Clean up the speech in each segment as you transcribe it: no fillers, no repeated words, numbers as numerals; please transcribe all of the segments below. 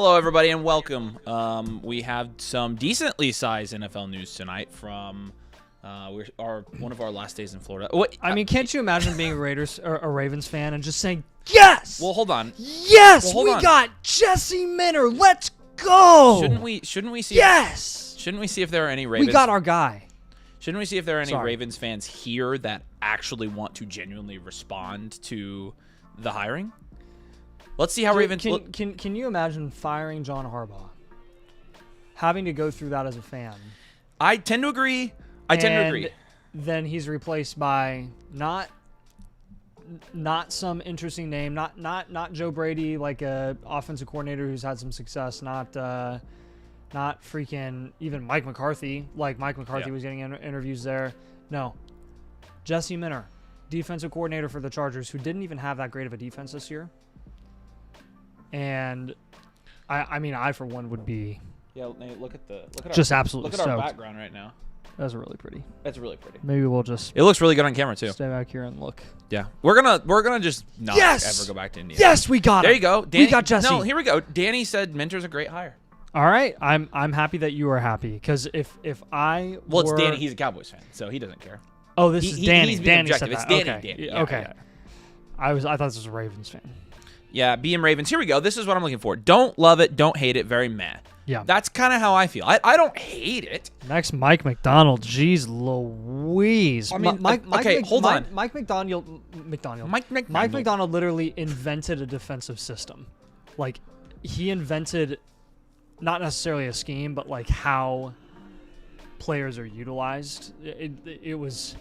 Hello, everybody, and welcome. We have some decently sized NFL news tonight from one of our last days in Florida. I mean, can't you imagine being a Raiders or a Ravens fan and just saying, "Yes, well, hold on. Yes, we got Jesse Minter. Let's go." Shouldn't we see? Yes. Shouldn't we see if there are any Ravens? We got our guy. Shouldn't we see if there are any Ravens fans here that actually want to genuinely respond to the hiring? Let's see how Ravens. Can you imagine firing John Harbaugh? Having to go through that as a fan. I tend to agree. Then he's replaced by not some interesting name, not Joe Brady, like a offensive coordinator who's had some success, not freaking even Mike McCarthy, like Mike McCarthy was getting interviews there. No, Jesse Minter, defensive coordinator for the Chargers, who didn't even have that great of a defense this year. And I mean, I for one would be look at just absolutely look at our background right now. That's really pretty. That's really pretty. Maybe we'll just. It looks really good on camera too. Stay back here and look. Yeah, we're gonna just not ever go back to India. Yes, we got him. There you go. Danny, we got Jesse. No, here we go. Danny said Minter's a great hire. All right, I'm happy that you are happy, because if I it's Danny. He's a Cowboys fan, so he doesn't care. Oh, this is Danny. He's being Danny said objective. that. It's Danny. Okay. Yeah, okay. Yeah. I thought this was a Ravens fan. Yeah, BM Ravens. Here we go. This is what I'm looking for. Don't love it. Don't hate it. Very meh. Yeah. That's kind of how I feel. I don't hate it. Next, Mike McDonald. Jeez Louise. I mean, hold on. Mike McDonald literally invented a defensive system. Like, he invented not necessarily a scheme, but like how players are utilized. It was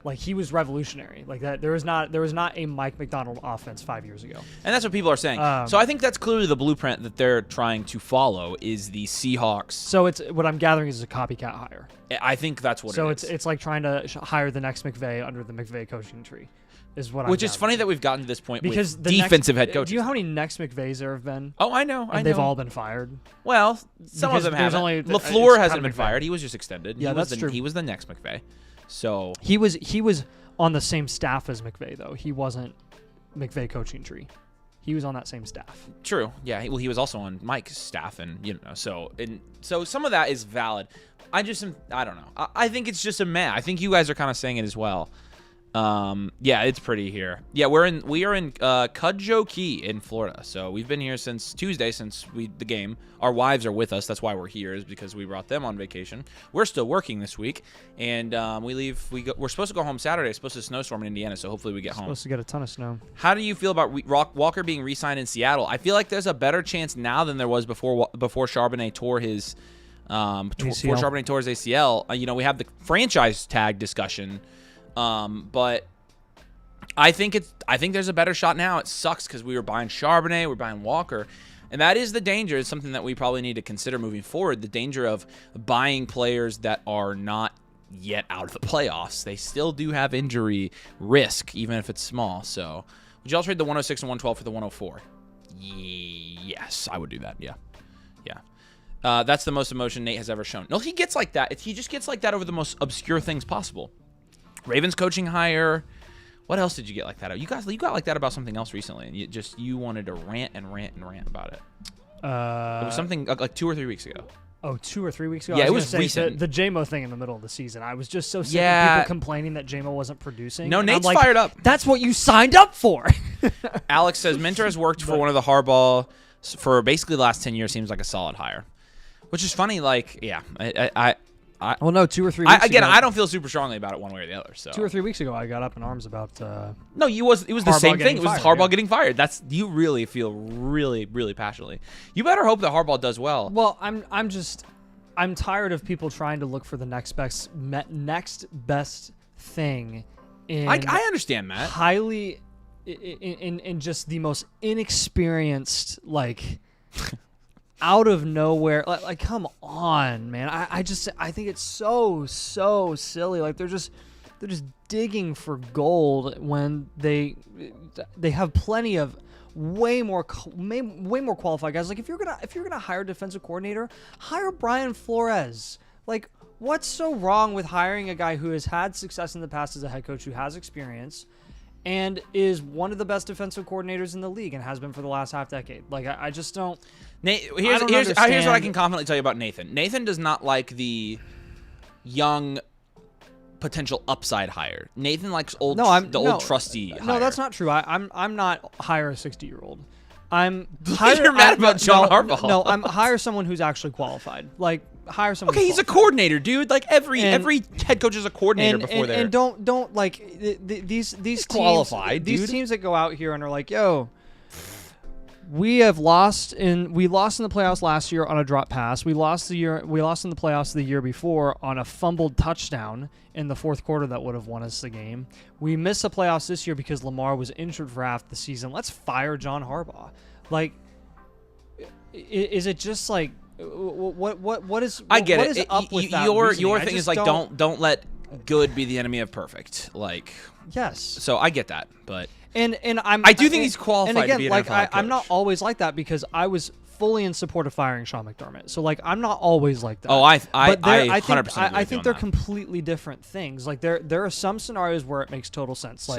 like he was revolutionary. Like that, there was not a Mike McDonald offense 5 years ago. And that's what people are saying. So I think that's clearly the blueprint that they're trying to follow is the Seahawks. So it's what I'm gathering is a copycat hire. I think that's what it is. So it's like trying to hire the next McVay under the McVay coaching tree. Which is funny that we've gotten to this point because with defensive head coaches. Do you know how many next McVays there have been? Oh, I know. They've all been fired. Well, some of them haven't. LaFleur hasn't been fired. He was just extended. Yeah, that's true. He was the next McVay. So he was on the same staff as McVay, though. He wasn't McVay coaching tree. He was on that same staff. True. Yeah. Well, he was also on Mike's staff, and so some of that is valid. I don't know. I think it's just a meh. I think you guys are kind of saying it as well. Yeah, it's pretty here. Yeah, we are in Cudjoe Key in Florida. So we've been here since Tuesday, since the game. Our wives are with us. That's why we're here, is because we brought them on vacation. We're still working this week, and we're supposed to go home Saturday. It's supposed to snowstorm in Indiana, so hopefully we get home. Supposed to get a ton of snow. How do you feel about Walker being re-signed in Seattle? I feel like there's a better chance now than there was before Charbonnet tore his ACL. We have the franchise tag discussion. But I think there's a better shot now. It sucks because we were buying Charbonnet, we're buying Walker, and that is the danger. It's something that we probably need to consider moving forward. The danger of buying players that are not yet out of the playoffs. They still do have injury risk, even if it's small. So, would y'all trade the 106 and 112 for the 104? Yes, I would do that. Yeah. That's the most emotion Nate has ever shown. No, he gets like that. He just gets like that over the most obscure things possible. Ravens coaching hire. What else did you get like that? You got like that about something else recently, and you wanted to rant about it. It was something like 2 or 3 weeks ago. Oh, 2 or 3 weeks ago? Yeah, it was recent. The J-Mo thing in the middle of the season. I was just so sick of people complaining that J-Mo wasn't producing. No, Nate's fired up. That's what you signed up for. Alex says, Minter has worked for one of the Harbaugh for basically the last 10 years. Seems like a solid hire. Which is funny, Well, no, 2 or 3 weeks ago. I don't feel super strongly about it one way or the other. So 2 or 3 weeks ago, I got up in arms about. No, it was the same thing. It was Harbaugh getting fired. You really feel really, really passionately. You better hope that Harbaugh does well. Well, I'm tired of people trying to look for the next best thing. I understand, Matt. Highly, in just the most inexperienced, out of nowhere, like come on, man. I think it's so silly. Like they're just digging for gold when they have plenty of way more qualified guys. Like if you're gonna hire a defensive coordinator, hire Brian Flores. Like, what's so wrong with hiring a guy who has had success in the past as a head coach, who has experience, and is one of the best defensive coordinators in the league and has been for the last half decade. Like, I just don't. Here's what I can confidently tell you about Nathan. Nathan does not like the young potential upside hire. Nathan likes old trusty hire. No, that's not true. I'm not hire a 60-year-old. You're mad about John Harbaugh. No, I'm hire someone who's actually qualified. Like, hire someone. Okay, he's a coordinator, dude. Like every head coach is a coordinator before they're. And don't like these teams, qualified. These dude. teams that go out here and are like, yo, we lost in the playoffs last year on a drop pass. We lost in the playoffs the year before on a fumbled touchdown in the fourth quarter that would have won us the game. We missed the playoffs this year because Lamar was injured for half the season. Let's fire John Harbaugh. Like, is it just like what is? I get what it. Is up with that your reasoning? thing is like don't let good be the enemy of perfect. Like, yes. So I get that, but. And I do think he's qualified. And again, to be an like NFL coach. I'm not always like that because I was fully in support of firing Sean McDermott. So like I'm not always like that. Oh, I think 100%. I think they're completely different things. Like there are some scenarios where it makes total sense.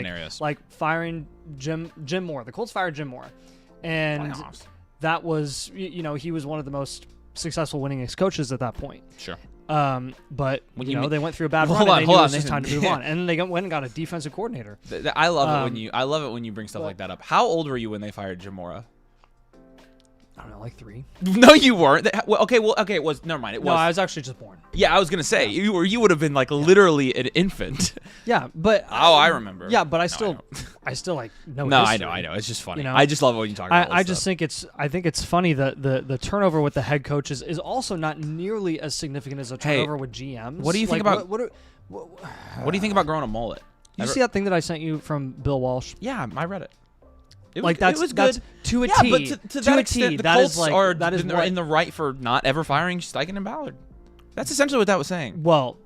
Like firing Jim Moore. The Colts fired Jim Moore, and that was he was one of the most successful winningest coaches at that point. Sure. But they went through a bad run. And it was just time to move on, and they went and got a defensive coordinator. I love it when you bring stuff like that up. How old were you when they fired Jim Mora? I don't know, like 3. No, you weren't. Okay. It was. Never mind. It was. No, I was actually just born. Yeah, I was gonna say you would have been like literally an infant. Yeah, but I remember. Yeah, but I still like know. No, history. I know. It's just funny. I just love it when you talk about. I just think it's funny that the turnover with the head coaches is also not nearly as significant as a turnover with GMs. What do you think about? What do you think about growing a mullet? You see that thing that I sent you from Bill Walsh? Yeah, I read it. It was good to a T. Yeah, but to that extent, the Colts are in the right for not ever firing Steichen and Ballard. That's essentially what that was saying. Well,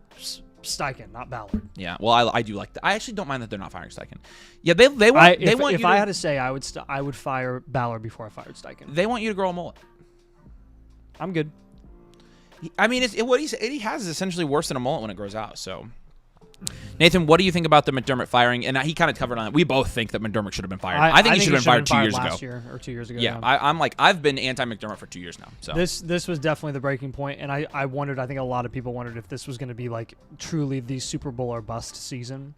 Steichen, not Ballard. Yeah. Well, I do like that. I actually don't mind that they're not firing Steichen. Yeah, they want. If I had to say, I would fire Ballard before I fired Steichen. They want you to grow a mullet. I'm good. I mean, what he has is essentially worse than a mullet when it grows out. So. Nathan, what do you think about the McDermott firing? And he kind of covered on it. We both think that McDermott should have been fired. I think he should have been fired 2 years ago. Last year or 2 years ago. Yeah, I'm like, I've been anti-McDermott for 2 years now. So this was definitely the breaking point, and I wondered. I think a lot of people wondered if this was going to be like truly the Super Bowl or bust season,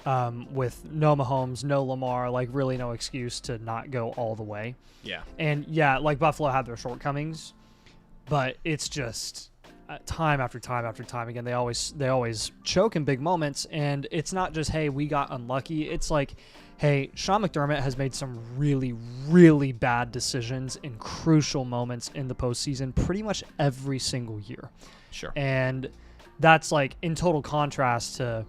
with no Mahomes, no Lamar, like really no excuse to not go all the way. Yeah. And yeah, like Buffalo had their shortcomings, but it's just. Time after time after time again, they always choke in big moments, and it's not just, hey, we got unlucky. It's like, hey, Sean McDermott has made some really, really bad decisions in crucial moments in the postseason pretty much every single year. Sure. And that's like in total contrast to,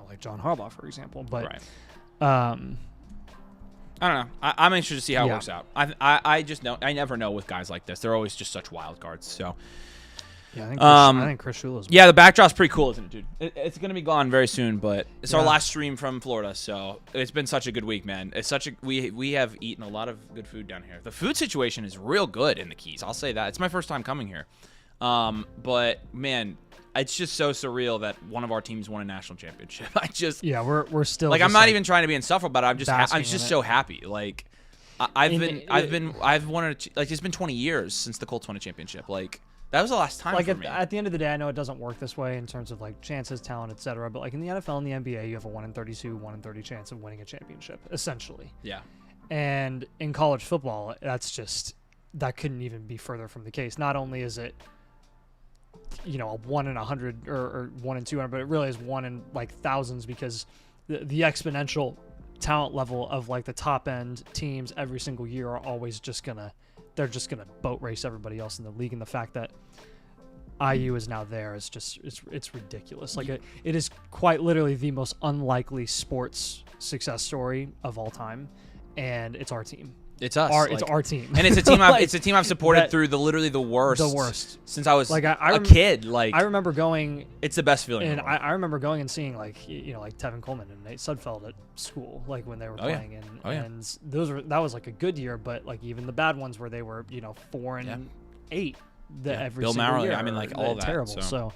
like John Harbaugh, for example. But right. I don't know. I'm interested to see how it works out. I just know. I never know with guys like this. They're always just such wild cards. So. Yeah, I think Chris Shula's. Yeah, the backdrop's pretty cool, isn't it, dude? It's gonna be gone very soon, but it's our last stream from Florida, so it's been such a good week, man. It's such a we have eaten a lot of good food down here. The food situation is real good in the Keys. I'll say that. It's my first time coming here, but man, it's just so surreal that one of our teams won a national championship. We're still like I'm not even trying to be insufferable, but I'm just so happy. Like I've wanted to, like it's been 20 years since the Colts won a championship. Like. That was the last time for me. At the end of the day, I know it doesn't work this way in terms of like chances, talent, etc. But like in the NFL and the NBA, you have a 1 in 32, 1 in 30 chance of winning a championship, essentially. Yeah. And in college football, that couldn't even be further from the case. Not only is it, a 1 in 100 or 1 in 200, but it really is 1 in like thousands because the exponential talent level of like the top end teams every single year are always they're just gonna boat race everybody else in the league, and the fact that IU is now there is just it's ridiculous. Like it is quite literally the most unlikely sports success story of all time, and it's our team. It's us. It's our team, and it's a team. It's a team I've supported through literally the worst since I was like a kid. Like I remember going. It's the best feeling. And I remember going and seeing like like Tevin Coleman and Nate Sudfeld at school, like when they were playing, and that was like a good year. But like even the bad ones where they were 4 and 8 every Bill single Marley. year. I mean like all that terrible. So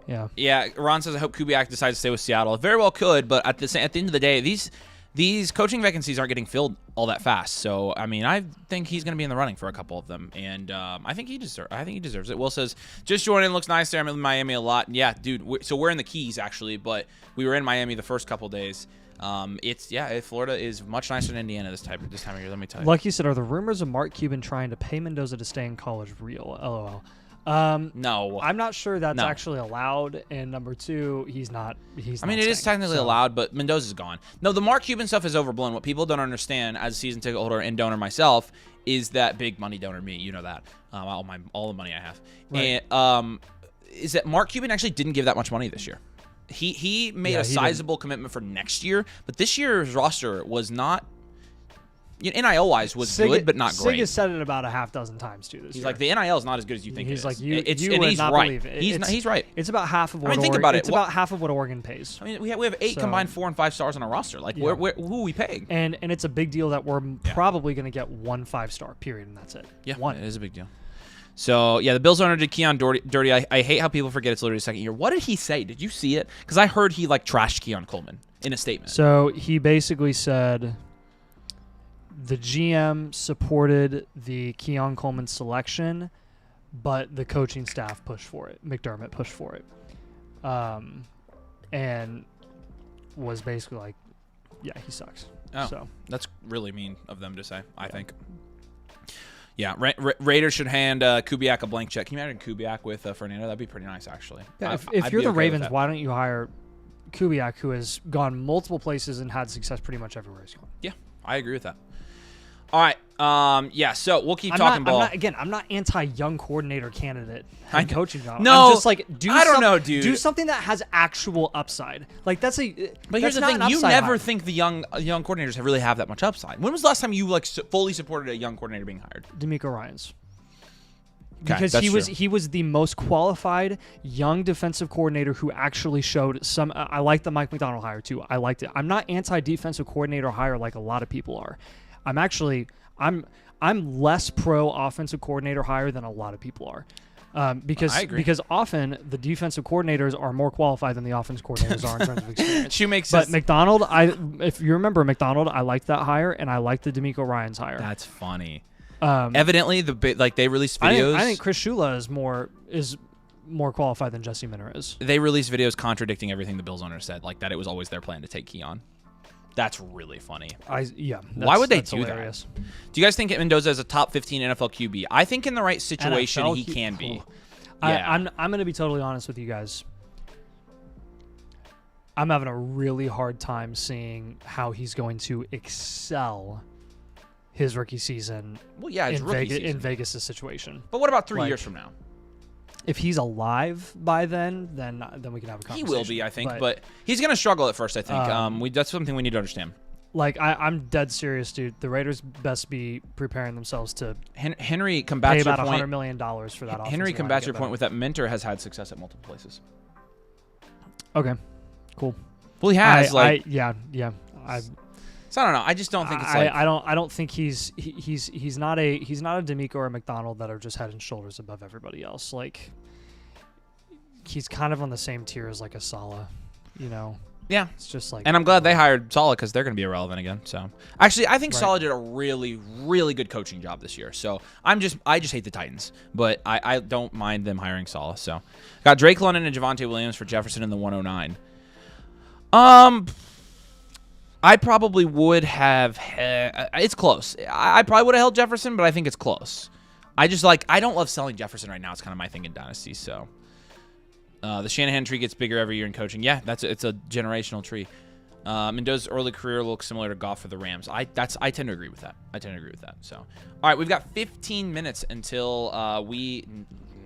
Yeah, Ron says, I hope Kubiak decides to stay with Seattle. It very well could, but at the end of the day, these coaching vacancies aren't getting filled all that fast. So, I mean, I think he's going to be in the running for a couple of them, and I think he deserves it. Will says, just joining, looks nice there. I'm in Miami a lot. Yeah, dude, so we're in the Keys, actually, but we were in Miami the first couple days. Florida is much nicer than Indiana this time of year, let me tell you. Lucky said, are the rumors of Mark Cuban trying to pay Mendoza to stay in college real? LOL. No, I'm not sure that's actually allowed. And number two, he's not. I mean, it is technically allowed, but Mendoza's gone. No, the Mark Cuban stuff is overblown. What people don't understand, as a season ticket holder and donor myself, is that big money donor me. You know that all the money I have, right. And is that Mark Cuban actually didn't give that much money this year. He made a sizable commitment for next year, but this year's roster was not. NIL-wise was good, but not great. Sig has said it about a half dozen times, too, this He's year. like, the NIL is not as good as you think He's it is. You would he's not right. believe it. He's right. It's about half of what think about it. It's about half of what Oregon pays. I mean, we have 8 combined 4 and 5 stars on our roster. Like, who are we paying? And it's a big deal that we're probably going to get 1 5-star, period, and that's it. Yeah, one. It is a big deal. So, yeah, the Bills owner did Keon dirty. I hate how people forget it's literally his second year. What did he say? Did you see it? Because I heard he, trashed Keon Coleman in a statement. So, he basically said the GM supported the Keon Coleman selection, but the coaching staff pushed for it. McDermott pushed for it. And was basically like, yeah, he sucks. Oh, so that's really mean of them to say, I think. Yeah, Raiders should hand Kubiak a blank check. Can you imagine Kubiak with Fernando? That'd be pretty nice, actually. Yeah, if you're the Ravens, why don't you hire Kubiak, who has gone multiple places and had success pretty much everywhere he's gone? Yeah, I agree with that. All right. So we'll keep talking ball. I'm not anti-young coordinator candidate head coaching job. No, I'm just like, I don't know, dude. Do something that has actual upside. Like But here's the thing: you never think the young coordinators really have that much upside. When was the last time you fully supported a young coordinator being hired? D'Amico Ryans. Okay, because he was the most qualified young defensive coordinator who actually showed some. I like the Mike Macdonald hire too. I liked it. I'm not anti-defensive coordinator hire like a lot of people are. I'm less pro offensive coordinator hire than a lot of people are, because often the defensive coordinators are more qualified than the offensive coordinators are in terms of experience. But Macdonald, if you remember Macdonald, I liked that hire and I liked the D'Amico Ryans hire. That's funny. Evidently, they released videos. I think Chris Shula is more qualified than Jesse Minter is. They released videos contradicting everything the Bills owner said, like that it was always their plan to take Keon. That's really funny. Why would they do hilarious. that? Do you guys think Mendoza is a top 15 NFL QB? I think in the right situation he can be. Yeah. I'm going to be totally honest with you guys. I'm having a really hard time seeing how he's going to excel his rookie season. Well, yeah, in Vegas' situation. But what about 3 years from now? If he's alive by then we can have a conversation. He will be, I think, but he's going to struggle at first, I think. That's something we need to understand. I'm dead serious, dude. The Raiders best be preparing themselves to Henry combats pay about your point. $100 million for that. Henry combats your point with that Minter has had success at multiple places. Okay, cool. Well, he has. So I don't know. I just don't think it's I don't think he's not a D'Amico or a McDonald that are just head and shoulders above everybody else. Like, he's kind of on the same tier as like a Saleh, you know. Yeah, it's just like. And I'm glad they hired Saleh because they're going to be irrelevant again. So actually, I think Saleh did a really, really good coaching job this year. So I just hate the Titans, but I don't mind them hiring Saleh. So got Drake London and Javonte Williams for Jefferson in the 109. I probably would have. It's close. I probably would have held Jefferson, but I think it's close. I don't love selling Jefferson right now. It's kind of my thing in Dynasty. So the Shanahan tree gets bigger every year in coaching. Yeah, it's a generational tree. Mendoza's early career looks similar to Goff for the Rams. I tend to agree with that. So all right, we've got 15 minutes until we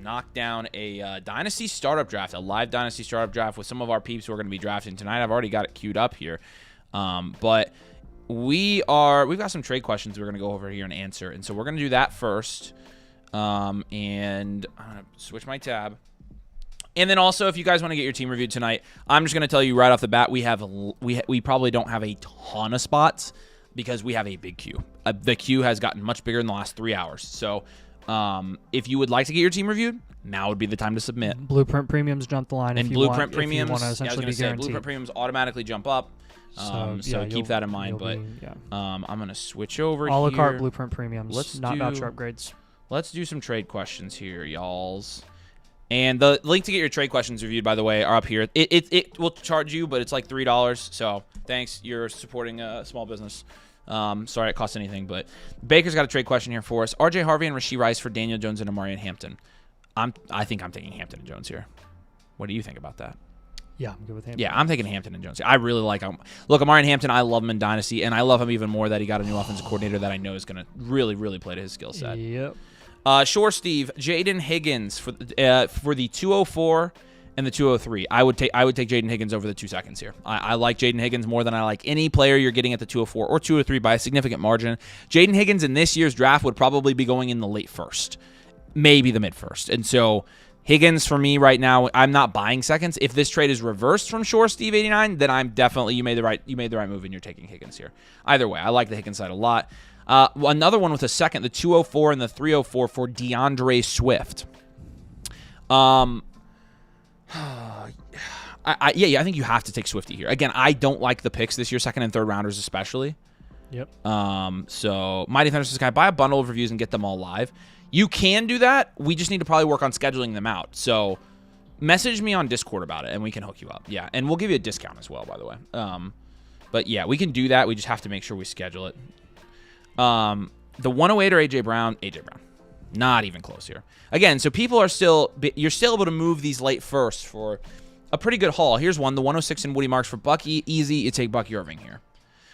knock down a Dynasty startup draft, a live Dynasty startup draft with some of our peeps who are going to be drafting tonight. I've already got it queued up here. But we've got some trade questions we're going to go over here and answer. And so we're going to do that first. And I'm going to switch my tab. And then also, if you guys want to get your team reviewed tonight, I'm just going to tell you right off the bat, we probably don't have a ton of spots because we have a big queue. The queue has gotten much bigger in the last 3 hours. So If you would like to get your team reviewed, now would be the time to submit. Blueprint premiums jump the line. And if you Blueprint want, premiums, if you want to I was essentially going to be say, guaranteed. Blueprint premiums automatically jump up. So keep that in mind. But I'm going to switch over a la here. carte Blueprint premiums, not voucher upgrades. Let's do some trade questions here, y'alls. And the link to get your trade questions reviewed, by the way, are up here. It will charge you, but it's like $3. So thanks. You're supporting a small business. Sorry it costs anything, but Baker's got a trade question here for us. RJ Harvey and Rashee Rice for Daniel Jones and Amari and Hampton. I think I'm taking Hampton and Jones here. What do you think about that? Yeah, I'm good with Hampton. Yeah, I'm taking Hampton and Jones. I really like him. Look, Amari and Hampton, I love him in Dynasty, and I love him even more that he got a new offensive coordinator that I know is going to really, really play to his skill set. Yep. Sure, Steve. Jaden Higgins for the 204 and the 203. I would take Jaden Higgins over the 2 seconds here. I like Jaden Higgins more than I like any player you're getting at the 204 or 203 by a significant margin. Jaden Higgins in this year's draft would probably be going in the late first, maybe the mid first. And so Higgins for me right now, I'm not buying seconds. If this trade is reversed from Shore Steve 89, then I'm definitely you made the right move and you're taking Higgins here. Either way, I like the Higgins side a lot. Another one with a second, the 204 and the 304 for DeAndre Swift. I think you have to take Swifty here. Again, I don't like the picks this year, second and third rounders especially. Yep. So Mighty Thunder says, "Can I buy a bundle of reviews and get them all live?" You can do that. We just need to probably work on scheduling them out. So message me on Discord about it, and we can hook you up. Yeah, and we'll give you a discount as well, by the way. But yeah, we can do that. We just have to make sure we schedule it. The 108 or AJ Brown, not even close here. Again, so people are you're still able to move these late first for a pretty good haul. Here's one, the 106 and Woody Marks for Bucky. Easy, you take Bucky Irving here.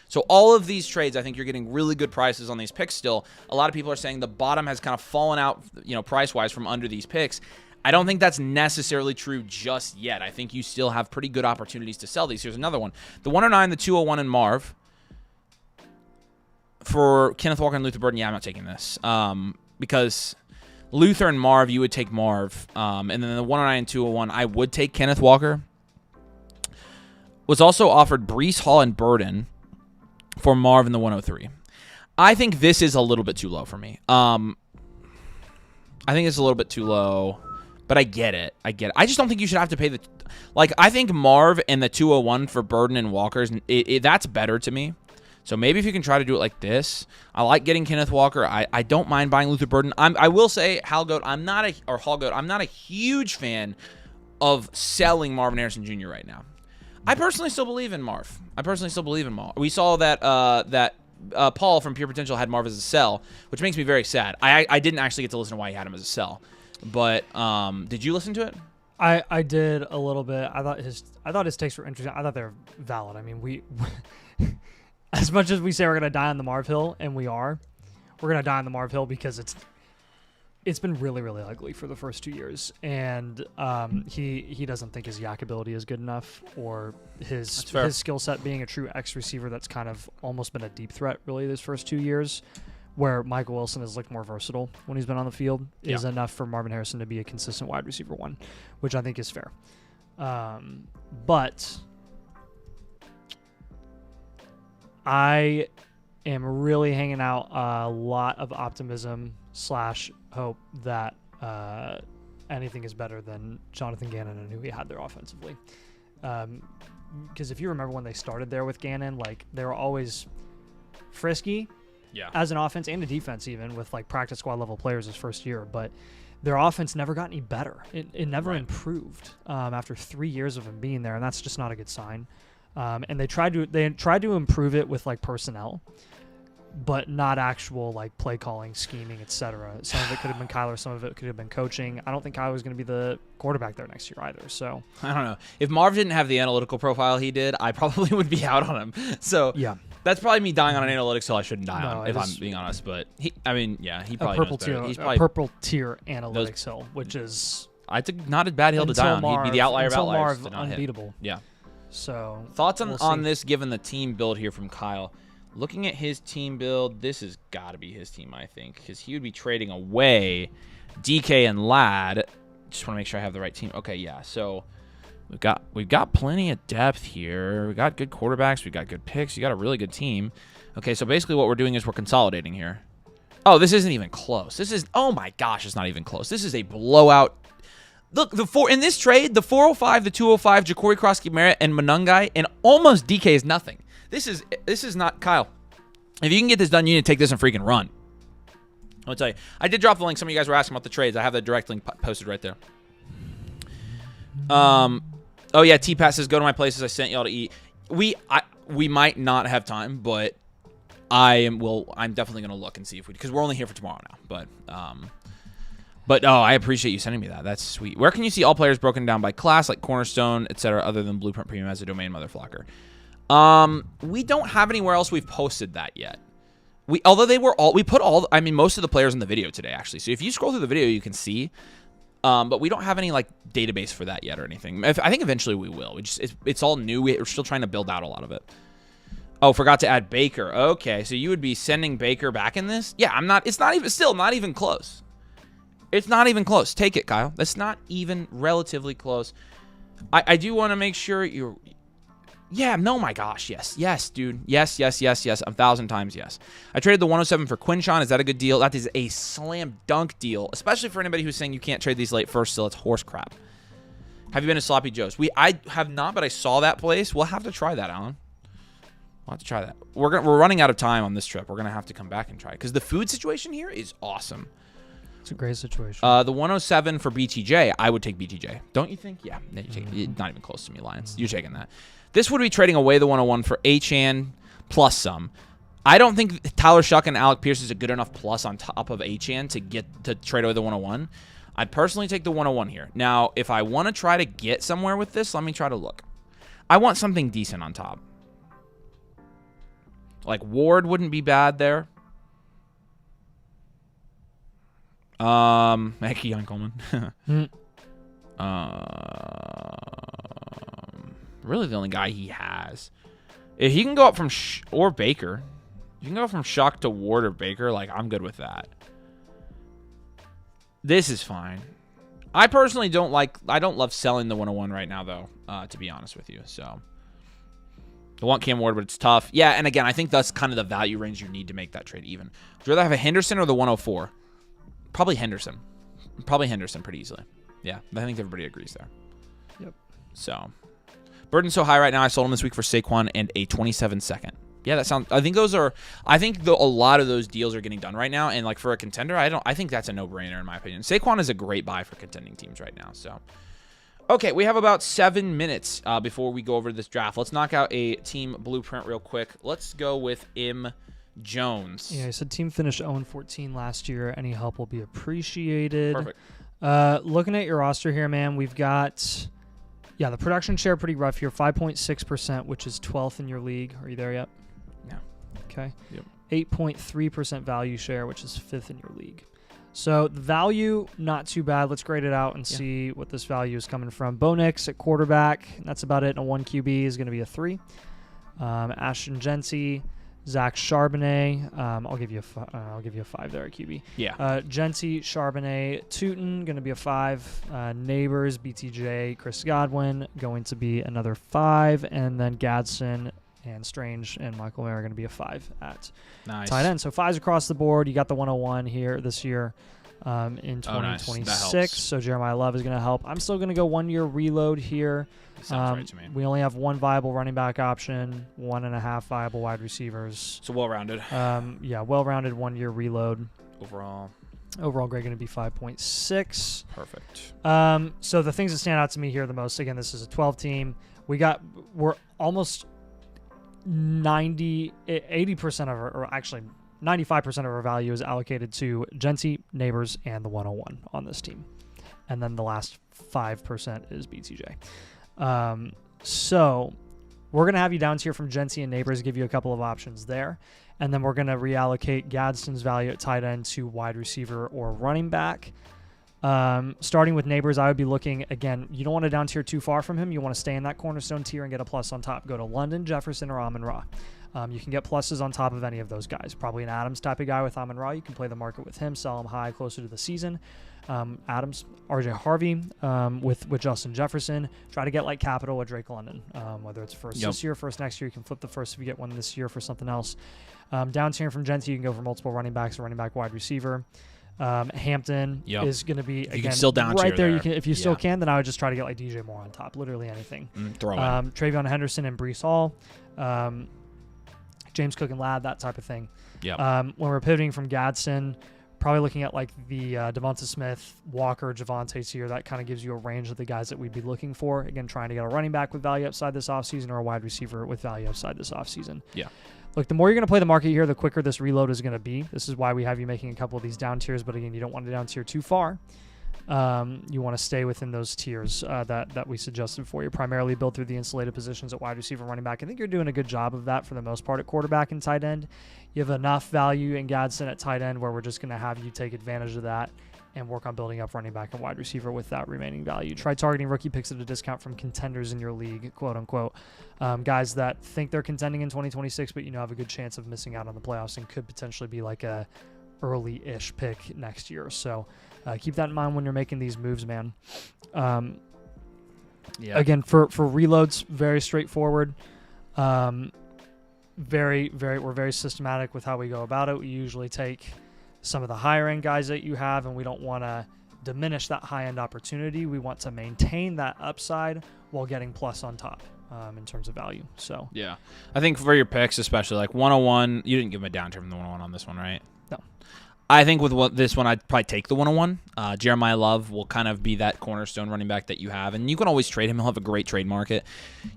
So all of these trades, I think you're getting really good prices on these picks still. A lot of people are saying the bottom has kind of fallen out, price-wise from under these picks. I don't think that's necessarily true just yet. I think you still have pretty good opportunities to sell these. Here's another one. The 109, the 201, and Marv for Kenneth Walker and Luther Burden. Yeah, I'm not taking this because Luther and Marv, you would take Marv. And then the 109 and 201, I would take Kenneth Walker. Was also offered Breece Hall and Burden for Marv in the 103. I think this is a little bit too low for me. I think it's a little bit too low, but I get it. I just don't think you should have to pay I think Marv and the 201 for Burden and Walker's, that's better to me. So maybe if you can try to do it like this. I like getting Kenneth Walker. I don't mind buying Luther Burden. I will say, Hallgoat, I'm not a huge fan of selling Marvin Harrison Jr. right now. I personally still believe in Marv. We saw that Paul from Pure Potential had Marv as a sell, which makes me very sad. I didn't actually get to listen to why he had him as a sell. But did you listen to it? I did a little bit. I thought his takes were interesting. I thought they were valid. I mean, we as much as we say we're gonna die on the Marv Hill, and we're gonna die on the Marv Hill because it's been really, really ugly for the first 2 years, and he doesn't think his yak ability is good enough, or his skill set being a true X receiver that's kind of almost been a deep threat really this first 2 years, where Michael Wilson has looked more versatile when he's been on the field, is enough for Marvin Harrison to be a consistent wide receiver one, which I think is fair. But I am really hanging out a lot of optimism / hope that anything is better than Jonathan Gannon and who he had there offensively. Because if you remember when they started there with Gannon, they were always frisky as an offense and a defense, even with practice squad level players his first year. But their offense never got any better. It never improved after 3 years of him being there, and that's just not a good sign. And they tried to improve it with personnel, but not actual play calling, scheming, etc. Some of it could have been Kyler, some of it could have been coaching. I don't think Kyler was going to be the quarterback there next year either. So I don't know. If Marv didn't have the analytical profile he did, I probably would be out on him. So yeah, that's probably me dying on an analytics hill I shouldn't die on, if I'm being honest. But he probably knows better. He's probably a purple tier analytics hill, which is it's not a bad hill to die on. He'd be the outlier of outliers. Marv unbeatable. Yeah. So thoughts on this, given the team build here from Kyle. Looking at his team build, this has got to be his team, I think, because he would be trading away DK and Ladd. Just want to make sure I have the right team. Okay, yeah. So we've got plenty of depth here. We got good quarterbacks. We got good picks. You got a really good team. Okay, so basically what we're doing is we're consolidating here. Oh, this isn't even close. This is, oh my gosh, it's not even close. This is a blowout. Look, in this trade, the 405, the 205, Ja'Cory Krosky-Merritt, and Manungai, and almost DK is nothing. This is not, Kyle. If you can get this done, you need to take this and freaking run. I'll tell you. I did drop the link. Some of you guys were asking about the trades. I have the direct link posted right there. Oh yeah, T-Pat says, go to my places. I sent y'all to eat. We might not have time, but I'm definitely gonna look and see if because we're only here for tomorrow now. But oh, I appreciate you sending me that. That's sweet. Where can you see all players broken down by class, like Cornerstone, etc., other than Blueprint Premium as a domain, motherflocker? We don't have anywhere else we've posted that yet. Although we put most of the players in the video today, actually. So if you scroll through the video, you can see. But we don't have any like database for that yet or anything. I think eventually we will. It's all new. We're still trying to build out a lot of it. Oh, forgot to add Baker. Okay, so you would be sending Baker back in this? Yeah, I'm not. It's not even close. It's not even close. Take it, Kyle. That's not even relatively close. I do want to make sure you're. Yeah, no, my gosh, yes. Yes, dude. Yes. 1,000 times yes. I traded the 107 for Quinshon. Is that a good deal? That is a slam dunk deal, especially for anybody who's saying you can't trade these late first still. It's horse crap. Have you been to Sloppy Joe's? I have not, but I saw that place. We'll have to try that, Alan. We'll have to try that. We're running out of time on this trip. We're going to have to come back and try it because the food situation here is awesome. It's a great situation. The 107 for BTJ, I would take BTJ. Don't you think? Yeah, you take it. Not even close to me, Lions. You're taking that. This would be trading away the 101 for Achane plus some. I don't think Tyler Shuck and Alec Pierce is a good enough plus on top of Achane to trade away the 101. I'd personally take the 101 here. Now, if I want to try to get somewhere with this, let me try to look. I want something decent on top. Like Ward wouldn't be bad there. Keon Coleman. Really the only guy he has. If he can go up from or Baker, you can go from Shuck to Ward or Baker. Like I'm good with that. This is fine. I personally don't love selling the 101 right now though. To be honest with you, so I want Cam Ward, but it's tough. Yeah, and again, I think that's kind of the value range you need to make that trade even. Would you rather have a Henderson or the 104? Probably Henderson. Probably Henderson pretty easily. Yeah, I think everybody agrees there. Yep. So, burden's so high right now. I sold him this week for Saquon and a 27-second. Yeah, that sounds. I think those are. I think a lot of those deals are getting done right now, and like for a contender, I think that's a no-brainer in my opinion. Saquon is a great buy for contending teams right now. So, okay, we have about 7 minutes before we go over this draft. Let's knock out a team blueprint real quick. Let's go with M. Jones. Yeah, he said team finished 0-14 last year. Any help will be appreciated. Perfect. Looking at your roster here, man, we've got, the production share pretty rough here, 5.6%, which is 12th in your league. Are you there yet? No. Okay. Yep. 8.3% value share, which is 5th in your league. So the value, not too bad. Let's grade it out and see what this value is coming from. Bo Nix at quarterback. That's about it. And a 1 QB is going to be a 3. Ashton Genty. Zach Charbonnet, I'll give you a 5 there at QB. Yeah. Genty, Charbonnet, Tootin, going to be a 5. Neighbors, BTJ, Chris Godwin, going to be another 5, and then Gadsden and Strange and Michael Mayer are going to be a 5 at tight end. So 5s across the board. You got the 101 here this year in 2026. Nice. So Jeremiah Love is going to help. I'm still going to go 1-year reload here. Sounds right to me. We only have 1 viable running back option, 1.5 viable wide receivers. So well-rounded. Well-rounded 1-year reload. Overall grade going to be 5.6. Perfect. So the things that stand out to me here the most, again, this is a 12-team. We're almost 80% of or actually 95% of our value is allocated to Genty, Neighbors, and the 101 on this team. And then the last 5% is BTJ. So we're going to have you down tier from Genty and Neighbors, give you a couple of options there. And then we're going to reallocate Gadsden's value at tight end to wide receiver or running back. Starting with Neighbors, I would be looking, again, you don't want to down tier too far from him. You want to stay in that cornerstone tier and get a plus on top. Go to London, Jefferson, or Amon-Ra. You can get pluses on top of any of those guys. Probably an Adams type of guy with Amon-Ra. You can play the market with him, sell him high closer to the season. Adams, RJ Harvey with Justin Jefferson. Try to get like capital with Drake London, whether it's first this year, first next year. You can flip the first if you get one this year for something else. Down tier from Gen 2, you can go for multiple running backs or running back wide receiver. Hampton is going to be, again, still down right there. there. You can, if you still can, then I would just try to get like DJ Moore on top. Literally anything. Throw in. Travion Henderson and Breece Hall. James Cook and Ladd, that type of thing. Yeah. When we're pivoting from Gadsden, probably looking at like the Devonta Smith, Walker, Javonte tier. That kind of gives you a range of the guys that we'd be looking for. Again, trying to get a running back with value upside this offseason or a wide receiver with value upside this offseason. Yeah. Look, the more you're going to play the market here, the quicker this reload is going to be. This is why we have you making a couple of these down tiers, but again, you don't want to down tier too far. You want to stay within those tiers that we suggested for you. Primarily build through the insulated positions at wide receiver, running back. I think you're doing a good job of that for the most part at quarterback and tight end. You have enough value in Gadsden at tight end where we're just going to have you take advantage of that and work on building up running back and wide receiver with that remaining value. Try targeting rookie picks at a discount from contenders in your league, quote unquote. Guys that think they're contending in 2026, but have a good chance of missing out on the playoffs and could potentially be like a early-ish pick next year. So keep that in mind when you're making these moves, man. Again, for reloads, very straightforward. We're very systematic with how we go about it. We usually take some of the higher end guys that you have, and we don't want to diminish that high end opportunity. We want to maintain that upside while getting plus on top in terms of value. So yeah, I think for your picks, especially like 101, you didn't give him a downturn from the 101 on this one, right? No. I think with this one, I'd probably take the 101. Jeremiah Love will kind of be that cornerstone running back that you have, and you can always trade him. He'll have a great trade market.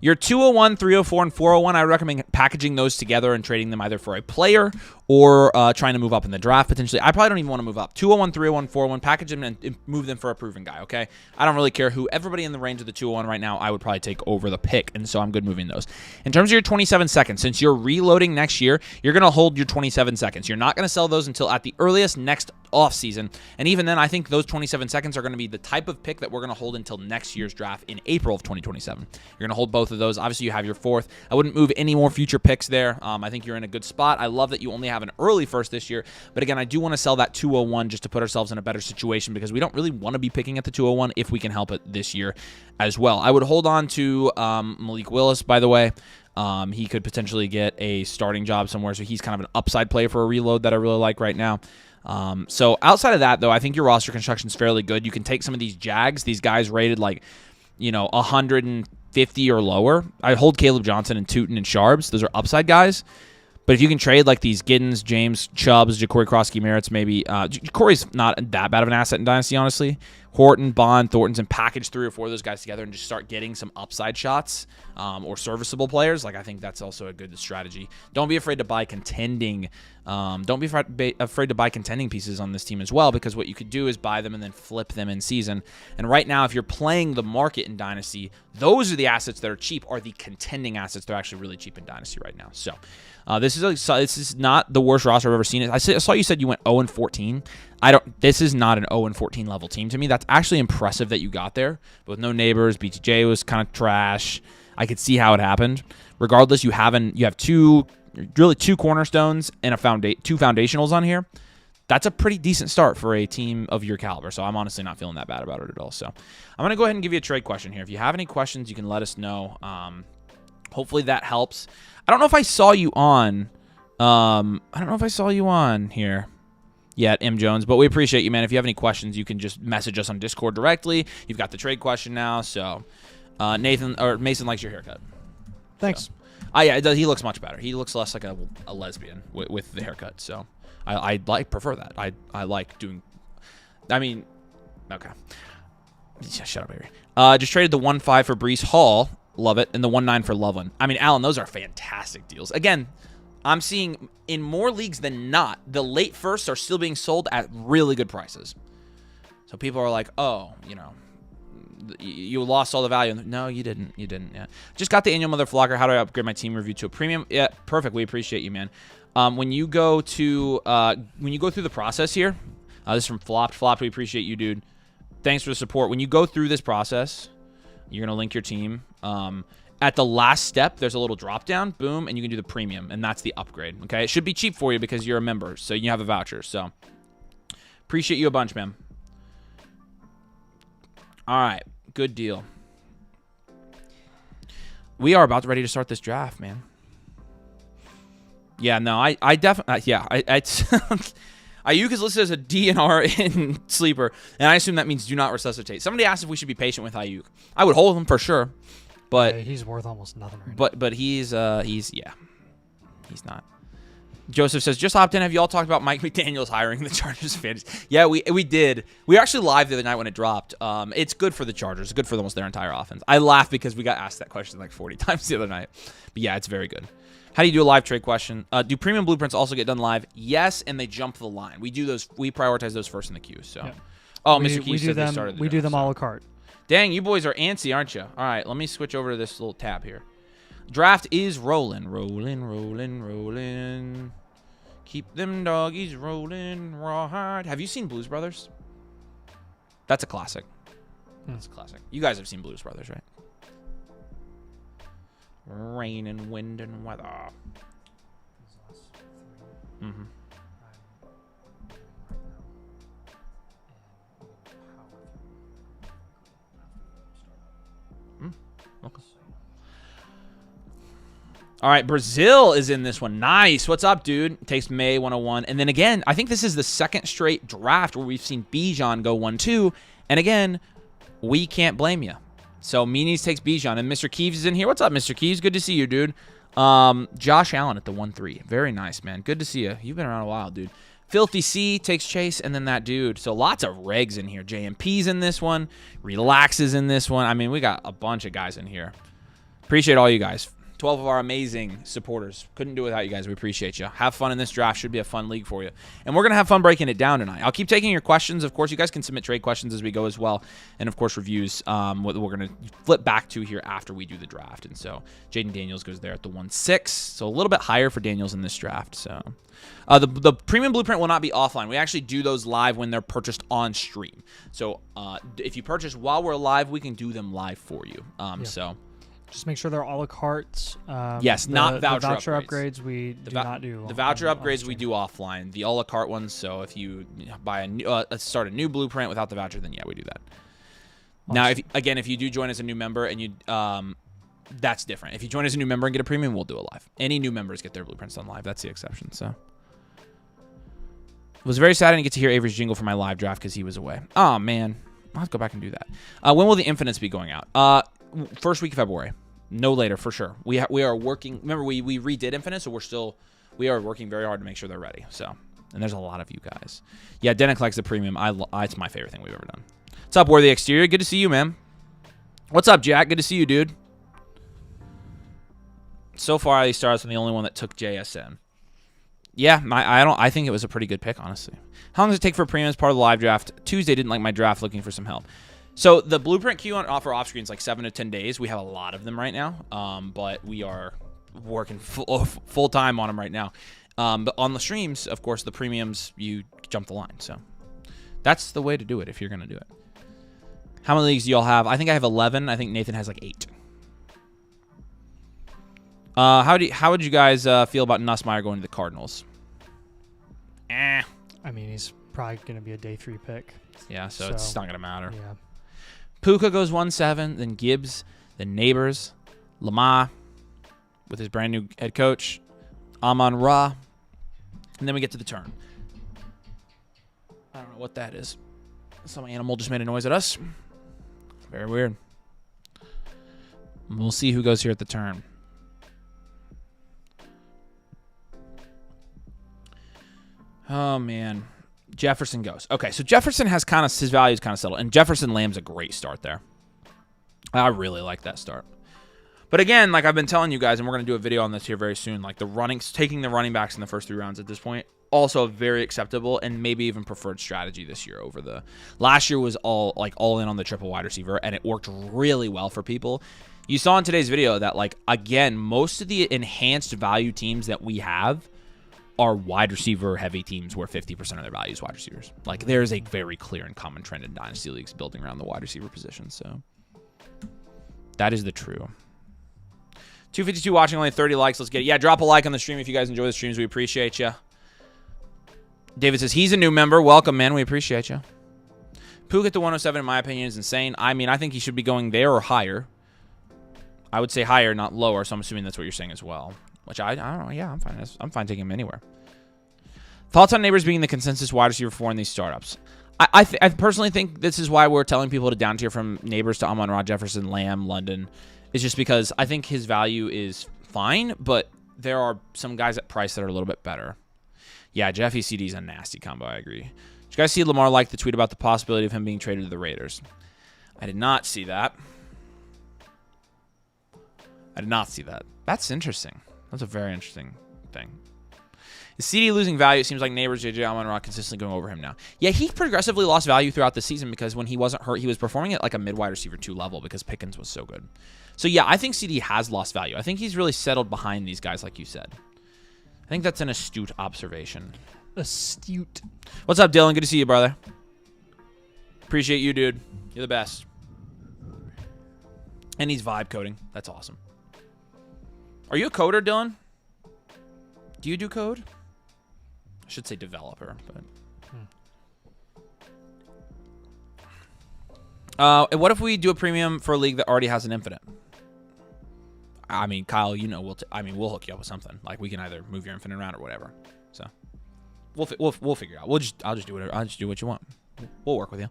Your 201, 304, and 401, I recommend packaging those together and trading them either for a player or trying to move up in the draft potentially. I probably don't even want to move up. 201, 301, 401, package them and move them for a proven guy, okay? I don't really care who. Everybody in the range of the 201 right now, I would probably take over the pick, and so I'm good moving those. In terms of your 27 seconds, since you're reloading next year, you're going to hold your 27 seconds. You're not going to sell those until at the earliest next offseason, and even then, I think those 27 seconds are going to be the type of pick that we're going to hold until next year's draft in April of 2027. You're going to hold both of those. Obviously, you have your fourth. I wouldn't move any more future picks there. I think you're in a good spot. I love that you only have an early first this year, but again, I do want to sell that 201 just to put ourselves in a better situation because we don't really want to be picking at the 201 if we can help it this year as well. I would hold on to Malik Willis, by the way. He could potentially get a starting job somewhere, so he's kind of an upside play for a reload that I really like right now. So outside of that, though, I think your roster construction is fairly good. You can take some of these Jags, these guys rated like, 150 or lower. I hold Caleb Johnson and Tootin and Sharbs. Those are upside guys. But if you can trade like these Giddens, James, Chubbs, Ja'Cory Cross-Merritt's, maybe Ja'Cory's not that bad of an asset in Dynasty, honestly. Horton, Bond, Thornton's, and package 3 or 4 of those guys together and just start getting some upside shots or serviceable players. Like I think that's also a good strategy. Don't be afraid to buy contending. Don't be afraid to buy contending pieces on this team as well, because what you could do is buy them and then flip them in season. And right now, if you're playing the market in Dynasty, those are the assets that are cheap. Are the contending assets? They're actually really cheap in Dynasty right now. So this is not the worst roster I've ever seen. I saw you said you went 0-14. This is not an 0-14 level team to me. That's actually impressive that you got there. But with no neighbors, BTJ was kind of trash. I could see how it happened. Regardless, you have two cornerstones and two foundationals on here. That's a pretty decent start for a team of your caliber. So I'm honestly not feeling that bad about it at all. So I'm gonna go ahead and give you a trade question here. If you have any questions, you can let us know. Hopefully that helps. I don't know if I saw you on. Here yet, M. Jones, but we appreciate you, man. If you have any questions, you can just message us on Discord directly. You've got the trade question now. So Mason likes your haircut. Thanks. So. Yeah, it does. He looks much better. He looks less like a lesbian with the haircut. So I prefer that. I like doing. I mean, okay. Shut up, Avery. Just traded the 1.5 for Breece Hall. Love it. And the 1.9 for Loveland. I mean, Alan, those are fantastic deals. Again, I'm seeing in more leagues than not, the late firsts are still being sold at really good prices. So people are like, oh, you lost all the value. No, you didn't. Yeah. Just got the annual Mother Flocker. How do I upgrade my team review to a premium? Yeah, perfect. We appreciate you, man. When you go through the process here, this is from Flopped. We appreciate you, dude. Thanks for the support. When you go through this process, you're gonna link your team. At the last step, there's a little drop down, boom, and you can do the premium, and that's the upgrade. Okay, it should be cheap for you because you're a member, so you have a voucher. So appreciate you a bunch, man. All right, good deal. We are about ready to start this draft, man. Yeah, no, I definitely, yeah, Ayuk is listed as a DNR in Sleeper, and I assume that means do not resuscitate. Somebody asked if we should be patient with Ayuk. I would hold him for sure, but he's worth almost nothing right now. But he's not. Joseph says, just hopped in. Have you all talked about Mike McDaniels hiring the Chargers fans? Yeah, we did. We were actually live the other night when it dropped. It's good for the Chargers. It's good for almost their entire offense. I laugh because we got asked that question like 40 times the other night. But yeah, it's very good. How do you do a live trade question? Do premium blueprints also get done live? Yes, and they jump the line. We do those. We prioritize those first in the queue. So, yeah. Oh, Mr. Keys said they started. We do them a la carte. Dang, you boys are antsy, aren't you? All right, let me switch over to this little tab here. Draft is rolling. Keep them doggies rolling rawhide. Have you seen Blues Brothers? That's a classic. That's a classic. You guys have seen Blues Brothers, right? Rain and wind and weather. Mm-hmm. Okay. All right, Brazil is in this one. Nice. What's up, dude? Takes May 101. And then again, I think this is the second straight draft where we've seen Bijan go 1-2. And again, we can't blame you. So Meanies takes Bijan. And Mr. Keeves is in here. What's up, Mr. Keeves? Good to see you, dude. Josh Allen at the 1-3. Very nice, man. Good to see you. You've been around a while, dude. Filthy C takes Chase, and then that dude. So lots of regs in here. JMP's in this one. Relax is in this one. I mean, we got a bunch of guys in here. Appreciate all you guys. 12 of our amazing supporters. Couldn't do it without you guys. We appreciate you. Have fun in this draft. Should be a fun league for you. And we're going to have fun breaking it down tonight. I'll keep taking your questions. Of course, you guys can submit trade questions as we go as well. And, of course, reviews. What we're going to flip back to here after we do the draft. And so Jaden Daniels goes there at the 1-6. So a little bit higher for Daniels in this draft. So the premium blueprint will not be offline. We actually do those live when they're purchased on stream. So if you purchase while we're live, we can do them live for you. So... Just make sure they're a la carte. Yes, not voucher upgrades. We do not do. The voucher upgrades we do offline. The a la carte ones. So if you buy a new, start a new blueprint without the voucher, then yeah, we do that. Awesome. Now, if you do join as a new member and you, that's different. If you join as a new member and get a premium, we'll do it live. Any new members get their blueprints done live. That's the exception. So it was very sad I didn't get to hear Avery's jingle for my live draft because he was away. Oh man, I'll have to go back and do that. When will the Infinites be going out? First week of February. No later, for sure. We are working. Remember, we redid Infinite, so we are working very hard to make sure they're ready. So, and there's a lot of you guys. Yeah, Denick likes the premium. It's my favorite thing we've ever done. What's up, Worthy Exterior? Good to see you, man. What's up, Jack? Good to see you, dude. So far, these stars, I'm the only one that took JSN. Yeah, I think it was a pretty good pick, honestly. How long does it take for a premium as part of the live draft? Tuesday didn't like my draft, looking for some help. So the blueprint queue for off screen is like 7 to 10 days. We have a lot of them right now, but we are working full time on them right now. But on the streams, of course, the premiums, you jump the line. So that's the way to do it if you're going to do it. How many leagues do y'all have? I think I have 11. I think Nathan has like 8. How would you guys feel about Nussmeier going to the Cardinals? I mean, he's probably going to be a day 3 pick. Yeah, so it's not going to matter. Yeah. Puka goes 1-7, then Gibbs, then Neighbors, Lamar with his brand new head coach, Amon-Ra, and then we get to the turn. I don't know what that is. Some animal just made a noise at us. Very weird. We'll see who goes here at the turn. Oh, man. Jefferson goes. Okay, so Jefferson has his values kind of settled, and Jefferson Lamb's a great start there. I really like that start. But again, like I've been telling you guys, and we're going to do a video on this here very soon, like taking the running backs in the first 3 rounds at this point, also a very acceptable and maybe even preferred strategy this year over the last year was all in on the triple wide receiver, and it worked really well for people. You saw in today's video that, like, again, most of the enhanced value teams that we have are wide receiver heavy teams where 50% of their value is wide receivers. Like, there's a very clear and common trend in Dynasty leagues building around the wide receiver position. So that is the true. 252 watching, only 30 likes. Let's get it. Yeah, drop a like on the stream if you guys enjoy the streams. We appreciate you. David says he's a new member. Welcome, man. We appreciate you. Poog at the 107, in my opinion, is insane. I mean, I think he should be going there or higher. I would say higher, not lower, so I'm assuming that's what you're saying as well. which I don't know. Yeah, I'm fine. I'm fine taking him anywhere. Thoughts on Neighbors being the consensus wide receiver 4 in these startups? I personally think this is why we're telling people to down tier from Neighbors to Amon-Ra, Jefferson, Lamb, London. It's just because I think his value is fine, but there are some guys at price that are a little bit better. Yeah, Jeffy CD is a nasty combo. I agree. Did you guys see Lamar like the tweet about the possibility of him being traded to the Raiders? I did not see that. That's interesting. That's a very interesting thing. Is CD losing value? It seems like Neighbors, JJ Amon-Ra consistently going over him now. Yeah, he progressively lost value throughout the season because when he wasn't hurt, he was performing at like a mid-wide receiver 2 level because Pickens was so good. So yeah, I think CD has lost value. I think he's really settled behind these guys like you said. I think that's an astute observation. Astute. What's up, Dylan? Good to see you, brother. Appreciate you, dude. You're the best. And he's vibe coding. That's awesome. Are you a coder, Dylan? Do you do code? I should say developer, but... and what if we do a premium for a league that already has an infinite? I mean, Kyle, you know, we'll hook you up with something. Like, we can either move your infinite around or whatever. So, we'll figure it out. I'll just do whatever. I'll just do what you want. We'll work with you.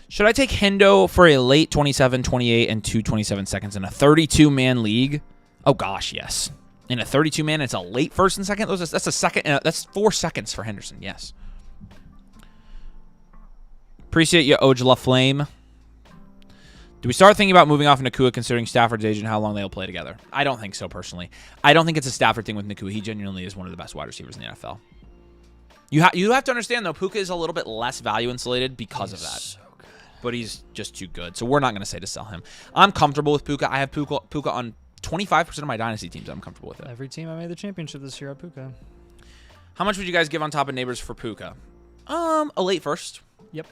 Should I take Hendo for a late 27, 28, and 227 seconds in a 32-man league? Oh gosh, yes. In a 32-man, it's a late first and second. That's a second. That's 4 seconds for Henderson. Yes. Appreciate you, Ojala Flame. Do we start thinking about moving off Nakua considering Stafford's age and how long they'll play together? I don't think so, personally. I don't think it's a Stafford thing with Nakua. He genuinely is one of the best wide receivers in the NFL. You have to understand, though, Puka is a little bit less value insulated because of that. So good. But he's just too good. So we're not going to say to sell him. I'm comfortable with Puka. I have Puka on 25% of my Dynasty teams. I'm comfortable with it. Every team I made the championship this year at Puka. How much would you guys give on top of Neighbors for Puka? A late first. Yep.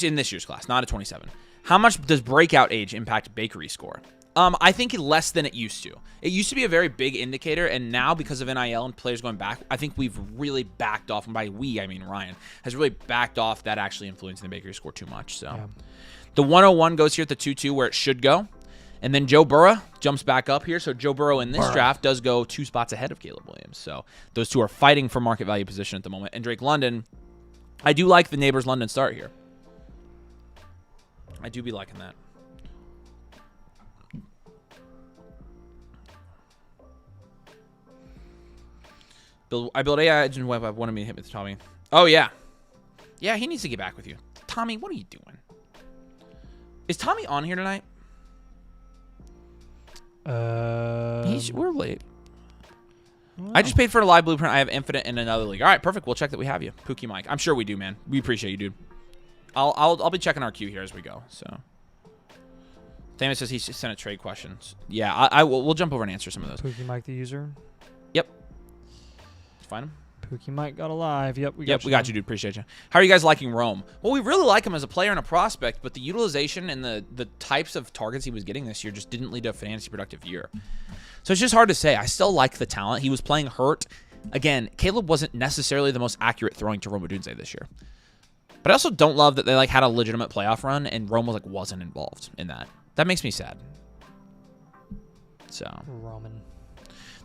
In this year's class, not a 27. How much does breakout age impact bakery score? I think less than it used to. It used to be a very big indicator, and now because of NIL and players going back, I think we've really backed off. And by we, I mean Ryan has really backed off that actually influencing the bakery score too much. So yeah. The 101 goes here at the 2-2 where it should go. And then Joe Burrow jumps back up here. So Joe Burrow in this draft does go 2 spots ahead of Caleb Williams. So those two are fighting for market value position at the moment. And Drake London, I do like the Neighbors London start here. I do be liking that. I built AI engine web. I wanted me to hit with Tommy. Oh, yeah. Yeah, he needs to get back with you. Tommy, what are you doing? Is Tommy on here tonight? We're late. Wow. I just paid for a live blueprint. I have infinite in another league. All right, perfect. We'll check that we have you. Pookie Mike. I'm sure we do, man. We appreciate you, dude. I'll be checking our queue here as we go. So, Damon says he sent a trade questions. Yeah, we'll jump over and answer some of those. Pookie Mike, the user. Yep. Find him. Pookie Mike got alive. Yep, we got you, dude. Appreciate you. How are you guys liking Rome? Well, we really like him as a player and a prospect, but the utilization and the types of targets he was getting this year just didn't lead to a fantasy productive year. So it's just hard to say. I still like the talent. He was playing hurt. Again, Caleb wasn't necessarily the most accurate throwing to Rome Odunze this year. But I also don't love that they had a legitimate playoff run and Rome wasn't involved in that. That makes me sad. So Roman.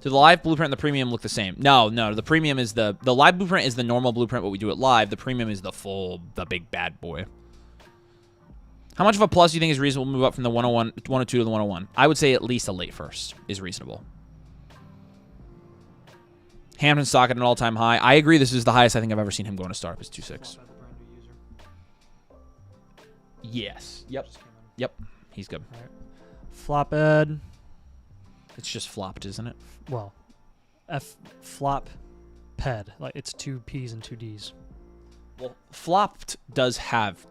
Do the live blueprint and the premium look the same? No. The premium is the live blueprint is the normal blueprint, what we do it live. The premium is the big bad boy. How much of a plus do you think is reasonable to move up from the 102 to the 101? I would say at least a late first is reasonable. Hampton stock at an all-time high. I agree. This is the highest I think I've ever seen him go in a startup. Is 2.6. Yes. Yep. He's good. All right. Flop ed. It's just flopped, isn't it? Well, flop ped. Like it's 2 P's and 2 D's. Well, flopped does have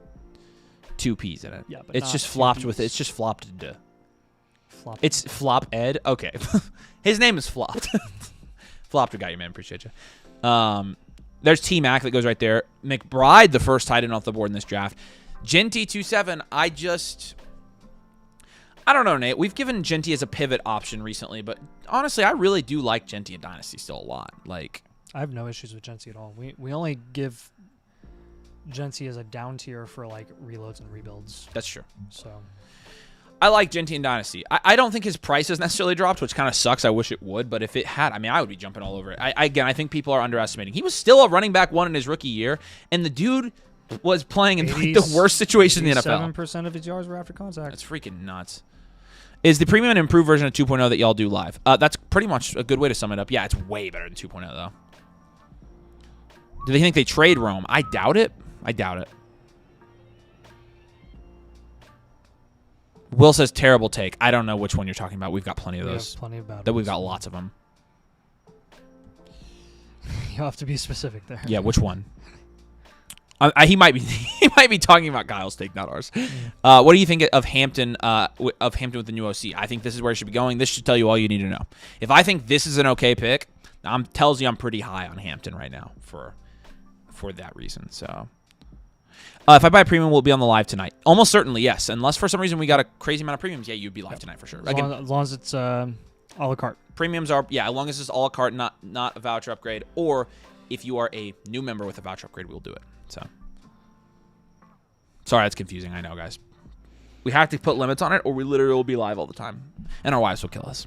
2 P's in it. Yeah, but it's just flopped with it. It's just flopped into. Flop. It's flop ed. Okay. His name is flopped. Flopped got you, man. Appreciate you. There's T Mac that goes right there. McBride, the first tight end off the board in this draft. Genty 2.7. I don't know, Nate. We've given Genty as a pivot option recently, but honestly, I really do like Genty in Dynasty still a lot. Like, I have no issues with Genty at all. We only give Genty as a down tier for like reloads and rebuilds. That's true. So I like Genty in Dynasty. I don't think his price has necessarily dropped, which kind of sucks. I wish it would, but if it had, I mean, I would be jumping all over it. I think people are underestimating. He was still a running back 1 in his rookie year, and the dude was playing in like the worst situation in the NFL. 7% of his yards were after contact. That's freaking nuts. Is the premium an improved version of 2.0 that y'all do live? That's pretty much a good way to sum it up. Yeah, it's way better than 2.0, though. Do they think they trade Rome? I doubt it. I doubt it. Will says terrible take. I don't know which one you're talking about. We've got plenty of those. Plenty of bad that we've ones. got lots of them. You have to be specific there. Yeah, which one? He might be talking about Kyle's take, not ours. What do you think of Hampton? Of Hampton with the new OC? I think this is where it should be going. This should tell you all you need to know. If I think this is an okay pick, tells you I'm pretty high on Hampton right now for that reason. So. If I buy a premium, we'll be on the live tonight. Almost certainly, yes. Unless for some reason we got a crazy amount of premiums, yeah, you'd be live tonight for sure. As long as it's a la carte. Premiums are, yeah, as long as it's a la carte, not a voucher upgrade. Or if you are a new member with a voucher upgrade, we'll do it. So, sorry, that's confusing. I know, guys. We have to put limits on it, or we literally will be live all the time. And our wives will kill us.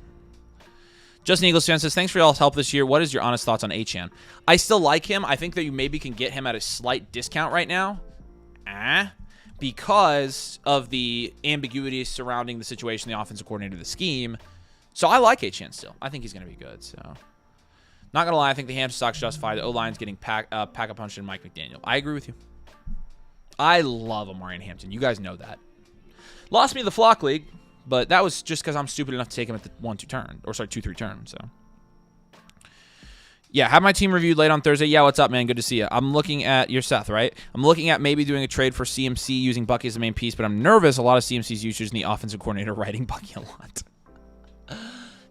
Justin Eagles fan says, thanks for y'all's help this year. What is your honest thoughts on Achane? I still like him. I think that you maybe can get him at a slight discount right now. Because of the ambiguity surrounding the situation, the offensive coordinator, the scheme. So I like Achane still. I think he's going to be good. So, not going to lie, I think the Hampton stock's justified. The O-line's getting pack-a-punched in Mike McDaniel. I agree with you. I love Omarion Hampton. You guys know that. Lost me the Flock League, but that was just because I'm stupid enough to take him at the 1-2 turn. Or sorry, 2-3 turn. So. Yeah, have my team reviewed late on Thursday. Yeah, what's up, man? Good to see you. I'm looking at your Seth, right? I'm looking at maybe doing a trade for CMC using Bucky as the main piece, but I'm nervous. A lot of CMC's users in the offensive coordinator writing Bucky a lot.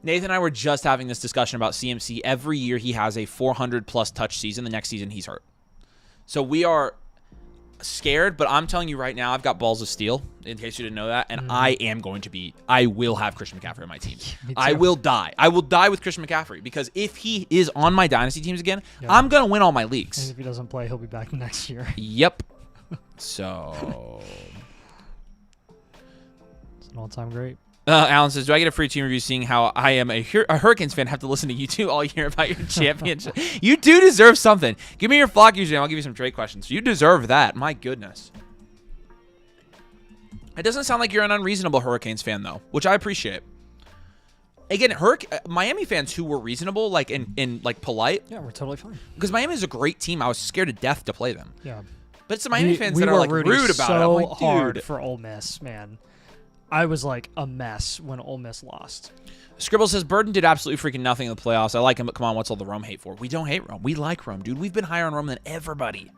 Nathan and I were just having this discussion about CMC. Every year he has a 400-plus touch season. The next season he's hurt. So we are scared, but I'm telling you right now, I've got balls of steel, in case you didn't know that, and I will have Christian McCaffrey on my team. I will die. I will die with Christian McCaffrey, because if he is on my Dynasty teams again, I'm going to win all my leagues. And if he doesn't play, he'll be back next year. Yep. So. It's an all-time great. Alan says, do I get a free team review seeing how I am a Hurricanes fan, have to listen to you two all year about your championship? You do deserve something. Give me your Flock username. I'll give you some trade questions. You deserve that. My goodness. It doesn't sound like you're an unreasonable Hurricanes fan, though, which I appreciate. Again, Miami fans who were reasonable, like in like polite. Yeah, we're totally fine. Because Miami is a great team. I was scared to death to play them. Yeah. But it's the Miami fans that are like rude about it. I'm like, dude. Hard for Ole Miss, man. I was like a mess when Ole Miss lost. Scribble says, Burden did absolutely freaking nothing in the playoffs. I like him, but come on, what's all the Rome hate for? We don't hate Rome. We like Rome, dude. We've been higher on Rome than everybody.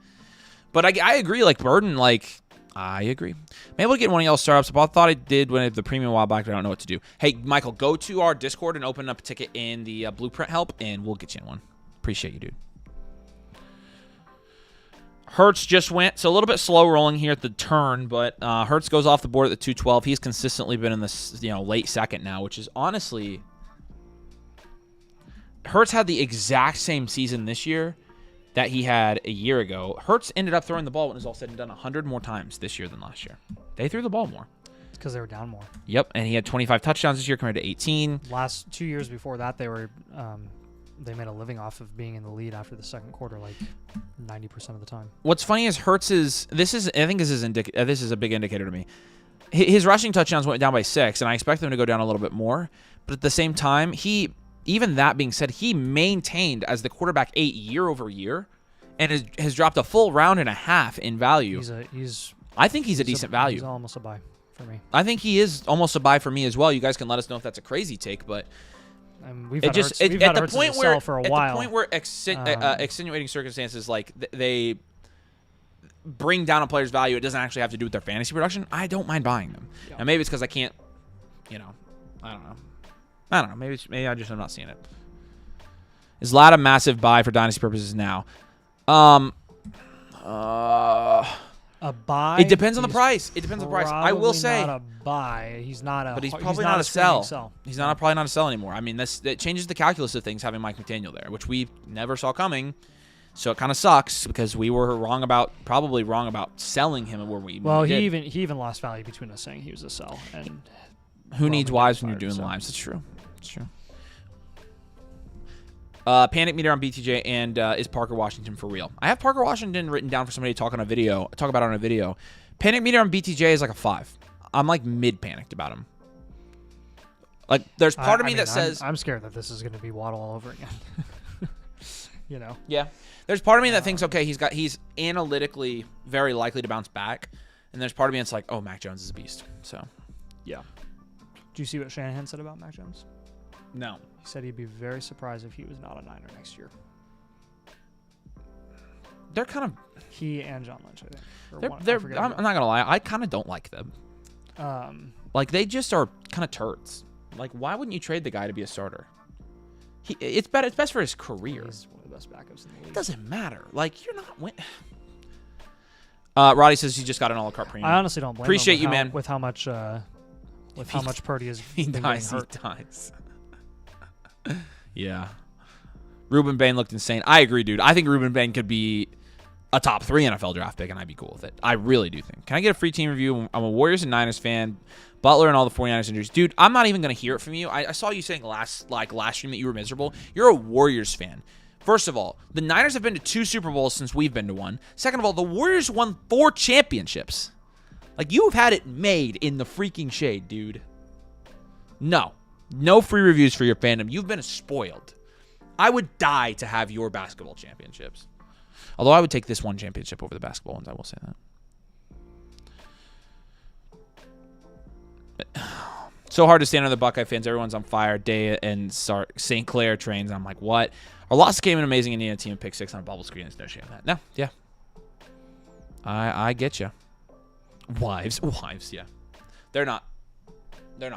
But I agree, like, Burden, like, I agree. Maybe we'll get one of y'all startups. I thought I did when I did the premium a while back, but I don't know what to do. Hey, Michael, go to our Discord and open up a ticket in the Blueprint help, and we'll get you in one. Appreciate you, dude. Hurts just went, so a little bit slow rolling here at the turn, but Hurts goes off the board at the 212. He's consistently been in this, late second now, which is honestly, Hurts had the exact same season this year that he had a year ago. Hurts ended up throwing the ball when it was all said and done 100 more times this year than last year. They threw the ball more. It's because they were down more. Yep, and he had 25 touchdowns this year compared to 18. Last 2 years before that, they made a living off of being in the lead after the second quarter, like 90% of the time. What's funny is Hurts is this is a big indicator to me. His rushing touchdowns went down by 6, and I expect them to go down a little bit more. But at the same time, even that being said, he maintained as the quarterback 8 year over year, and has dropped a full round and a half in value. I think he's a decent value. He's almost a buy for me. I think he is almost a buy for me as well. You guys can let us know if that's a crazy take, but. We've had Hurts for a while. At the point where extenuating circumstances like they bring down a player's value, it doesn't actually have to do with their fantasy production. I don't mind buying them. Yeah. And maybe it's because I can't, I don't know. Maybe I just am not seeing it. Is Ladd a massive buy for dynasty purposes now? A buy. It depends on the price. I will say. Not a buy. He's not a. But he's probably not a sell. He's probably not a sell anymore. I mean, that changes the calculus of things having Mike McDaniel there, which we never saw coming. So it kind of sucks because we were probably wrong about selling him where we. Well, he even lost value between us saying he was a sell and Who needs Roman wives when you're fired, doing so. lives? It's true. It's true. Panic meter on BTJ, and is Parker Washington for real? I have Parker Washington written down for somebody to talk about on a video. Panic meter on BTJ is like a 5. I'm like mid panicked about him. Like there's part of me that says I'm scared that this is going to be Waddle all over again. You know. Yeah. There's part of me that thinks, okay, he's analytically very likely to bounce back, and there's part of me that's like, oh, Mac Jones is a beast. So, yeah. Do you see what Shanahan said about Mac Jones? no. He said he'd be very surprised if he was not a Niner next year. They're kind of He and John Lynch, I think. Or I'm not gonna lie, I kind of don't like them. Like they just are kind of turds. Like why wouldn't you trade the guy to be a starter? It's best for his career. He's one of the best backups in the league. It doesn't matter. Like you're not win. Roddy says he just got an all-cart premium. I honestly don't blame Appreciate him you, man. With how much Purdy is He dies. Yeah. Ruben Bain looked insane. I agree, dude. I think Ruben Bain could be a top 3 NFL draft pick, and I'd be cool with it. I really do think. Can I get a free team review? I'm a Warriors and Niners fan. Butler and all the 49ers injuries. Dude, I'm not even going to hear it from you. I saw you saying last stream that you were miserable. You're a Warriors fan. First of all, the Niners have been to 2 Super Bowls since we've been to 1. Second of all, the Warriors won 4 championships. Like, you've had it made in the freaking shade, dude. No. No free reviews for your fandom. You've been spoiled. I would die to have your basketball championships. Although I would take this one championship over the basketball ones, I will say that. So hard to stand on the Buckeye fans. Everyone's on fire. Day and St. Clair trains. I'm like, what? Our loss came an amazing Indiana team pick 6 on a bubble screen. There's no shame in that. No, yeah. I get you. Wives, yeah. They're not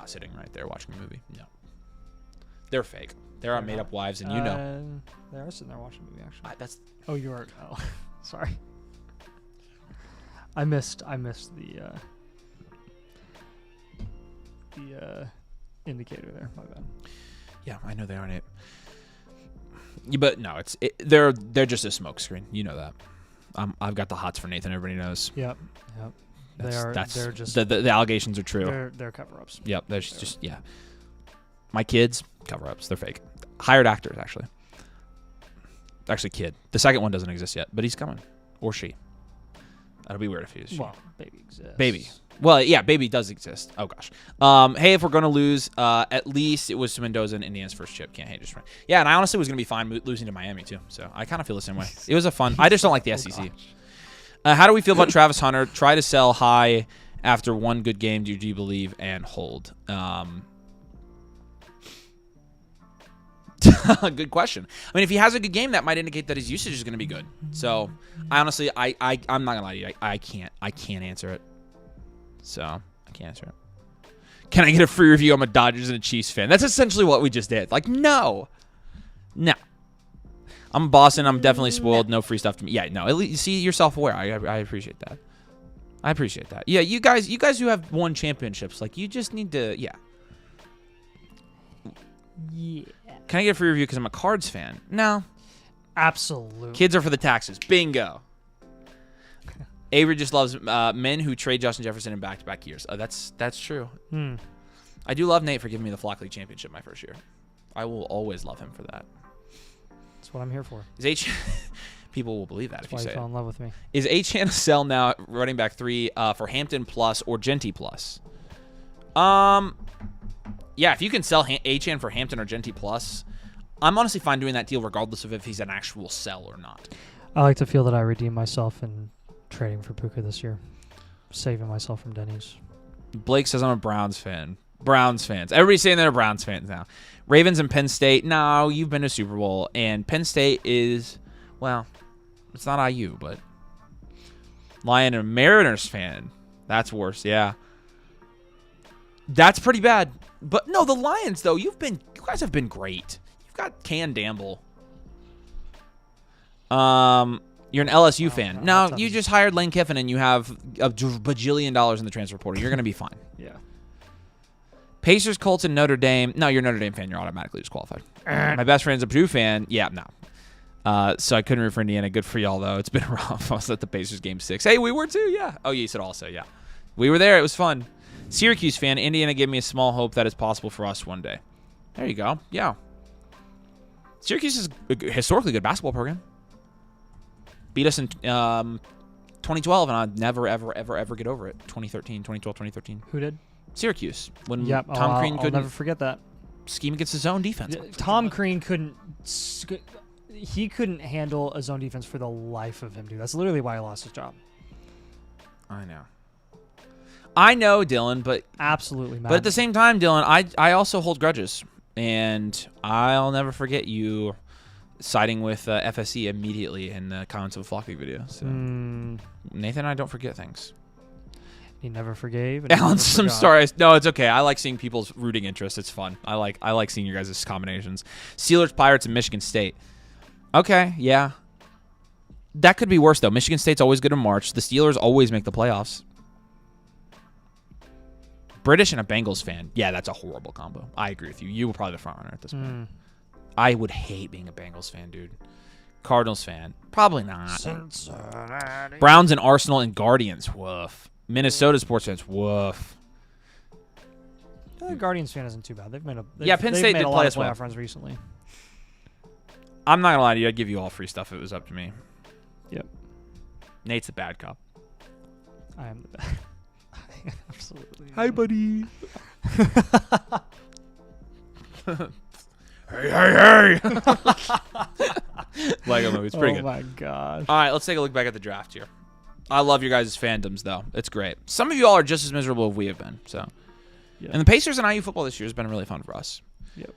sitting right there watching a movie. No. They're fake. They're our made-up wives, and you know. They are sitting there watching a movie, actually. Oh, you are. Oh, sorry. I missed the indicator there. My bad. Yeah, I know they aren't it. Yeah, but no, they're just a smoke screen. You know that. I've got the hots for Nathan. Everybody knows. Yep. They're just the allegations are true. They're cover-ups. Yep. There's just My kids cover-ups. They're fake. Hired actors actually. Kid. The second one doesn't exist yet, but he's coming, or she. That'll be weird if he is. Well, baby exists. Baby. Well, yeah, baby does exist. Oh gosh. Hey, if we're gonna lose, at least it was to Mendoza and Indiana's first chip. Can't hate just right. Yeah, and I honestly was gonna be fine losing to Miami too. So I kind of feel the same way. It was a fun. I just don't like the SEC. How do we feel about Travis Hunter? Try to sell high after one good game. Do you believe and hold? Good question. I mean, if he has a good game, that might indicate that his usage is going to be good. So, I honestly, I'm not gonna lie to you. I can't answer it. So, I can't answer it. Can I get a free review? I'm a Dodgers and a Chiefs fan. That's essentially what we just did. Like, no. I'm Boston. I'm definitely spoiled. No free stuff to me. Yeah, no. At least see, you're self-aware. I appreciate that. Yeah, you guys who have won championships, like, you just need to, yeah. Can I get a free review because I'm a Cards fan? No. Absolutely. Kids are for the taxes. Bingo. Avery just loves men who trade Justin Jefferson in back-to-back years. That's true. I do love Nate for giving me the Flock League championship my first year. I will always love him for that. That's what I'm here for. People will believe that if you say it. Fell in love with me. Is Achane a sell now at running back 3 for Hampton plus or Genty plus? Yeah, if you can sell Achane for Hampton or Genty plus, I'm honestly fine doing that deal regardless of if he's an actual sell or not. I like to feel that I redeem myself in trading for Puka this year, saving myself from Denny's. Blake says I'm a Browns fan. Browns fans. Everybody's saying they're Browns fans now. Ravens and Penn State. No, you've been to Super Bowl, and Penn State is, well, it's not IU, but Lion and Mariners fan. That's worse, yeah. That's pretty bad. But no, the Lions though, you guys have been great. You've got Can Damble. You're an LSU fan. No, you just hired Lane Kiffin and you have a bajillion dollars in the transfer portal. You're gonna be fine. Yeah. Pacers, Colts, and Notre Dame. No, you're a Notre Dame fan. You're automatically disqualified. My best friend's a Purdue fan. Yeah, no. So I couldn't root for Indiana. Good for y'all though. It's been rough. I was at the Pacers game 6. Hey, we were too. Yeah. Oh, you said also. Yeah. We were there. It was fun. Syracuse fan, Indiana gave me a small hope that it's possible for us one day. There you go. Yeah. Syracuse is a historically good basketball program. Beat us in 2012, and I'd never, ever, ever, ever get over it. 2012, 2013. Who did? Syracuse. When Yep. Tom Crean I'll couldn't never forget that. scheme against his own defense. Tom Crean couldn't. He couldn't handle a zone defense for the life of him, dude. That's literally why he lost his job. I know, Dylan, but Absolutely mad. But at the same time, Dylan, I also hold grudges, and I'll never forget you siding with FSE immediately in the comments of a Flock League video. So Nathan and I don't forget things. He never forgave. And Alan, never I'm forgot. sorry. No, it's okay. I like seeing people's rooting interest. It's fun. I like seeing your guys' combinations. Steelers, Pirates, and Michigan State. Okay, yeah. That could be worse, though. Michigan State's always good in March. The Steelers always make the playoffs. British and a Bengals fan. Yeah, that's a horrible combo. I agree with you. You were probably the front runner at this point. I would hate being a Bengals fan, dude. Cardinals fan. Probably not. Cincinnati. Browns and Arsenal and Guardians. Woof. Minnesota sports fans. Woof. The Guardians fan isn't too bad. They've made a Penn State made did a play lot us of well. playoff runs recently. I'm not going to lie to you. I'd give you all free stuff if it was up to me. Yep. Nate's a bad cop. I am the best. Absolutely. Hi, buddy. hey. Lego movie. It's pretty good. Oh, my gosh. All right, let's take a look back at the draft here. I love your guys' fandoms, though. It's great. Some of you all are just as miserable as we have been. So, Yeah. And the Pacers and IU football this year has been really fun for us. Yep.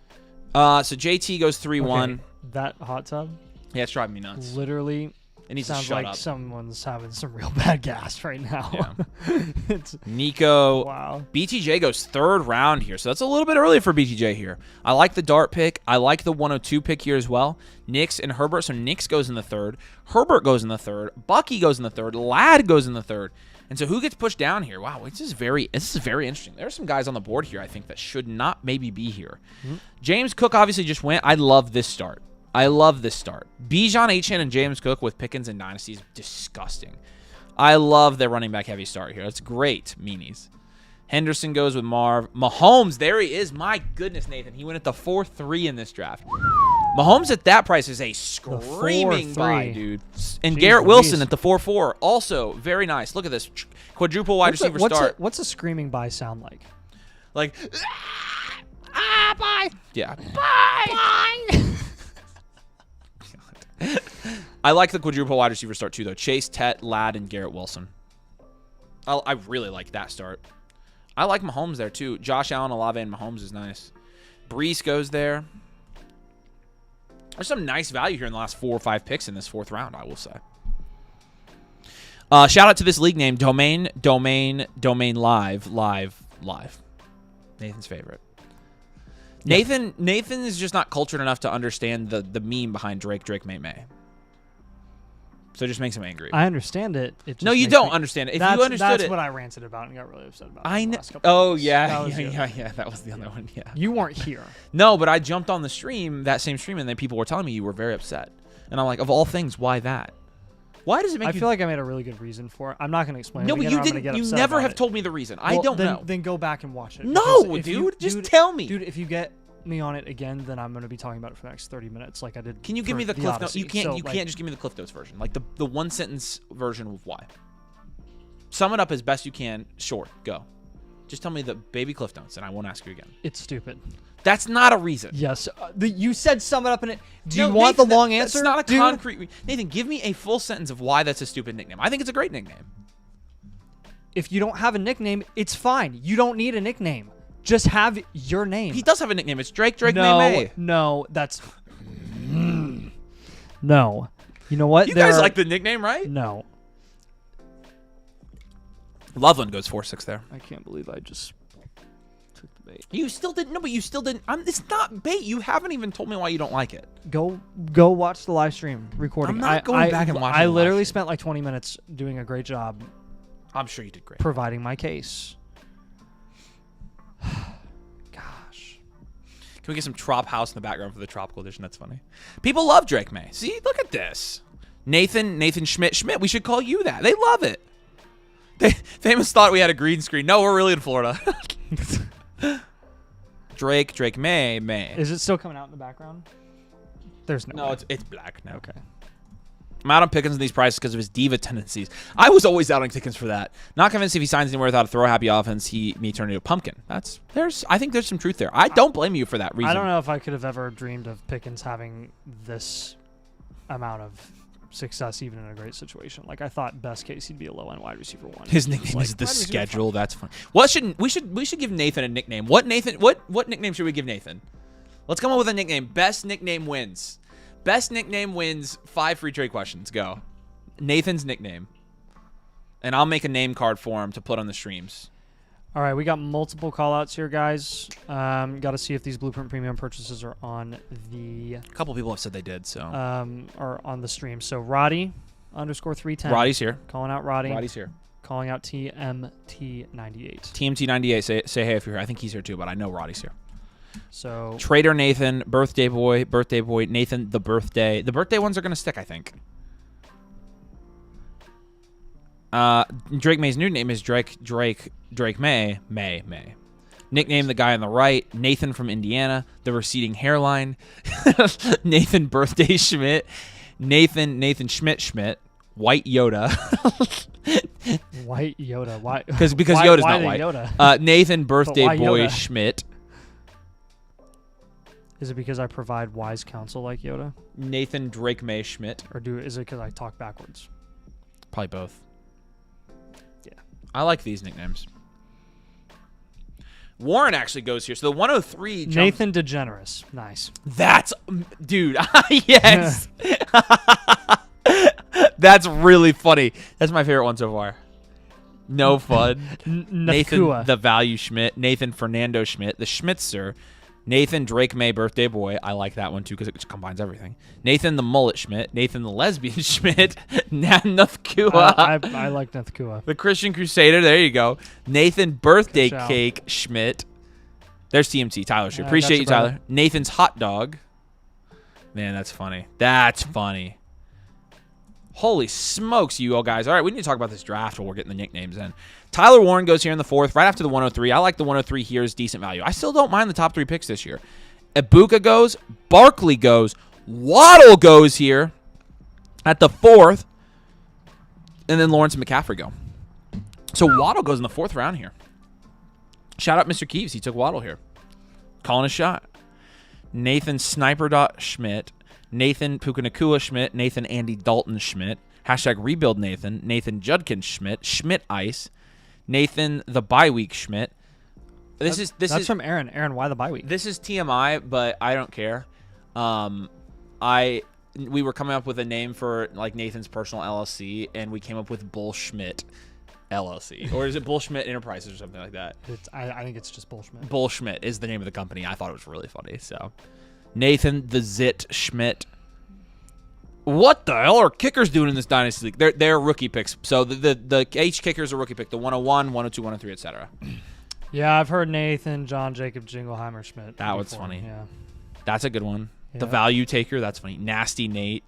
So JT goes 3-1. Okay, that hot tub Yeah, it's driving me nuts. literally It needs to sounds shut like up. someone's having some real bad gas right now. Yeah. It's Nico. wow. BTJ goes third round here, so that's a little bit early for BTJ here. I like the dart pick. I like the 102 pick here as well. Nix and Herbert. So Nix goes in the third. Herbert goes in the third. Bucky goes in the third. Ladd goes in the third. And so who gets pushed down here? Wow, this is very interesting. There are some guys on the board here I think that should not maybe be here. James Cook obviously just went. I love this start. Bijan Achane and James Cook with Pickens and Dynasty is disgusting. I love their running back heavy start here. That's great, meanies. Henderson goes with Marv. Mahomes, there he is. My goodness, Nathan. He went at the 4-3 in this draft. Mahomes at that price is a screaming buy, dude. And Jeez Garrett Louise. Wilson at the 4-4. Also, very nice. Look at this. Quadruple wide receiver start. What's a screaming buy sound like? Like, bye. Yeah. Bye. I like the quadruple wide receiver start too, though. Chase, Tet, Ladd, and Garrett Wilson. I really like that start. I like Mahomes there too. Josh Allen, Olave, and Mahomes is nice. Brees goes there. There's some nice value here in the last 4 or 5 picks in this 4th round, I will say. Shout out to this league name, Domain Live. Nathan's favorite. Nathan is just not cultured enough to understand the meme behind Drake May. So it just makes him angry. I understand it. It just No, you makes don't me- understand it. If that's, you understood that's it, what I ranted about and got really upset about. I in the know. last couple Oh of days. yeah, That was you. yeah. That was the other one. Yeah. You weren't here. No, but I jumped on the stream, that same stream, and then people were telling me you were very upset, and I'm like, of all things, why that? Why does it make I you? feel like I made a really good reason for it. I'm not going to explain. No, it but again, you or I'm gonna didn't. get You upset never about have it. told me the reason. I Well, don't then, know. Then go back and watch it. No, because if dude, just tell me. Dude, if you get me on it again, then I'm going to be talking about it for the next 30 minutes, like I did. Can you give for me the Cliff Notes? Odyssey. You can't. So, You like, can't just give me the Cliff Notes version, like the 1 sentence version of why. Sum it up as best you can. Short. Go. Just tell me the baby Cliff Notes, and I won't ask you again. It's stupid. That's not a reason. Yes, you said sum it up in it. Do No, you want Nathan, the long answer? It's not a dude? concrete. Nathan, give me a full sentence of why that's a stupid nickname. I think it's a great nickname. If you don't have a nickname, it's fine. You don't need a nickname. Just have your name. He does have a nickname. It's Drake no, May. no, that's no. You know what? You guys like the nickname, right? No. Loveland goes 4-6 there. I can't believe I just took the bait. You still didn't. No, but you still didn't. It's not bait. You haven't even told me why you don't like it. Go watch the live stream recording. I'm not going back and watching I the live literally stream. spent like 20 minutes doing a great job I'm sure you did great. providing my case. Gosh. Can we get some Trop House in the background for the Tropical Edition? That's funny. People love Drake May. See, look at this. Nathan Schmidt. We should call you that. They love it. Famous thought we had a green screen. No, we're really in Florida. Drake May. Is it still coming out in the background? There's no. No, way. it's black now. Okay. I'm out on Pickens in these prices because of his diva tendencies. I was always out on Pickens for that. Not convinced if he signs anywhere without a throw happy offense, he may turn into a pumpkin. I think there's some truth there. I don't blame you for that reason. I don't know if I could have ever dreamed of Pickens having this amount of success even in a great situation. Like I thought best case he'd be a low end wide receiver 1. His nickname is the schedule. That's fun. What should we should give Nathan a nickname. What nickname should we give Nathan? Let's come up with a nickname. Best nickname wins. Best nickname wins 5 free trade questions. Go. Nathan's nickname. And I'll make a name card for him to put on the streams. All right, we got multiple call-outs here, guys. Got to see if these Blueprint Premium purchases are on the... A couple people have said they did, so... are on the stream. So Roddy _310. Roddy's here. Calling out Roddy. Roddy's here. Calling out TMT98. TMT98, say hey if you're here. I think he's here too, but I know Roddy's here. So Trader Nathan, birthday boy, Nathan, the birthday. The birthday ones are going to stick, I think. Drake May's new name is Drake May. Nickname the guy on the right, Nathan from Indiana, the receding hairline. Nathan birthday Schmidt. Nathan Schmidt. White Yoda. White Yoda. Why? Because why, Yoda's why not the white. Yoda? Nathan birthday why boy Yoda? Schmidt. Is it because I provide wise counsel like Yoda? Nathan Drake May Schmidt. Or is it because I talk backwards? Probably both. Yeah. I like these nicknames. Warren actually goes here. So the 103 jumps. Nathan DeGeneres. Nice. That's, dude, yes. That's really funny. That's my favorite one so far. No fun. Nathan Nakua. the Value Schmidt. Nathan Fernando Schmidt. The Schmitzer. Nathan Drake May birthday boy. I like that one too because it combines everything. Nathan the Mullet Schmidt. Nathan the Lesbian Schmidt. Nathkua. I like Nathkua. The Christian Crusader. There you go. Nathan birthday Good shout. cake Schmidt. There's TMT. Tyler. Yeah, Appreciate you, brother. Tyler. Nathan's hot dog. Man, that's funny. That's funny. Holy smokes, you all guys. All right, we need to talk about this draft while we're getting the nicknames in. Tyler Warren goes here in the 4th, right after the 103. I like the 103 here as decent value. I still don't mind the top 3 picks this year. Ibuka goes. Barkley goes. Waddle goes here at the 4th. And then Lawrence and McCaffrey go. So Waddle goes in the 4th round here. Shout out Mr. Keeves. He took Waddle here. Calling a shot. Nathan Sniper Schmidt. Nathan Pukanakua Schmidt. Nathan Andy Dalton Schmidt. Hashtag rebuild Nathan. Nathan Judkins Schmidt. Schmidt Ice. Nathan the Bye Week Schmidt. This is from Aaron. Aaron, why the bye week? This is TMI, but I don't care. We were coming up with a name for like Nathan's personal LLC, and we came up with Bull Schmidt LLC, or is it Bull Schmidt Enterprises or something like that? I think it's just Bull Schmidt. Bull Schmidt is the name of the company. I thought it was really funny. So, Nathan the Zit Schmidt. What the hell are kickers doing in this Dynasty League? They're rookie picks. So the H kicker is a rookie pick. The 101, 102, 103, etc. Yeah, I've heard Nathan, John, Jacob, Jingleheimer, Schmidt. That was before. funny. Yeah. That's a good one. Yeah. The value taker, that's funny. Nasty Nate.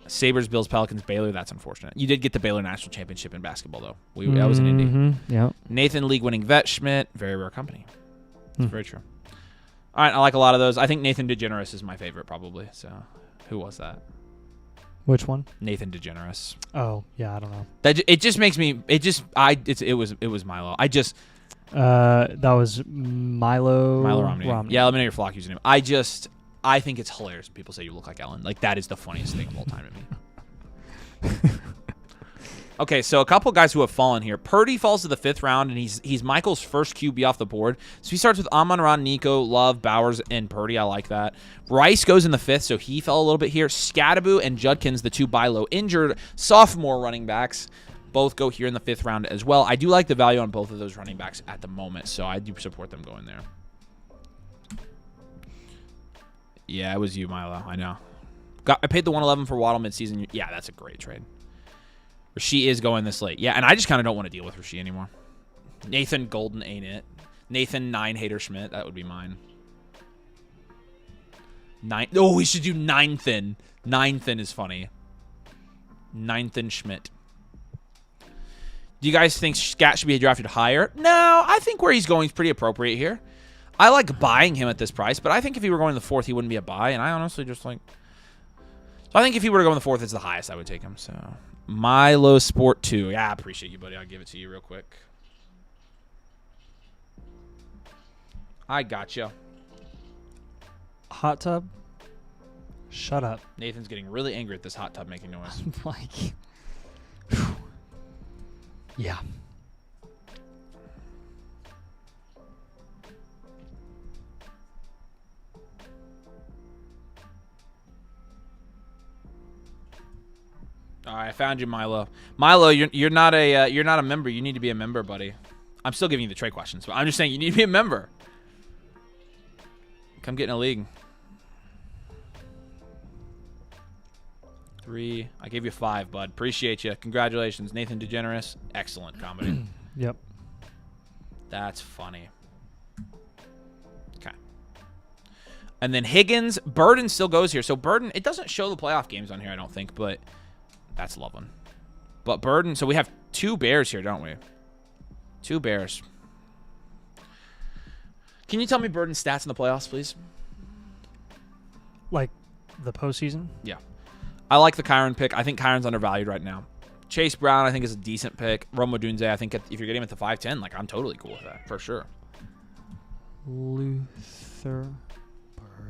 Sabres, Bills, Pelicans, Baylor, that's unfortunate. You did get the Baylor National Championship in basketball, though. That was in Indy. Yeah. Nathan, league-winning vet Schmidt. Very rare company. That's very true. All right, I like a lot of those. I think Nathan DeGeneres is my favorite, probably. So, who was that? Which one? Nathan DeGeneres. Oh, yeah, I don't know. It just makes me. It was Milo. That was Milo Romney. Yeah, let me know your flock username. I think it's hilarious when people say you look like Ellen. Like, that is the funniest thing of all time to me. Okay, so a couple guys who have fallen here. Purdy falls to the 5th round, and he's Michael's first QB off the board. So he starts with Amon-Ra, Nico, Love, Bowers, and Purdy. I like that. Rice goes in the 5th, so he fell a little bit here. Scadaboo and Judkins, the 2 buy low injured sophomore running backs, both go here in the 5th round as well. I do like the value on both of those running backs at the moment, so I do support them going there. Yeah, it was you, Milo. I know. I paid the 111 for Waddle midseason. Yeah, that's a great trade. Rasheed is going this late. Yeah, and I just kind of don't want to deal with Rasheed anymore. Nathan Golden ain't it. Nathan 9 Hater Schmidt. That would be mine. Oh, we should do Ninethin. Ninethin is funny. Ninethin Schmidt. Do you guys think Scat should be drafted higher? No, I think where he's going is pretty appropriate here. I like buying him at this price, but I think if he were going in the 4th, he wouldn't be a buy, and I honestly just like... So I think if he were to go in the 4th, it's the highest I would take him. So Milo Sport 2. Yeah, I appreciate you, buddy. I'll give it to you real quick. I gotcha. Hot tub? Shut up. Nathan's getting really angry at this hot tub making noise. I'm like... Yeah. All right, I found you, Milo. Milo, you're not a member. You need to be a member, buddy. I'm still giving you the trade questions, but I'm just saying you need to be a member. Come get in a league. 3. I gave you 5, bud. Appreciate you. Congratulations, Nathan DeGeneres. Excellent comedy. Yep. That's funny. Okay. And then Higgins. Burden still goes here. So Burden, it doesn't show the playoff games on here, I don't think, but that's lovely. But Burden, so we have 2 Bears here, don't we? 2 Bears. Can you tell me Burden's stats in the playoffs, please? Like the postseason? Yeah. I like the Kyron pick. I think Kyron's undervalued right now. Chase Brown, I think, is a decent pick. Rome Odunze, I think if you're getting him at the 5'10", like, I'm totally cool with that, for sure. Luther.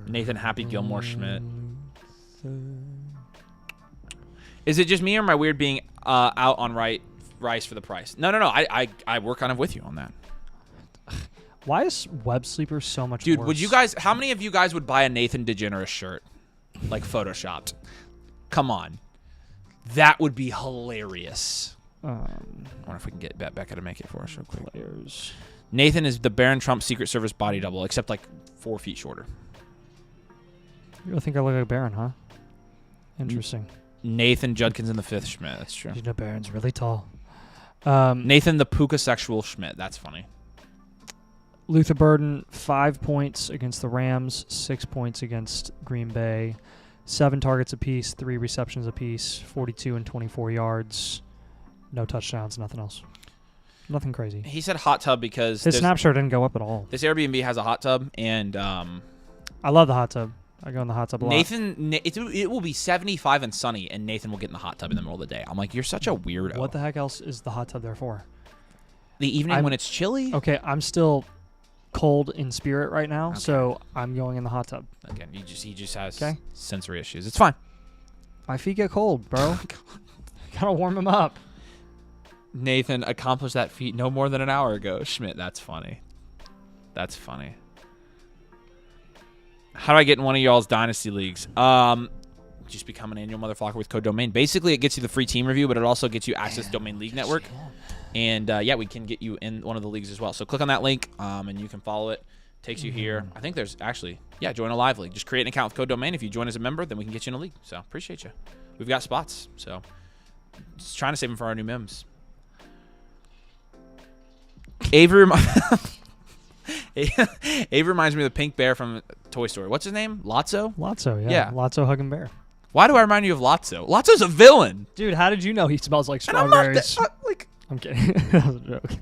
Nathan Happy Gilmore Schmidt. Is it just me or am I weird being out on Rice for the price? No. I work kind of with you on that. Why is Web Sleeper so much Dude, worse? would you guys, how many of you guys would buy a Nathan DeGeneres shirt? Like photoshopped? Come on. That would be hilarious. I wonder if we can get Becca to make it for us real quick. Players. Nathan is the Baron Trump Secret Service body double, except like 4 feet shorter. You don't think I look like Baron, huh? Interesting. Nathan Judkins in the 5th Schmidt. That's true. You know Baron's really tall. Nathan the Puka sexual Schmidt. That's funny. Luther Burden, 5 points against the Rams, 6 points against Green Bay, 7 targets apiece, 3 receptions apiece, 42 and 24 yards, no touchdowns, nothing else. Nothing crazy. He said hot tub because his snap share didn't go up at all. This Airbnb has a hot tub, and I love the hot tub. I go in the hot tub a lot. Nathan, it will be 75 and sunny, and Nathan will get in the hot tub in the middle of the day. I'm like, you're such a weirdo. What the heck else is the hot tub there for? The evening when it's chilly? Okay, I'm still cold in spirit right now, so I'm going in the hot tub. Again, he just has sensory issues. It's fine. My feet get cold, bro. Gotta warm them up. Nathan accomplished that feat no more than an hour ago. Schmidt, that's funny. That's funny. How do I get in one of y'all's Dynasty leagues? Just become an annual motherfucker with code domain. Basically, it gets you the free team review, but it also gets you access to Domain League Network. And, yeah, we can get you in one of the leagues as well. So click on that link, and you can follow it. Takes you here. I think there's actually, join a live league. Just create an account with code domain. If you join as a member, then we can get you in a league. So appreciate you. We've got spots. So just trying to save them for our new memes. Avery reminds me of the pink bear from Toy Story. What's his name? Lotso? Lotso, yeah. Yeah. Lotso hugging bear. Why do I remind you of Lotso? Lotso's a villain. Dude, how did you know he smells like And I'm not strawberries? I'm kidding. That was a joke. Do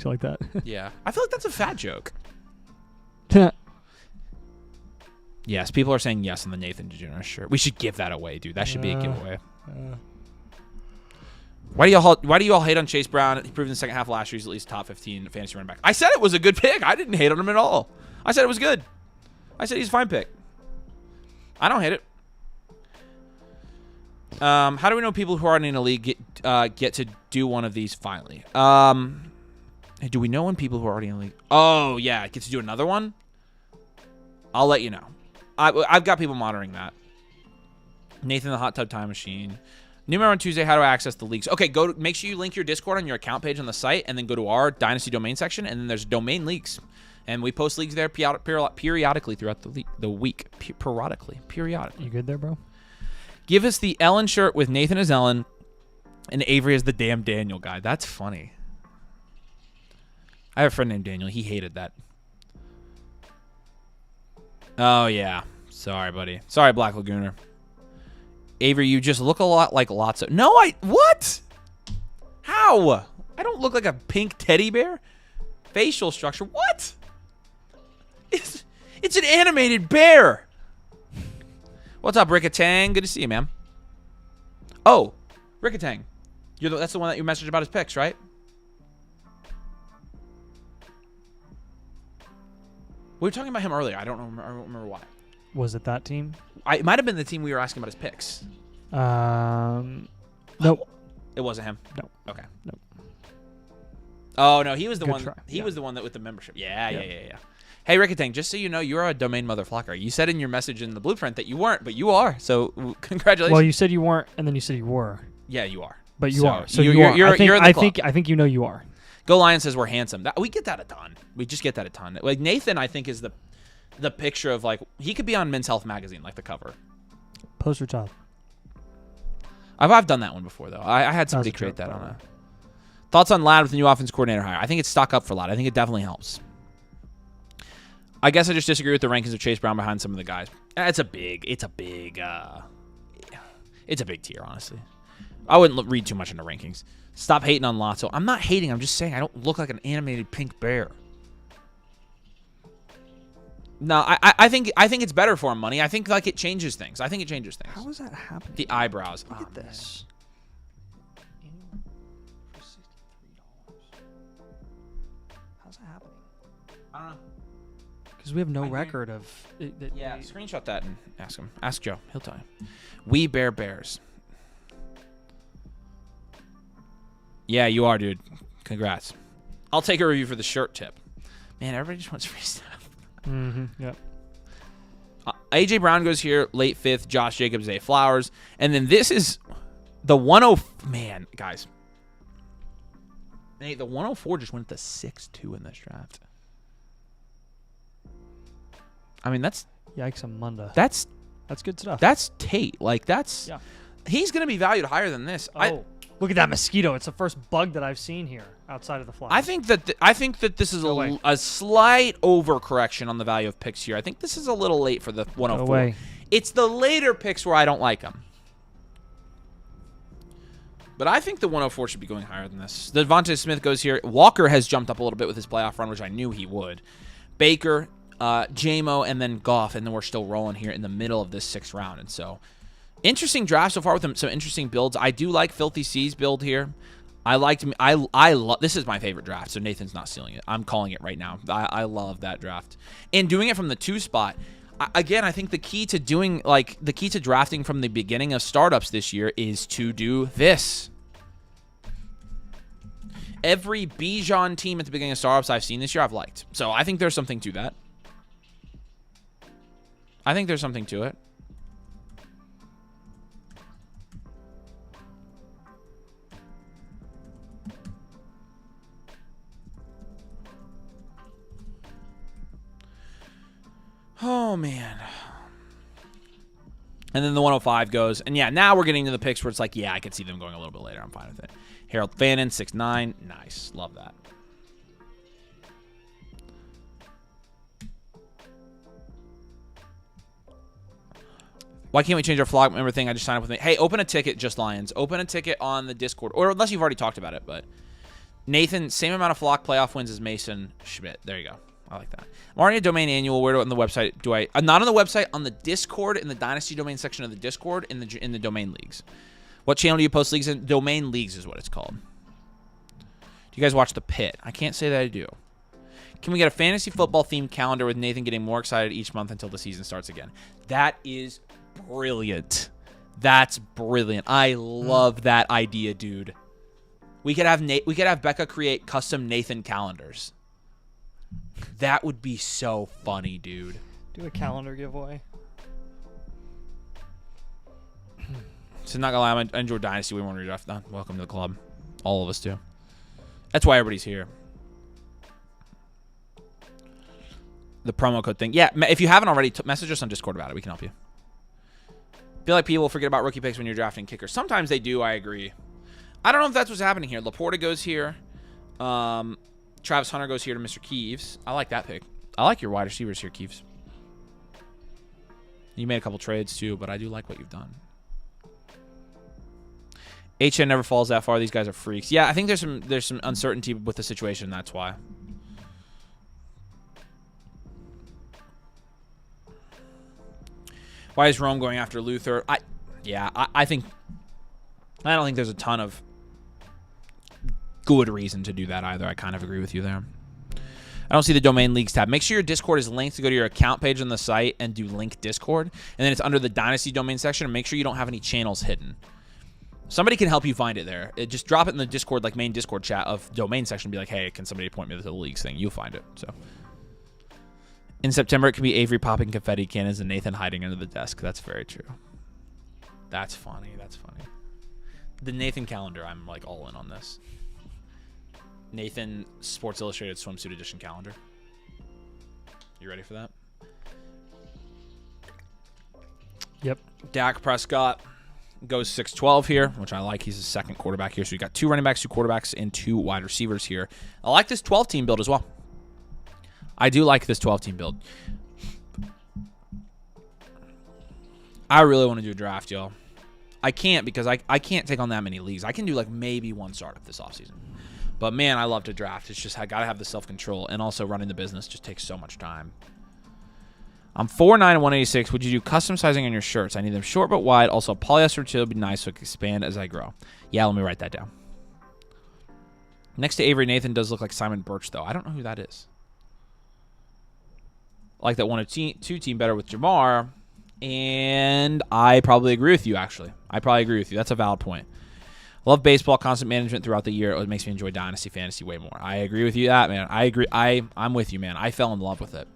you like that? Yeah. I feel like that's a fat joke. Yes, people are saying yes on the Nathan DeGeneres shirt. We should give that away, dude. That should be a giveaway. Why do you all hate on Chase Brown? He proved in the second half last year he's at least top 15 fantasy running back. I said it was a good pick. I didn't hate on him at all. I said it was good. I said he's a fine pick. I don't hate it. How do we know people who aren't in a league get to do one of these finally? Do we know when people who are already in a league? Oh, yeah. Get to do another one? I'll let you know. I've got people monitoring that. Nathan the Hot Tub Time Machine. Numero on Tuesday, how do I access the leagues? Okay, make sure you link your Discord on your account page on the site, and then go to our Dynasty domain section, and then there's domain leagues. And we post leagues there periodically throughout the week. Periodically. You good there, bro? Give us the Ellen shirt with Nathan as Ellen and Avery as the damn Daniel guy. That's funny. I have a friend named Daniel. He hated that. Oh, yeah. Sorry, buddy. Sorry, Black Lagooner. Avery, you just look a lot like Lotso. No, what? How? I don't look like a pink teddy bear. Facial structure. What? It's an animated bear. What's up, Rickatang? Good to see you, man. Oh, Rickatang. That's the one that you messaged about his picks, right? We were talking about him earlier. I don't remember why. Was it that team? It might have been the team we were asking about his picks. Nope. It wasn't him. No. Okay. Nope. Oh no, he was the Good one. try. He Yeah. was the one that with the membership. Yeah. Yep. Hey, Rickatang, just so you know, you're a domain mother flocker. You said in your message in the blueprint that you weren't, but you are. So congratulations. Well, you said you weren't, and then you said you were. Yeah, you are. But you So are. So you're- you are. you're- you're in the club. I think you know you are. Go Lion says we're handsome. We get that a ton. We just get that a ton. Like Nathan, I think is the picture of like he could be on Men's Health magazine, like the cover. Poster child. I've done that one before though. I had somebody That's a create joke, that by on the a. Thoughts on Ladd with the new offense coordinator hire? I think it's stock up for Ladd. I think it definitely helps. I guess I just disagree with the rankings of Chase Brown behind some of the guys. It's a big tier, honestly. I wouldn't read too much into rankings. Stop hating on Lotso. I'm not hating. I'm just saying I don't look like an animated pink bear. No, I think it's better for him, money. I think like it changes things. I think it changes things. How is that happening? The eyebrows. Look at this. How's that happening? I don't know. Because we have no I hear- record of it. Yeah, screenshot that and ask him. Ask Joe. He'll tell you. We bear bears. Yeah, you are, dude. Congrats. I'll take a review for the shirt tip. Man, everybody just wants free stuff. Yep. AJ Brown goes here, late 5th. Josh Jacobs, A. Flowers. And then this is the 104. Man, guys. Hey, the 104 just went to 6-2 in this draft. I mean, that's Yikes, Amanda. that's That's good stuff. that's Tate. Like that's Yeah. he's gonna be valued higher than this. Oh, look at that mosquito. It's the first bug that I've seen here outside of the fly. I think that this is Go away. a slight overcorrection on the value of picks here. I think this is a little late for the 104. away. It's the later picks where I don't like them. But I think the 104 should be going higher than this. Devontae Smith goes here. Walker has jumped up a little bit with his playoff run, which I knew he would. Baker, J-Mo, and then Goff, and then we're still rolling here in the middle of this 6th round. And so, interesting draft so far with some interesting builds. I do like Filthy C's build here. I love this is my favorite draft, so Nathan's not stealing it. I'm calling it right now. I love that draft. And doing it from the 2 spot. Again, I think the key to drafting from the beginning of startups this year is to do this. Every Bijan team at the beginning of startups I've seen this year, I've liked. So I think there's something to that. I think there's something to it. Oh, man. And then the 105 goes. And, yeah, now we're getting to the picks where it's like, yeah, I could see them going a little bit later. I'm fine with it. Harold Fannin, 6'9". Nice. Love that. Why can't we change our flock member thing? I just signed up with me. Hey, open a ticket, Just Lions. Open a ticket on the Discord. Or unless you've already talked about it. But Nathan, same amount of flock playoff wins as Mason Schmidt. There you go. I like that. I'm already a domain annual. Where on the website do I? I'm not on the website. On the Discord, in the Dynasty domain section of the Discord, in the domain leagues. What channel do you post leagues in? Domain leagues is what it's called. Do you guys watch The Pit? I can't say that I do. Can we get a fantasy football themed calendar with Nathan getting more excited each month until the season starts again? That is brilliant. That's brilliant. I love that idea, dude. We could have Becca create custom Nathan calendars. That would be so funny, dude. Do a calendar giveaway. So not gonna lie, I enjoy Dynasty way more than Redraft. Welcome to the club. All of us do. That's why everybody's here. The promo code thing. Yeah, if you haven't already, message us on Discord about it. We can help you. Feel like people forget about rookie picks when you're drafting kickers. Sometimes they do, I agree. I don't know if that's what's happening here. Laporta goes here. Travis Hunter goes here to Mr. Keeves. I like that pick. I like your wide receivers here, Keeves. You made a couple trades too, but I do like what you've done. HN never falls that far. These guys are freaks. Yeah, I think there's some uncertainty with the situation. That's why. Why is Rome going after Luther? I don't think there's a ton of good reason to do that either. I kind of agree with you there. I don't see the domain leagues tab. Make sure your Discord is linked to go to your account page on the site and do link Discord. And then it's under the Dynasty domain section. And make sure you don't have any channels hidden. Somebody can help you find it there. Just drop it in the Discord, like main Discord chat of domain section. Be like, hey, can somebody point me to the leagues thing? You'll find it. So in September, it can be Avery popping confetti cannons and Nathan hiding under the desk. That's very true. That's funny. That's funny. The Nathan calendar, I'm like all in on this. Nathan Sports Illustrated Swimsuit Edition calendar. You ready for that? Yep. Dak Prescott goes 6'12 here, which I like. He's the second quarterback here. So you got 2 running backs, 2 quarterbacks, and 2 wide receivers here. I like this 12-team build as well. I do like this 12-team build. I really want to do a draft, y'all. I can't because I can't take on that many leagues. I can do like maybe 1 startup this offseason. But man, I love to draft. It's just I got to have the self-control. And also running the business just takes so much time. I'm 4'9" and 186. Would you do custom sizing on your shirts? I need them short but wide. Also, polyester material would be nice so it can expand as I grow. Yeah, let me write that down. Next to Avery, Nathan does look like Simon Birch, though. I don't know who that is. I like that 1-2 team better with Jamar. And I probably agree with you, actually. I probably agree with you. That's a valid point. Love baseball, constant management throughout the year. It makes me enjoy Dynasty Fantasy way more. I agree with you that, man. I agree. I'm with you, man. I fell in love with it.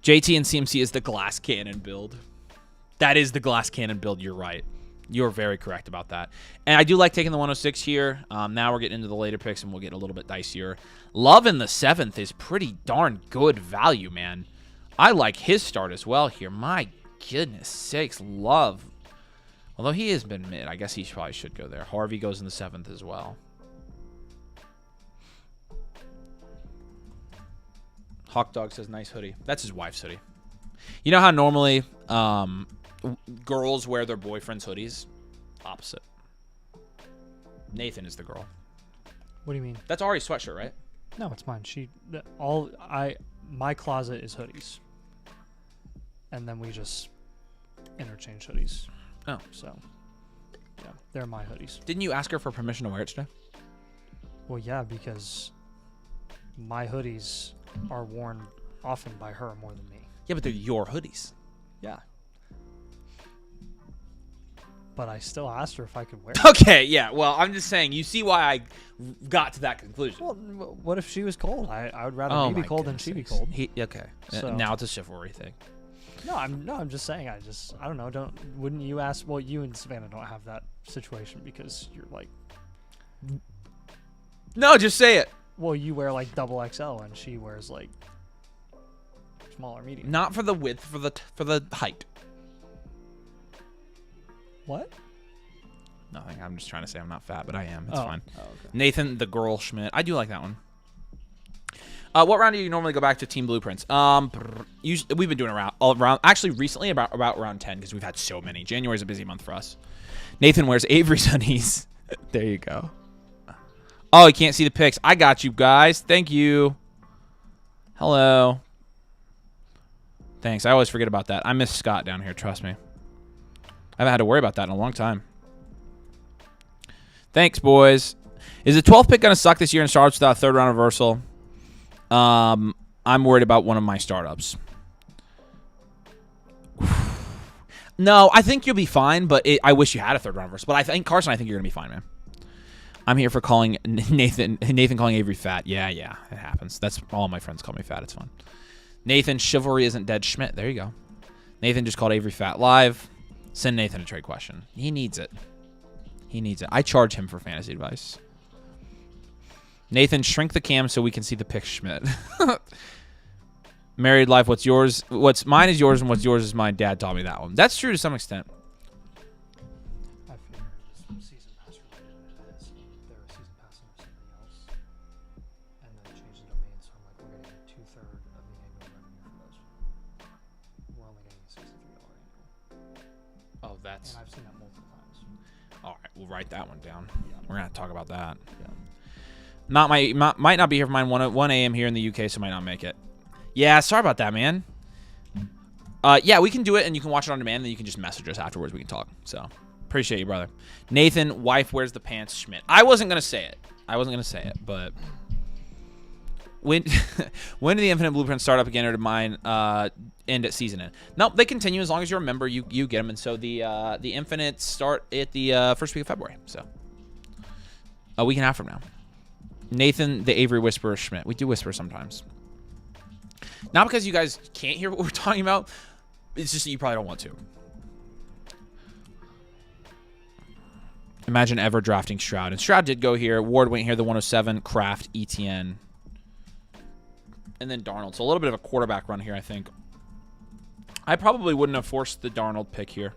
JT and CMC is the glass cannon build. That is the glass cannon build. You're right. You're very correct about that. And I do like taking the 106 here. Now we're getting into the later picks, and we'll get a little bit dicier. Love in the 7th is pretty darn good value, man. I like his start as well here. My goodness sakes, Love. Although he has been mid, I guess he probably should go there. Harvey goes in the 7th as well. Hawk Dog says, nice hoodie. That's his wife's hoodie. You know how normally girls wear their boyfriend's hoodies? Opposite. Nathan is the girl. What do you mean? That's Ari's sweatshirt, right? No, it's mine. My closet is hoodies. And then we just interchange hoodies. Oh. So, yeah, they're my hoodies. Didn't you ask her for permission to wear it today? Well, yeah, because my hoodies are worn often by her more than me. Yeah, but they're your hoodies. Yeah. But I still asked her if I could wear it. Okay, yeah. Well, I'm just saying, you see why I got to that conclusion. Well, what if she was cold? I would rather me be cold than she be cold. Okay. So. Now it's a chivalry thing. No, I'm just saying. I don't know. Wouldn't you ask? Well, you and Savannah don't have that situation because you're like. No, just say it. Well, you wear like double XL and she wears like small or medium. Not for the width, for the height. What? Nothing. I'm just trying to say I'm not fat, but I am. It's fine. Oh, okay. Nathan the Girl Schmidt. I do like that one. What round do you normally go back to team blueprints? Usually, we've been doing around actually recently about round 10 because we've had so many. January's a busy month for us. Nathan wears Avery's hoodies. There you go. Oh, you can't see the pics. I got you guys. Thank you. Hello. Thanks. I always forget about that. I miss Scott down here. Trust me. I haven't had to worry about that in a long time. Thanks, boys. Is the 12th pick going to suck this year and startups without a third round reversal? I'm worried about one of my startups. No, I think you'll be fine, but I wish you had a third round reversal. But I think, Carson, I think you're going to be fine, man. I'm here for calling Nathan calling Avery fat. Yeah, it happens. That's all my friends call me fat. It's fun. Nathan, chivalry isn't dead Schmidt. There you go. Nathan just called Avery fat live. Send Nathan a trade question. He needs it. He needs it. I charge him for fantasy advice. Nathan, shrink the cam so we can see the pic, Schmidt. Married life, what's yours? What's mine is yours, and what's yours is mine. Dad taught me that one. That's true to some extent. I figured it was season pass related. They're a season pass under somebody else. And then changed the domain, so I'm like, we're getting 2/3 of the annual revenue for those. We're only getting a $63 annual. Oh, that's... And I've seen that multiple times. All right. we'll write that one down. Yeah. We're going to talk about that. Yeah. Might not be here for mine 1 a.m. here in the UK, so might not make it. Yeah, sorry about that, man. Yeah, we can do it, and you can watch it on demand, and then you can just message us afterwards. We can talk. So, appreciate you, brother. Nathan, wife, where's the pants? Schmidt. I wasn't going to say it. But when when did the Infinite Blueprint start up again, or did mine end at season end? Nope, they continue as long as you're a member. You get them, and so the Infinites start at the first week of February. So, a week and a half from now. Nathan, the Avery Whisperer Schmidt. We do whisper sometimes. Not because you guys can't hear what we're talking about. It's just that you probably don't want to. Imagine ever drafting Stroud. And Stroud did go here. Ward went here, the 107. Kraft, ETN. And then Darnold. So a little bit of a quarterback run here, I think. I probably wouldn't have forced the Darnold pick here.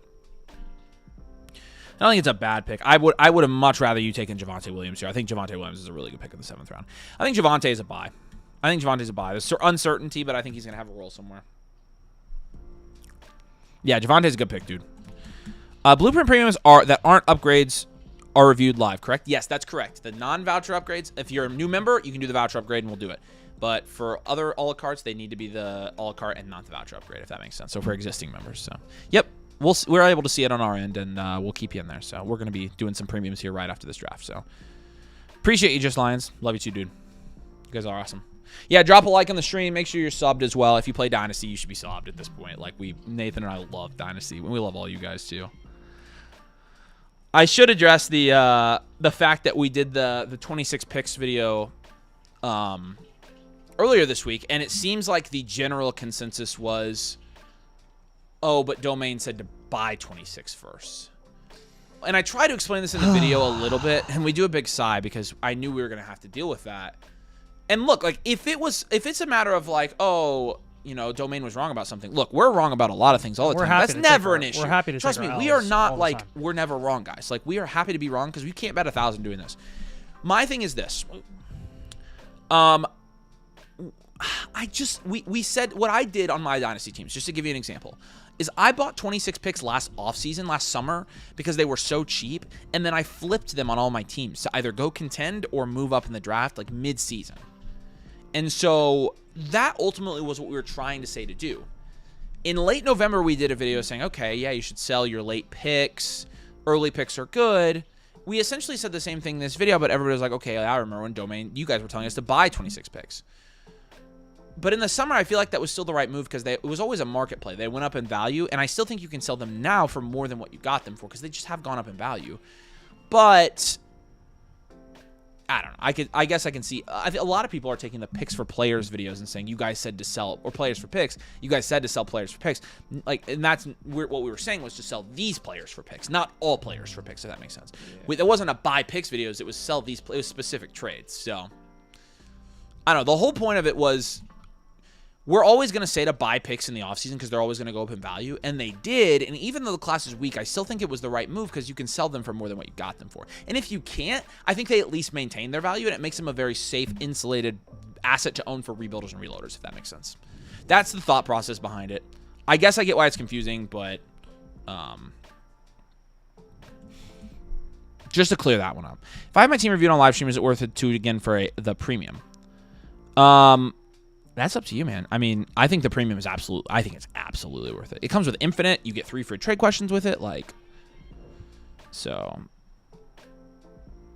I don't think it's a bad pick. I would have much rather you taken Javonte Williams here. I think Javonte Williams is a really good pick in the 7th round. I think Javonte is a buy. There's uncertainty, but I think he's going to have a role somewhere. Yeah, Javonte's a good pick, dude. Blueprint premiums that aren't upgrades are reviewed live, correct? Yes, that's correct. The non-voucher upgrades, if you're a new member, you can do the voucher upgrade and we'll do it. But for other a la cartes, they need to be the a la carte and not the voucher upgrade, if that makes sense. So for existing members. So, yep. We're able to see it on our end, and we'll keep you in there. So we're going to be doing some premiums here right after this draft. So appreciate you, Just Lions. Love you too, dude. You guys are awesome. Yeah, drop a like on the stream. Make sure you're subbed as well. If you play Dynasty, you should be subbed at this point. Like Nathan and I love Dynasty. We love all you guys too. I should address the fact that we did the 26 picks video earlier this week, and it seems like the general consensus was, oh, but Domain said to buy 26 first. And I tried to explain this in the video a little bit, and we do a big sigh because I knew we were going to have to deal with that. And look, like if it's a matter of like, oh, you know, Domain was wrong about something. Look, we're wrong about a lot of things all the time. That's never an issue. We're happy to trust me. We are not like we're never wrong, guys. Like we are happy to be wrong because we can't bet 1,000 doing this. My thing is this. We said what I did on my Dynasty teams, just to give you an example, is I bought 26 picks last summer because they were so cheap, and then I flipped them on all my teams to either go contend or move up in the draft like mid-season. And so that ultimately was what we were trying to say to do. In late November, we did a video saying, okay, yeah, you should sell your late picks. Early picks are good. We essentially said the same thing in this video, but everybody was like, okay, I remember when Domain, you guys were telling us to buy 26 picks. But in the summer, I feel like that was still the right move because it was always a market play. They went up in value, and I still think you can sell them now for more than what you got them for because they just have gone up in value. But I don't know. I guess I can see. A lot of people are taking the picks for players videos and saying you guys said to sell, or players for picks. You guys said to sell players for picks. Like, and that's what we were saying was to sell these players for picks, not all players for picks. If that makes sense. Yeah. It wasn't a buy picks videos. It was sell these. It was specific trades. So I don't know. The whole point of it was, we're always going to say to buy picks in the offseason because they're always going to go up in value. And they did. And even though the class is weak, I still think it was the right move because you can sell them for more than what you got them for. And if you can't, I think they at least maintain their value, and it makes them a very safe, insulated asset to own for rebuilders and reloaders, if that makes sense. That's the thought process behind it. I guess I get why it's confusing, but just to clear that one up. If I have my team reviewed on live stream, is it worth it to again for the premium? That's up to you, man. I mean, I think the premium is I think it's absolutely worth it. It comes with Infinite. You get 3 free trade questions with it. Like, so,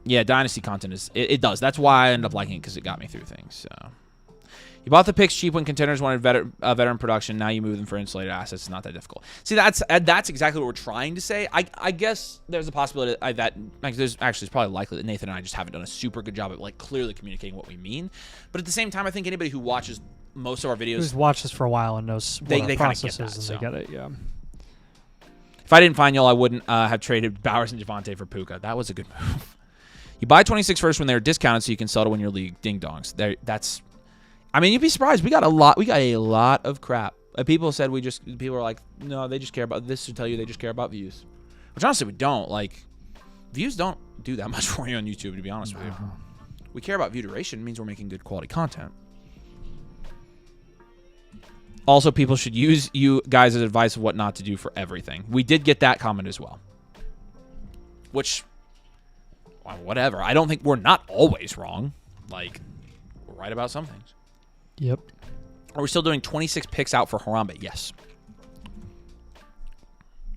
yeah, Dynasty content it does. That's why I end up liking it because it got me through things. So, you bought the picks cheap when contenders wanted veteran production. Now you move them for insulated assets. It's not that difficult. See, that's exactly what we're trying to say. I guess there's a possibility that there's actually, it's probably likely that Nathan and I just haven't done a super good job at like clearly communicating what we mean. But at the same time, I think anybody who watches most of our videos, who's watched us for a while and knows what our process is, and they get it. Yeah. If I didn't find y'all, I wouldn't have traded Bowers and Javonte for Puka. That was a good move. You buy 26 first when they're discounted, so you can sell to win your league. Ding dongs. That's. I mean, you'd be surprised. We got a lot of crap. People said people are like, no, they just care about this to tell you they just care about views. Which honestly, we don't. Like, views don't do that much for you on YouTube, to be honest with you. We care about view duration. It means we're making good quality content. Also, people should use you guys' advice of what not to do for everything. We did get that comment as well. Which, whatever. I don't think we're not always wrong. Like, we're right about some things. Yep. Are we still doing 26 picks out for Harambe? Yes.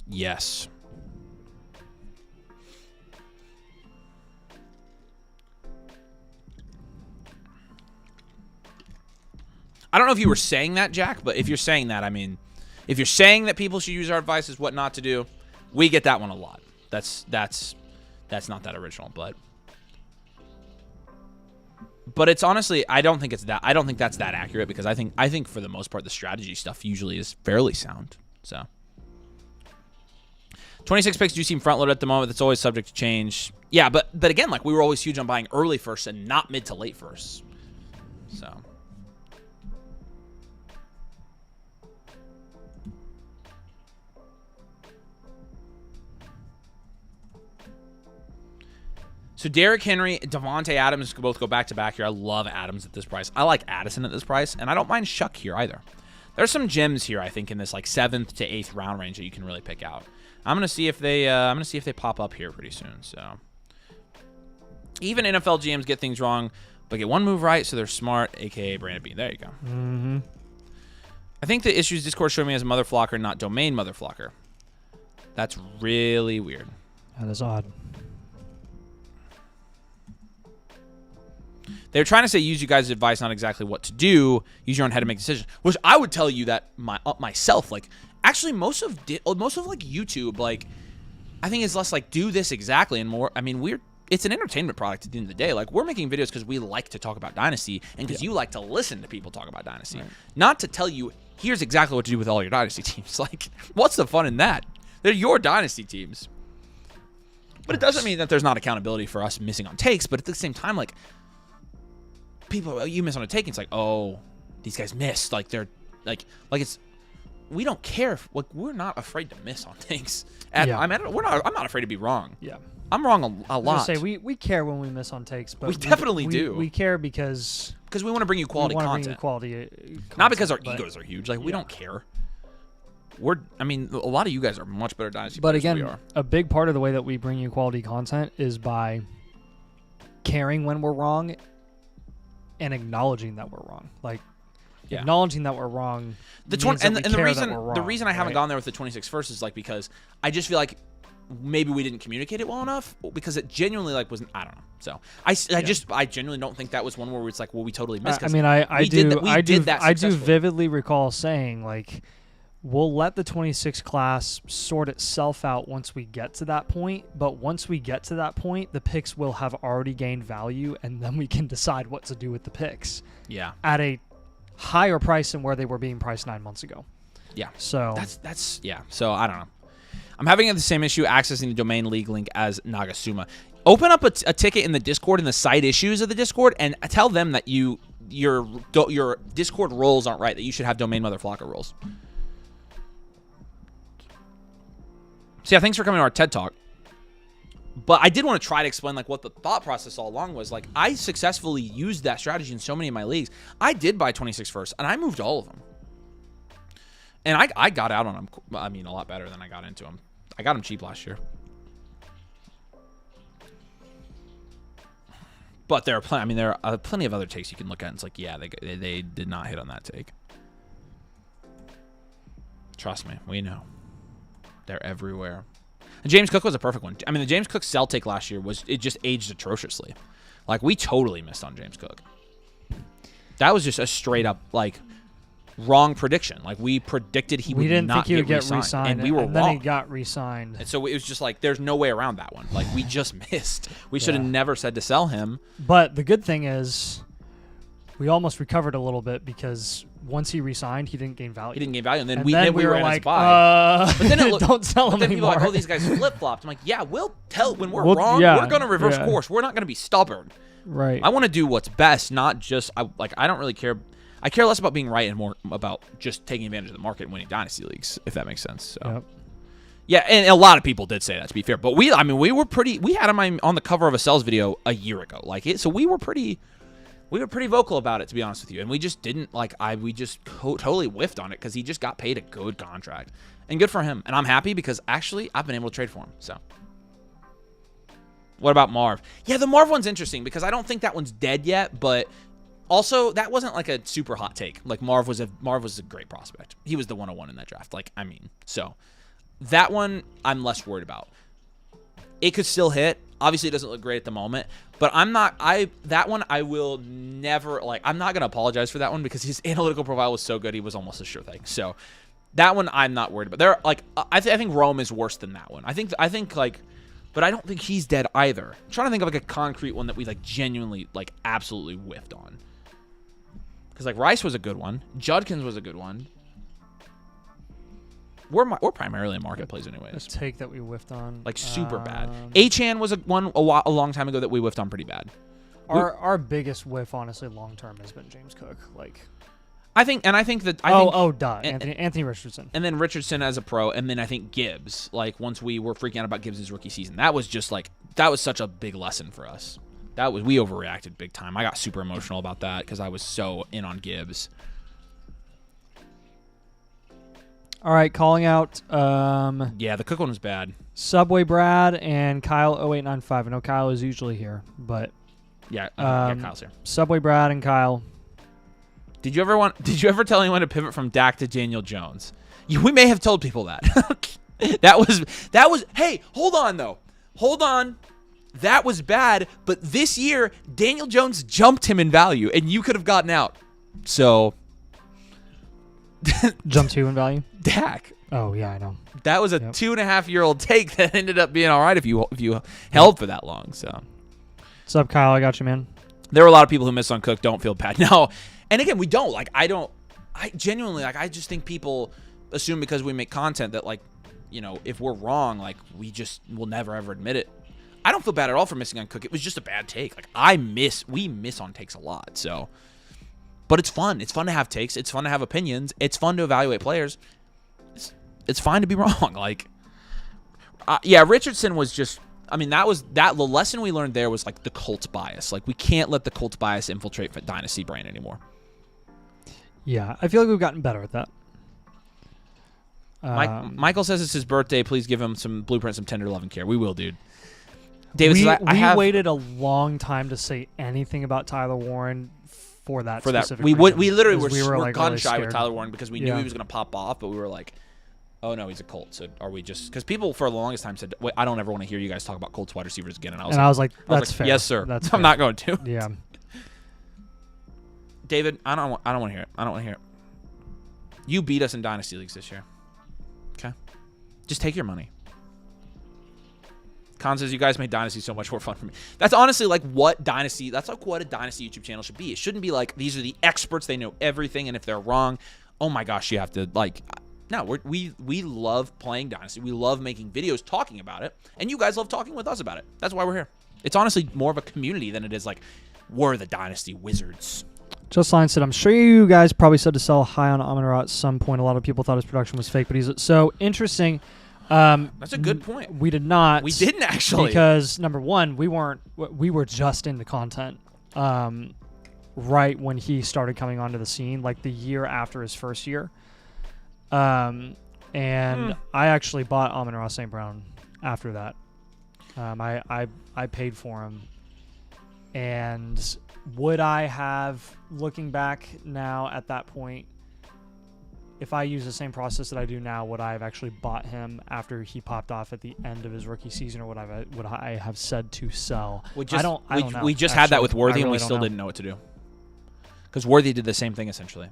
Yes. I don't know if you were saying that, Jack, but if you're saying that, I mean, if you're saying that people should use our advice as what not to do, we get that one a lot. That's not that original, but it's honestly, I don't think that's that accurate, because I think for the most part the strategy stuff usually is fairly sound. So 26 picks do seem front loaded at the moment. That's always subject to change. Yeah, but again, like, we were always huge on buying early first and not mid to late first. So Derrick Henry, Devontae Adams both go back-to-back here. I love Adams at this price. I like Addison at this price, and I don't mind Shuck here either. There's some gems here, I think, in this like 7th to 8th round range that you can really pick out. I'm gonna see if they pop up here pretty soon. So even NFL GMs get things wrong, but get one move right, so they're smart. AKA Brandon Bean. There you go. Mm-hmm. I think the issues Discord showed me as a mother flocker, not domain mother flocker. That's really weird. That is odd. They're trying to say use you guys' advice, not exactly what to do. Use your own head to make decisions. Which I would tell you that myself. Like, actually, most of like YouTube, like, I think it's less like do this exactly and more. I mean, it's an entertainment product at the end of the day. Like, we're making videos because we like to talk about Dynasty and because you like to listen to people talk about Dynasty, not to tell you here's exactly what to do with all your Dynasty teams. Like, what's the fun in that? They're your Dynasty teams. But it doesn't mean that there's not accountability for us missing on takes. But at the same time, like, people, you miss on a take, and it's like, oh, these guys missed. Like, they're like it's, we don't care. Like, we're not afraid to miss on takes. I'm not afraid to be wrong. Yeah, I'm wrong a lot. Say we care when we miss on takes, but we definitely do. We care because we want to bring you quality content. Not because our egos are huge. Like, we don't care. I mean, a lot of you guys are much better Dynasty players than we are. A big part of the way that we bring you quality content is by caring when we're wrong and acknowledging that we're wrong. Like, acknowledging that we're wrong. The reason I haven't gone there with the 26 first is like because I just feel like maybe we didn't communicate it well enough, because it genuinely like wasn't. I don't know. So I genuinely don't think that was one where it's like, well, we totally missed. I mean, I do vividly recall saying, like, we'll let the 26 class sort itself out once we get to that point. But once we get to that point, the picks will have already gained value, and then we can decide what to do with the picks. Yeah. At a higher price than where they were being priced 9 months ago. Yeah. So that's yeah. So I don't know. I'm having the same issue accessing the domain league link as Nagasuma. Open up a ticket in the Discord, in the side issues of the Discord, and tell them that your Discord roles aren't right, that you should have domain mother flocker roles. So yeah, thanks for coming to our TED Talk. But I did want to try to explain like what the thought process all along was. Like, I successfully used that strategy in so many of my leagues. I did buy 26 first, and I moved all of them. And I got out on them, I mean, a lot better than I got into them. I got them cheap last year. But there are plenty of other takes you can look at. And it's like, yeah, they did not hit on that take. Trust me, we know. They're everywhere. And James Cook was a perfect one. I mean, the James Cook sell take last year it just aged atrociously. Like, we totally missed on James Cook. That was just a straight up like wrong prediction. Like, we predicted he would not get re-signed, and we were wrong. Then he got re-signed. And so it was just like, there's no way around that one. Like, we just missed. We should have never said to sell him. But the good thing is, we almost recovered a little bit, because once he re-signed, he didn't gain value. And then we were like, but then don't sell him anymore. People are like, oh, these guys flip-flopped. I'm like, yeah, we'll tell when we're wrong. We're going to reverse course. We're not going to be stubborn. Right. I want to do what's best, not just I don't really care. I care less about being right and more about just taking advantage of the market and winning Dynasty leagues, if that makes sense. So. Yeah, and a lot of people did say that, to be fair. But we had him on the cover of a sales video a year ago. So we were pretty vocal about it, to be honest with you. And we just didn't we just totally whiffed on it, because he just got paid a good contract. And good for him. And I'm happy, because actually I've been able to trade for him. So What about Marv? Yeah, the Marv one's interesting because I don't think that one's dead yet, but also that wasn't like a super hot take. Like Marv was a great prospect. He was the 101 in that draft. Like, I mean, so that one I'm less worried about. It could still hit. Obviously, it doesn't look great at the moment, but that one I will never, like, I'm not going to apologize for that one because his analytical profile was so good, he was almost a sure thing. So that one I'm not worried about. I think Rome is worse than that one. I think like, but I don't think he's dead either. I'm trying to think of like a concrete one that we like genuinely, like, absolutely whiffed on. Because like Rice was a good one. Judkins was a good one. We're primarily in market plays anyways. A take that we whiffed on. Like super bad. Achan was a long time ago that we whiffed on pretty bad. Our biggest whiff, honestly, long term has been James Cook. Like, Anthony Richardson. And then Richardson as a pro, and then I think Gibbs. Like once we were freaking out about Gibbs' rookie season, that was such a big lesson for us. We overreacted big time. I got super emotional about that because I was so in on Gibbs. All right, calling out. Yeah, the Cook one was bad. Subway Brad and Kyle 0895. I know Kyle is usually here, but yeah, Kyle's here. Subway Brad and Kyle. Did you ever tell anyone to pivot from Dak to Daniel Jones? We may have told people that. that was. Hey, hold on though. Hold on. That was bad, but this year Daniel Jones jumped him in value, and you could have gotten out. So. Jumped you in value? Dak. Oh, yeah, I know. That was a 2.5-year-old take that ended up being all right if you held for that long. So, what's up, Kyle? I got you, man. There were a lot of people who missed on Cook. Don't feel bad. No, and again, we don't. Like, I genuinely, like, I just think people assume because we make content that, like, you know, if we're wrong, like, we just will never, ever admit it. I don't feel bad at all for missing on Cook. It was just a bad take. Like, we miss on takes a lot, so... But it's fun. It's fun to have takes. It's fun to have opinions. It's fun to evaluate players. It's fine to be wrong. Like, yeah, Richardson was just. I mean, the lesson we learned there was like the Colts bias. Like, we can't let the Colts bias infiltrate Dynasty brain anymore. Yeah, I feel like we've gotten better at that. Michael says it's his birthday. Please give him some blueprint, some tender love and care. We will, dude. David we, says we waited a long time to say anything about Tyler Warren. For that specific we literally were like gun really shy scared. with Tyler Warren because we knew he was going to pop off, but we were like, oh no, he's a Colt. So are we just because people for the longest time said, wait, I don't ever want to hear you guys talk about Colts wide receivers again, and I was like, that's fair. Yes, sir. That's I'm not going to. Yeah. David, I don't want to hear it. I don't want to hear it. You beat us in Dynasty leagues this year. Okay, just take your money. Con says, you guys made Dynasty so much more fun for me. That's honestly like what a Dynasty YouTube channel should be. It shouldn't be like, these are the experts, they know everything, and if they're wrong, oh my gosh, you have to, like, no, we love playing Dynasty. We love making videos talking about it, and you guys love talking with us about it. That's why we're here. It's honestly more of a community than it is like, we're the Dynasty wizards. Just Line said, I'm sure you guys probably said to sell high on Amon-Ra at some point. A lot of people thought his production was fake, but he's so interesting. That's a good point. We did not. We didn't actually. Because, number one, we were just into content right when he started coming onto the scene, like the year after his first year. And I actually bought Amon-Ra St. Brown after that. I paid for him. And would I have, looking back now at that point, if I use the same process that I do now, would I have actually bought him after he popped off at the end of his rookie season, or would I have said to sell? I don't know. We just had that with Worthy, and we still didn't know what to do. Because Worthy did the same thing, essentially,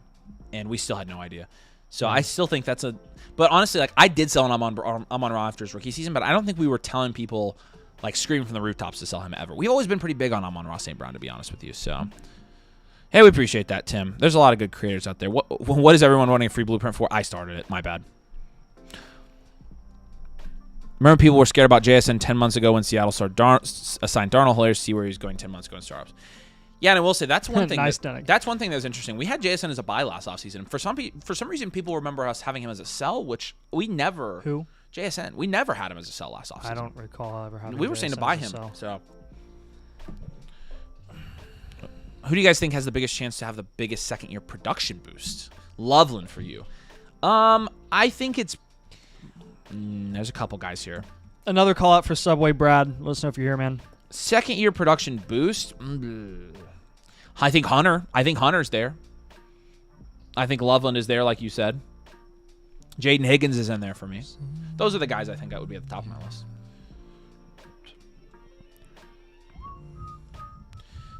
and we still had no idea. So I still think that's a... But honestly, like, I did sell an Amon-Ra after his rookie season, but I don't think we were telling people, like, screaming from the rooftops to sell him ever. We've always been pretty big on Amon-Ra St. Brown, to be honest with you, so... Hey, we appreciate that, Tim. There's a lot of good creators out there. What is everyone wanting a free blueprint for? I started it. My bad. Remember people were scared about JSN 10 months ago when Seattle assigned Darnold. Hilarious to see where he was going 10 months ago in startups. Yeah, and I will say that's one thing. That's one thing that was interesting. We had JSN as a buy last offseason. For some reason, people remember us having him as a sell, which we never. Who? JSN. We never had him as a sell last offseason. I don't recall ever having. We were saying to buy him. So. Who do you guys think has the biggest chance to have the biggest second-year production boost? Loveland for you. I think it's... there's a couple guys here. Another call out for Subway Brad. Let us know if you're here, man. Second-year production boost. I think Hunter. I think Hunter's there. I think Loveland is there, like you said. Jaden Higgins is in there for me. Those are the guys I think I would be at the top of my list.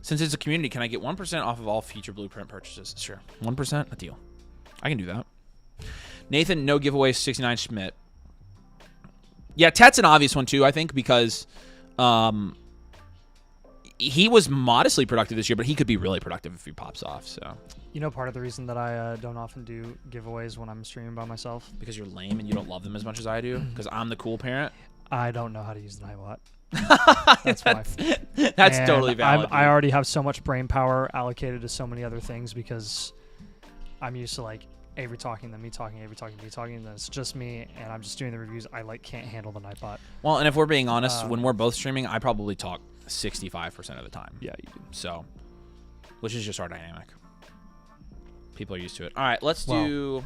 Since it's a community, can I get 1% off of all future Blueprint purchases? Sure. 1%? A deal. I can do that. Nathan, no giveaways, 69 Schmidt. Yeah, Tet's an obvious one, too, I think, because he was modestly productive this year, but he could be really productive if he pops off. So, you know, part of the reason that I don't often do giveaways when I'm streaming by myself? Because you're lame and you don't love them as much as I do? Because I'm the cool parent? I don't know how to use the Nightbot. That's That's totally valid. I already have so much brain power allocated to so many other things because I'm used to like Avery talking, then me talking, Avery talking, me talking, then it's just me, and I'm just doing the reviews. I like can't handle the Nightbot. Well, and if we're being honest, when we're both streaming, I probably talk 65% of the time. Yeah, you do. So, which is just our dynamic. People are used to it. All right, let's do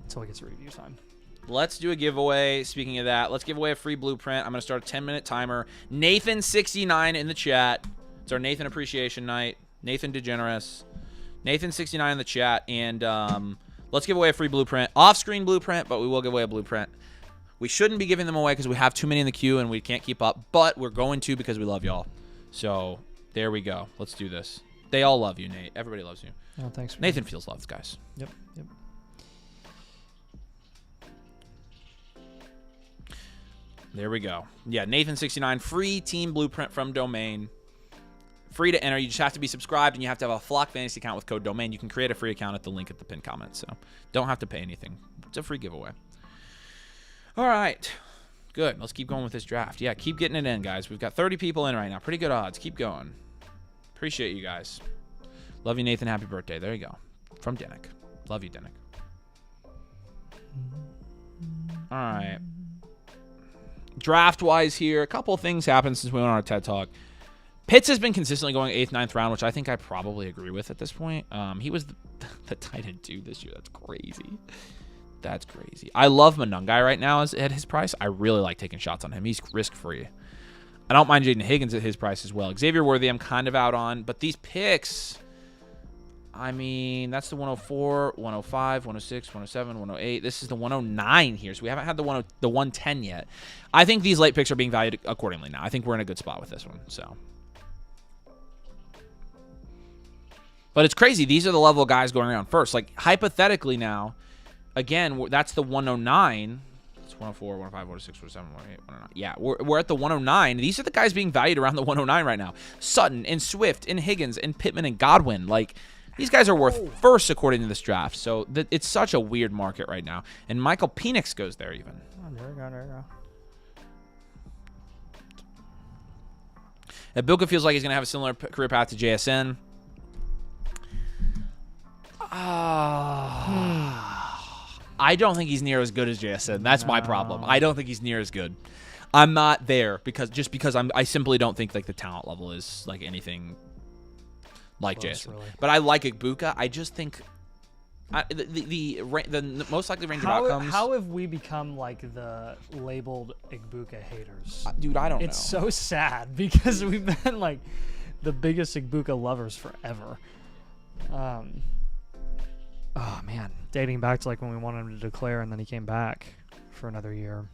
until it gets to review time. Let's do a giveaway. Speaking of that, let's give away a free blueprint. I'm going to start a 10-minute timer. Nathan69 in the chat. It's our Nathan appreciation night. Nathan DeGeneres. Nathan69 in the chat. And let's give away a free blueprint. Off-screen blueprint, but we will give away a blueprint. We shouldn't be giving them away because we have too many in the queue and we can't keep up. But we're going to because we love y'all. So there we go. Let's do this. They all love you, Nate. Everybody loves you. Oh, thanks. Nathan feels loved, guys. Yep. There we go. Yeah, Nathan69, free team blueprint from Domain. Free to enter. You just have to be subscribed, and you have to have a Flock Fantasy account with code Domain. You can create a free account at the link at the pinned comment, so don't have to pay anything. It's a free giveaway. All right. Good. Let's keep going with this draft. Yeah, keep getting it in, guys. We've got 30 people in right now. Pretty good odds. Keep going. Appreciate you guys. Love you, Nathan. Happy birthday. There you go. From Denick. Love you, Denick. All right. Draft-wise here, a couple of things happened since we went on our TED Talk. Pitts has been consistently going 8th, 9th round, which I think I probably agree with at this point. He was the tight end 2 this year. That's crazy. That's crazy. I love Manungai right now at his price. I really like taking shots on him. He's risk-free. I don't mind Jaden Higgins at his price as well. Xavier Worthy I'm kind of out on, but these picks... I mean, that's the 104, 105, 106, 107, 108. This is the 109 here, so we haven't had the 110 yet. I think these late picks are being valued accordingly now. I think we're in a good spot with this one. So, but it's crazy. These are the level of guys going around first. Like, hypothetically now, again, that's the 109. It's 104, 105, 106, 107, 108, 109. Yeah, we're at the 109. These are the guys being valued around the 109 right now. Sutton and Swift and Higgins and Pittman and Godwin. Like, these guys are worth first according to this draft. So it's such a weird market right now. And Michael Penix goes there even. Oh, there we go. Ibuka feels like he's going to have a similar career path to JSN. I don't think he's near as good as JSN. That's my problem. I don't think he's near as good. I'm not there because I simply don't think like the talent level is like anything like Jason. Really. But I like Ibuka. I just think the most likely range of outcomes. How have we become like the labeled Ibuka haters? Dude, I don't know. It's so sad because we've been like the biggest Ibuka lovers forever. Oh man, dating back to like when we wanted him to declare and then he came back for another year.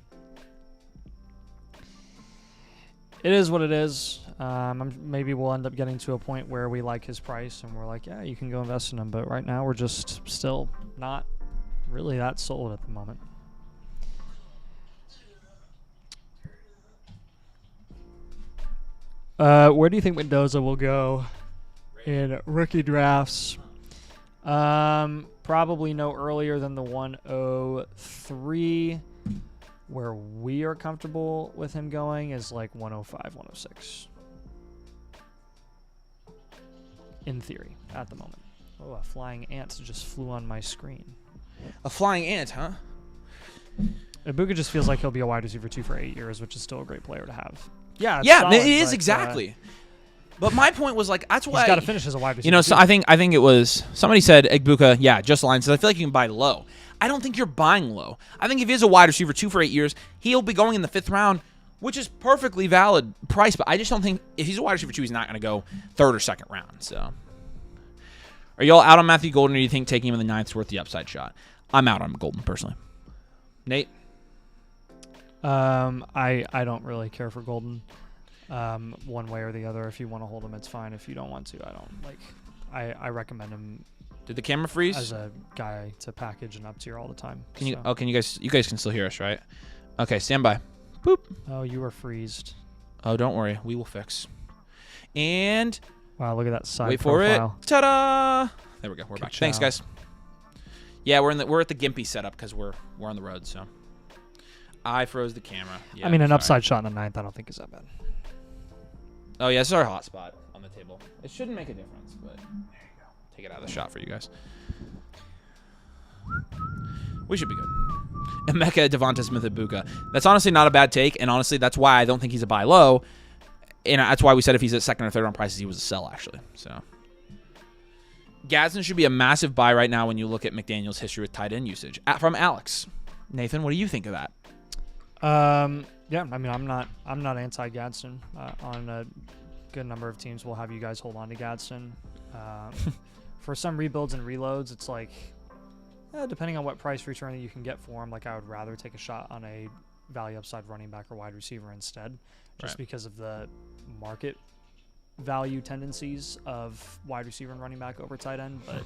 It is what it is. Maybe we'll end up getting to a point where we like his price and we're like, yeah, you can go invest in him. But right now we're just still not really that sold at the moment. Where do you think Mendoza will go in rookie drafts? Probably no earlier than the 103. Where we are comfortable with him going is like 105, 106. In theory, at the moment. Oh, a flying ant just flew on my screen. A flying ant, huh? Ibuka just feels like he'll be a wide receiver 2 for 8 years, which is still a great player to have. Yeah, solid, it is exactly. But my point was like that's why he's got to finish as a wide receiver. You know, so I think it was somebody said Ibuka, yeah, just line says I feel like you can buy low. I don't think you're buying low. I think if he is a wide receiver 2 for 8 years, he'll be going in the 5th round which is perfectly valid price, but I just don't think if he's a wide receiver 2, he's not going to go third or second round. So, are y'all out on Matthew Golden, or do you think taking him in the 9th is worth the upside shot? I'm out on Golden personally. Nate? I don't really care for Golden, one way or the other. If you want to hold him, it's fine. If you don't want to, I don't like. I recommend him. Did the camera freeze? As a guy to package and up tier all the time. Can you? Oh, can you guys can still hear us, right? Okay, stand by. Boop. Oh, you were freezed. Oh, don't worry, we will fix. And wow, look at that side wait profile. for it. Ta-da! There we go. We're back. Good Thanks, job. guys. Yeah, we're at the gimpy setup because we're on the road. So I froze the camera. Yeah, I mean, an sorry. upside shot in the 9th, I don't think is that bad. Oh yeah, this is our hotspot on the table. It shouldn't make a difference, but there you go. Take it out of the shot for you guys. We should be good. Emeka, Devonta Smith, Ibuka. That's honestly not a bad take, and honestly, that's why I don't think he's a buy low. And that's why we said if he's at second or third on prices, he was a sell, actually. So Gadsden should be a massive buy right now when you look at McDaniel's history with tight end usage. From Alex. Nathan, what do you think of that? Yeah, I mean, I'm not anti-Gadsden. On a good number of teams, we'll have you guys hold on to Gadsden. For some rebuilds and reloads, it's like, depending on what price return that you can get for him, like I would rather take a shot on a value upside running back or wide receiver instead, just because of the market value tendencies of wide receiver and running back over tight end. But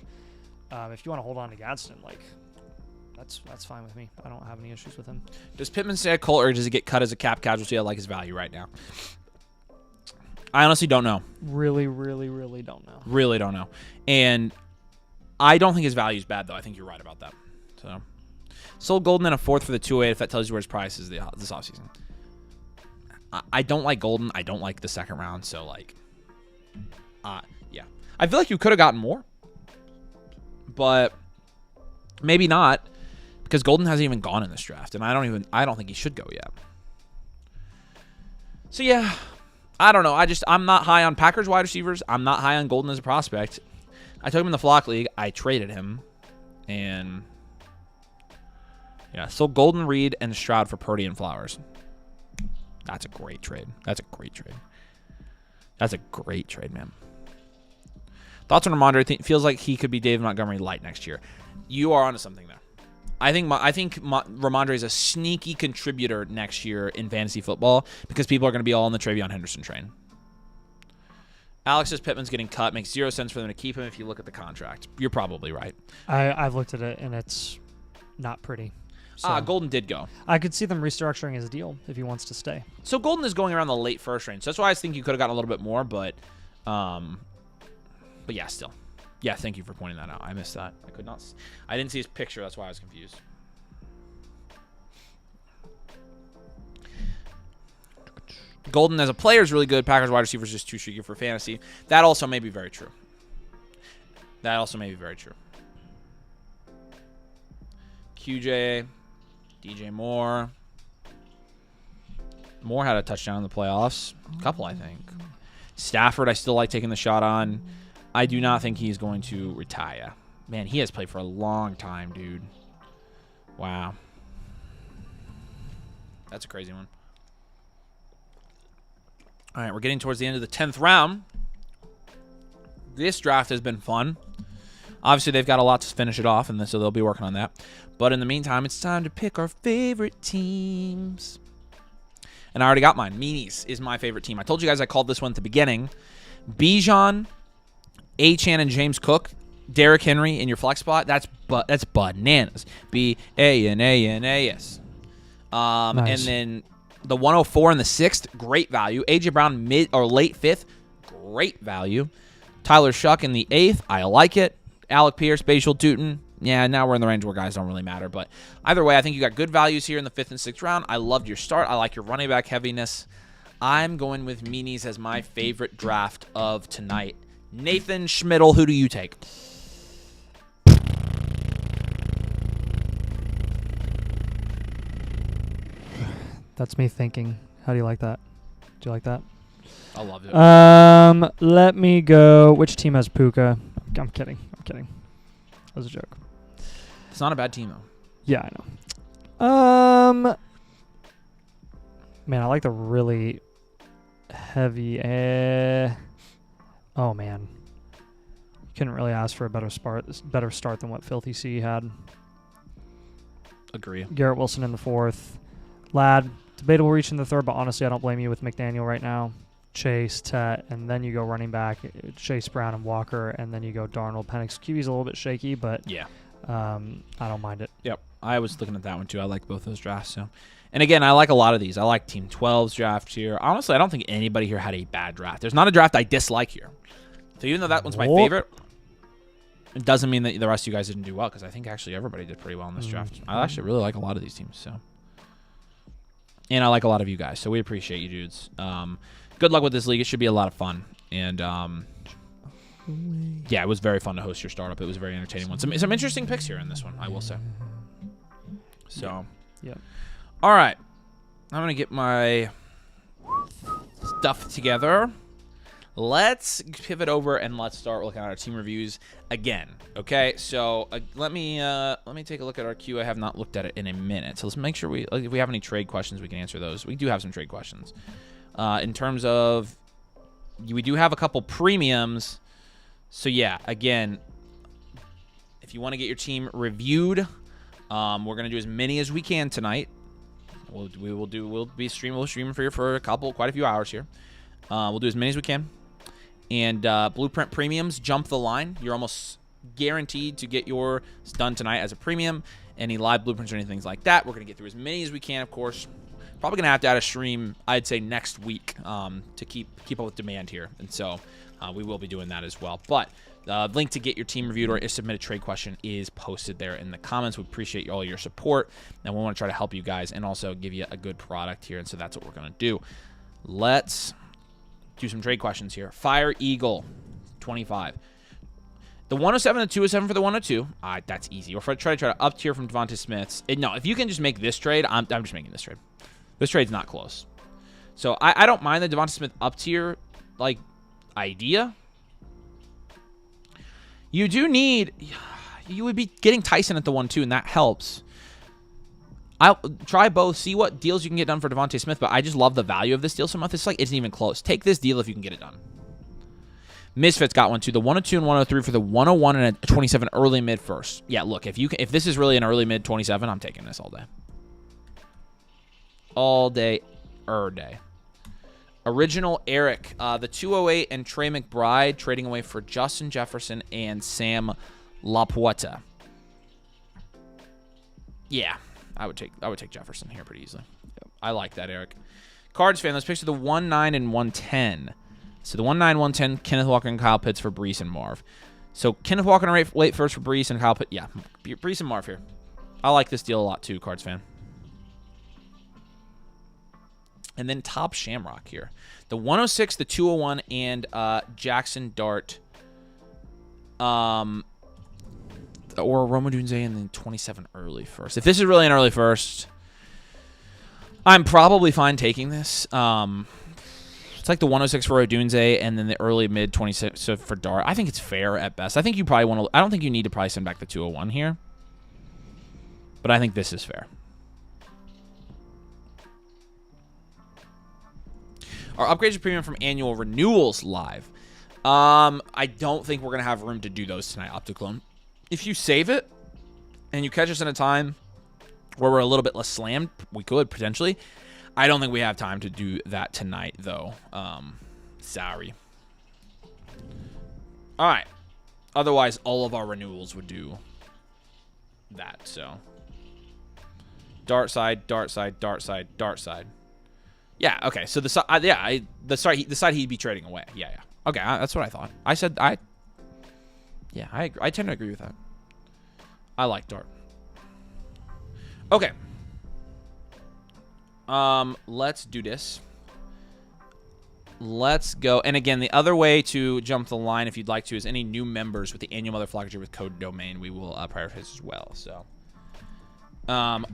if you want to hold on to Gadsden, like that's fine with me. I don't have any issues with him. Does Pittman stay at Colt, or does he get cut as a cap casualty? I like his value right now. I honestly don't know. Really don't know. Really don't know. And I don't think his value is bad, though. I think you're right about that. So, sold Golden in a 4th for the 2-8 if that tells you where his price is this offseason. I don't like Golden. I don't like the second round. So, like, yeah. I feel like you could have gotten more. But maybe not, because Golden hasn't even gone in this draft. And I don't think he should go yet. So, yeah. I don't know. I'm not high on Packers wide receivers. I'm not high on Golden as a prospect. I took him in the Flock League. I traded him. And, yeah, sold Golden, Reed, and Stroud for Purdy and Flowers. That's a great trade. That's a great trade, man. Thoughts on Ramondre? Feels like he could be David Montgomery light next year. You are onto something there. I think Ramondre is a sneaky contributor next year in fantasy football because people are going to be all on the Travion Henderson train. Alex says Pittman's getting cut. Makes 0 sense for them to keep him if you look at the contract. You're probably right. I've looked at it, and it's not pretty. So Golden did go. I could see them restructuring his deal if he wants to stay. So Golden is going around the late first range. So that's why I think you could have gotten a little bit more, but yeah, still. Yeah, thank you for pointing that out. I missed that. I didn't see his picture. That's why I was confused. Golden as a player is really good. Packers wide receiver is just too streaky for fantasy. That also may be very true. QJ, DJ Moore. Moore had a touchdown in the playoffs. A couple, I think. Stafford, I still like taking the shot on. I do not think he's going to retire. Man, he has played for a long time, dude. Wow. That's a crazy one. All right, we're getting towards the end of the 10th round. This draft has been fun. Obviously, they've got a lot to finish it off, and so they'll be working on that. But in the meantime, it's time to pick our favorite teams. And I already got mine. Meanies is my favorite team. I told you guys I called this one at the beginning. Bijan, Achane, and James Cook, Derrick Henry in your flex spot. That's bananas. B-A-N-A-N-A-S. Nice. And then the 104 in the 6th, great value. A.J. Brown mid or late 5th, great value. Tyler Shuck in the 8th, I like it. Alec Pierce, Bajal Tootin. Yeah, now we're in the range where guys don't really matter. But either way, I think you got good values here in the 5th and 6th round. I loved your start. I like your running back heaviness. I'm going with Meanies as my favorite draft of tonight. Nathan Schmidl, who do you take? That's me thinking. How do you like that? Do you like that? I love it. Let me go. Which team has Puka? I'm kidding. That was a joke. It's not a bad team, though. Yeah, I know. Man, I like the really heavy. Oh man, you couldn't really ask for a better start than what Filthy C had. Agree. Garrett Wilson in the 4th. Ladd, debatable reach in the 3rd, but honestly, I don't blame you with McDaniel right now. Chase, Tet, and then you go running back, Chase Brown and Walker, and then you go Darnold. Penix QB's a little bit shaky, but yeah, I don't mind it. Yep, I was looking at that one too. I like both those drafts. So, and again, I like a lot of these. I like Team 12's draft here. Honestly, I don't think anybody here had a bad draft. There's not a draft I dislike here. So even though that one's my favorite, it doesn't mean that the rest of you guys didn't do well, because I think actually everybody did pretty well in this draft. I actually really like a lot of these teams. So, and I like a lot of you guys. So we appreciate you dudes. Good luck with this league. It should be a lot of fun. And yeah, it was very fun to host your startup. It was a very entertaining one. Some interesting picks here in this one, I will say. So, yeah. All right. I'm going to get my stuff together. Let's pivot over and let's start looking at our team reviews again. Okay, so let me take a look at our queue. I have not looked at it in a minute. So let's make sure if we have any trade questions, we can answer those. We do have some trade questions. In terms of, we do have a couple premiums. So yeah, again, if you want to get your team reviewed, we're gonna do as many as we can tonight. We'll be streaming for you for quite a few hours here. We'll do as many as we can. And Blueprint premiums jump the line. You're almost guaranteed to get yours done tonight as a premium. Any live blueprints or anything like that, we're gonna get through as many as we can, of course. Probably going to have to add a stream, I'd say, next week to keep up with demand here. And so we will be doing that as well. But the link to get your team reviewed or submit a trade question is posted there in the comments. We appreciate all your support, and we want to try to help you guys and also give you a good product here. And so that's what we're going to do. Let's do some trade questions here. Fire Eagle, 25. The 107 and the 207 for the 102. That's easy. We're try to up tier from Devonta Smith's. No, if you can just make this trade, I'm just making this trade. This trade's not close. So I don't mind the Devonta Smith up tier idea. You would be getting Tyson at the 1-2, and that helps. I'll try both, see what deals you can get done for Devonta Smith, but I just love the value of this deal so much. It's isn't even close. Take this deal if you can get it done. Misfits got one too. The 102 and 103 for the 101 and a 27 early mid first. Yeah, look, if this is really an early mid 27, I'm taking this all day. All day, day. Original Eric, the 208 and Trey McBride trading away for Justin Jefferson and Sam Laporta. Yeah, I would take Jefferson here pretty easily. Yep. I like that, Eric. Cards fan, let's picture the 1-9 and 110. So the 1-9, 110, Kenneth Walker and Kyle Pitts for Brees and Marv. So Kenneth Walker and late first for Brees and Kyle Pitts. Yeah, Brees and Marv here. I like this deal a lot too, Cards fan. And then Top Shamrock here. The 106, the 201, and Jackson Dart. Or Roma Dunze and then 27 early first. If this is really an early first, I'm probably fine taking this. It's like the 106 for Odunze and then the early mid 26 for Dart. I think it's fair at best. I think you probably want to. I don't think you need to probably send back the 201 here. But I think this is fair. Our upgrades premium from annual renewals live. I don't think we're going to have room to do those tonight, Opticlone. If you save it and you catch us in a time where we're a little bit less slammed, we could potentially. I don't think we have time to do that tonight, though. Sorry. All right. Otherwise, all of our renewals would do that, so. Dart side, dart side, dart side, dart side. Yeah, okay. So the side he'd be trading away. Yeah. Okay, that's what I thought. I tend to agree with that. I like Dart. Okay. Let's do this. Let's go. And again, the other way to jump the line, if you'd like to, is any new members with the annual Mother Flockager with code domain. We will prioritize as well. So,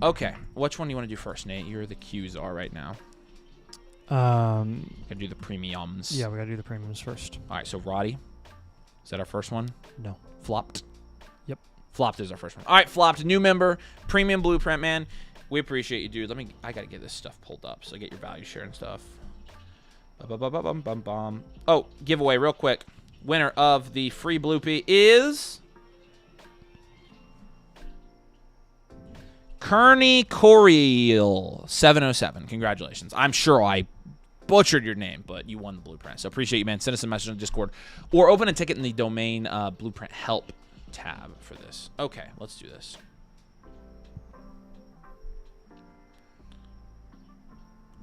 okay. Which one do you want to do first, Nate? You're the Qs are right now. Gotta do the premiums. Yeah, we gotta do the premiums first. All right, so Roddy, is that our first one? No. Flopped. Yep. Flopped is our first one. All right, Flopped, new member, premium blueprint, man. We appreciate you, dude. I got to get this stuff pulled up, so get your value share and stuff. Bum. Oh, giveaway real quick. Winner of the free Bloopy is Kearney Coriel 707. Congratulations. I'm sure I butchered your name, but you won the blueprint. So appreciate you, man. Send us a message on Discord or open a ticket in the domain blueprint help tab for this. Okay, let's do this.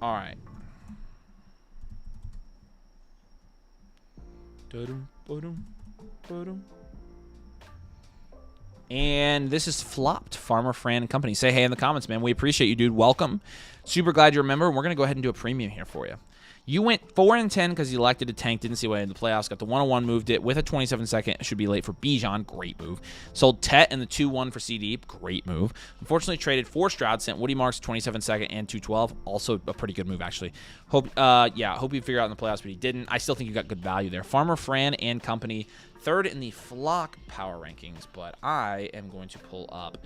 All right. And this is flopped. Farmer Fran and Company. Say hey in the comments, man. We appreciate you, dude. Welcome. Super glad you're a member. We're going to go ahead and do a premium here for you. You went 4-10 because you elected to tank. Didn't see way in the playoffs. Got the 101, moved it with a 27-second. Should be late for Bijan. Great move. Sold Tet and the 2-1 for CD. Great move. Unfortunately, traded for Stroud. Sent Woody Marks 27-second and 212. Also a pretty good move, actually. Hope you figure out in the playoffs, but he didn't. I still think you got good value there. Farmer Fran and Company, third in the flock power rankings. But I am going to pull up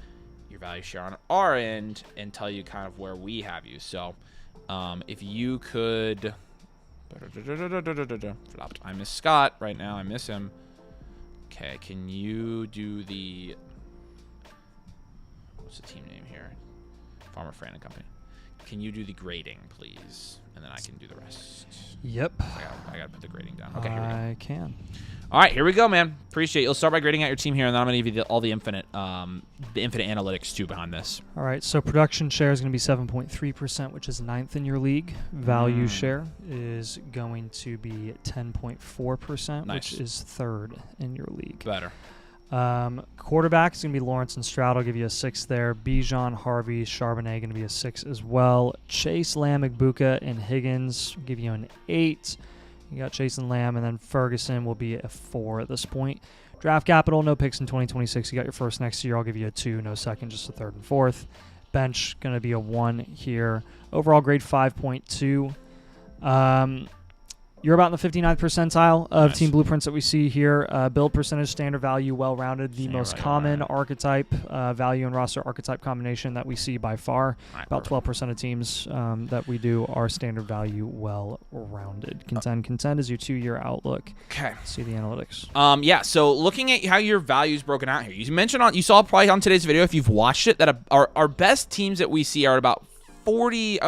your value share on our end and tell you kind of where we have you. So if you could... Flopped. I miss Scott right now. I miss him. Okay, can you do the... What's the team name here? Farmer Fran and Company. Can you do the grading, please? And then I can do the rest. Yep. I gotta put the grading down. Okay, here we go. I can. All right, here we go, man. Appreciate it. You'll start by grading out your team here, and then I'm going to give you all the infinite analytics, too, behind this. All right, so production share is going to be 7.3%, which is 9th in your league. Value share is going to be 10.4%, which is 3rd in your league. Better. Quarterback is going to be Lawrence and Stroud. I'll give you a 6 there. Bijan, Harvey, Charbonnet going to be a 6 as well. Chase, Lamb, Igbuka, and Higgins will give you an 8. You got Chase and Lamb, and then Ferguson will be a 4 at this point. Draft capital, no picks in 2026. You got your first next year. I'll give you a 2, no second, just a 3rd and 4th. Bench, going to be a 1 here. Overall grade 5.2. You're about in the 59th percentile of team blueprints that we see here. Build percentage, standard value, well-rounded. The most common archetype, value and roster archetype combination that we see by far. About 12% of teams that we do are standard value, well-rounded. Contend is your 2-year outlook. Okay. See the analytics. Yeah, so looking at how your value is broken out here. You saw probably on today's video, if you've watched it, that our best teams that we see are about 40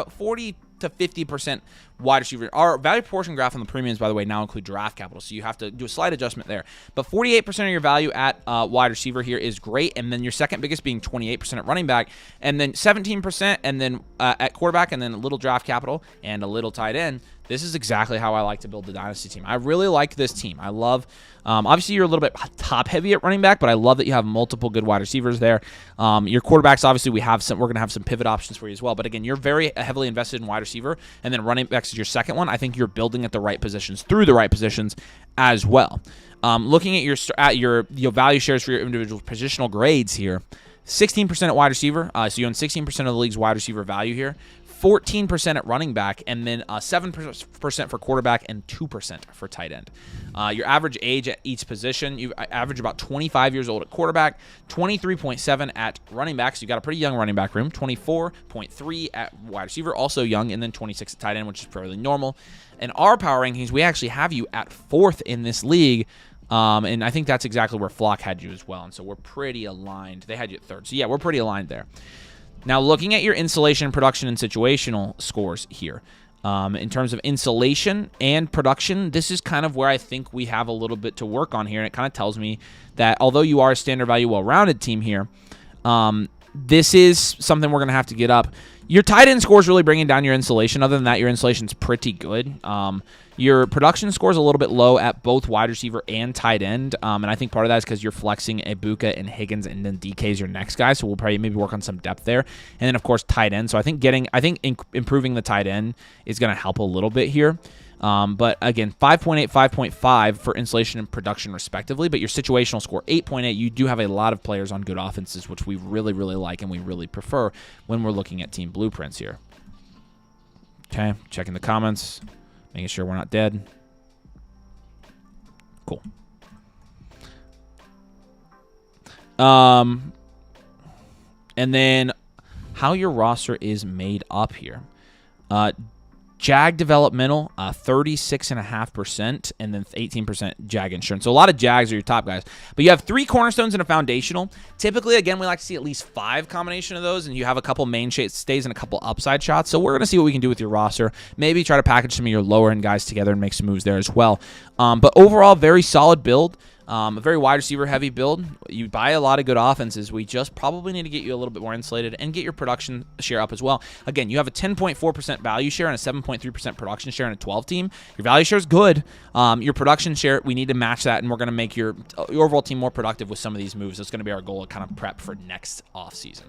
to 50% wide receiver. Our value proportion graph on the premiums, by the way, now include draft capital, so you have to do a slight adjustment there. But 48% of your value at wide receiver here is great, and then your second biggest being 28% at running back, and then 17% and then at quarterback, and then a little draft capital and a little tight end. This is exactly how I like to build the Dynasty team. I really like this team. I love, obviously you're a little bit top heavy at running back, but I love that you have multiple good wide receivers there. Your quarterbacks, obviously we're going to have some pivot options for you as well. But again, you're very heavily invested in wide receiver, and then running backs is your second one. I think you're building at the right positions through the right positions as well. Looking at your value shares for your individual positional grades here, 16% at wide receiver. So you own 16% of the league's wide receiver value here. 14% at running back, and then 7% for quarterback and 2% for tight end. Your average age at each position, you average about 25 years old at quarterback, 23.7 at running back, so you got a pretty young running back room, 24.3 at wide receiver, also young, and then 26 at tight end, which is fairly normal. And our power rankings, we actually have you at 4th in this league, and I think that's exactly where Flock had you as well, and so we're pretty aligned. They had you at 3rd, so yeah, we're pretty aligned there. Now, looking at your insulation, production, and situational scores here, in terms of insulation and production, this is kind of where I think we have a little bit to work on here, and it kind of tells me that although you are a standard value, well-rounded team here, this is something we're going to have to get up. Your tight end score is really bringing down your insulation. Other than that, your insulation's pretty good. Your production score is a little bit low at both wide receiver and tight end, and I think part of that is because you're flexing Ibuka and Higgins, and then DK is your next guy, so we'll probably maybe work on some depth there. And then, of course, tight end. So I think improving the tight end is going to help a little bit here. But again, 5.8, 5.5 for insulation and production respectively, but your situational score, 8.8, you do have a lot of players on good offenses, which we really, really like and we really prefer when we're looking at team blueprints here. Okay, checking the comments, making sure we're not dead. Cool. And then how your roster is made up here. Jag developmental, 36.5%, and then 18% Jag insurance. So a lot of Jags are your top guys. But you have 3 cornerstones and a foundational. Typically, again, we like to see at least 5 combination of those, and you have a couple main stays and a couple upside shots. So we're going to see what we can do with your roster. Maybe try to package some of your lower-end guys together and make some moves there as well. But overall, very solid build. A very wide receiver heavy build. You buy a lot of good offenses. We just probably need to get you a little bit more insulated and get your production share up as well. Again, you have a 10.4% value share and a 7.3% production share in a 12 team. Your value share is good. Your production share, we need to match that, and we're going to make your overall team more productive with some of these moves. That's going to be our goal to kind of prep for next offseason.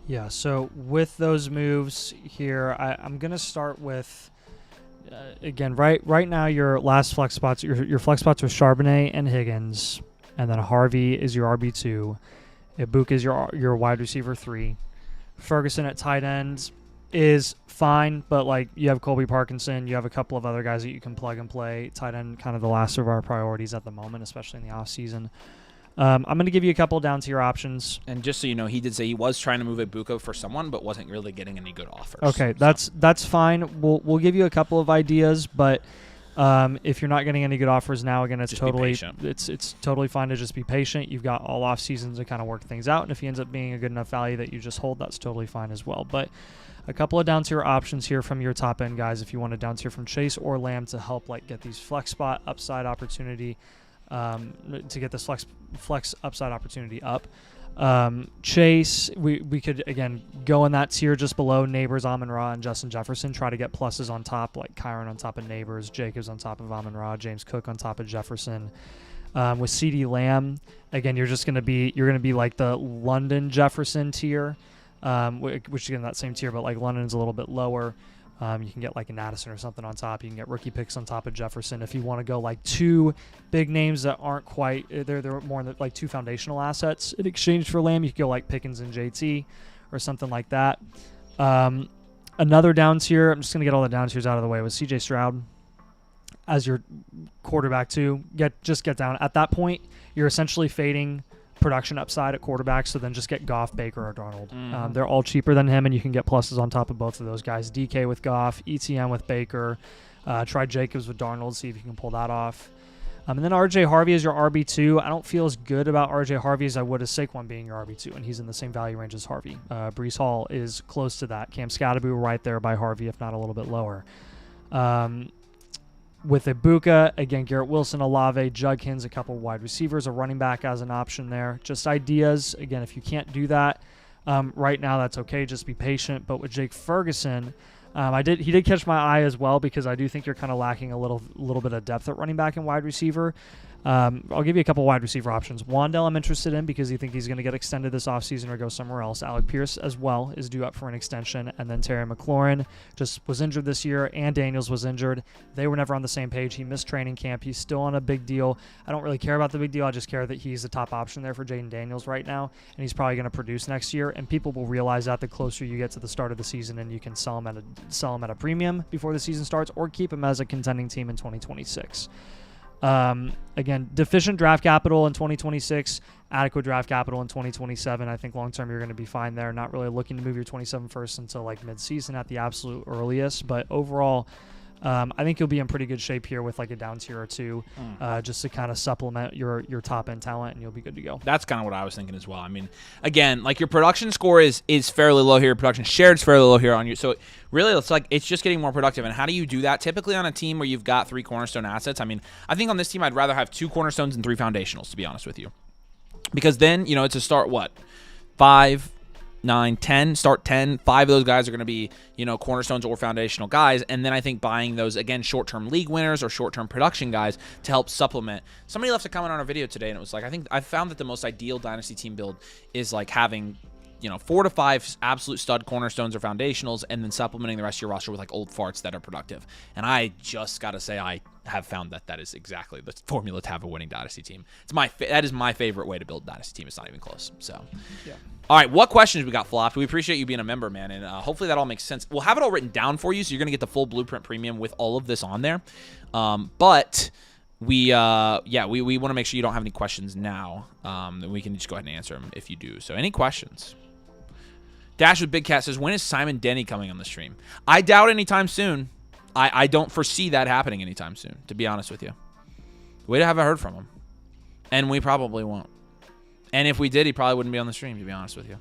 Yeah, so with those moves here, I'm going to start with... again, right now your last flex spots, your flex spots are Charbonnet and Higgins, and then Harvey is your RB2, Ibuka is your wide receiver 3, Ferguson at tight end is fine, but like you have Colby Parkinson, you have a couple of other guys that you can plug and play. Tight end kind of the last of our priorities at the moment, especially in the off season. I'm going to give you a couple down tier options. And just so you know, he did say he was trying to move Ibuka for someone, but wasn't really getting any good offers. Okay, that's fine. We'll give you a couple of ideas, but if you're not getting any good offers now, again, it's totally fine to just be patient. You've got all off seasons to kind of work things out, and if he ends up being a good enough value that you just hold, that's totally fine as well. But a couple of down tier options here from your top end guys, if you want to down tier from Chase or Lamb to help like get these flex spot upside opportunity. To get this flex upside opportunity up. Chase, we could, again, go in that tier just below Neighbors, Amon-Ra, and Justin Jefferson. Try to get pluses on top, like Kyron on top of Neighbors, Jacobs on top of Amon-Ra, James Cook on top of Jefferson. With CeeDee Lamb, again, you're going to be like the London Jefferson tier, which again, that same tier, but like London's a little bit lower. You can get like an Addison or something on top. You can get rookie picks on top of Jefferson. If you want to go like 2 big names that aren't quite, they're more like 2 foundational assets in exchange for Lamb, you could go like Pickens and JT or something like that. Another down tier, I'm just going to get all the down tiers out of the way, with CJ Stroud as your quarterback too. Just get down. At that point, you're essentially fading production upside at quarterback, so then just get Goff, Baker, or Darnold. They're all cheaper than him, and you can get pluses on top of both of those guys. DK with Goff, ETN with Baker. Try Jacobs with Darnold, see if you can pull that off. And then RJ Harvey is your RB2. I don't feel as good about RJ Harvey as I would as Saquon being your RB2, and he's in the same value range as Harvey. Breece Hall is close to that. Cam Scatterby right there by Harvey, if not a little bit lower. With Ibuka, again, Garrett Wilson, Olave, Judkins, a couple wide receivers, a running back as an option there. Just ideas. Again, if you can't do that right now, that's okay. Just be patient. But with Jake Ferguson, he did catch my eye as well, because I do think you're kind of lacking a little bit of depth at running back and wide receiver. I'll give you a couple wide receiver options. Wandell I'm interested in because you think he's going to get extended this offseason or go somewhere else. Alec Pierce as well is due up for an extension. And then Terry McLaurin just was injured this year, and Daniels was injured. They were never on the same page. He missed training camp. He's still on a big deal. I don't really care about the big deal. I just care that he's the top option there for Jaden Daniels right now, and he's probably going to produce next year. And people will realize that the closer you get to the start of the season, and you can sell him at a premium before the season starts, or keep him as a contending team in 2026. Again, deficient draft capital in 2026, adequate draft capital in 2027. I think long-term you're going to be fine there. Not really looking to move your 27 first until like mid-season at the absolute earliest. But overall, I think you'll be in pretty good shape here with like a down tier or 2, just to kind of supplement your top-end talent, and you'll be good to go. That's kind of what I was thinking as well. I mean, again, like your production score is fairly low here. Production shared is fairly low here on you. So really, it's just getting more productive. And how do you do that? Typically on a team where you've got 3 cornerstone assets. I mean, I think on this team I'd rather have 2 cornerstones and 3 foundationals, to be honest with you, because then it's a start 5, 9, 10, start 10. 5 of those guys are going to be, cornerstones or foundational guys. And then I think buying those, again, short-term league winners or short-term production guys to help supplement. Somebody left a comment on our video today, and it was like, I found that the most ideal Dynasty team build is like having 4 to 5 absolute stud cornerstones or foundationals, and then supplementing the rest of your roster with like old farts that are productive. And I just got to say, I have found that is exactly the formula to have a winning Dynasty team. That is my favorite way to build a Dynasty team. It's not even close. So, yeah. All right, what questions we got, Flopped? We appreciate you being a member, man, and hopefully that all makes sense. We'll have it all written down for you, so you're going to get the full Blueprint Premium with all of this on there. But we want to make sure you don't have any questions now. We can just go ahead and answer them if you do. So any questions? Dash with Big Cat says, when is Simon Denny coming on the stream? I doubt anytime soon. I don't foresee that happening anytime soon, to be honest with you. We haven't heard from him. And we probably won't. And if we did, he probably wouldn't be on the stream, to be honest with you.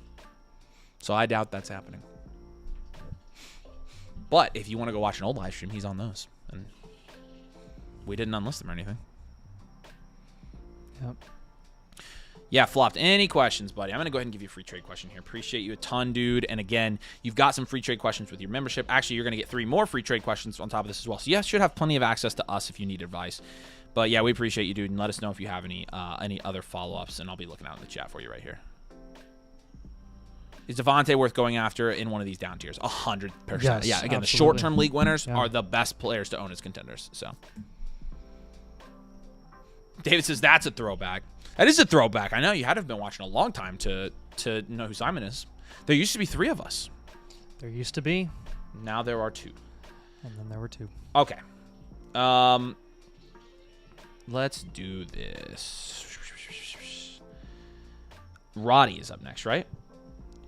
So I doubt that's happening. But if you want to go watch an old live stream, he's on those. And we didn't unlist him or anything. Yep. Yeah, Flopped. Any questions, buddy? I'm going to go ahead and give you a free trade question here. Appreciate you a ton, dude. And again, you've got some free trade questions with your membership. Actually, you're going to get 3 more free trade questions on top of this as well. So, yeah, should have plenty of access to us if you need advice. But, yeah, we appreciate you, dude. And let us know if you have any other follow-ups, and I'll be looking out in the chat for you right here. Is Devontae worth going after in one of these down tiers? 100%. Yes, yeah, again, absolutely. the short-term league winners are the best players to own as contenders. So, David says that's a throwback. That is a throwback. I know you had to have been watching a long time to know who Simon is. There used to be 3 of us. There used to be. Now there are 2. And then there were 2. Okay. Let's do this. Roddy is up next, right?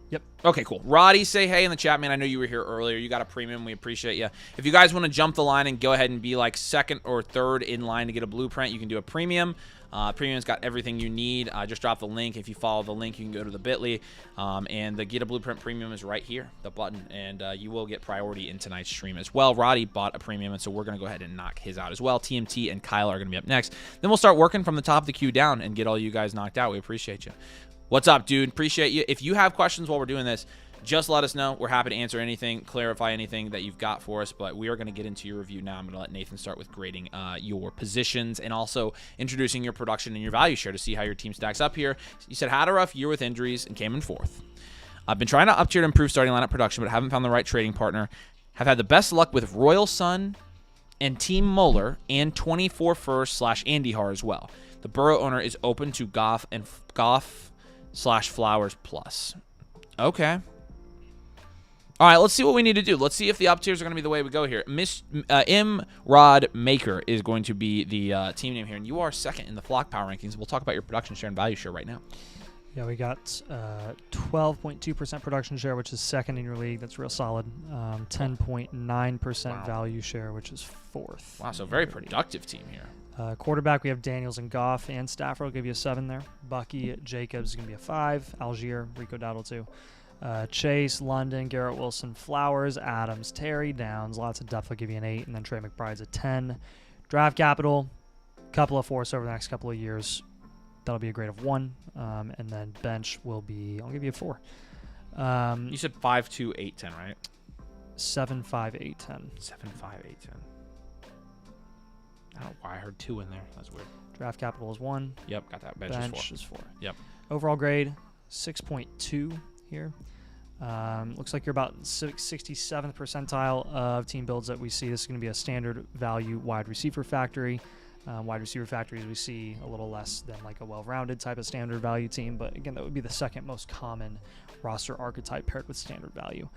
Yep. Okay, cool. Roddy, say hey in the chat, man. I know you were here earlier. You got a premium. We appreciate you. If you guys want to jump the line and go ahead and be like 2nd or 3rd in line to get a blueprint, you can do a premium. Premium's got everything you need. Just drop the link. If you follow the link, you can go to the bit.ly. And the Get a Blueprint Premium is right here, the button. And you will get priority in tonight's stream as well. Roddy bought a premium, and so we're going to go ahead and knock his out as well. TMT and Kyle are going to be up next. Then we'll start working from the top of the queue down and get all you guys knocked out. We appreciate you. What's up, dude? Appreciate you. If you have questions while we're doing this, just let us know. We're happy to answer anything, clarify anything that you've got for us, but we are going to get into your review now. I'm going to let Nathan start with grading your positions and also introducing your production and your value share to see how your team stacks up here. You said had a rough year with injuries and came in 4th. I've been trying to up tier to improve starting lineup production, but haven't found the right trading partner. Have had the best luck with Royal Sun and Team Moeller and 24 First / Andy Har as well. The Burrow owner is open to Goff and Goff/Flowers plus. Okay. All right, let's see what we need to do. Let's see if the up tiers are going to be the way we go here. M. Rod Maker is going to be the team name here, and you are 2nd in the Flock Power Rankings. We'll talk about your production share and value share right now. Yeah, we got 12.2% production share, which is 2nd in your league. That's real solid. 10.9% value share, which is 4th. Wow, so very productive team here. Quarterback, we have Daniels and Goff, and Stafford will give you a 7 there. Bucky Jacobs is going to be a 5. Algier, Rico Dowdle 2. Chase, London, Garrett Wilson, Flowers, Adams, Terry, Downs. Lots of depth will give you an 8, and then Trey McBride's a 10. Draft capital, couple of 4s over the next couple of years. That'll be a grade of 1. And then bench will be, I'll give you a 4. You said 5, 2, 8, 10, right? 7, 5, 8, 10. 7, 5, 8, 10. I don't know why I heard 2 in there. That's weird. Draft capital is 1. Yep, got that. Bench is 4. Yep. Overall grade, 6.2 here. Looks like you're about 67th percentile of team builds that we see. This is going to be a standard value wide receiver factory. Wide receiver factories we see a little less than like a well-rounded type of standard value team, but again, that would be the 2nd most common roster archetype paired with standard value.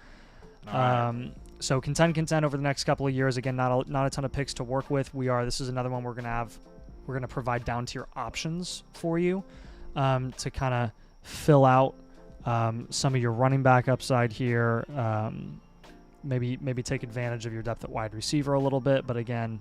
So contend over the next couple of years. Again, not a ton of picks to work with. This is another one we're gonna provide down tier options for you to kind of fill out some of your running back upside here. Maybe take advantage of your depth at wide receiver a little bit, but again,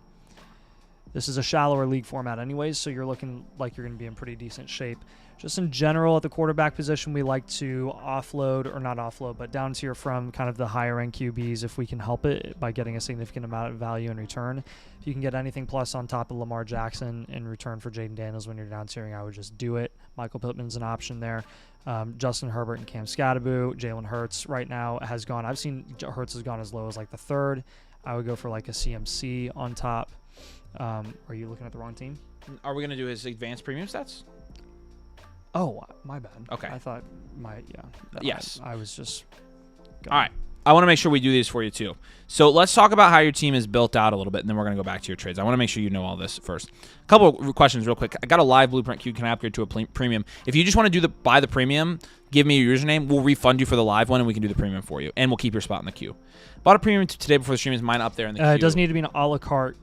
this is a shallower league format anyways, so you're looking like you're going to be in pretty decent shape. Just in general, at the quarterback position, we like to offload, or not offload, but down tier from kind of the higher end QBs if we can help it by getting a significant amount of value in return. If you can get anything plus on top of Lamar Jackson in return for Jaden Daniels when you're down tiering, I would just do it. Michael Pittman's an option there. Justin Herbert and Cam Scatterbo. Jalen Hurts right now has gone. I've seen Hurts has gone as low as like the 3rd. I would go for like a CMC on top. Are you looking at the wrong team? Are we going to do his advanced premium stats? Oh, my bad. Okay. I thought Yes. I was just... All right. I want to make sure we do these for you too. So let's talk about how your team is built out a little bit, and then we're going to go back to your trades. I want to make sure you know all this first. A couple of questions real quick. I got a live blueprint queue. Can I upgrade to a premium? If you just want to buy the premium, give me your username. We'll refund you for the live one, and we can do the premium for you, and we'll keep your spot in the queue. Bought a premium today before the stream. Is mine up there in the queue? It does need to be an a la carte.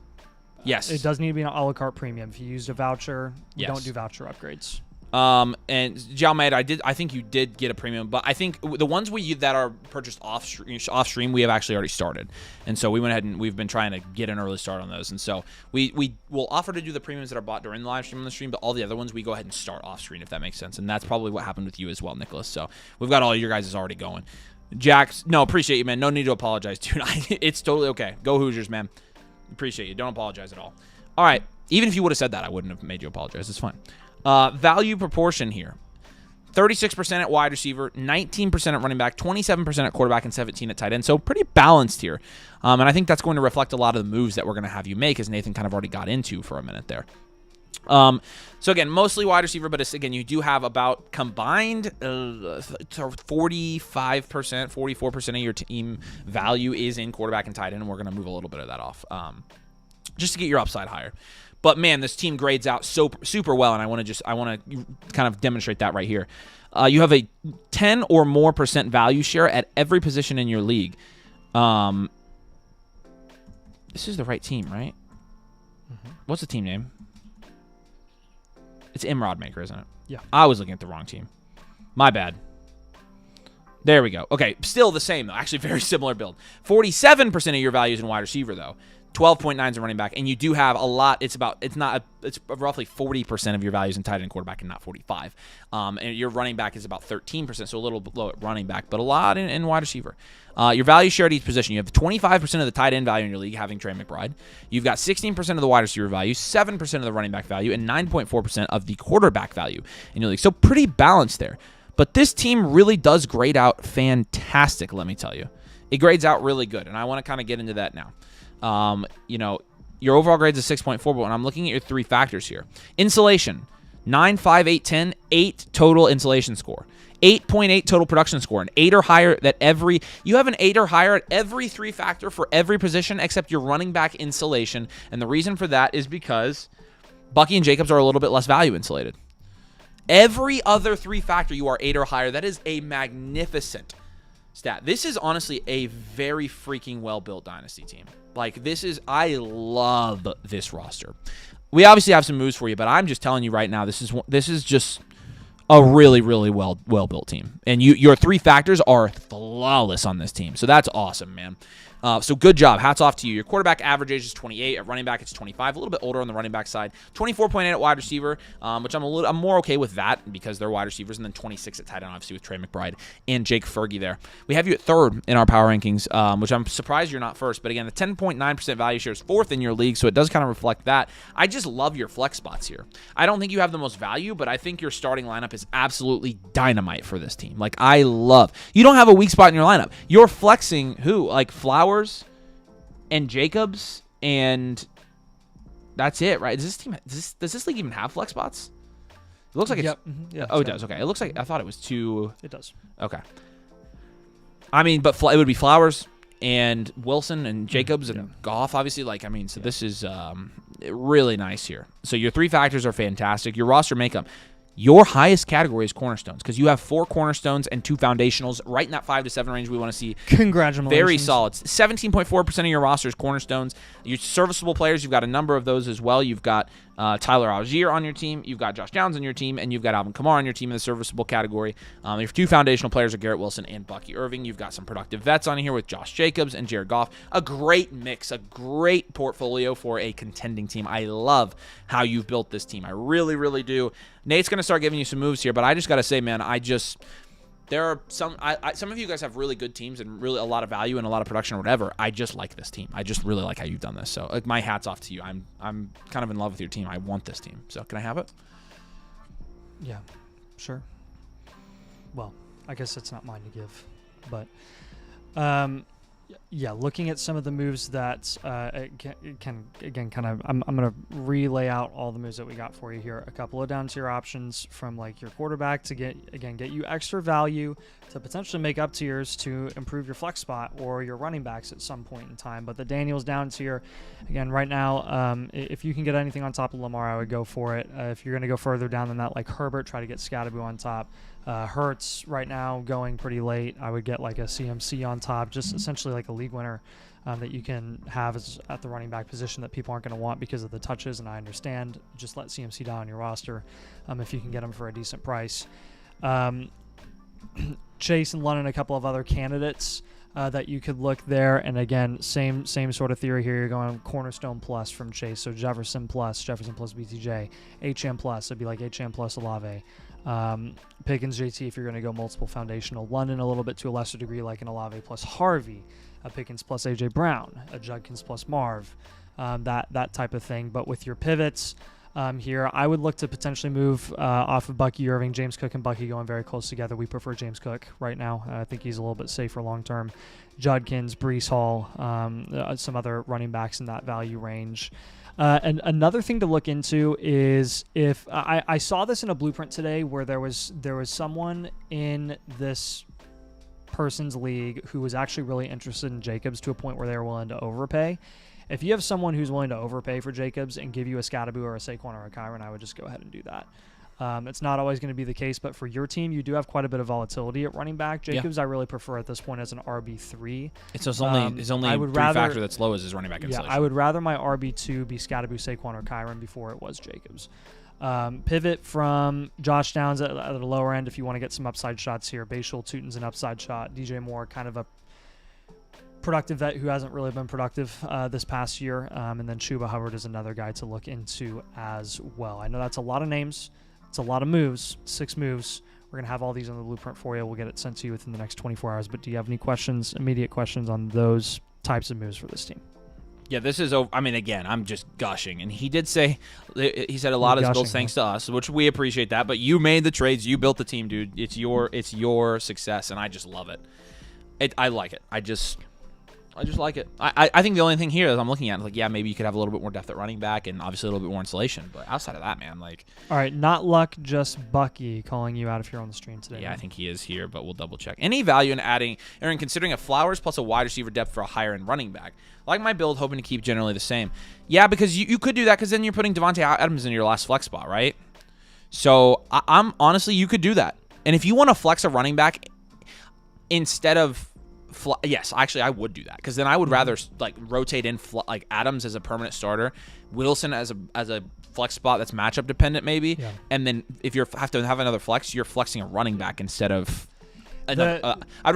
Yes. It does need to be an a la carte premium. If you used a voucher, we Yes. don't do voucher upgrades. And Jalmed, I think you did get a premium, but I think the ones that are purchased off stream, we have actually already started, and so we went ahead and we've been trying to get an early start on those, and so we will offer to do the premiums that are bought during the live stream on the stream, but all the other ones we go ahead and start off screen, if that makes sense, and that's probably what happened with you as well, Nicholas. So we've got all your guys already going. Jax, no, appreciate you, man. No need to apologize, dude. It's totally okay. Go Hoosiers, man. Appreciate you. Don't apologize at all. All right. Even if you would have said that, I wouldn't have made you apologize. It's fine. Value proportion here. 36% at wide receiver, 19% at running back, 27% at quarterback, and 17% at tight end. So pretty balanced here. And I think that's going to reflect a lot of the moves that we're going to have you make, as Nathan kind of already got into for a minute there. So again, mostly wide receiver, but again, you do have about combined 45%, 44% of your team value is in quarterback and tight end, and we're going to move a little bit of that off just to get your upside higher. But man, this team grades out so super well, and I want to kind of demonstrate that right here. You have a 10 or more % value share at every position in your league. This is the right team, right? Mm-hmm. What's the team name? It's Imrod Maker, isn't it? Yeah. I was looking at the wrong team. My bad. There we go. Okay, still the same, though. Actually, very similar build. 47% of your value is in wide receiver, though. 12.9 is in running back, and you do have a lot. It's roughly 40% of your values in tight end and quarterback, and not 45. And your running back is about 13%, so a little low at running back, but a lot in wide receiver. Your value share at each position. You have 25% of the tight end value in your league, having Trey McBride. You've got 16% of the wide receiver value, 7% of the running back value, and 9.4% of the quarterback value in your league. So pretty balanced there. But this team really does grade out fantastic, let me tell you. It grades out really good, and I want to kind of get into that now. Your overall grade is 6.4, but when I'm looking at your three factors here, insulation, 9, 5, 8, 10, 8 total insulation score, 8.8 total production score, an 8 or higher you have an 8 or higher at every three factor for every position except your running back insulation. And the reason for that is because Bucky and Jacobs are a little bit less value insulated. Every other three factor you are 8 or higher. That is a magnificent stat. This is honestly a very freaking well-built Dynasty team. I love this roster. We obviously have some moves for you, but I'm just telling you right now, this is just a really, really well-built team. And your three factors are flawless on this team. So that's awesome, man. So good job. Hats off to you. Your quarterback average age is 28. At running back, it's 25. A little bit older on the running back side. 24.8 at wide receiver, which I'm more okay with that because they're wide receivers. And then 26 at tight end, obviously, with Trey McBride and Jake Fergie there. We have you at third in our power rankings, which I'm surprised you're not first. But again, the 10.9% value share is fourth in your league, so it does kind of reflect that. I just love your flex spots here. I don't think you have the most value, but I think your starting lineup is absolutely dynamite for this team. You don't have a weak spot in your lineup. You're flexing who? Flowers and Jacobs, and that's it, right? Does this league even have flex spots? It looks like it's... Yep. Yeah, oh, it does. Okay. It looks like... I thought it was two... It does. Okay. I mean, but it would be Flowers and Wilson and Jacobs and Goff, obviously. So this is really nice here. So your three factors are fantastic. Your roster makeup... Your highest category is cornerstones because you have 4 cornerstones and 2 foundationals right in that 5 to 7 range we want to see. Congratulations. Very solid. 17.4% of your roster is cornerstones. Your serviceable players, you've got a number of those as well. You've got Tyler Algier on your team. You've got Josh Downs on your team. And you've got Alvin Kamara on your team in the serviceable category. Your 2 foundational players are Garrett Wilson and Bucky Irving. You've got some productive vets on here with Josh Jacobs and Jared Goff. A great mix, a great portfolio for a contending team. I love how you've built this team. I really, really do. Nate's going to start giving you some moves here, but I just got to say, man, there are some of you guys have really good teams and really a lot of value and a lot of production or whatever. I just like this team. I just really like how you've done this. So my hat's off to you. I'm kind of in love with your team. I want this team. So can I have it? Yeah, sure. Well, I guess it's not mine to give, but yeah, looking at some of the moves that can again kind of I'm going to relay out all the moves that we got for you here. A couple of down tier options from your quarterback to get you extra value to potentially make up tiers to improve your flex spot or your running backs at some point in time. But the Daniels down tier, again, right now, if you can get anything on top of Lamar, I would go for it. If you're going to go further down than that, like Herbert, try to get Scatterboo on top. Hurts right now going pretty late. I would get like a CMC on top, just essentially like a league winner that you can have at the running back position that people aren't going to want because of the touches, and I understand. Just let CMC down on your roster if you can get him for a decent price. Chase and London, a couple of other candidates that you could look there. And again, same sort of theory here. You're going Cornerstone plus from Chase. So Jefferson plus BTJ, HM plus. It'd be like HM plus Olave. Pickens, JT if you're going to go multiple foundational. London a little bit to a lesser degree like an Olave plus Harvey. A Pickens plus AJ Brown. A Judkins plus Marv. That type of thing. But with your pivots, here, I would look to potentially move off of Bucky Irving. James Cook and Bucky going very close together. We prefer James Cook right now. I think he's a little bit safer long term. Judkins, Breece Hall, some other running backs in that value range. And another thing to look into is if I saw this in a blueprint today where there was someone in this person's league who was actually really interested in Jacobs to a point where they were willing to overpay. If you have someone who's willing to overpay for Jacobs and give you a Scatterboo or a Saquon or a Kyron, I would just go ahead and do that. It's not always going to be the case, but for your team, you do have quite a bit of volatility at running back. Jacobs, I really prefer at this point as an RB3. It's only factor that's low is his running back installation. I would rather my RB2 be Scatterboo, Saquon, or Kyron before it was Jacobs. Pivot from Josh Downs at the lower end if you want to get some upside shots here. Bashal, Tutin's an upside shot. DJ Moore, kind of a productive vet who hasn't really been productive this past year. And then Chuba Hubbard is another guy to look into as well. I know that's a lot of names. It's a lot of moves, 6 moves. We're going to have all these on the blueprint for you. We'll get it sent to you within the next 24 hours. But do you have any immediate questions on those types of moves for this team? Yeah, this is over. I mean, again, I'm just gushing. And he did say, he said a lot of his builds thanks to us, which we appreciate that. But you made the trades. You built the team, dude. It's your success, and I just love it. I like it. I just like it. I think the only thing here is I'm looking at is like, yeah, maybe you could have a little bit more depth at running back and obviously a little bit more insulation. But outside of that, man, like. All right, not Luck, just Bucky calling you out if you're on the stream today. Yeah, man. I think he is here, but we'll double check. Any value in adding or in considering a Flowers plus a wide receiver depth for a higher end running back? Like my build, hoping to keep generally the same. Yeah, because you could do that because then you're putting Devontae Adams in your last flex spot, right? So I'm honestly, you could do that. And if you want to flex a running back instead of. Yes, actually, I would do that because then I would rather like rotate in like Adams as a permanent starter, Wilson as a flex spot that's matchup dependent maybe, and then if you have to have another flex, you're flexing a running back instead of. I'd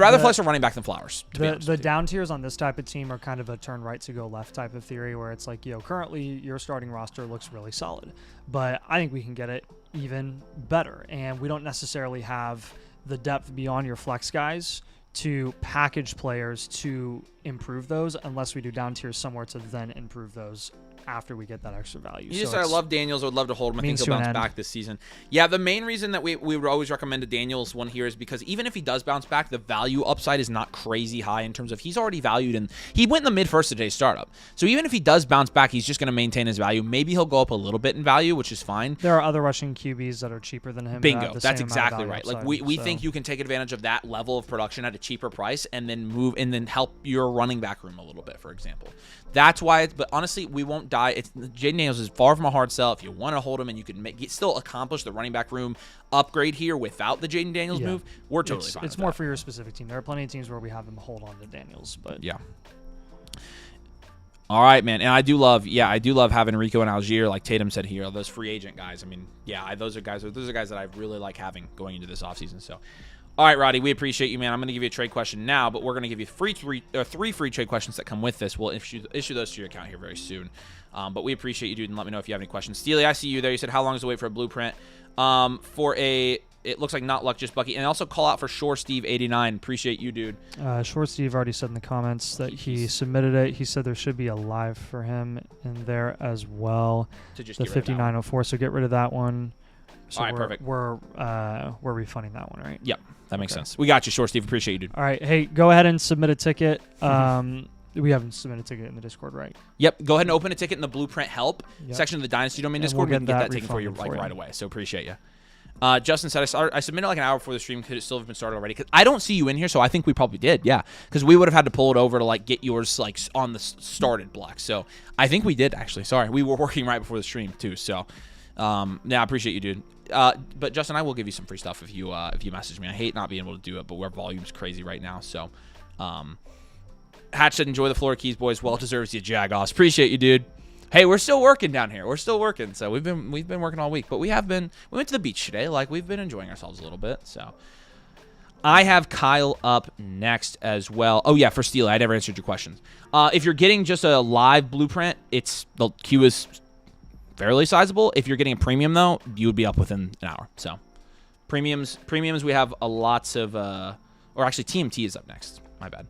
rather flex a running back than Flowers. The down tiers on this type of team are kind of a turn right to go left type of theory where it's like, currently your starting roster looks really solid, but I think we can get it even better, and we don't necessarily have the depth beyond your flex guys to package players to improve those unless we do down tiers somewhere to then improve those after we get that extra value. I love Daniels. I would love to hold him. I think he'll bounce back this season. Yeah, the main reason that we would always recommend a Daniels one here is because even if he does bounce back, the value upside is not crazy high in terms of he's already valued and he went in the mid-first today's startup. So even if he does bounce back, he's just going to maintain his value. Maybe he'll go up a little bit in value, which is fine. There are other rushing QBs that are cheaper than him. Bingo. That's exactly right. Like we think you can take advantage of that level of production at a cheaper price and then move and then help your running back room a little bit, for example. That's why but honestly, we won't die. Jaden Daniels is far from a hard sell. If you want to hold him and you can still accomplish the running back room upgrade here without the Jaden Daniels move, we're totally fine. It's more for your specific team. There are plenty of teams where we have them hold on to Daniels, but yeah. All right, man. And I do love having Rico and Algier, like Tatum said here, those free agent guys. I mean, yeah, those are guys that I really like having going into this offseason. So all right, Roddy, we appreciate you, man. I'm going to give you a trade question now, but we're going to give you three free trade questions that come with this. We'll issue those to your account here very soon. But we appreciate you, dude, and let me know if you have any questions. Steely, I see you there. You said, how long is the wait for a blueprint? It looks like not Luck, just Bucky. And also call out for Shore Steve 89. Appreciate you, dude. Shore Steve already said in the comments that he submitted it. He said there should be a live for him in there as well. To just the 5904. So get rid of that one. So all right, perfect. We're refunding that one, right? Yep, that makes sense. We got you, Shore Steve. Appreciate you, dude. All right, hey, go ahead and submit a ticket. We haven't submitted a ticket in the Discord, right? Yep. Go ahead and open a ticket in the Blueprint Help section of the Dynasty Domain Discord. We can get that taken for you right away. So appreciate you. Justin said, I submitted like an hour before the stream. Could it still have been started already? Because I don't see you in here, so I think we probably did. Yeah, because we would have had to pull it over to like get yours like on the started block. So I think we did actually. Sorry, we were working right before the stream too. So Yeah, I appreciate you, dude. But Justin, I will give you some free stuff if you message me. I hate not being able to do it, but our volume's crazy right now. So, Hatch said, enjoy the floor keys, boys. Well deserves you, Jagos. Appreciate you, dude. Hey, we're still working down here. We're still working. So we've been working all week, but we went to the beach today. Like, we've been enjoying ourselves a little bit. So I have Kyle up next as well. Oh yeah, for Steely, I never answered your questions. If you're getting just a live blueprint, the queue is fairly sizable. If you're getting a premium though, you would be up within an hour. So premiums, we have a lots of, or actually TMT is up next. My bad.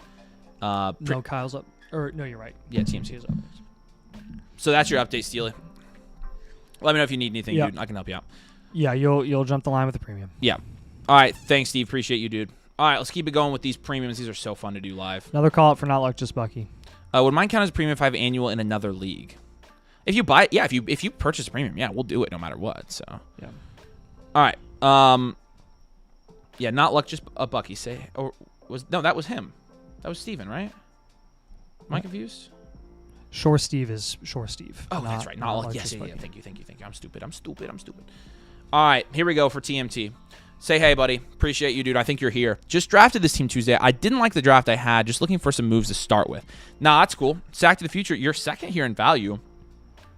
No, Kyle's up. Or no, you're right. Yeah, TMT is up next. So that's your update, Steely. Let me know if you need anything, dude. I can help you out. Yeah, you'll jump the line with the premium. Yeah. All right. Thanks, Steve. Appreciate you, dude. All right, let's keep it going with these premiums. These are so fun to do live. Another call out for Not Luck, Just Bucky. Would mine count as a premium if I have annual in another league? If you buy it, yeah. If you purchase a premium, yeah, we'll do it no matter what. So yeah. All right. Yeah, Not Luck, Just a Bucky. That was him. That was Steven, right? Am I confused? Shore Steve is Shore Steve. Oh, that's right. Not Luck. Yes, yeah. Thank you. I'm stupid. All right, here we go for TMT. Say hey, buddy. Appreciate you, dude. I think you're here. Just drafted this team Tuesday. I didn't like the draft I had. Just looking for some moves to start with. Nah, that's cool. Sack to the future. You're second here in value.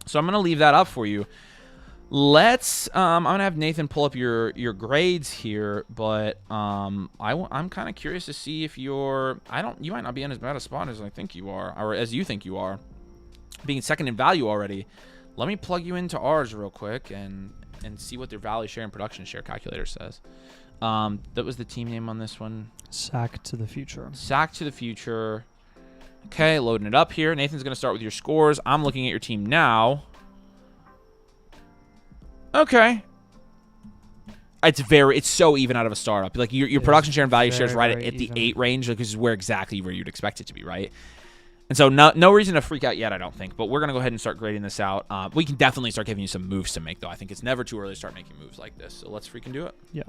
So I'm going to leave that up for you. I'm going to have Nathan pull up your grades here, but I'm kind of curious to see if you might not be in as bad a spot as I think you are, or as you think you are. Being second in value already. Let me plug you into ours real quick and see what their value share and production share calculator says. That was the team name on this one. Sack to the future. Sack to the future. Okay, loading it up here. Nathan's going to start with your scores. I'm looking at your team now. Okay. It's so even out of a startup. Like your production share and value share is right at the 8 range, which is where you'd expect it to be, right? And so no reason to freak out yet, I don't think. But we're going to go ahead and start grading this out. We can definitely start giving you some moves to make, though. I think it's never too early to start making moves like this. So let's freaking do it. Yeah.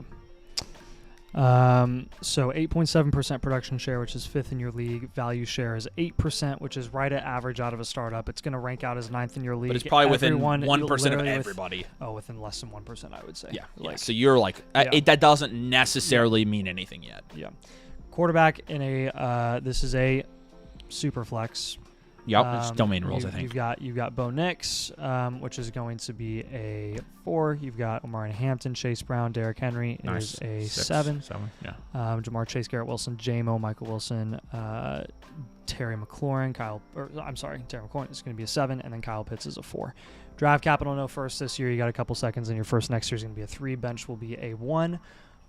So 8.7% production share, which is 5th in your league. Value share is 8%, which is right at average out of a startup. It's going to rank out as 9th in your league. But it's probably within 1% of everybody. Within less than 1%, I would say. Yeah. So you're like, that doesn't necessarily mean anything yet. Yeah. Quarterback in this is a super flex. Yep, it's domain rules, I think. You've got Bo Nix, which is going to be a 4. You've got Omar Hampton, Chase Brown, Derrick Henry is a 7. Yeah. Jamar Chase, Garrett Wilson, J-Mo, Michael Wilson, Terry McLaurin, Terry McLaurin is going to be a 7, and then Kyle Pitts is a 4. Draft capital, no first this year. You got a couple seconds, and your first next year is going to be a 3. Bench will be a 1.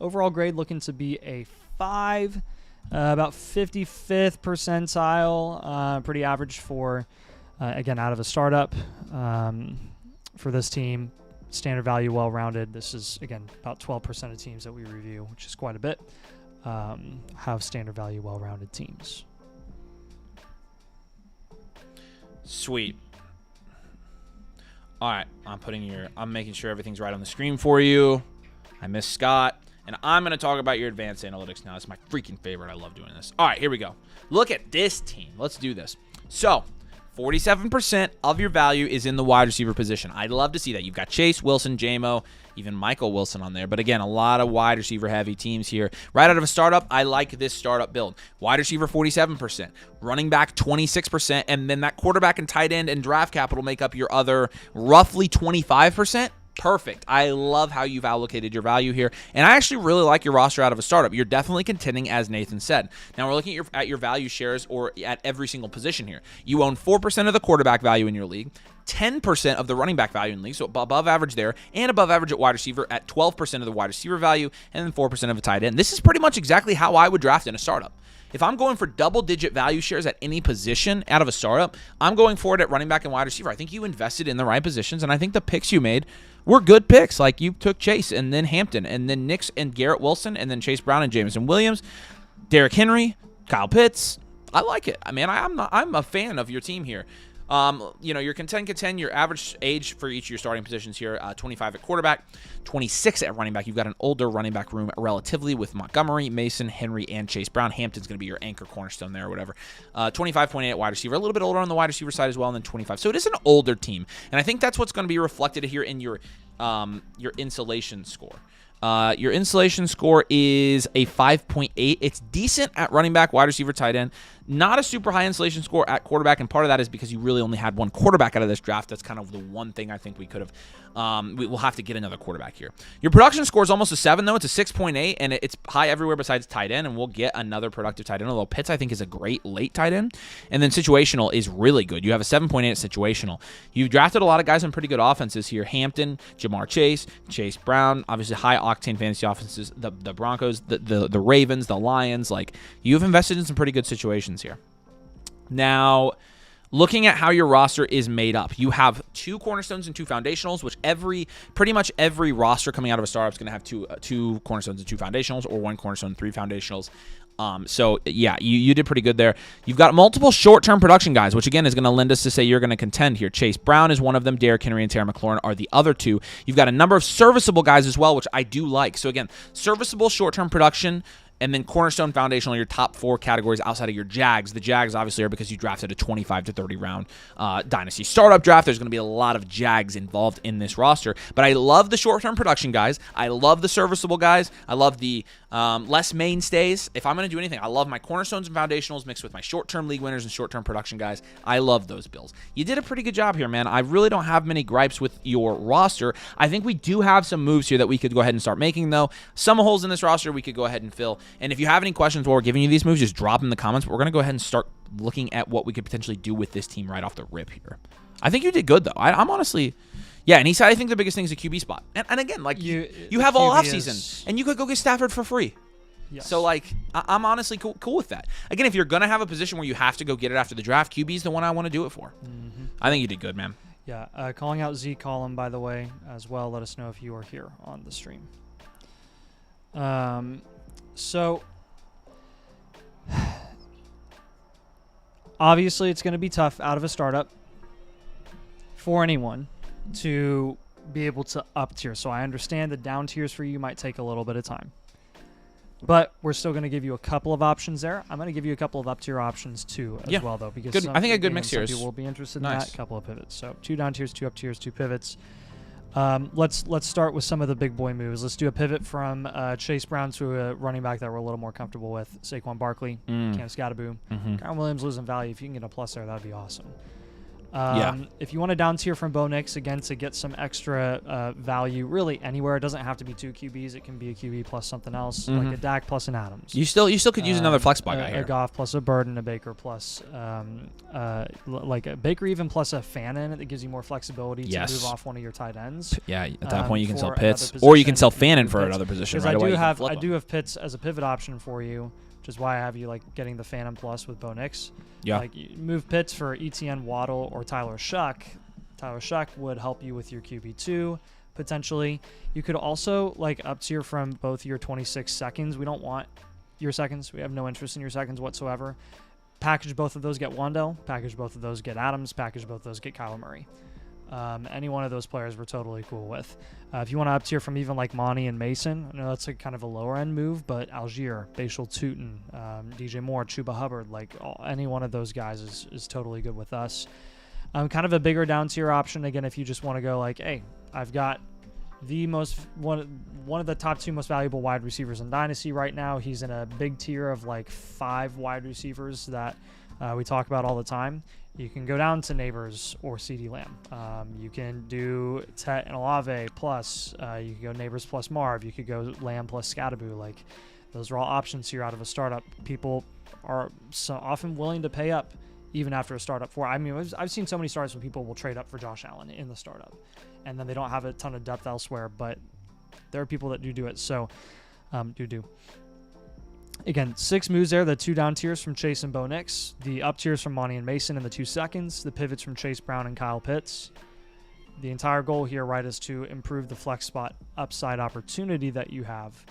Overall grade looking to be a 5. About 55th percentile, pretty average for, again, out of a startup. For this team, standard value, well-rounded. This is, again, about 12% of teams that we review, which is quite a bit, have standard value, well-rounded teams. Sweet. All right, I'm making sure everything's right on the screen for you. I miss Scott. And I'm going to talk about your advanced analytics now. It's my freaking favorite. I love doing this. All right, here we go. Look at this team. Let's do this. So, 47% of your value is in the wide receiver position. I'd love to see that. You've got Chase, Wilson, J-Mo, even Michael Wilson on there. But again, a lot of wide receiver heavy teams here. Right out of a startup, I like this startup build. Wide receiver, 47%. Running back, 26%. And then that quarterback and tight end and draft capital make up your other roughly 25%. Perfect. I love how you've allocated your value here. And I actually really like your roster out of a startup. You're definitely contending, as Nathan said. Now, we're looking at your value shares or at every single position here. You own 4% of the quarterback value in your league, 10% of the running back value in the league, so above average there, and above average at wide receiver at 12% of the wide receiver value, and then 4% of a tight end. This is pretty much exactly how I would draft in a startup. If I'm going for double-digit value shares at any position out of a startup, I'm going for it at running back and wide receiver. I think you invested in the right positions, and I think the picks you made were good picks. Like, you took Chase and then Hampton and then Nix and Garrett Wilson and then Chase Brown and Jameson Williams, Derrick Henry, Kyle Pitts. I like it. I mean, I'm a fan of your team here. You're contend. Your average age for each of your starting positions here, 25 at quarterback, 26 at running back. You've got an older running back room relatively with Montgomery, Mason, Henry, and Chase Brown. Hampton's going to be your anchor cornerstone there or whatever. 25.8 at wide receiver, a little bit older on the wide receiver side as well, and then 25. So it is an older team, and I think that's what's going to be reflected here in your your insulation score. Your insulation score is a 5.8. It's decent at running back, wide receiver, tight end. Not a super high insulation score at quarterback, and part of that is because you really only had one quarterback out of this draft. That's kind of the one thing I think we could have. We'll have to get another quarterback here. Your production score is almost a 7, though. It's a 6.8, and it's high everywhere besides tight end, and we'll get another productive tight end, although Pitts, I think, is a great late tight end. And then situational is really good. You have a 7.8 at situational. You've drafted a lot of guys in pretty good offenses here. Hampton, Jamar Chase, Chase Brown, obviously high-octane fantasy offenses, the Broncos, the Ravens, the Lions. Like, you've invested in some pretty good situations here. Now, looking at how your roster is made up, you have 2 cornerstones and 2 foundationals, which pretty much every roster coming out of a startup is going to have two cornerstones and 2 foundationals, or 1 cornerstone and 3 foundationals. So yeah, you did pretty good there. You've got multiple short-term production guys, which again is going to lend us to say you're going to contend here. Chase Brown is one of them. Derrick Henry and Terry McLaurin are the other 2. You've got a number of serviceable guys as well, which I do like. So again, serviceable short-term production, and then cornerstone, foundational, your top 4 categories outside of your Jags. The Jags obviously are because you drafted a 25 to 30 round Dynasty startup draft. There's going to be a lot of Jags involved in this roster. But I love the short-term production guys. I love the serviceable guys. I love the less mainstays. If I'm going to do anything, I love my cornerstones and foundationals mixed with my short-term league winners and short-term production guys. I love those builds. You did a pretty good job here, man. I really don't have many gripes with your roster. I think we do have some moves here that we could go ahead and start making, though. Some holes in this roster we could go ahead and fill. And if you have any questions while we're giving you these moves, just drop them in the comments. But we're going to go ahead and start looking at what we could potentially do with this team right off the rip here. I think you did good, though. I'm honestly... Yeah, and he said I think the biggest thing is a QB spot. And again, like, you have all offseason, and you could go get Stafford for free. Yes. So, like, I'm honestly cool with that. Again, if you're going to have a position where you have to go get it after the draft, QB is the one I want to do it for. Mm-hmm. I think you did good, man. Yeah, calling out Z Column, by the way, as well. Let us know if you are here on the stream. So... Obviously, it's going to be tough out of a startup for anyone to be able to up tier. So I understand the down tiers for you might take a little bit of time. But we're still going to give you a couple of options there. I'm going to give you a couple of up tier options too as well, though. Because I think a good mix here. Some people will be interested in that. A couple of pivots. So 2 down tiers, 2 up tiers, 2 pivots. Let's start with some of the big boy moves. Let's do a pivot from Chase Brown to a running back that we're a little more comfortable with. Saquon Barkley, Cam Scatterbo. Kyron Williams losing value. If you can get a plus there, that would be awesome. If you want to down tier from Bo Nix, again, to get some extra value, really anywhere. It doesn't have to be 2 QBs. It can be a QB plus something else, like a Dak plus an Adams. You still could use another flex spot guy here. A Goff plus a Burden, a Baker plus, like a Baker even plus a Fannin. That gives you more flexibility to move off one of your tight ends. Yeah, at that point you can sell Pitts, or you can sell Fannin for another position right away. I do have Pitts as a pivot option for you, which is why I have you like getting the Phantom Plus with Bo Nix. Yeah. Like, you move Pitts for ETN, Waddle, or Tyler Shuck. Tyler Shuck would help you with your QB2, potentially. You could also, like, up tier from both your 26 seconds. We don't want your seconds. We have no interest in your seconds whatsoever. Package both of those, get Wandell. Package both of those, get Adams. Package both of those, get Kyler Murray. Any one of those players we're totally cool with. If you want to up tier from even like Monty and Mason, I know that's a kind of a lower end move, but Algier, Bashal Tootin, DJ Moore, Chuba Hubbard, like any one of those guys is totally good with us. Kind of a bigger down tier option, again, if you just want to go like, hey, I've got one of the top 2 most valuable wide receivers in Dynasty right now. He's in a big tier of like 5 wide receivers that we talk about all the time. You can go down to Neighbors or CeeDee Lamb. You can do Tet and Olave plus. You can go Neighbors plus Marv. You could go Lamb plus Scatterbo. Like, those are all options here out of a startup. People are so often willing to pay up even after a startup for. I mean, I've seen so many startups where people will trade up for Josh Allen in the startup, and then they don't have a ton of depth elsewhere. But there are people that do it. So do. Again, 6 moves there. The 2 down tiers from Chase and Bo Nix. The up tiers from Monty and Mason in the 2 seconds. The pivots from Chase Brown and Kyle Pitts. The entire goal here, right, is to improve the flex spot upside opportunity that you have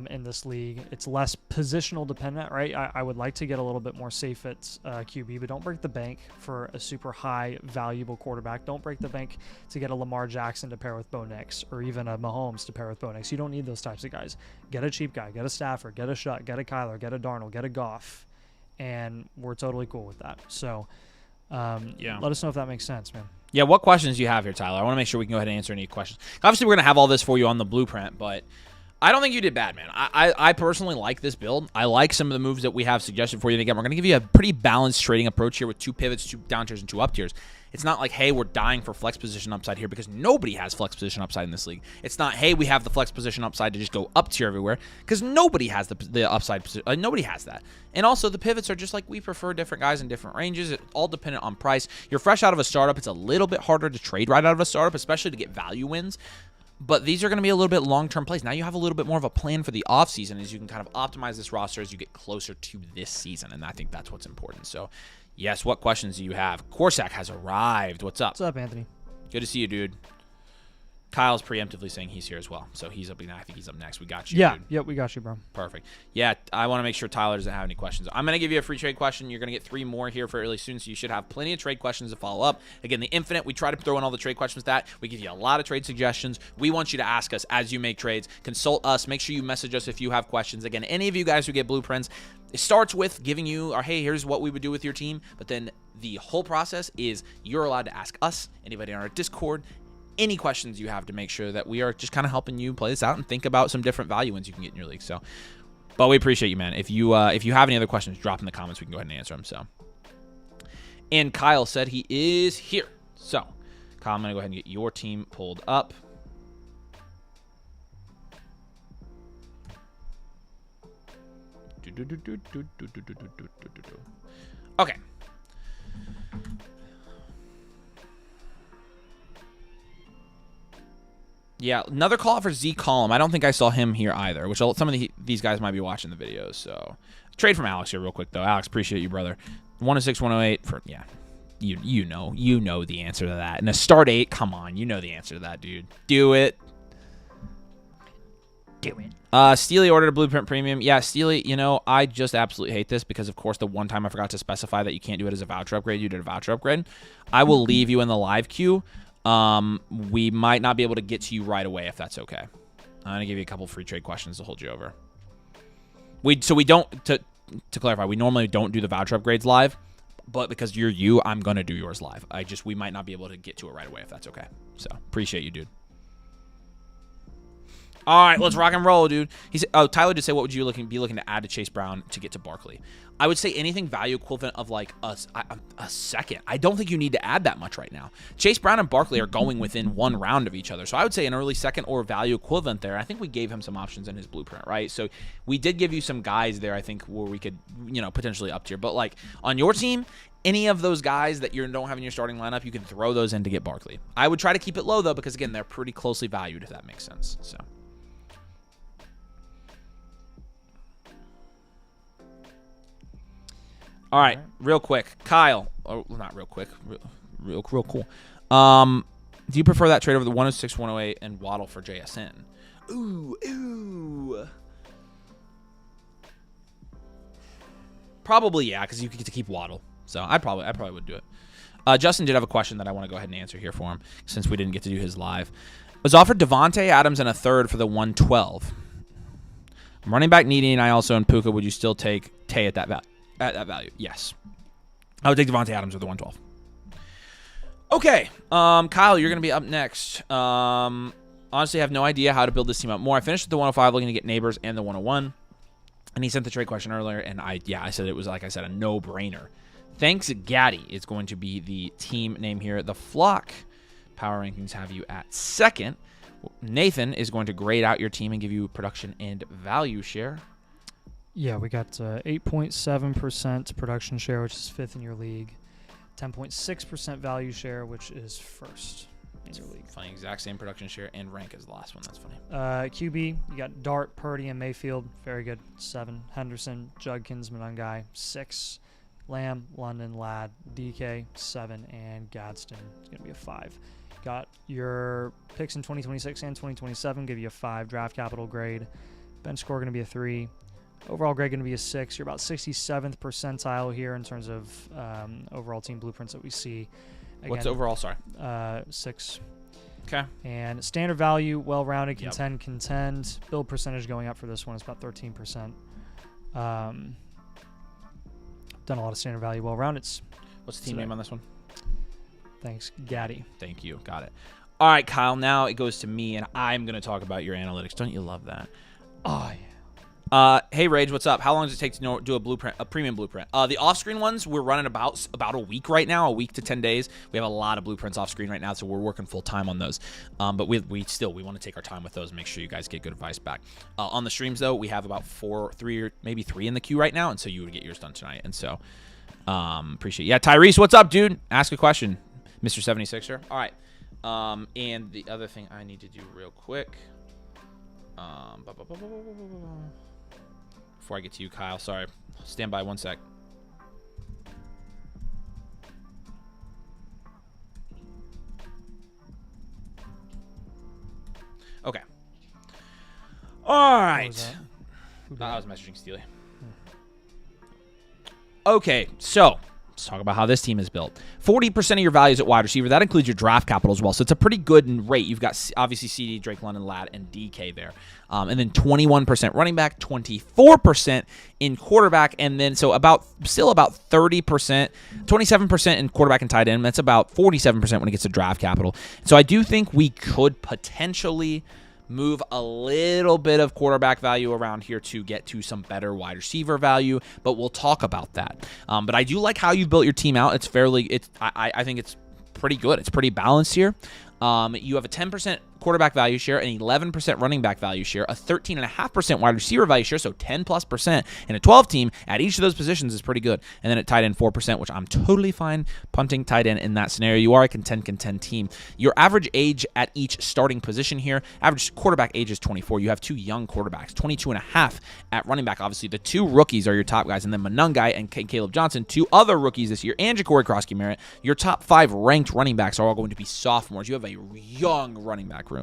in this league. It's less positional dependent, right? I would like to get a little bit more safe at QB, but don't break the bank for a super high valuable quarterback. Don't break the bank to get a Lamar Jackson to pair with Bo Nix, or even a Mahomes to pair with Bo Nix. You don't need those types of guys. Get a cheap guy, get a Stafford, get a Shutt, get a Kyler, get a Darnold, get a Goff, and we're totally cool with that. So let us know if that makes sense, man. Yeah, what questions do you have here, Tyler? I want to make sure we can go ahead and answer any questions. Obviously, we're going to have all this for you on the blueprint, but I don't think you did bad, man. I personally like this build. I like some of the moves that we have suggested for you. And again, we're going to give you a pretty balanced trading approach here with 2 pivots, 2 down tiers, and 2 up tiers. It's not like, hey, we're dying for flex position upside here because nobody has flex position upside in this league. It's not, hey, we have the flex position upside to just go up tier everywhere because nobody has the upside position. Nobody has that. And also, the pivots are just like we prefer different guys in different ranges. It's all dependent on price. You're fresh out of a startup. It's a little bit harder to trade right out of a startup, especially to get value wins. But these are going to be a little bit long-term plays. Now you have a little bit more of a plan for the offseason as you can kind of optimize this roster as you get closer to this season. And I think that's what's important. So, yes, what questions do you have? Corsac has arrived. What's up? What's up, Anthony? Good to see you, dude. Kyle's preemptively saying he's here as well. So he's up. I think he's up next. We got you, dude. Yep, we got you, bro. Perfect. Yeah, I want to make sure Tyler doesn't have any questions. I'm going to give you a free trade question. You're going to get 3 more here fairly soon, so you should have plenty of trade questions to follow up. Again, the Infinite, we try to throw in all the trade questions that. We give you a lot of trade suggestions. We want you to ask us as you make trades. Consult us. Make sure you message us if you have questions. Again, any of you guys who get blueprints, it starts with giving you, or hey, here's what we would do with your team. But then the whole process is you're allowed to ask us, anybody on our Discord, any questions you have to make sure that we are just kind of helping you play this out and think about some different value wins you can get in your league. So, but we appreciate you, man. If you have any other questions, drop in the comments. We can go ahead and answer them. So, and Kyle said he is here. So, Kyle, I'm going to go ahead and get your team pulled up. Okay. Yeah, another call out for Z Column. I don't think I saw him here either, which some of these guys might be watching the videos. So, trade from Alex here real quick, though. Alex, appreciate you, brother. 106, 108 for, yeah. You know the answer to that. And a start 8, come on. You know the answer to that, dude. Do it. Do it. Steely ordered a Blueprint Premium. Yeah, Steely, I just absolutely hate this because, of course, the one time I forgot to specify that you can't do it as a voucher upgrade, you did a voucher upgrade. I will leave you in the live queue. We might not be able to get to you right away if that's okay. I'm going to give you a couple free trade questions to hold you over. To clarify, we normally don't do the voucher upgrades live, but because you're you, I'm going to do yours live. We might not be able to get to it right away if that's okay. So, appreciate you, dude. All right, let's rock and roll, dude. He said, "Oh, Tyler did say, what would you be looking to add to Chase Brown to get to Barkley?" I would say anything value equivalent of like a second. I don't think you need to add that much right now. Chase Brown and Barkley are going within 1 round of each other, so I would say an early second or value equivalent there. I think we gave him some options in his blueprint, right? So we did give you some guys there, I think, where we could, potentially up tier. But like on your team, any of those guys that you don't have in your starting lineup, you can throw those in to get Barkley. I would try to keep it low though, because again, they're pretty closely valued, if that makes sense. So. All right, real quick, Kyle. Oh, not real quick, real cool. Do you prefer that trade over the 106, 108, and Waddle for JSN? Ooh. Probably yeah, because you get to keep Waddle. So I probably would do it. Justin did have a question that I want to go ahead and answer here for him, since we didn't get to do his live. Was offered Devontae Adams and a third for the 112. I'm running back needy, and I also in Puka. Would you still take Tay at that value? At that value, yes. I would take Devontae Adams with the 112. Okay, Kyle, you're going to be up next. Honestly, I have no idea how to build this team up more. I finished with the 105, looking to get Neighbors and the 101. And he sent the trade question earlier, and I said it was, like I said, a no-brainer. Thanks, Gaddy is going to be the team name here. The Flock power rankings have you at second. Nathan is going to grade out your team and give you production and value share. Yeah, we got 8.7% production share, which is 5th in your league. 10.6% value share, which is 1st in your league. Funny, exact same production share and rank as the last one. That's funny. QB, you got Dart, Purdy, and Mayfield. Very good. 7. Henderson, Judkins, Monangai. 6. Lamb, London, Ladd, DK. 7. And Gadsden is going to be a 5. Got your picks in 2026 and 2027. Give you a 5 draft capital grade. Bench score going to be a 3. Overall grade going to be a 6. You're about 67th percentile here in terms of overall team blueprints that we see. Again, what's overall? Sorry. 6. Okay. And standard value, well-rounded, contend. Build percentage going up for this one is about 13%. Done a lot of standard value, well-rounded. What's the team name on this one? Thanks, Gaddy. Thank you. Got it. All right, Kyle. Now it goes to me, and I'm going to talk about your analytics. Don't you love that? Oh, yeah. Hey Rage, what's up? How long does it take to do a premium blueprint? The off-screen ones we're running about a week right now, a week to 10 days. We have a lot of blueprints off-screen right now, so we're working full time on those. But we want to take our time with those and make sure you guys get good advice back. On the streams though, we have about 3 or maybe 3 in the queue right now, and so you would get yours done tonight. And so appreciate it. Yeah, Tyrese, what's up, dude? Ask a question, Mr. 76er. All right. And the other thing I need to do real quick. Before I get to you, Kyle, sorry. Stand by 1 sec. Okay. All right. I was messaging Steely. Okay, so let's talk about how this team is built. 40% of your value is at wide receiver. That includes your draft capital as well. So it's a pretty good rate. You've got obviously CD, Drake London, Ladd, and DK there. And then 21% running back, 24% in quarterback, and then so still about 30%, 27% in quarterback and tight end. That's about 47% when it gets to draft capital. So I do think we could potentially move a little bit of quarterback value around here to get to some better wide receiver value, but we'll talk about that. But I do like how you built your team out. I think it's pretty good. It's pretty balanced here. You have a 10% quarterback value share, an 11% running back value share, a 13.5% wide receiver value share, so 10+%, and a 12 team at each of those positions is pretty good. And then at tight end 4%, which I'm totally fine punting tight end in that scenario. You are a contend team. Your average age at each starting position here, average quarterback age is 24. You have 2 young quarterbacks, 22.5 at running back. Obviously, the 2 rookies are your top guys, and then Monungai and Caleb Johnson, 2 other rookies this year, and Ja'Cory Krosky-Merritt. Your top 5 ranked running backs are all going to be sophomores. You have a young running back room.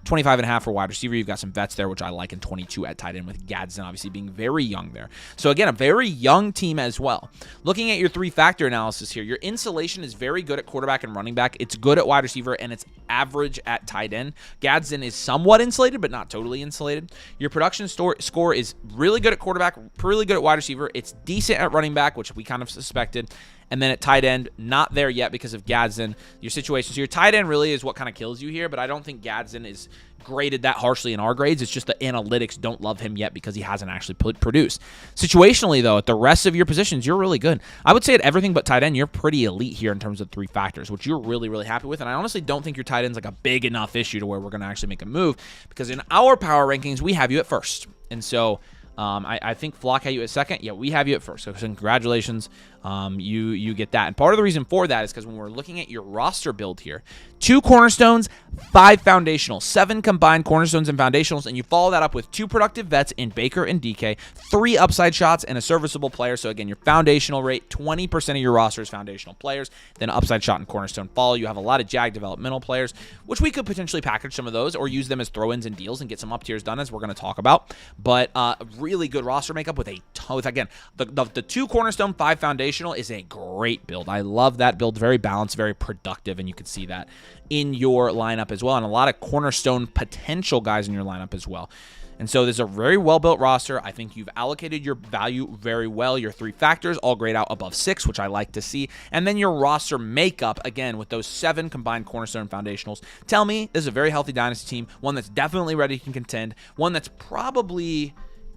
25.5 for wide receiver. You've got some vets there, which I like, in 22 at tight end with Gadsden obviously being very young there. So again, a very young team as well. Looking at your 3-factor analysis here, your insulation is very good at quarterback and running back. It's good at wide receiver, and it's average at tight end. Gadsden is somewhat insulated, but not totally insulated. Your production score is really good at quarterback, really good at wide receiver. It's decent at running back, which we kind of suspected. And then at tight end, not there yet because of Gadsden, your situation. So your tight end really is what kind of kills you here, but I don't think Gadsden is graded that harshly in our grades. It's just the analytics don't love him yet because he hasn't actually produced. Situationally, though, at the rest of your positions, you're really good. I would say at everything but tight end, you're pretty elite here in terms of 3 factors, which you're really, really happy with. And I honestly don't think your tight end's like a big enough issue to where we're going to actually make a move, because in our power rankings, we have you at first. And so I think Flock had you at second. Yeah, we have you at first. So congratulations. You get that. And part of the reason for that is because when we're looking at your roster build here, 2 cornerstones, 5 foundationals, 7 combined cornerstones and foundationals, and you follow that up with 2 productive vets in Baker and DK, 3 upside shots, and a serviceable player. So again, your foundational rate, 20% of your roster is foundational players, then upside shot and cornerstone follow. You have a lot of JAG developmental players, which we could potentially package some of those or use them as throw-ins and deals and get some up tiers done, as we're going to talk about. But really good roster makeup with again, the 2 cornerstone, 5 foundational is a great build. I love that build. Very balanced, very productive, and you can see that in your lineup as well, and a lot of cornerstone potential guys in your lineup as well. And so there's a very well-built roster. I think you've allocated your value very well. Your 3 factors all grade out above 6, which I like to see. And then your roster makeup, again, with those 7 combined cornerstone foundationals. Tell me this is a very healthy Dynasty team, one that's definitely ready to contend, one that's probably,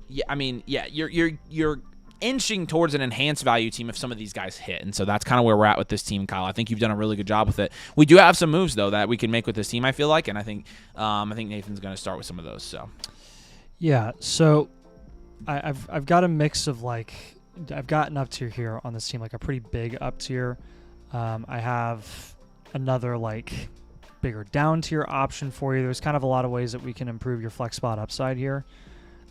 you're inching towards an enhanced value team if some of these guys hit. And so that's kind of where we're at with this team, Kyle. I think you've done a really good job with it. We do have some moves, though, that we can make with this team, I feel like, and I think Nathan's going to start with some of those. So yeah, so I've got a mix of, like, I've got an up tier here on this team, like a pretty big up tier. I have another, like, bigger down tier option for you. There's kind of a lot of ways that we can improve your flex spot upside here.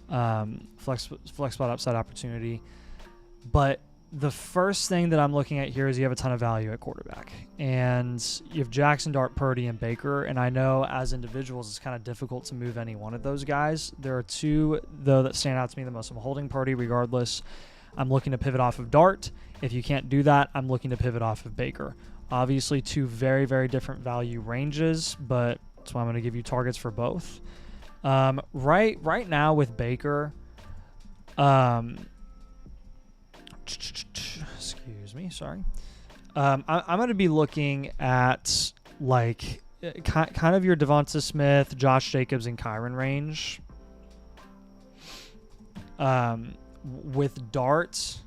Flex spot upside opportunity. But the first thing that I'm looking at here is you have a ton of value at quarterback. And you have Jackson, Dart, Purdy, and Baker. And I know as individuals it's kind of difficult to move any one of those guys. There are 2, though, that stand out to me the most. I'm holding Purdy regardless. I'm looking to pivot off of Dart. If you can't do that, I'm looking to pivot off of Baker. Obviously 2 very, very different value ranges, but that's why I'm going to give you targets for both. Right now with Baker, excuse me, sorry. I'm going to be looking at like kind of your Devonta Smith, Josh Jacobs, and Kyron range. With darts,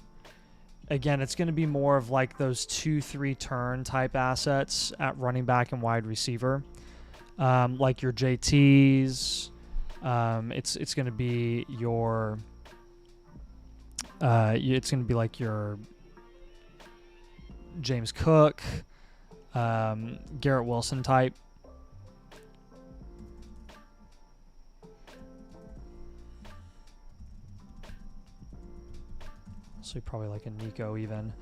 again, it's going to be more of like those 2-3 turn type assets at running back and wide receiver, like your JTs. It's going to be your it's going to be like your James Cook, Garrett Wilson type. So probably like a Nico even.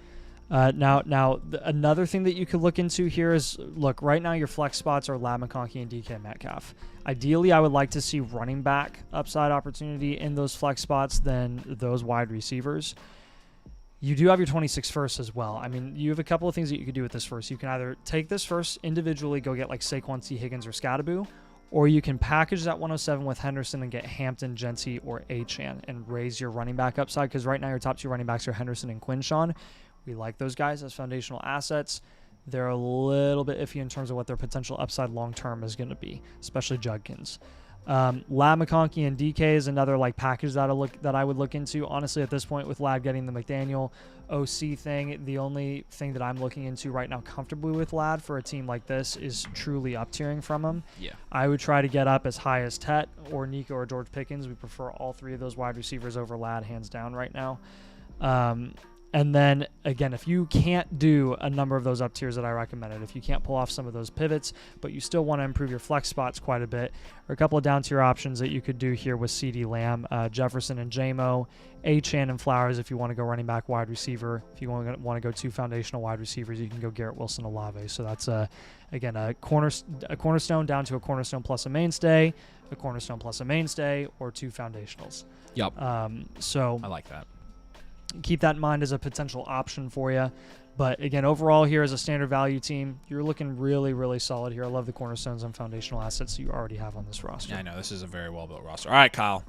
Another thing that you could look into here is, look, right now your flex spots are Lab McConkey and DK Metcalf. Ideally, I would like to see running back upside opportunity in those flex spots than those wide receivers. You do have your 26 first as well. I mean, you have a couple of things that you could do with this first. You can either take this first individually, go get like Saquon T. Higgins or Scattaboo, or you can package that 107 with Henderson and get Hampton, Genty, or Achane and raise your running back upside, because right now your top two running backs are Henderson and Quinshawn. We like those guys as foundational assets. They're a little bit iffy in terms of what their potential upside long-term is going to be, especially Judkins. Lad McConkey and DK is another like package that I would look into. Honestly, at this point with Lad getting the McDaniel OC thing, the only thing that I'm looking into right now comfortably with Lad for a team like this is truly up-tiering from him. Yeah. I would try to get up as high as Tet or Nico or George Pickens. We prefer all three of those wide receivers over Lad, hands down right now. And then, again, if you can't do a number of those up tiers that I recommended, if you can't pull off some of those pivots, but you still want to improve your flex spots quite a bit, or a couple of down tier options that you could do here with CeeDee Lamb, Jefferson and JMO, Achane and Flowers if you want to go running back wide receiver. If you want to go two foundational wide receivers, you can go Garrett Wilson, Olave. So that's, again, a cornerstone down to a cornerstone plus a mainstay, a cornerstone plus a mainstay, or two foundationals. Yep. So I like that. Keep that in mind as a potential option for you. But again, overall here as a standard value team, you're looking really, really solid here. I love the cornerstones and foundational assets that you already have on this roster. Yeah, I know. This is a very well-built roster. All right, Kyle.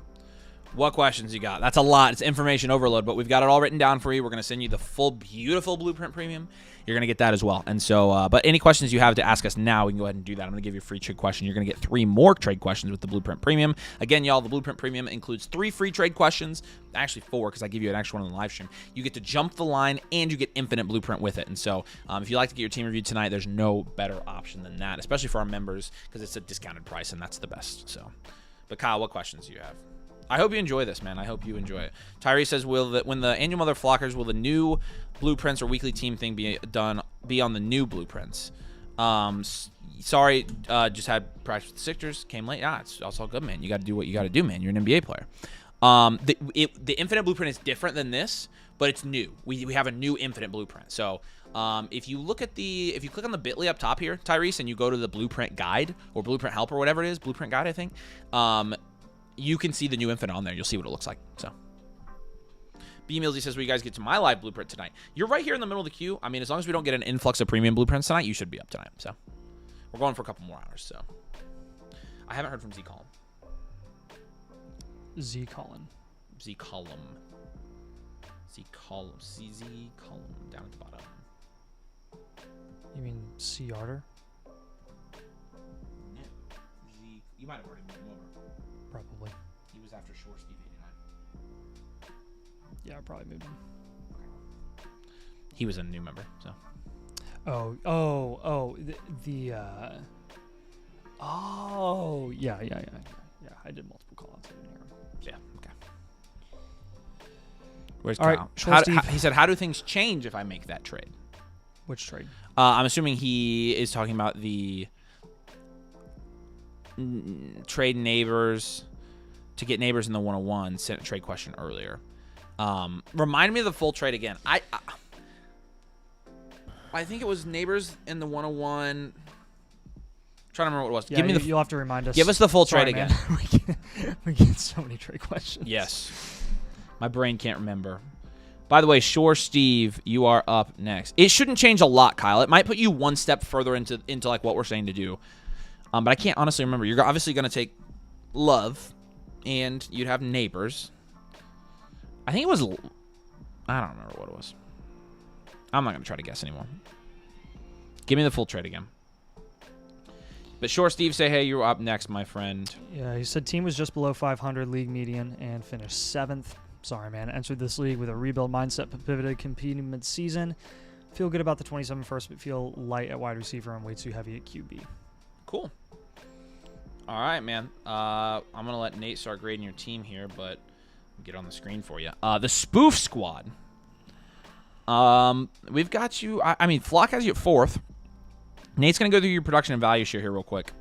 What questions you got? That's a lot. It's information overload, but we've got it all written down for you. We're going to send you the full, beautiful Blueprint Premium. You're going to get that as well. And so, but any questions you have to ask us now, we can go ahead and do that. I'm going to give you a free trade question. You're going to get 3 more trade questions with the Blueprint Premium. Again, y'all, the Blueprint Premium includes 3 free trade questions. Actually 4, because I give you an extra one on the live stream. You get to jump the line, and you get infinite Blueprint with it. And so, if you like to get your team reviewed tonight, there's no better option than that, especially for our members, because it's a discounted price, and that's the best. So, but Kyle, what questions do you have? I hope you enjoy this, man. I hope you enjoy it. Tyree says, when the annual Mother Flockers, will the new blueprints or weekly team thing be on the new blueprints? Sorry, just had practice with the Sixers, came late. It's all good, man. You got to do what you got to do, man. You're an NBA player. The Infinite Blueprint is different than this, but it's new. We have a new Infinite Blueprint. So if you click on the bit.ly up top here, Tyrese, and you go to the Blueprint Guide or Blueprint Help or whatever it is, Blueprint Guide, I think, you can see the new Infinite on there. You'll see what it looks like. So, B Millsy says, "Will you guys get to my live blueprint tonight?" You're right here in the middle of the queue. I mean, as long as we don't get an influx of premium blueprints tonight, you should be up tonight. So, we're going for a couple more hours. So, I haven't heard from Z Column. Z Column down at the bottom. You mean C Yarder? No, you might have already moved him over. Probably. He was after Shore Steve 89. Yeah, I probably moved him. He was a new member, so. Yeah. I did multiple callouts. I didn't hear him. Yeah, okay. Where's All Kyle? right, He said, how do things change if I make that trade? Which trade? I'm assuming he is talking about the trade neighbors to get neighbors in the 101. Sent a trade question earlier. Remind me of the full trade again. I think it was neighbors in the 101. Trying to remember what it was. Yeah, you'll have to remind us. Give us the full trade again. we get so many trade questions. Yes. My brain can't remember. By the way, Shore Steve, you are up next. It shouldn't change a lot, Kyle. It might put you one step further into like what we're saying to do. But I can't honestly remember. You're obviously going to take Love, and you'd have neighbors. I think it was... I don't remember what it was. I'm not going to try to guess anymore. Give me the full trade again. But sure, Steve, say, hey, you're up next, my friend. Yeah, he said team was just below 500 league median and finished 7th. Sorry, man. Entered this league with a rebuild mindset, but pivoted competing mid-season. Feel good about the 27 first, but feel light at wide receiver and way too heavy at QB. Cool. All right, man. I'm going to let Nate start grading your team here, but I'll get on the screen for you. The Spoof Squad. We've got you. I mean, Flock has you at 4th. Nate's going to go through your production and value share here real quick.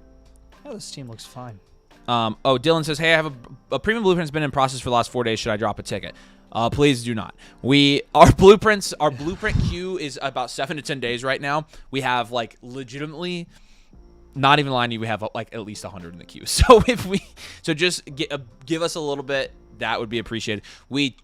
Oh, this team looks fine. Dylan says, hey, I have a premium blueprint that's been in process for the last 4 days. Should I drop a ticket? Please do not. Our blueprint queue is about 7 to 10 days right now. We have like legitimately, not even lying to you, we have like at least 100 in the queue. So just give us a little bit. That would be appreciated. We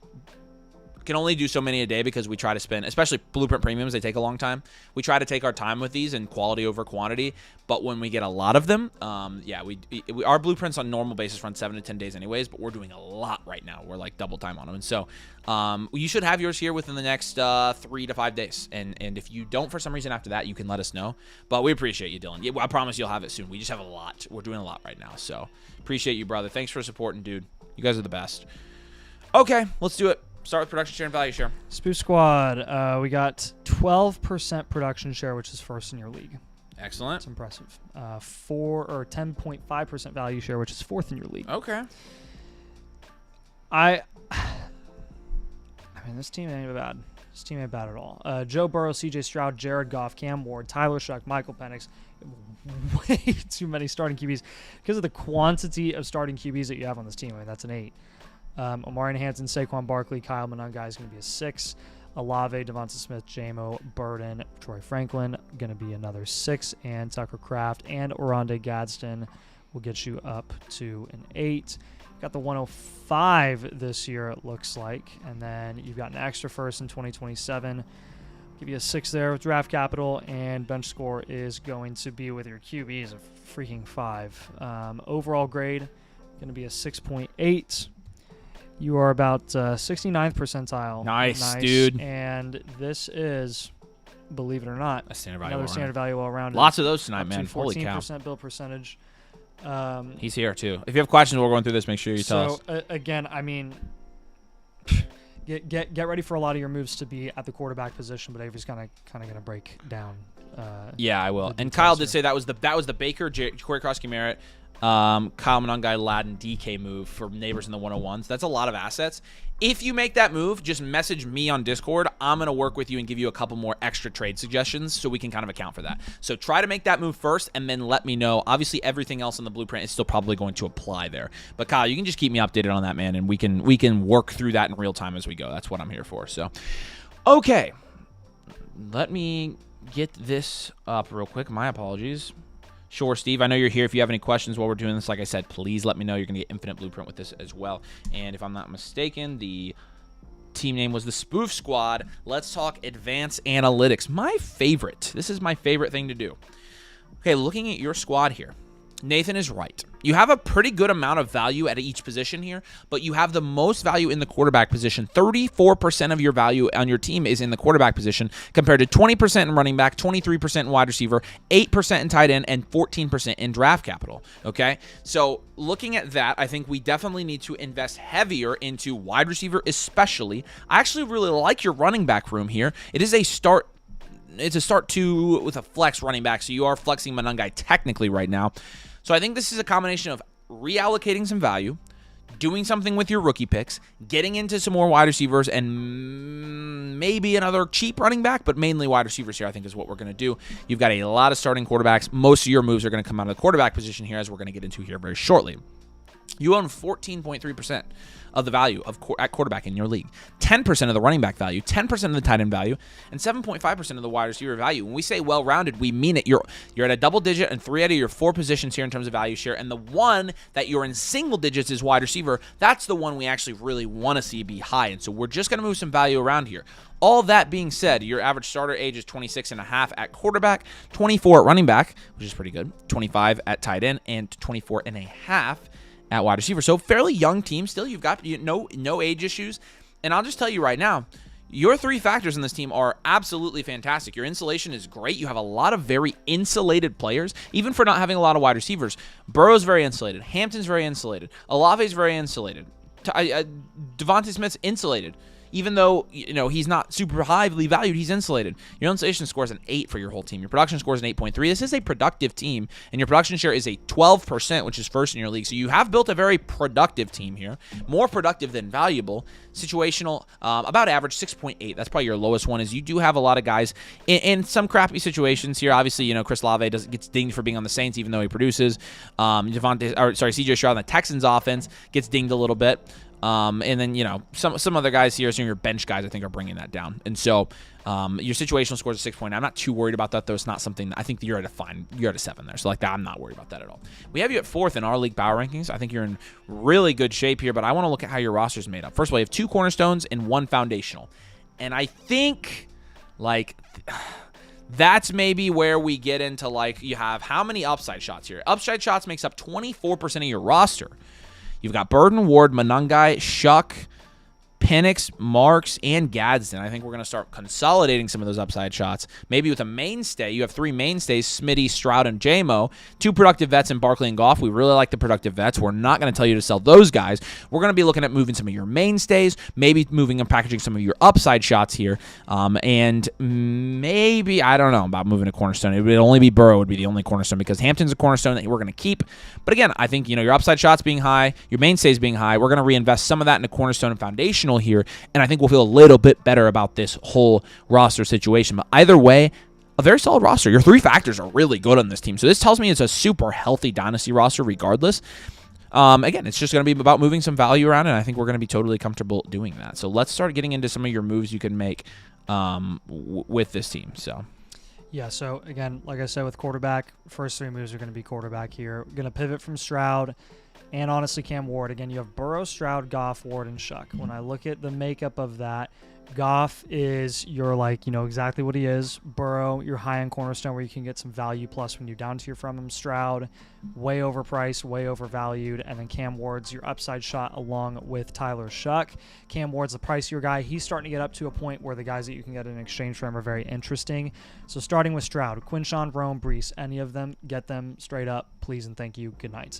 can only do so many a day because we try to spend, especially blueprint premiums, they take a long time. We try to take our time with these and quality over quantity, but when we get a lot of them, our blueprints on normal basis run 7 to 10 days anyways, but we're doing a lot right now. We're like double time on them, and so you should have yours here within the next 3 to 5 days, and if you don't for some reason after that, you can let us know, but we appreciate you, Dylan. I promise you'll have it soon. We just have a lot. We're doing a lot right now, so appreciate you, brother. Thanks for supporting, dude. You guys are the best. Okay, let's do it. Start with production share and value share. Spoof Squad, we got 12% production share, which is first in your league. Excellent. That's impressive. 10.5% value share, which is 4th in your league. Okay. I mean, this team ain't bad. This team ain't bad at all. Joe Burrow, CJ Stroud, Jared Goff, Cam Ward, Tyler Shuck, Michael Penix. Way too many starting QBs because of the quantity of starting QBs that you have on this team. I mean, that's an 8. Omarion Hanson, Saquon Barkley, Kyle Monangai is going to be a 6. Alave, Devonta Smith, Jamo, Burden, Troy Franklin going to be another 6. And Tucker Kraft and Oronde Gadsden will get you up to an 8. Got the 105 this year, it looks like. And then you've got an extra first in 2027. Give you a 6 there with draft capital. And bench score is going to be with your QBs a freaking 5. Overall grade going to be a 6.8. You are about 69th percentile. Nice, dude. And this is, believe it or not, another standard value all around. Lots of those tonight, man. Holy cow. 14% build percentage. He's here, too. If you have questions while we're going through this, make sure you tell us. So, again, I mean, get ready for a lot of your moves to be at the quarterback position, but Avery's kind of going to break down. Yeah, I will. And Kyle did say that was the Baker, Corey Krosky-Merritt, Kyle Monangai, Ladin, DK move for neighbors in the 101s. That's a lot of assets. If you make that move, just message me on Discord. I'm going to work with you and give you a couple more extra trade suggestions so we can kind of account for that. So try to make that move first and then let me know. Obviously, everything else in the blueprint is still probably going to apply there. But Kyle, you can just keep me updated on that, man, and we can work through that in real time as we go. That's what I'm here for. So, okay. Let me get this up real quick. My apologies. Sure, Steve, I know you're here. If you have any questions while we're doing this, like I said, please let me know. You're going to get infinite blueprint with this as well. And if I'm not mistaken, the team name was the Spoof Squad. Let's talk advanced analytics. My favorite. This is my favorite thing to do. Okay, looking at your squad here, Nathan is right. You have a pretty good amount of value at each position here, but you have the most value in the quarterback position. 34% of your value on your team is in the quarterback position compared to 20% in running back, 23% in wide receiver, 8% in tight end, and 14% in draft capital. Okay? So looking at that, I think we definitely need to invest heavier into wide receiver especially. I actually really like your running back room here. It is a start. It's a start 2 with a flex running back, so you are flexing Monangai technically right now. So I think this is a combination of reallocating some value, doing something with your rookie picks, getting into some more wide receivers, and maybe another cheap running back, but mainly wide receivers here I think is what we're going to do. You've got a lot of starting quarterbacks. Most of your moves are going to come out of the quarterback position here, as we're going to get into here very shortly. You own 14.3% of the value at quarterback in your league, 10% of the running back value, 10% of the tight end value, and 7.5% of the wide receiver value. When we say well-rounded, we mean it. You're at a double digit in 3 out of your 4 positions here in terms of value share, and the one that you're in single digits is wide receiver. That's the one we actually really want to see be high, and so we're just going to move some value around here. All that being said, your average starter age is 26.5 at quarterback, 24 at running back, which is pretty good, 25 at tight end, and 24.5 at wide receiver. So fairly young team still. You've got no age issues. And I'll just tell you right now, Your three factors in this team are absolutely fantastic. Your insulation is great. You have a lot of very insulated players, even for not having a lot of wide receivers. Burrow's very insulated. Hampton's very insulated. Olave's very insulated. Devontae Smith's insulated. Even though, he's not super highly valued, he's insulated. Your insulation score is an 8 for your whole team. Your production score is an 8.3. This is a productive team, and your production share is a 12%, which is first in your league. So you have built a very productive team here. More productive than valuable. Situational, about average, 6.8. That's probably your lowest one, is you do have a lot of guys in some crappy situations here. Obviously, Chris Olave gets dinged for being on the Saints, even though he produces. CJ Stroud on the Texans offense gets dinged a little bit. And then, some other guys here, some of your bench guys, I think, are bringing that down. And so your situational score is a 6.9. I'm not too worried about that, though. It's not something I think you're at a 7 there. So, I'm not worried about that at all. We have you at 4th in our league power rankings. I think you're in really good shape here, but I want to look at how your roster is made up. First of all, you have 2 cornerstones and 1 foundational. And I think, that's maybe where we get into, you have how many upside shots here? Upside shots makes up 24% of your roster. You've got Burden, Ward, Monangai, Shuck, Penix, Marks, and Gadsden. I think we're going to start consolidating some of those upside shots. Maybe with a mainstay. You have 3 mainstays, Smitty, Stroud, and JMO. 2 productive vets in Barkley and Goff. We really like the productive vets. We're not going to tell you to sell those guys. We're going to be looking at moving some of your mainstays, maybe moving and packaging some of your upside shots here. And maybe, I don't know about moving a cornerstone. It would only be Burrow would be the only cornerstone, because Hampton's a cornerstone that we're going to keep. But again, I think, your upside shots being high, your mainstays being high, we're going to reinvest some of that into cornerstone and foundation here, and I think we'll feel a little bit better about this whole roster situation. But either way, a very solid roster. Your 3 factors are really good on this team, so this tells me it's a super healthy Dynasty roster regardless. Again, it's just going to be about moving some value around, and I think we're going to be totally comfortable doing that. So let's start getting into some of your moves you can make with this team. Yeah, so again, like I said, with quarterback, first 3 moves are going to be quarterback here. We're going to pivot from Stroud and honestly Cam Ward. Again, you have Burrow, Stroud, Goff, Ward, and Shuck. When I look at the makeup of that, Goff is your, exactly what he is. Burrow, your high-end cornerstone where you can get some value plus when you down tier from him. Stroud, way overpriced, way overvalued. And then Cam Ward's your upside shot along with Tyler Shuck. Cam Ward's the pricier guy. He's starting to get up to a point where the guys that you can get in exchange for him are very interesting. So starting with Stroud, Quinshawn, Rome, Brees, any of them, get them straight up. Please and thank you. Good night.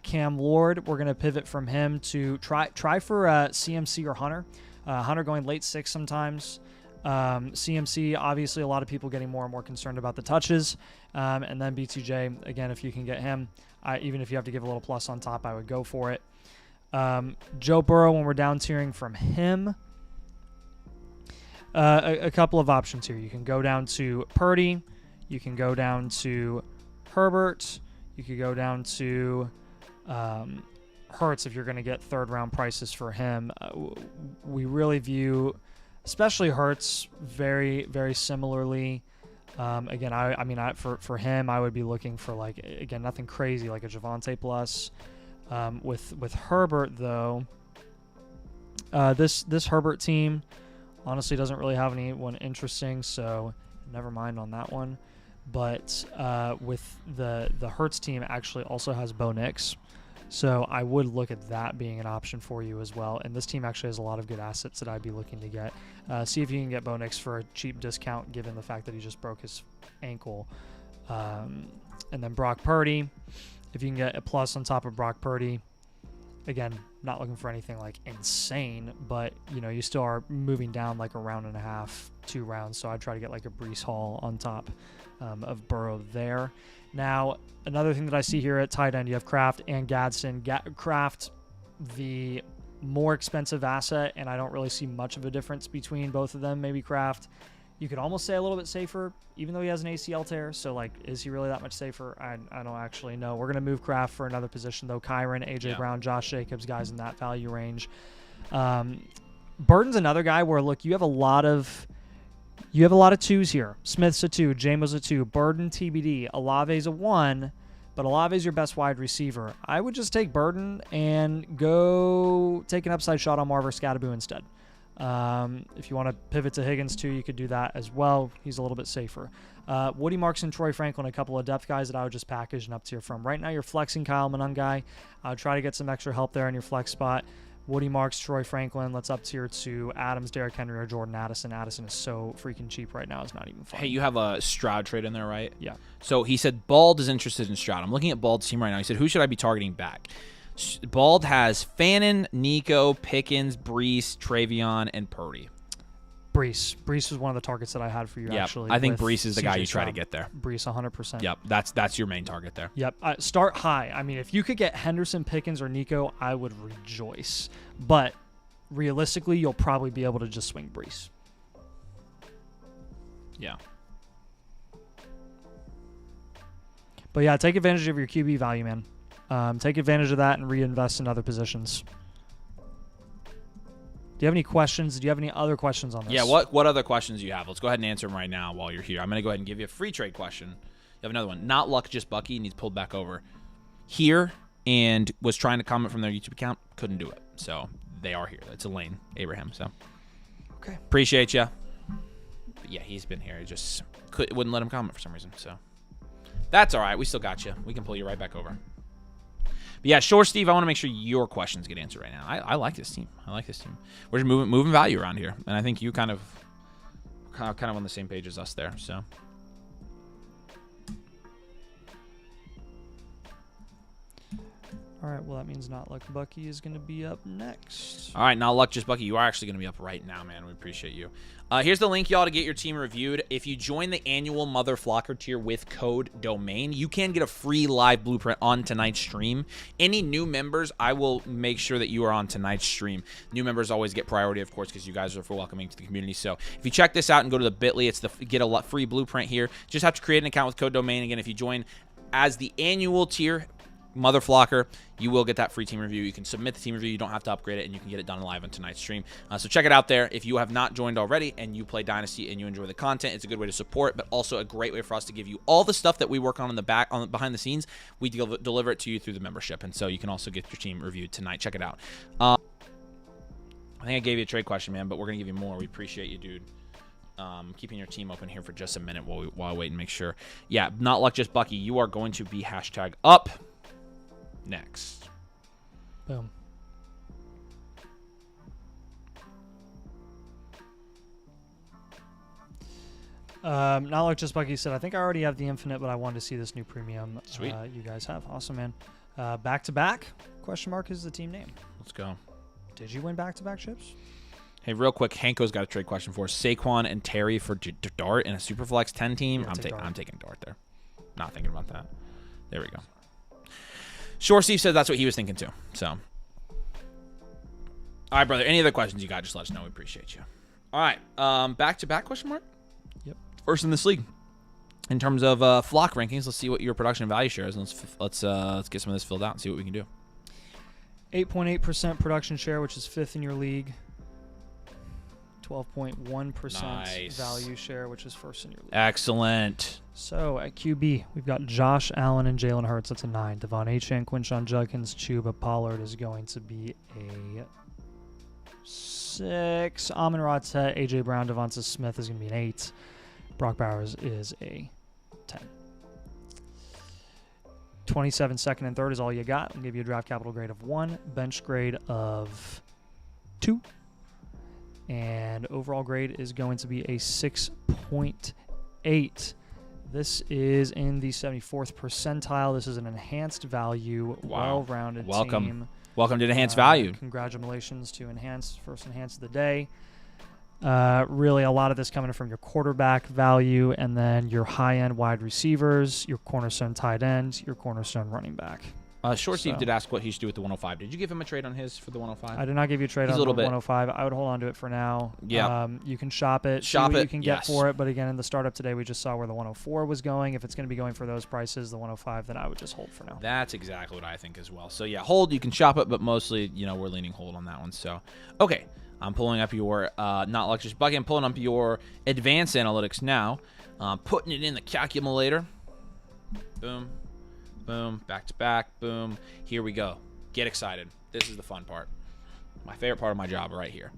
Cam Ward, we're going to pivot from him to try for CMC or Hunter. Hunter going late 6 sometimes. CMC, obviously a lot of people getting more and more concerned about the touches. And then BTJ, again, if you can get him, even if you have to give a little plus on top, I would go for it. Joe Burrow, when we're down tiering from him, a couple of options here. You can go down to Purdy. You can go down to Herbert. You could go down to Hurts if you're going to get 3rd-round prices for him. We really view, especially Hurts, very, very similarly. Again, for him, I would be looking for nothing crazy like a Javonte plus. With Herbert though, this Herbert team honestly doesn't really have anyone interesting, so never mind on that one. But with the Hurts team, actually also has Bo Nix. So I would look at that being an option for you as well. And this team actually has a lot of good assets that I'd be looking to get. See if you can get Bo Nix for a cheap discount given the fact that he just broke his ankle. And then Brock Purdy, if you can get a plus on top of Brock Purdy. Again, not looking for anything insane, but you still are moving down a round and a half, 2 rounds. So I'd try to get a Breece Hall on top of Burrow there. Now, another thing that I see here at tight end, you have Kraft and Gadsden. Kraft, the more expensive asset, and I don't really see much of a difference between both of them. Maybe Kraft, you could almost say a little bit safer, even though he has an ACL tear. So, is he really that much safer? I don't actually know. We're going to move Kraft for another position, though. Kyron, AJ Brown, Josh Jacobs, guys in that value range. Burton's another guy where, look, you have a lot of 2s here. Smith's a 2, Jamo's a 2, Burden TBD, Olave's a 1, but Olave's your best wide receiver. I would just take Burden and go take an upside shot on Marver Scatterboo instead. If you want to pivot to Higgins too, you could do that as well. He's a little bit safer. Woody Marks and Troy Franklin, a couple of depth guys that I would just package and up tier from. Right now you're flexing Kyle Monangai. I would try to get some extra help there in your flex spot. Woody Marks, Troy Franklin. Let's up tier to Adams, Derrick Henry, or Jordan Addison. Addison is so freaking cheap right now. It's not even funny. Hey, you have a Stroud trade in there, right? Yeah. So he said Bald is interested in Stroud. I'm looking at Bald's team right now. He said, who should I be targeting back? Bald has Fannin, Nico, Pickens, Brees, Travion, and Purdy. Brees. Brees was one of the targets that I had for you, actually. I think with Brees is the guy CJ you try to Stroud. get there. Brees, 100%. Yep, that's your main target there. Yep. Start high. I mean, if you could get Henderson, Pickens, or Nico, I would rejoice. But realistically, you'll probably be able to just swing Brees. Yeah. But yeah, take advantage of your QB value, man. Take advantage of that and reinvest in other positions. Do you have any questions? Do you have any other questions on this? Yeah, what other questions do you have? Let's go ahead and answer them right now while you're here. I'm going to go ahead and give you a free trade question. You have another one. Not Luck, just Bucky, and he's pulled back over here and was trying to comment from their YouTube account. Couldn't do it. So they are here. It's Elaine Abraham. So okay, appreciate you. But yeah, he's been here. He just wouldn't let him comment for some reason. So that's all right. We still got you. We can pull you right back over. But yeah, sure, Steve. I want to make sure your questions get answered right now. I like this team. We're just moving value around here, and I think you kind of on the same page as us there. So. All right, well, that means Not Luck Bucky is going to be up next. All right, Not Luck, just Bucky. You are actually going to be up right now, man. We appreciate you. Here's the link, y'all, to get your team reviewed. If you join the annual Mother Flocker tier with code DOMAIN, you can get a free live blueprint on tonight's stream. Any new members, I will make sure that you are on tonight's stream. New members always get priority, of course, because you guys are for welcoming to the community. So if you check this out and go to the bit.ly, it's the get a free blueprint here. Just have to create an account with code DOMAIN. Again, if you join as the annual tier, Mother Flocker, you will get that free team review. You can submit the team review. You don't have to upgrade it, and you can get it done live on tonight's stream. So check it out there. If you have not joined already and you play Dynasty and you enjoy the content, it's a good way to support, but also a great way for us to give you all the stuff that we work on in the back, behind the scenes. We deliver it to you through the membership, and so you can also get your team reviewed tonight. Check it out. I think I gave you a trade question, man, but we're gonna give you more. We appreciate you, dude. Keeping your team open here for just a minute while I wait and make sure. Yeah, Not Luck, just Bucky. You are going to be hashtag up next. Boom. Not Like Just Bucky said, I think I already have the Infinite, but I wanted to see this new premium. Sweet. You guys have. Awesome, man. Back to back? Question mark is the team name. Let's go. Did you win back to back chips? Hey, real quick, Hanko's got a trade question for us. Saquon and Terry for Dart in a Superflex 10 team. Yeah, I'm taking Dart there. Not thinking about that. There we go. Shore Steve said that's what he was thinking too. So, all right, brother. Any other questions you got? Just let us know. We appreciate you. All right, back to back question mark. Yep. First in this league, in terms of flock rankings, let's see what your production and value share is. Let's get some of this filled out and see what we can do. 8.8% production share, which is 5th in your league. 12.1% Nice. value share, which is 1st in your league. Excellent. So at QB, we've got Josh Allen and Jalen Hurts. That's a 9. Devon Achane, Quinshon Judkins, Chuba Pollard is going to be a 6. Amon-Ra Tet, A.J. Brown, Devonta Smith is going to be an 8. Brock Bowers is a 10. 27 second and third is all you got. I'll give you a draft capital grade of 1, bench grade of 2. And overall grade is going to be a 6.8. This is in the 74th percentile. This is an enhanced value, well-rounded team. Welcome to Enhanced Value. Congratulations to Enhanced, first Enhanced of the day. Really, a lot of this coming from your quarterback value, and then your high-end wide receivers, your cornerstone tight end, your cornerstone running back. Short Steve did ask what he should do with the 105. Did you give him a trade on his for the 105? I did not give you a trade on the 105. I would hold on to it for now. Yeah. You can shop it. See what you can get for it. But again, in the startup today, we just saw where the 104 was going. If it's going to be going for those prices, the 105, then I would just hold for now. That's exactly what I think as well. So yeah, hold. You can shop it, but mostly, we're leaning hold on that one. So, okay. I'm pulling up your Not Luck, just Bucky. I'm pulling up your advanced analytics now. Putting it in the calculator. Boom. Boom, back to back, boom. Here we go. Get excited. This is the fun part. My favorite part of my job right here.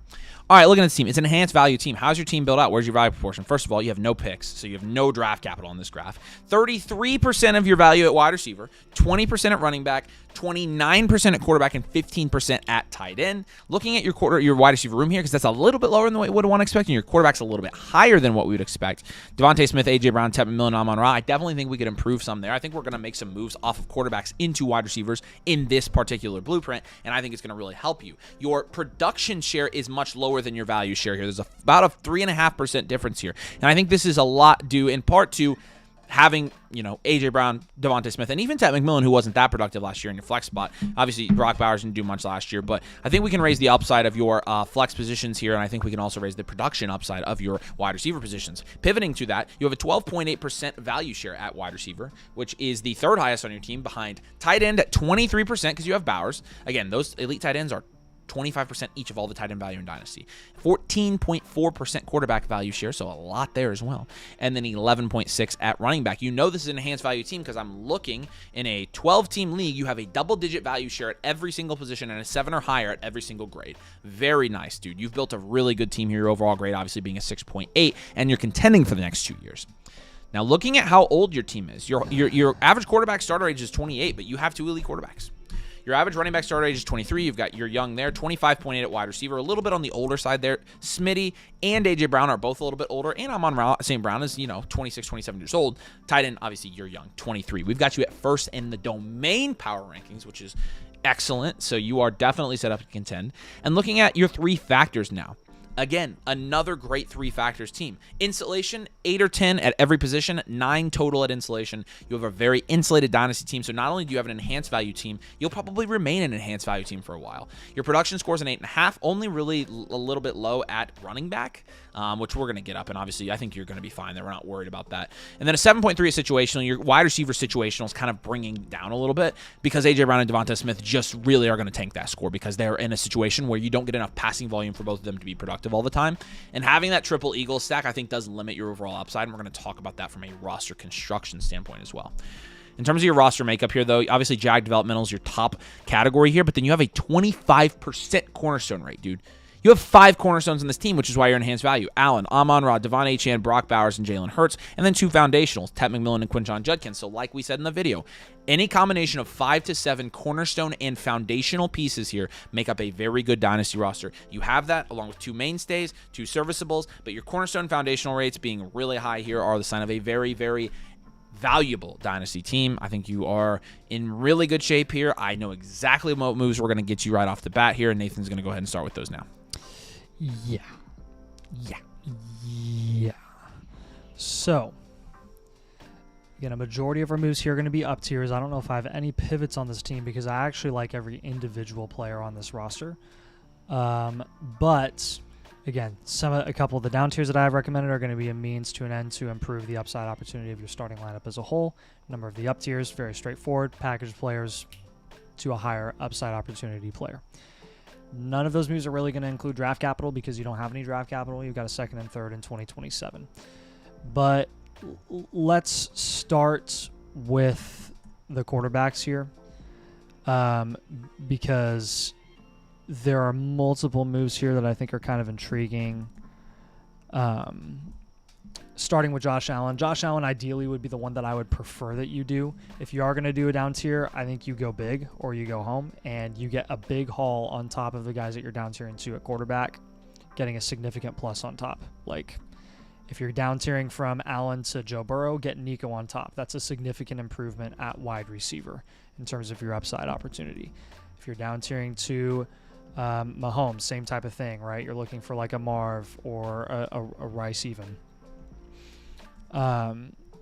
All right, look at this team. It's an enhanced value team. How's your team built out? Where's your value proportion? First of all, you have no picks, so you have no draft capital on this graph. 33% of your value at wide receiver, 20% at running back, 29% at quarterback, and 15% at tight end. Looking at your wide receiver room here, because that's a little bit lower than what you would want to expect, and your quarterback's a little bit higher than what we would expect. Devontae Smith, A.J. Brown, Tevin McMillan, Amon-Ra. I definitely think we could improve some there. I think we're going to make some moves off of quarterbacks into wide receivers in this particular blueprint, and I think it's going to really help you. Your production share is much lower than your value share here. There's about a 3.5% difference here, and I think this is a lot due in part to having, A.J. Brown, Devontae Smith, and even Tevin McMillan, who wasn't that productive last year in your flex spot. Obviously, Brock Bowers didn't do much last year, but I think we can raise the upside of your flex positions here, and I think we can also raise the production upside of your wide receiver positions. Pivoting to that, you have a 12.8% value share at wide receiver, which is the third highest on your team behind tight end at 23% because you have Bowers. Again, those elite tight ends are 25% each of all the tight end value in Dynasty. 14.4% quarterback value share, so a lot there as well. And then 11.6 at running back. This is an enhanced value team because I'm looking in a 12-team league, you have a double-digit value share at every single position and a 7 or higher at every single grade. Very nice, dude. You've built a really good team here. Your overall grade obviously being a 6.8, and you're contending for the next 2 years. Now, looking at how old your team is, your average quarterback starter age is 28, but you have 2 elite quarterbacks. Your average running back starter age is 23. You've got your young there, 25.8 at wide receiver, a little bit on the older side there. Smitty and A.J. Brown are both a little bit older, and Amon-Ra St. Brown is, 26, 27 years old. Tight end, obviously, you're young, 23. We've got you at first in the domain power rankings, which is excellent, so you are definitely set up to contend. And looking at your 3 factors now. Again, another great 3 factors team. Insulation, 8 or 10 at every position, 9 total at insulation. You have a very insulated Dynasty team, so not only do you have an enhanced value team, you'll probably remain an enhanced value team for a while. Your production score is an 8.5, only really a little bit low at running back, which we're going to get up, and obviously I think you're going to be fine there. We're not worried about that. And then a 7.3 at situational. Your wide receiver situational is kind of bringing down a little bit because A.J. Brown and Devontae Smith just really are going to tank that score because they're in a situation where you don't get enough passing volume for both of them to be productive all the time. And having that triple eagle stack, I think, does limit your overall upside, and we're going to talk about that from a roster construction standpoint as well. In terms of your roster makeup here, though, obviously Jag Developmental is your top category here, but then you have a 25% cornerstone rate, dude. You have 5 cornerstones in this team, which is why you're enhanced value. Allen, Amon-Ra, Devon Achane, Brock Bowers, and Jalen Hurts, and then 2 foundationals, Ted McMillan and Quinshon Judkins. So like we said in the video, any combination of 5 to 7 cornerstone and foundational pieces here make up a very good Dynasty roster. You have that along with 2 mainstays, 2 serviceables, but your cornerstone foundational rates being really high here are the sign of a very, very valuable Dynasty team. I think you are in really good shape here. I know exactly what moves we're going to get you right off the bat here, and Nathan's going to go ahead and start with those now. Yeah. So, again, a majority of our moves here are going to be up tiers. I don't know if I have any pivots on this team because I actually like every individual player on this roster. But, again, a couple of the down tiers that I have recommended are going to be a means to an end to improve the upside opportunity of your starting lineup as a whole. Number of the up tiers, very straightforward. Package players to a higher upside opportunity player. None of those moves are really going to include draft capital because you don't have any draft capital. You've got a 2nd and 3rd in 2027. But let's start with the quarterbacks here because there are multiple moves here that I think are kind of intriguing. Starting with Josh Allen. Josh Allen ideally would be the one that I would prefer that you do. If you are going to do a down tier, I think you go big or you go home and you get a big haul on top of the guys that you're down tiering to at quarterback, getting a significant plus on top. Like if you're down tiering from Allen to Joe Burrow, get Nico on top. That's a significant improvement at wide receiver in terms of your upside opportunity. If you're down tiering to Mahomes, same type of thing, right? You're looking for like a Marv or a Rice even.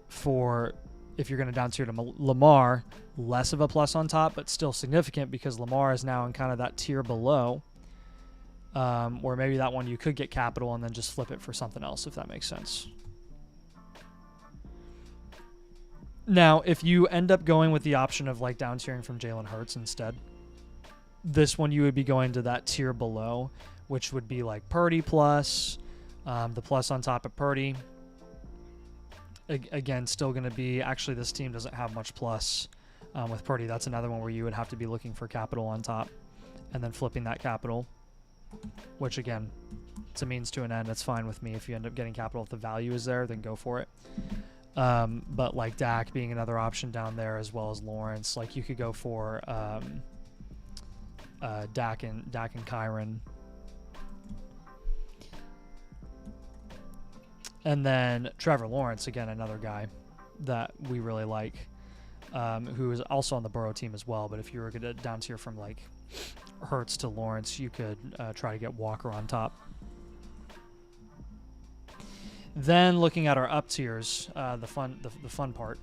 For if you're going to down tier to Lamar, less of a plus on top, but still significant because Lamar is now in kind of that tier below, or maybe that one you could get capital and then just flip it for something else, if that makes sense. Now, if you end up going with the option of like down tiering from Jalen Hurts instead, this one you would be going to that tier below, which would be like Purdy plus, the plus on top of Purdy. Again, still going to be, actually this team doesn't have much plus with Purdy. That's another one where you would have to be looking for capital on top and then flipping that capital, which again, it's a means to an end. That's fine with me. If you end up getting capital, if the value is there, then go for it. But like Dak being another option down there, as well as Lawrence. Like you could go for Dak and Kyron. And then Trevor Lawrence, again, another guy that we really like, who is also on the Burrow team as well. But if you were going to down tier from like Hurts to Lawrence, you could try to get Walker on top. Then looking at our up tiers, the fun part.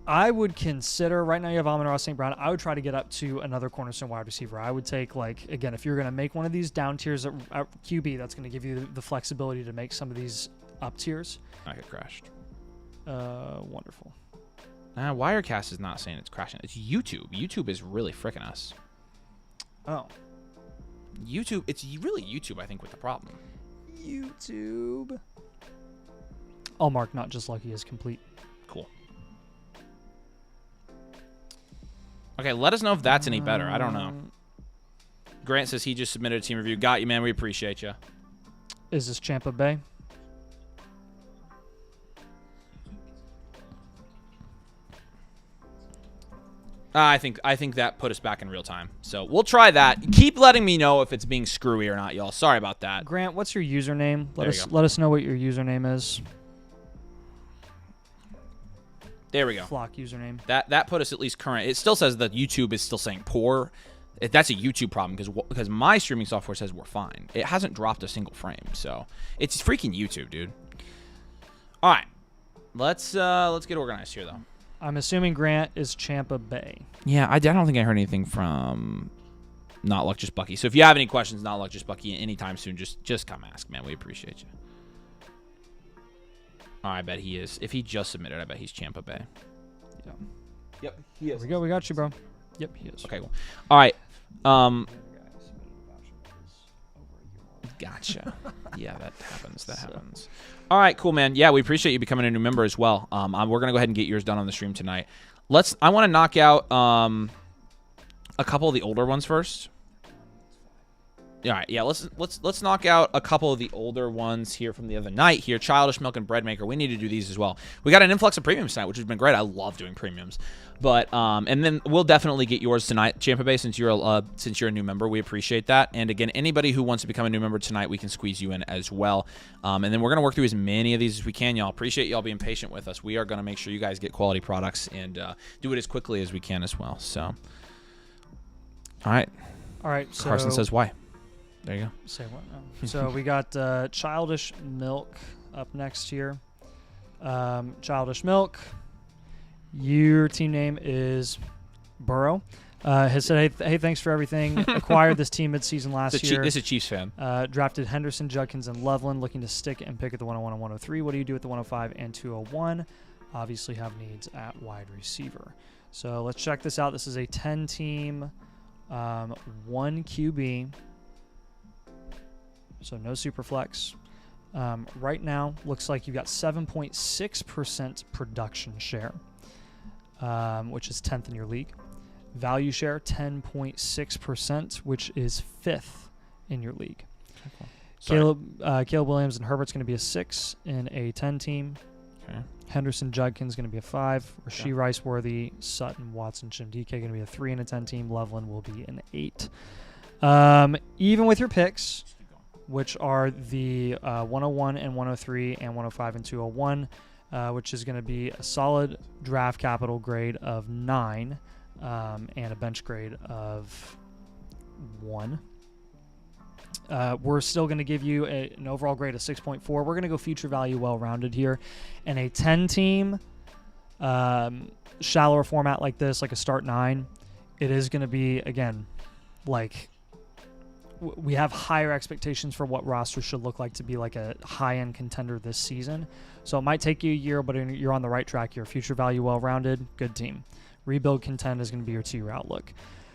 I would consider, right now you have Amon-Ra St. Brown, I would try to get up to another cornerstone wide receiver. I would take, like, again, if you're going to make one of these down tiers at QB, that's going to give you the flexibility to make some of these up tiers. I get crashed. Wonderful. Wirecast is not saying it's crashing. It's YouTube. YouTube is really fricking us. Oh. YouTube, it's really YouTube, I think, with the problem. YouTube. I'll mark not just lucky as complete. Cool. Okay, let us know if that's any better. I don't know. Grant says he just submitted a team review. Got you, man. We appreciate you. Is this Champa Bay? I think that put us back in real time. So we'll try that. Keep letting me know if it's being screwy or not, y'all. Sorry about that. Grant, what's your username? Let us know what your username is. There we go. Flock username. That put us at least current. It still says that YouTube is still saying poor. That's a YouTube problem because my streaming software says we're fine. It hasn't dropped a single frame, so it's freaking YouTube, dude. All right, let's get organized here though. I'm assuming Grant is Champa Bay. Yeah, I don't think I heard anything from Not Luck Just Bucky. So if you have any questions, Not Luck Just Bucky anytime soon, just come ask, man. We appreciate you. Oh, I bet he is. If he just submitted, I bet he's Champa Bay. Yeah. Yep, he is. There we go. We got you, bro. Yep, he is. Okay, cool. All right. Gotcha. Yeah, that happens. That happens. All right, cool, man. Yeah, we appreciate you becoming a new member as well. We're gonna go ahead and get yours done on the stream tonight. I want to knock out a couple of the older ones first. All right, yeah, let's knock out a couple of the older ones here from the other night here. Childish Milk and Bread Maker. We need to do these as well. We got an influx of premiums tonight, which has been great. I love doing premiums. But and then we'll definitely get yours tonight, Champa Bay, since you're a new member. We appreciate that. And again, anybody who wants to become a new member tonight, we can squeeze you in as well. And then we're gonna work through as many of these as we can, y'all. Appreciate y'all being patient with us. We are gonna make sure you guys get quality products and do it as quickly as we can as well. So, all right. All right. So Carson says why. There you go. Say what now? So we got Childish Milk up next here. Childish Milk. Your team name is Burrow. Has said, hey, thanks for everything. Acquired this team mid-season last year. This is a Chiefs fan. Drafted Henderson, Judkins, and Loveland. Looking to stick and pick at the 101 and 103. What do you do at the 105 and 201? Obviously have needs at wide receiver. So let's check this out. This is a 10-team, 1 QB. So no super flex. Right now, looks like you've got 7.6% production share, which is 10th in your league. Value share, 10.6%, which is 5th in your league. Caleb Williams and Herbert's going to be a 6 in a 10 team. Okay. Henderson Judkins going to be a 5. Rasheed Rice Worthy, Sutton, Watson, Shimdike going to be a 3 in a 10 team. Loveland will be an 8. Even with your picks, which are the 101 and 103 and 105 and 201, which is going to be a solid draft capital grade of 9 and a bench grade of 1. We're still going to give you an overall grade of 6.4. We're going to go future value well-rounded here. And a 10-team, shallower format like this, like a start 9, it is going to be, again, like we have higher expectations for what roster should look like to be like a high-end contender this season. So it might take you a year, but you're on the right track. You're future value well-rounded, good team. Rebuild contend is going to be your 2-year outlook.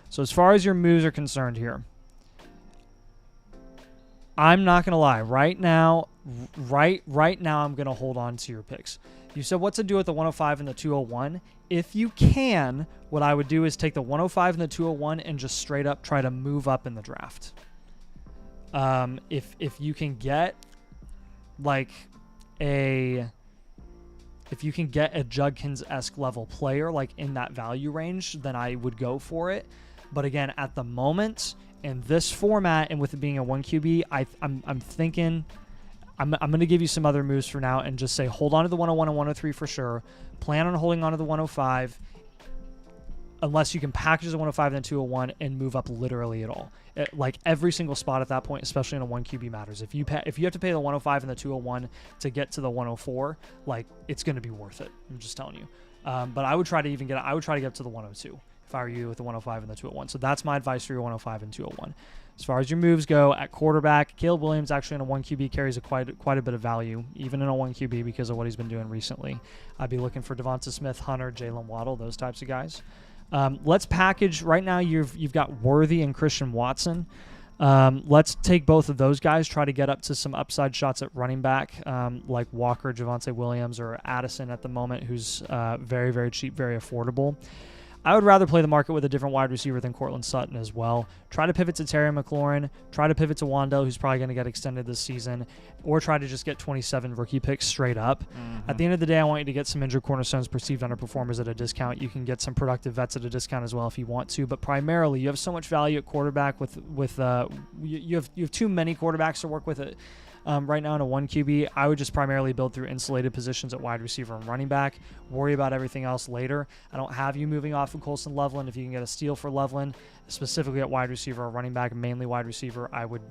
So as far as your moves are concerned here, I'm not going to lie. Right now, I'm going to hold on to your picks. You said what to do with the 105 and the 201. If you can, what I would do is take the 105 and the 201 and just straight up try to move up in the draft. If you can get like a Judkins-esque level player like in that value range, then I would go for it. But again, at the moment in this format and with it being a 1 QB, I'm thinking I'm going to give you some other moves for now and just say hold on to the 101 and 103 for sure. Plan on holding on to the 105 unless you can package the 105 and the 201 and move up literally at all. Like every single spot at that point, especially in a 1 QB matters. If you have to pay the 105 and the 201 to get to the 104, like it's going to be worth it. I'm just telling you. But I would try to get up to the 102 if I were you with the 105 and the 201. So that's my advice for your 105 and 201. As far as your moves go, at quarterback, Caleb Williams actually in a 1 QB carries quite a bit of value, even in a 1 QB because of what he's been doing recently. I'd be looking for Devonta Smith, Hunter, Jalen Waddle, those types of guys. Let's package. Right now, you've got Worthy and Christian Watson. Let's take both of those guys, try to get up to some upside shots at running back, like Walker, Javonte Williams, or Addison at the moment, who's very, very cheap, very affordable. I would rather play the market with a different wide receiver than Cortland Sutton as well. Try to pivot to Terry McLaurin. Try to pivot to Wandell, who's probably going to get extended this season. Or try to just get 27 rookie picks straight up. At the end of the day, I want you to get some injured cornerstones, perceived underperformers at a discount. You can get some productive vets at a discount as well if you want to. But primarily, you have so much value at quarterback you have too many quarterbacks to work with it. Right now in a 1 QB, I would just primarily build through insulated positions at wide receiver and running back. Worry about everything else later. I don't have you moving off of Colson Loveland. If you can get a steal for Loveland, specifically at wide receiver or running back, mainly wide receiver, I would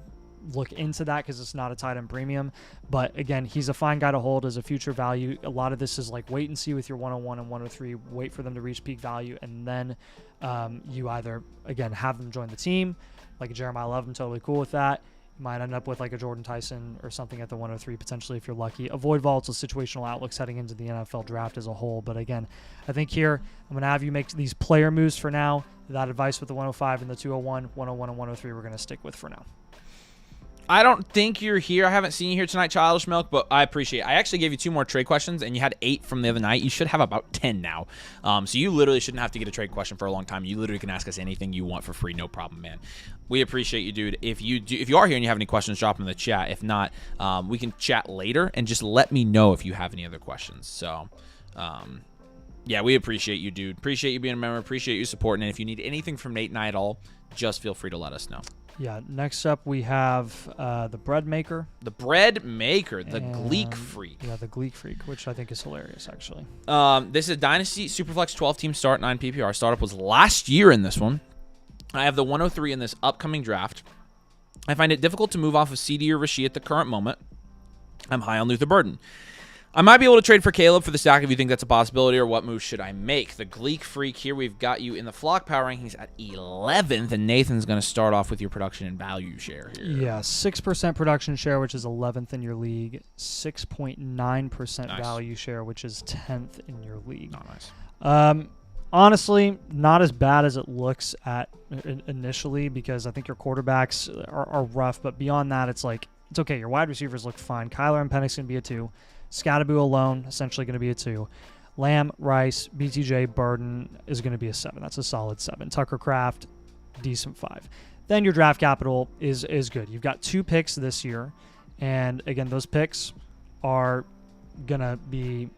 look into that because it's not a tight end premium. But again, he's a fine guy to hold as a future value. A lot of this is like wait and see with your 101 and 103. Wait for them to reach peak value, and then you either, again, have them join the team. Like Jeremiah Love, I'm totally cool with that. Might end up with like a Jordan Tyson or something at the 103 potentially if you're lucky. Avoid volatile situational outlooks heading into the NFL draft as a whole. But again, I think here I'm going to have you make these player moves for now. That advice with the 105 and the 201, 101 and 103 we're going to stick with for now. I don't think you're here. I haven't seen you here tonight, Childish Milk, but I appreciate it. I actually gave you 2 more trade questions, and you had 8 from the other night. You should have about 10 now. So you literally shouldn't have to get a trade question for a long time. You literally can ask us anything you want for free, no problem, man. We appreciate you, dude. If you are here and you have any questions, drop them in the chat. If not, we can chat later, and just let me know if you have any other questions. So, yeah, we appreciate you, dude. Appreciate you being a member. Appreciate you supporting. And if you need anything from Nate and I at all, just feel free to let us know. Yeah, next up we have the Bread Maker. The Bread Maker, the Gleek Freak. Yeah, the Gleek Freak, which I think is hilarious, actually. This is a Dynasty Superflex 12-team start, 9 PPR. Startup was last year in this one. I have the 103 in this upcoming draft. I find it difficult to move off of CD or Rasheed at the current moment. I'm high on Luther Burden. I might be able to trade for Caleb for the stack if you think that's a possibility, or what move should I make? The Gleek Freak here, we've got you in the flock power rankings at 11th, and Nathan's going to start off with your production and value share here. Yeah, 6% production share, which is 11th in your league. 6.9% value share, which is 10th in your league. Not nice. Honestly, not as bad as it looks at initially, because I think your quarterbacks are rough, but beyond that, it's okay. Your wide receivers look fine. Kyler and Penix going to be a 2. Scatterboo alone, essentially going to be a 2. Lamb, Rice, BTJ, Burden is going to be a 7. That's a solid 7. Tucker Kraft, decent 5. Then your draft capital is good. You've got 2 picks this year, and again, those picks are going to be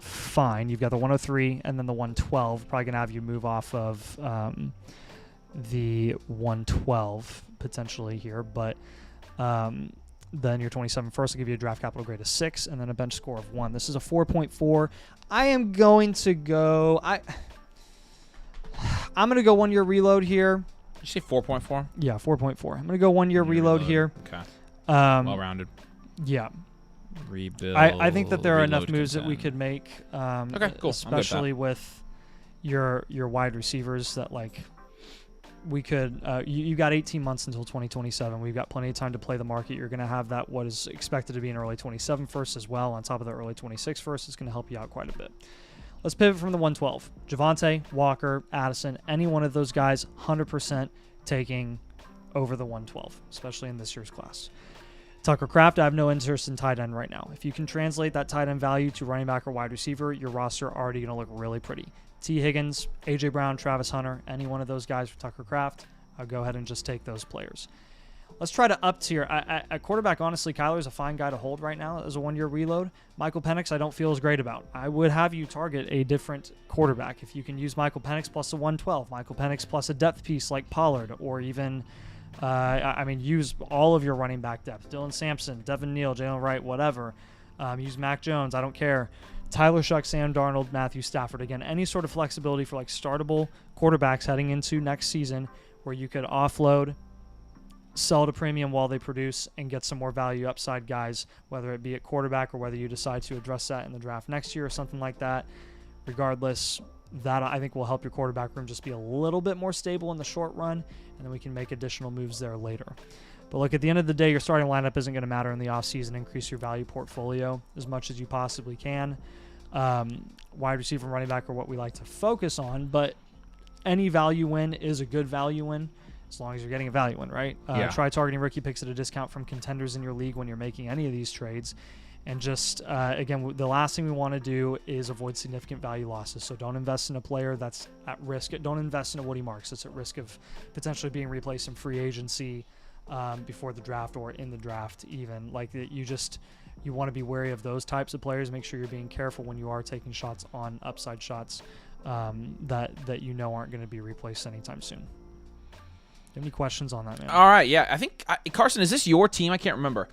fine. You've got the 103 and then the 112. Probably going to have you move off of the 112 potentially here, but then your 27 first will give you a draft capital grade of 6 and then a bench score of 1. This is a 4.4. I am going to go... I'm going to go 1 year reload here. Did you say 4.4? Yeah, 4.4. I'm going to go 1 year reload here. Okay. Well-rounded. Yeah. Rebuild. I think that there are enough moves that we could make. Okay, cool. Especially with your wide receivers that we could you got 18 months until 2027. We've got plenty of time to play the market. You're going to have that what is expected to be an early 27 first as well on top of the early 26 first. It's going to help you out quite a bit. Let's pivot from the 112. Javonte, Walker, Addison, any one of those guys 100% taking over the 112, especially in this year's class. Tucker Kraft, I have no interest in tight end right now. If you can translate that tight end value to running back or wide receiver, your roster already going to look really pretty. T. Higgins, A.J. Brown, Travis Hunter, any one of those guys for Tucker Kraft, I'll go ahead and just take those players. Let's try to up tier. At quarterback, honestly, Kyler's a fine guy to hold right now as a 1-year reload. Michael Penix, I don't feel as great about. I would have you target a different quarterback. If you can use Michael Penix plus a 112, Michael Penix plus a depth piece like Pollard, or even, use all of your running back depth. Dylan Sampson, Devin Neal, Jalen Wright, whatever. Use Mac Jones. I don't care. Tyler Shuck, Sam Darnold, Matthew Stafford. Again, any sort of flexibility for like startable quarterbacks heading into next season where you could offload, sell at a premium while they produce, and get some more value upside guys, whether it be at quarterback or whether you decide to address that in the draft next year or something like that. Regardless, that I think will help your quarterback room just be a little bit more stable in the short run, and then we can make additional moves there later. But look, at the end of the day, your starting lineup isn't going to matter in the offseason. Increase your value portfolio as much as you possibly can. Wide receiver and running back are what we like to focus on, but any value win is a good value win as long as you're getting a value win, right? Try targeting rookie picks at a discount from contenders in your league when you're making any of these trades. And just, again, the last thing we want to do is avoid significant value losses. So don't invest in a player that's at risk. Don't invest in a Woody Marks that's at risk of potentially being replaced in free agency before the draft or in the draft even. Like, you want to be wary of those types of players. Make sure you're being careful when you are taking shots on upside shots that you know aren't going to be replaced anytime soon. Any questions on that, man? All right, yeah. I think, Carson, is this your team? I can't remember.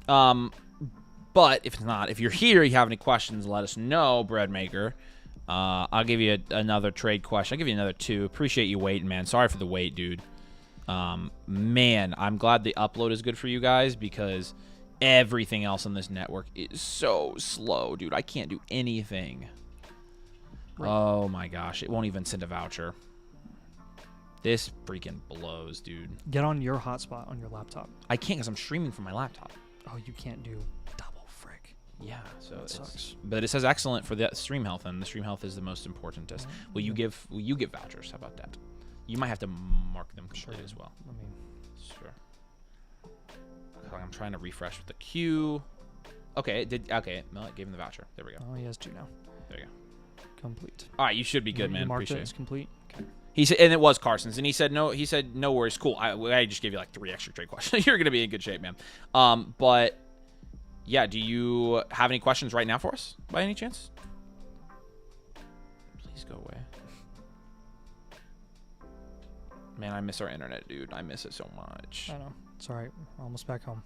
But if it's not, if you're here, you have any questions, let us know, Breadmaker. I'll give you another trade question. I'll give you another 2. Appreciate you waiting, man. Sorry for the wait, dude. Man, I'm glad the upload is good for you guys because everything else on this network is so slow, dude. I can't do anything. Right. Oh, my gosh. It won't even send a voucher. This freaking blows, dude. Get on your hotspot on your laptop. I can't because I'm streaming from my laptop. Oh, you can't do double frick. Yeah, so that sucks. But it says excellent for the stream health, and the stream health is the most important test. Will you give vouchers? How about that? You might have to mark them completely as well. Sure. Okay, I'm trying to refresh with the queue. Okay, well, it gave him the voucher. There we go. Oh, he has 2 now. There you go. Complete. All right, you should be good, man. You marked Appreciate it as complete. Okay. He said, and it was Carson's, and he said no. He said no worries, cool. I just gave you like 3 extra trade questions. You're gonna be in good shape, man. But yeah, do you have any questions right now for us, by any chance? Please go away. Man, I miss our internet, dude. I miss it so much. I know. It's all right. We're almost back home.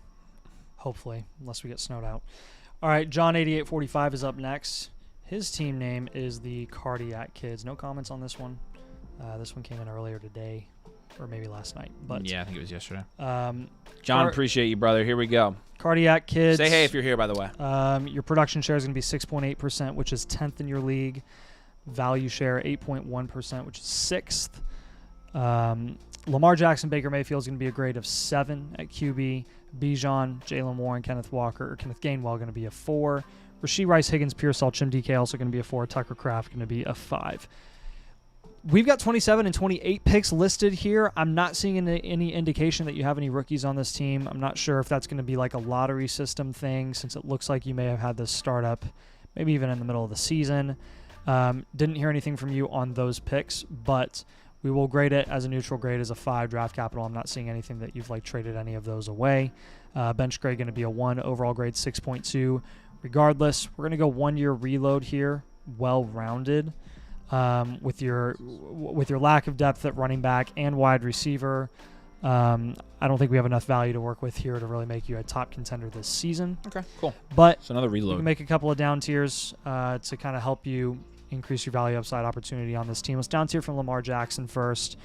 Hopefully, unless we get snowed out. All right, John8845 is up next. His team name is the Cardiac Kids. No comments on this one. This one came in earlier today, or maybe last night. But yeah, I think it was yesterday. John, appreciate you, brother. Here we go. Cardiac Kids. Say hey if you're here, by the way. Your production share is going to be 6.8%, which is 10th in your league. Value share 8.1%, which is 6th. Lamar Jackson, Baker Mayfield is going to be a grade of 7 at QB. Bijan, Jalen Warren, Kenneth Gainwell going to be a 4. Rashee Rice, Higgins, Pearsall, Chim DK also going to be a 4. Tucker Kraft going to be a 5. We've got 27 and 28 picks listed here. I'm not seeing any indication that you have any rookies on this team. I'm not sure if that's going to be like a lottery system thing, since it looks like you may have had this startup maybe even in the middle of the season. Didn't hear anything from you on those picks, but we will grade it as a neutral grade as a 5 draft capital. I'm not seeing anything that you've like traded any of those away. Bench grade going to be a 1, overall grade 6.2. Regardless, we're going to go 1-year reload here, well-rounded. With your lack of depth at running back and wide receiver, I don't think we have enough value to work with here to really make you a top contender this season. Okay, cool. But so another reload. You can make a couple of down tiers to kind of help you increase your value upside opportunity on this team. Let's down tier from Lamar Jackson first.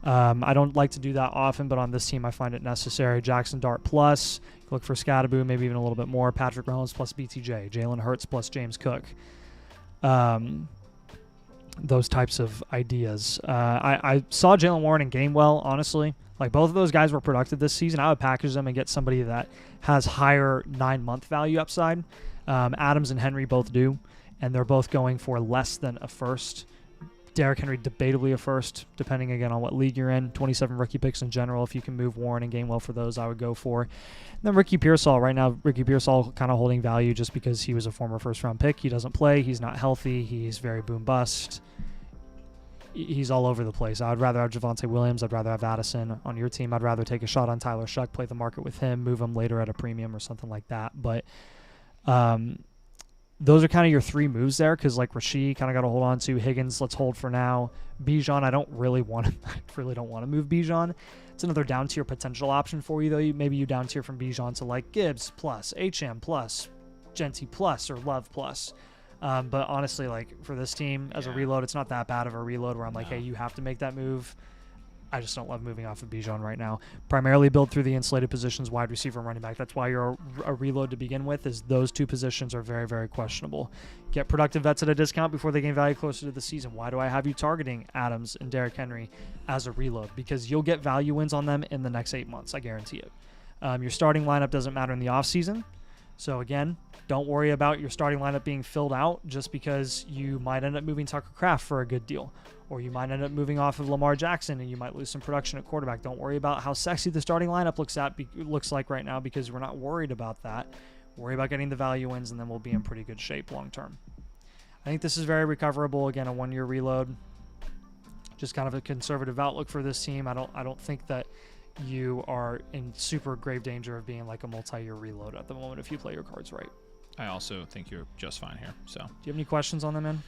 I don't like to do that often, but on this team I find it necessary. Jackson Dart plus. Look for Scattaboo, maybe even a little bit more. Patrick Mahomes plus BTJ. Jalen Hurts plus James Cook. Those types of ideas. I saw Jalen Warren and Gainwell, honestly. Like, both of those guys were productive this season. I would package them and get somebody that has higher 9-month value upside. Adams and Henry both do, and they're both going for less than a first. Derrick Henry, debatably a first, depending, again, on what league you're in. 27 rookie picks in general. If you can move Warren and Gainwell for those, I would go for. And then Ricky Pearsall. Right now, Ricky Pearsall kind of holding value just because he was a former first-round pick. He doesn't play. He's not healthy. He's very boom-bust. he's all over the place. I'd rather have Javonte Williams. I'd rather have Addison on your team. I'd rather take a shot on Tyler Shuck, play the market with him, move him later at a premium or something like that. But those are kind of your three moves there, because like Rasheed kind of got to hold on to. Higgins, let's hold for now. Bijan, I really don't want to move Bijan. It's another down tier potential option for you, though. Maybe you down tier from Bijan to like Gibbs plus, HM plus, Genty plus, or Love plus. But honestly, like for this team as a reload, it's not that bad of a reload where I'm like, hey, you have to make that move. I just don't love moving off of Bijan right now. Primarily build through the insulated positions, wide receiver and running back. That's why you're a reload to begin with, is those two positions are very, very questionable. Get productive vets at a discount before they gain value closer to the season. Why do I have you targeting Adams and Derrick Henry as a reload? Because you'll get value wins on them in the next 8 months. I guarantee it. Your starting lineup doesn't matter in the offseason. So again, don't worry about your starting lineup being filled out just because you might end up moving Tucker Kraft for a good deal. Or you might end up moving off of Lamar Jackson and you might lose some production at quarterback. Don't worry about how sexy the starting lineup looks like right now, because we're not worried about that. Worry about getting the value wins, and then we'll be in pretty good shape long term. I think this is very recoverable. Again, a 1-year reload. Just kind of a conservative outlook for this team. I don't think that you are in super grave danger of being like a multi-year reload at the moment if you play your cards right. I also think you're just fine here. So, do you have any questions on them, man?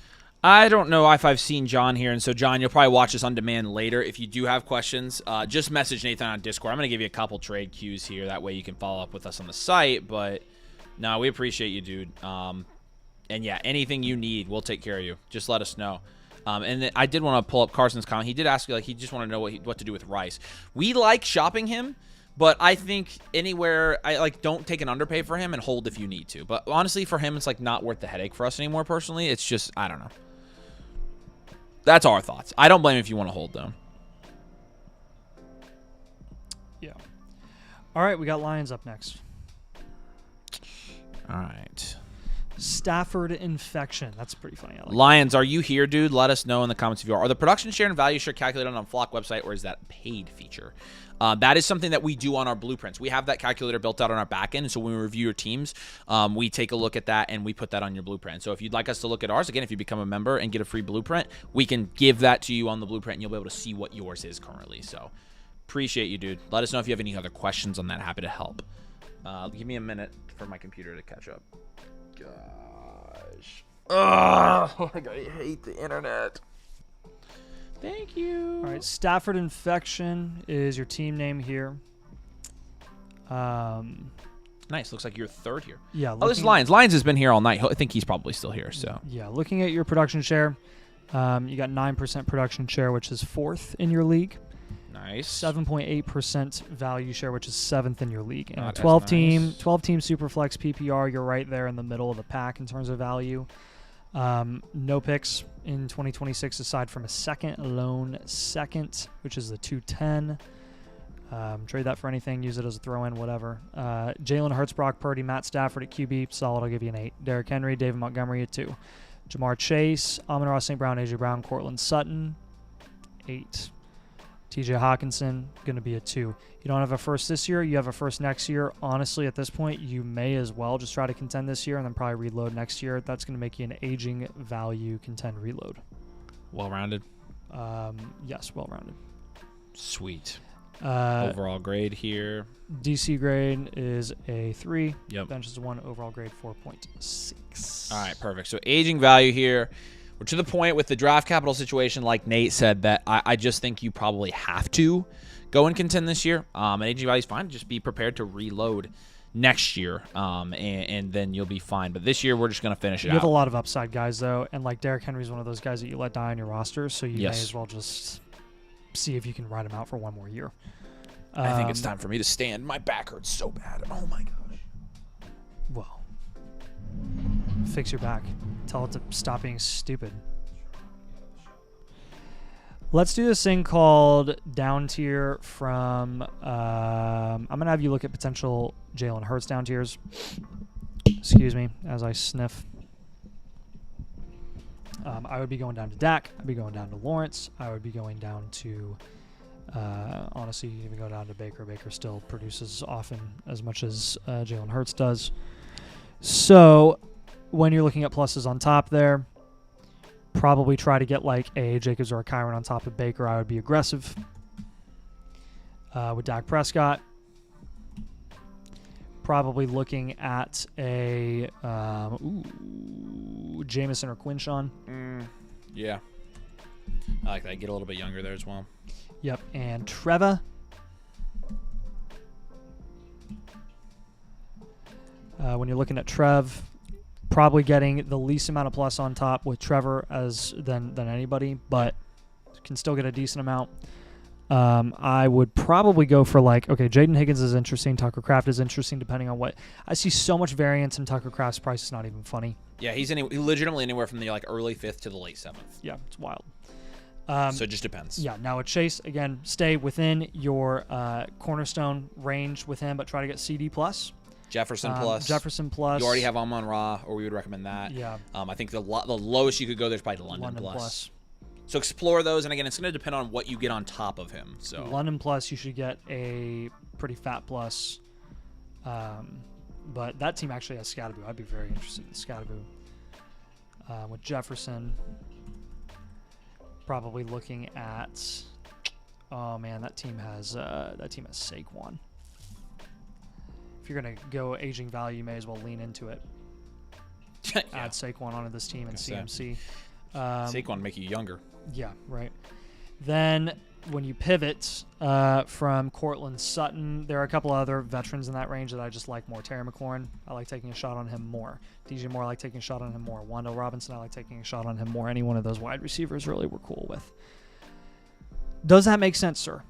I don't know if I've seen John here, and so John, you'll probably watch this on demand later. If you do have questions, just message Nathan on Discord. I'm going to give you a couple trade cues here. That way you can follow up with us on the site. But no, we appreciate you, dude. And yeah, anything you need, we'll take care of you. Just let us know. And then I did want to pull up Carson's comment. He did ask you, like, he just wanted to know what to do with Rice. We like shopping him, but I think anywhere, don't take an underpay for him and hold if you need to. But honestly, for him, it's like not worth the headache for us anymore. Personally, it's just, I don't know. That's our thoughts. I don't blame you if you want to hold them. Yeah. All right, we got Lions up next. All right. Stafford infection. That's pretty funny. I like Lions, are you here, dude? Let us know in the comments if you are. Are the production share and value share calculated on Flock website, or is that a paid feature? That is something that we do on our blueprints. We have that calculator built out on our back end, and so when we review your teams, we take a look at that, and we put that on your blueprint. So if you'd like us to look at ours, again, if you become a member and get a free blueprint, we can give that to you on the blueprint, and you'll be able to see what yours is currently. So appreciate you, dude. Let us know if you have any other questions on that. Happy to help. Give me a minute for my computer to catch up. Gosh. Oh, I hate the internet. Thank you. All right, Stafford infection is your team name here. Nice. Looks like you're third here. Yeah. Oh, this is Lions. Lions has been here all night. I think he's probably still here. So yeah, looking at your production share, you got 9% production share, which is 4th in your league. Nice. 7.8% value share, which is 7th in your league. And Not a 12-team nice. 12-team Superflex PPR, you're right there in the middle of the pack in terms of value. No picks in 2026 aside from a lone second, which is the 210. Trade that for anything, use it as a throw-in, whatever. Jalen Hurts, Brock Purdy, Matt Stafford at QB, solid, I'll give you an 8. Derrick Henry, David Montgomery at 2. Jamar Chase, Amon-Ra St. Brown, A.J. Brown, Cortland Sutton, 8. TJ Hawkinson, going to be a 2. You don't have a first this year. You have a first next year. Honestly, at this point, you may as well just try to contend this year and then probably reload next year. That's going to make you an aging value contend reload. Well-rounded? Yes, well-rounded. Sweet. Overall grade here. DC grade is a 3. Yep. Bench is a 1. Overall grade 4.6. All right, perfect. So aging value here. We're to the point with the draft capital situation, like Nate said, that I just think you probably have to go and contend this year. And aging value is fine. Just be prepared to reload next year, and then you'll be fine. But this year, we're just going to finish it out. You have a lot of upside guys, though, and like Derrick Henry's one of those guys that you let die on your roster, so you may as well just see if you can ride him out for one more year. I think it's time for me to stand. My back hurts so bad. Oh, my gosh. Well, fix your back. Tell it to stop being stupid. Let's do this thing called down tier from... I'm going to have you look at potential Jalen Hurts down tiers. Excuse me, as I sniff. I would be going down to Dak. I'd be going down to Lawrence. I would be going down to... honestly, you even go down to Baker. Baker still produces often as much as Jalen Hurts does. So... when you're looking at pluses on top there, probably try to get like a Jacobs or a Kyron on top of Baker. I would be aggressive with Dak Prescott. Probably looking at a Jameson or Quinshawn. Yeah. I like that. Get a little bit younger there as well. Yep. And Trevor. When you're looking at Trev, probably getting the least amount of plus on top with Trevor than anybody, but can still get a decent amount. I would probably go for Jaden Higgins is interesting. Tucker Kraft is interesting depending on what. I see so much variance in Tucker Kraft's price. It's not even funny. Yeah, he's legitimately anywhere from the early 5th to the late 7th. Yeah, it's wild. So it just depends. Yeah, now with Chase, again, stay within your cornerstone range with him, but try to get CD plus. Jefferson plus. Jefferson plus. You already have Amon-Ra, or we would recommend that. Yeah. I think the lowest you could go there is probably London plus. So explore those, and again, it's going to depend on what you get on top of him. So London plus, you should get a pretty fat plus. But that team actually has Scatterboo. I'd be very interested in Scatterboo. With Jefferson, probably looking at. Oh man, that team has Saquon. If you're gonna go aging value, you may as well lean into it. Yeah. Add Saquon onto this team in CMC. Saquon make you younger. Yeah, right. Then when you pivot from Cortland Sutton, there are a couple other veterans in that range that I just like more. Terry McLaurin, I like taking a shot on him more. DJ Moore, I like taking a shot on him more. Wando Robinson, I like taking a shot on him more. Any one of those wide receivers really we're cool with. Does that make sense, sir?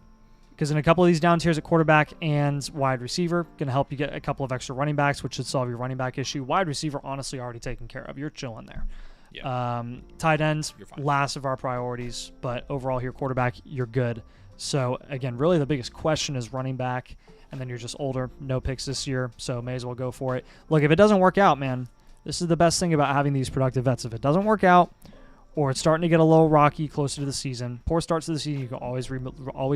Because in a couple of these down tiers at quarterback and wide receiver, going to help you get a couple of extra running backs, which should solve your running back issue. Wide receiver, honestly, already taken care of. You're chilling there. Yeah. Tight ends, last of our priorities, but overall here, quarterback, you're good. So again, really the biggest question is running back, and then you're just older, no picks this year, so may as well go for it. Look, if it doesn't work out, man, this is the best thing about having these productive vets. If it doesn't work out, or it's starting to get a little rocky closer to the season, poor starts to the season, you can always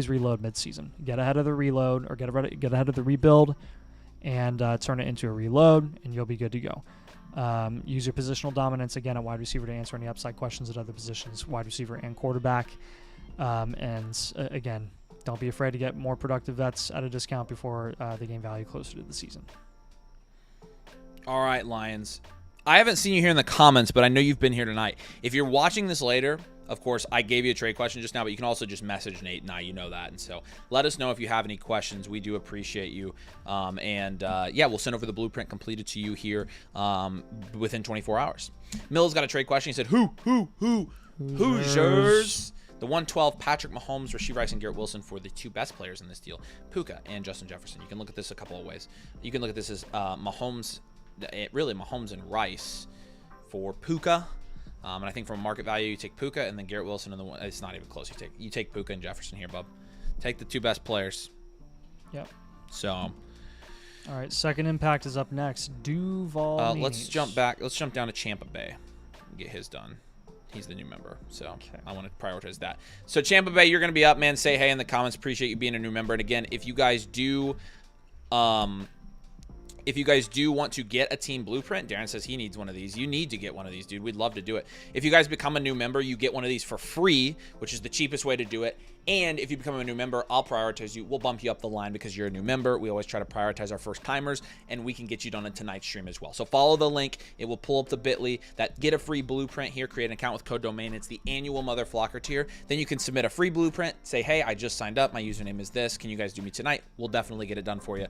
reload mid-season. Get ahead of the reload, or get ahead of the rebuild, and turn it into a reload, and you'll be good to go. Use your positional dominance again at wide receiver to answer any upside questions at other positions, wide receiver and quarterback. Again, don't be afraid to get more productive vets at a discount before they gain value closer to the season. All right, Lions. I haven't seen you here in the comments, but I know you've been here tonight. If you're watching this later, of course, I gave you a trade question just now, but you can also just message Nate and I. You know that. And so let us know if you have any questions. We do appreciate you. Yeah, we'll send over the blueprint completed to you here within 24 hours. Mills got a trade question. He said, Hoosiers? The 112, Patrick Mahomes, Rashee Rice, and Garrett Wilson for the two best players in this deal, Puka and Justin Jefferson. You can look at this a couple of ways. You can look at this as Mahomes and Rice for Puka. And I think from market value, you take Puka and then Garrett Wilson, and the one it's not even close. You take Puka and Jefferson here, bub. Take the two best players. Yep. So, all right. Second impact is up next. Duval. Let's jump back. Let's jump down to Champa Bay and get his done. He's the new member, so okay. I want to prioritize that. So Champa Bay, you're going to be up, man. Say hey in the comments. Appreciate you being a new member. And again, if you guys do want to get a team blueprint, Darren says he needs one of these. You need to get one of these, dude. We'd love to do it. If you guys become a new member, you get one of these for free, which is the cheapest way to do it. And if you become a new member, I'll prioritize you. We'll bump you up the line because you're a new member. We always try to prioritize our first timers, and we can get you done on tonight's stream as well. So follow the link. It will pull up the bit.ly that get a free blueprint here. Create an account with code domain. It's the annual Mother Flocker tier. Then you can submit a free blueprint. Say, hey, I just signed up. My username is this. Can you guys do me tonight? We'll definitely get it done for you.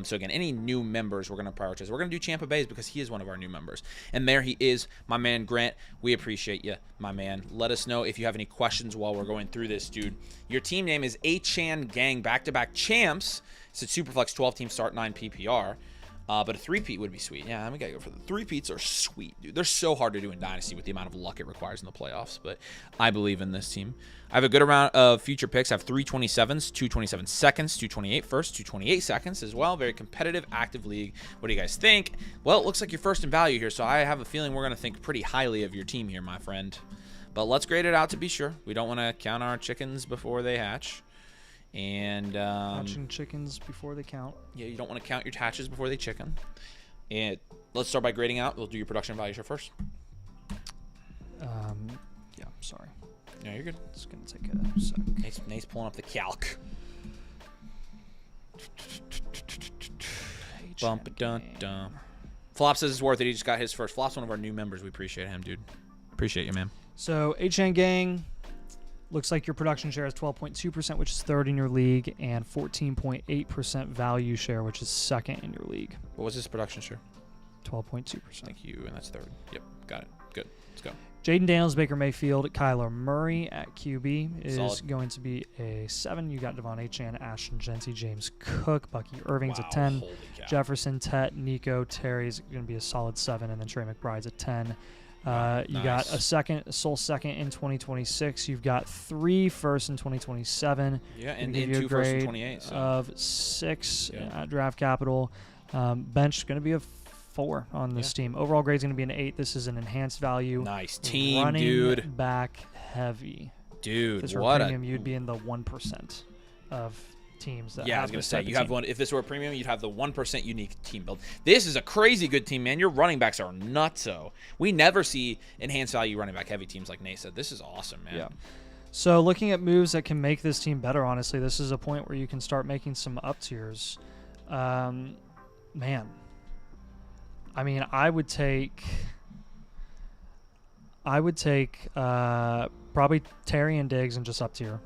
So again, any new members we're going to prioritize. We're going to do Champa Bays because he is one of our new members. And there he is, my man Grant. We appreciate you, my man. Let us know if you have any questions while we're going through this, dude. Your team name is A-Chan Gang, back-to-back champs. It's a Superflex 12-team start, 9 PPR. But a 3-peat would be sweet. Yeah, we got to go for the 3-peats are sweet, dude. They're so hard to do in Dynasty with the amount of luck it requires in the playoffs. But I believe in this team. I have a good amount of future picks. I have 3 27s, 2 27 seconds, 2 28 firsts, 2 28 seconds as well. Very competitive, active league. What do you guys think? Well, it looks like you're first in value here, so I have a feeling we're going to think pretty highly of your team here, my friend. But let's grade it out to be sure. We don't want to count our chickens before they hatch. And hatching chickens before they count. Yeah, you don't want to count your hatches before they chicken. And let's start by grading out. We'll do your production value share first. Sorry. Yeah, you're good. It's going to take a sec. Nate's pulling up the calc. Bump it dun dun. Flop says it's worth it. He just got his first. Flop's one of our new members. We appreciate him, dude. Appreciate you, man. So HN Gang, looks like your production share is 12.2%, which is third in your league, and 14.8% value share, which is second in your league. What was his production share? 12.2%. Thank you, and that's third. Yep, got it. Good. Let's go. Jaden Daniels, Baker Mayfield, Kyler Murray at QB is Solid. going to be a 7. You got Devon Achane, Ashton Genty, James Cook, Bucky Irving's Wow, a 10. holy cow. Jefferson, Tet, Nico, Terry's going to be a solid 7, and then Trey McBride's a 10. You got a sole second in 2026. You've got 3 firsts in 2027. Yeah, and Give you a 2 firsts in grade 28. So. of 6 Yeah. at draft capital. Bench going to be a 4 on this team. Overall grade is going to be an 8. This is an enhanced value. Nice team, Running dude. back heavy. Dude, If this were what premium, you'd be in the 1% of teams that Yeah, I have was going to this say, type of you have team. one. If this were a premium, you'd have the 1% unique team build. This is a crazy good team, man. Your running backs are nutso. We never see enhanced value running back heavy teams like Nate said. This is awesome, man. Yeah. So looking at moves that can make this team better, honestly, this is a point where you can start making some up tiers. Man, I mean, I would take probably Terry and Diggs and just up tier.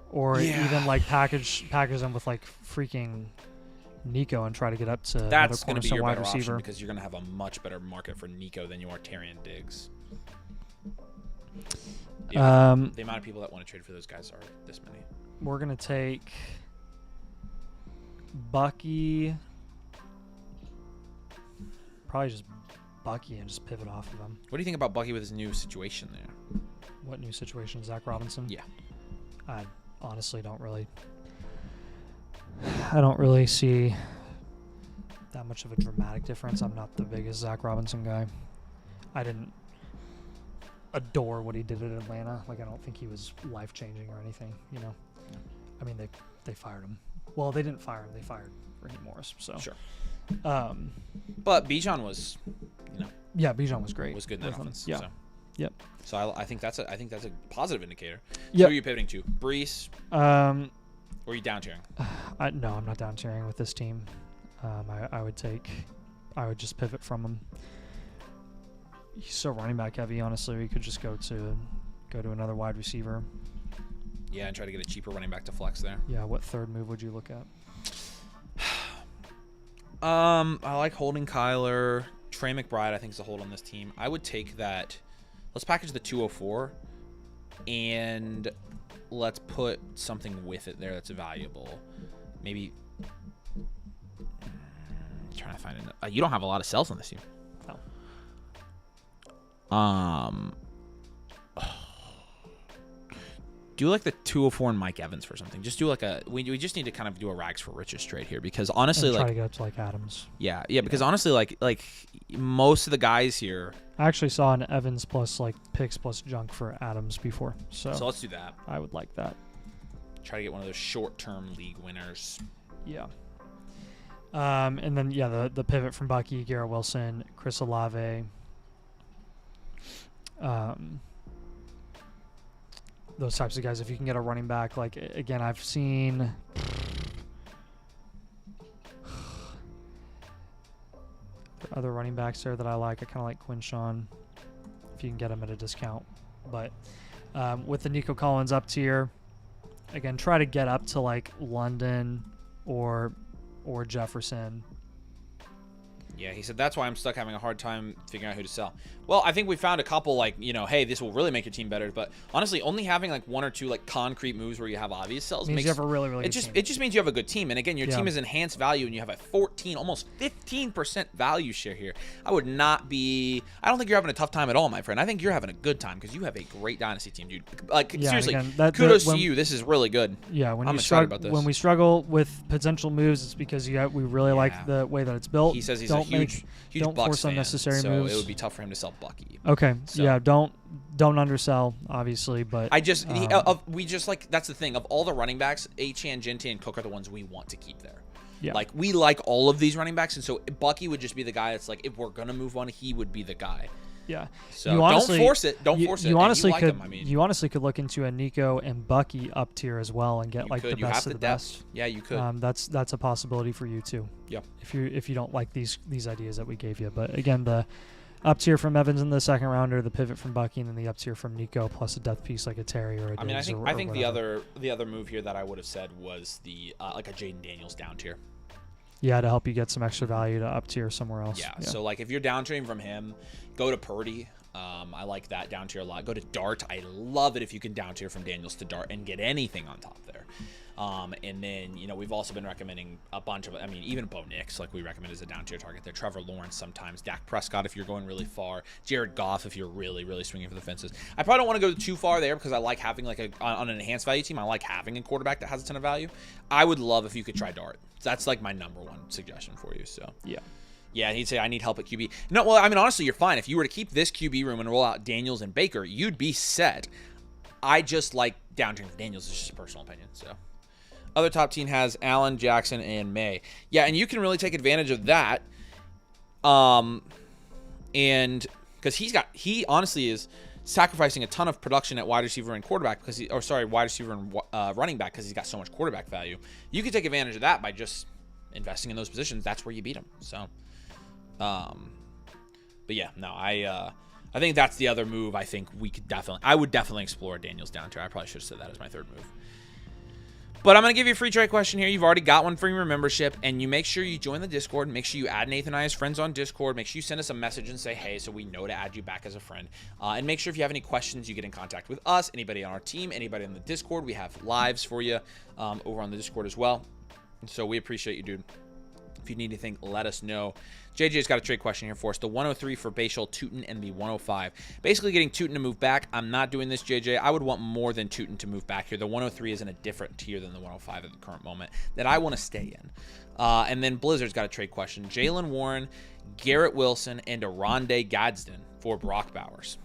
Or even like package them with like freaking Nico and try to get up to That's going to be your wide better receiver. option because you're going to have a much better market for Nico than you are Terry and Diggs. Yeah, the amount of people that want to trade for those guys are this many. We're going to take Bucky. Probably just Bucky and just pivot off of him. What do you think about Bucky with his new situation there? What new situation? Zach Robinson? Yeah. I honestly don't really see that much of a dramatic difference. I'm not the biggest Zach Robinson guy. I didn't adore what he did at Atlanta. Like, I don't think he was life-changing or anything, you know. I mean, they fired him. Well, they didn't fire him. They fired Raheem Morris. So Sure. But Bijan was, yeah, Bijan was great. was good in that offense. Yeah. So. Yep. So I think that's a positive indicator. Yep. So who are you pivoting to? Brees? Or are you down tiering? No, I'm not down tiering with this team. I would just pivot from him. He's so running back heavy. Honestly, we could just go to another wide receiver. Yeah, and try to get a cheaper running back to flex there. Yeah. What third move would you look at? I like holding Kyler. Trey McBride, I think, is a hold on this team. I would take that. Let's package the 204, and let's put something with it there that's valuable. Maybe. Trying to find it. You don't have a lot of cells on this team. No. Do like the 204 and Mike Evans for something. Just do like we just need to kind of do a rags for riches trade here because honestly, And try like to get up to like Adams. yeah, because honestly, like most of the guys here. I actually saw an Evans plus like picks plus junk for Adams before, so let's do that. I would like that. Try to get one of those short-term league winners. Yeah. And then the pivot from Bucky, Garrett Wilson, Chris Olave. Those types of guys. If you can get a running back, like again, I've seen. There are other running backs there that I like. I kind of like Quinshawn, if you can get him at a discount. But with the Nico Collins up tier, again, try to get up to like London or Jefferson. Yeah, he said that's why I'm stuck having a hard time figuring out who to sell. Well, I think we found a couple like, hey, this will really make your team better. But honestly, only having like one or two like concrete moves where you have obvious sells means you have a really, really good team. It just means you have a good team. And again, your team is enhanced value and you have a 14, almost 15% value share here. I don't think you're having a tough time at all, my friend. I think you're having a good time because you have a great Dynasty team, dude. Like, seriously, again, kudos to you. This is really good. Yeah, I'm excited about this. When we struggle with potential moves, it's because we really like the way that it's built. He says he's don't a huge don't Bucs force fan, unnecessary so moves. it would be tough for him to sell Bucky. Okay, So. yeah, don't undersell, obviously, but I just we just like that's the thing of all the running backs, Achane, Genty, and Cook are the ones we want to keep there. Yeah. Like we like all of these running backs, and so Bucky would just be the guy that's like if we're gonna move one, he would be the guy. Yeah. So don't force it. Don't force it. You honestly like could. him, I mean, You honestly could look into a Nico and Bucky up tier as well and get like the best of the best. Yeah, you could. That's a possibility for you too. Yep. If you don't like these ideas that we gave you, but again, the up tier from Evans in the second rounder, the pivot from Bucky, and then the up tier from Nico plus a death piece like a Terry or a. I mean, I think the whatever. other move here that I would have said was the like a Jaden Daniels down tier. Yeah, to help you get some extra value to up tier somewhere else. Yeah. So like if you're down tiering from him, go to Purdy. I like that down tier a lot. Go to Dart. I love it if you can down tier from Daniels to Dart and get anything on top there. And then, we've also been recommending a bunch of, even Bo Nix, like we recommend as a down tier target there. Trevor Lawrence sometimes. Dak Prescott if you're going really far. Jared Goff if you're really, really swinging for the fences. I probably don't want to go too far there because I like having like on an enhanced value team, I like having a quarterback that has a ton of value. I would love if you could try Dart. That's like my number one suggestion for you. So yeah. Yeah, he'd say, I need help at QB. No, well, honestly, you're fine. If you were to keep this QB room and roll out Daniels and Baker, you'd be set. I just like downtiering for Daniels. It's just a personal opinion. So, other top team has Allen, Jackson, and May. Yeah, and you can really take advantage of that. And because he honestly is sacrificing a ton of production at wide receiver and quarterback wide receiver and running back because he's got so much quarterback value. You can take advantage of that by just investing in those positions. That's where you beat him. So. But yeah, no, I think that's the other move. I think I would definitely explore Daniels down tier. I probably should have said that as my third move. But I'm going to give you a free trade question here. You've already got one for your membership, and you make sure you join the Discord. Make sure you add Nathan and I as friends on Discord. Make sure you send us a message and say, hey, so we know to add you back as a friend. And make sure if you have any questions, you get in contact with us, anybody on our team, anybody on the Discord. We have lives for you over on the Discord as well. And so we appreciate you, dude. If you need anything, let us know. JJ's got a trade question here for us. The 103 for Bashal, Tootin, and the 105. Basically getting Tootin to move back. I'm not doing this, JJ. I would want more than Tootin to move back here. The 103 is in a different tier than the 105 at the current moment that I want to stay in. And then Blizzard's got a trade question. Jalen Warren, Garrett Wilson, and Aronde Gadsden for Brock Bowers.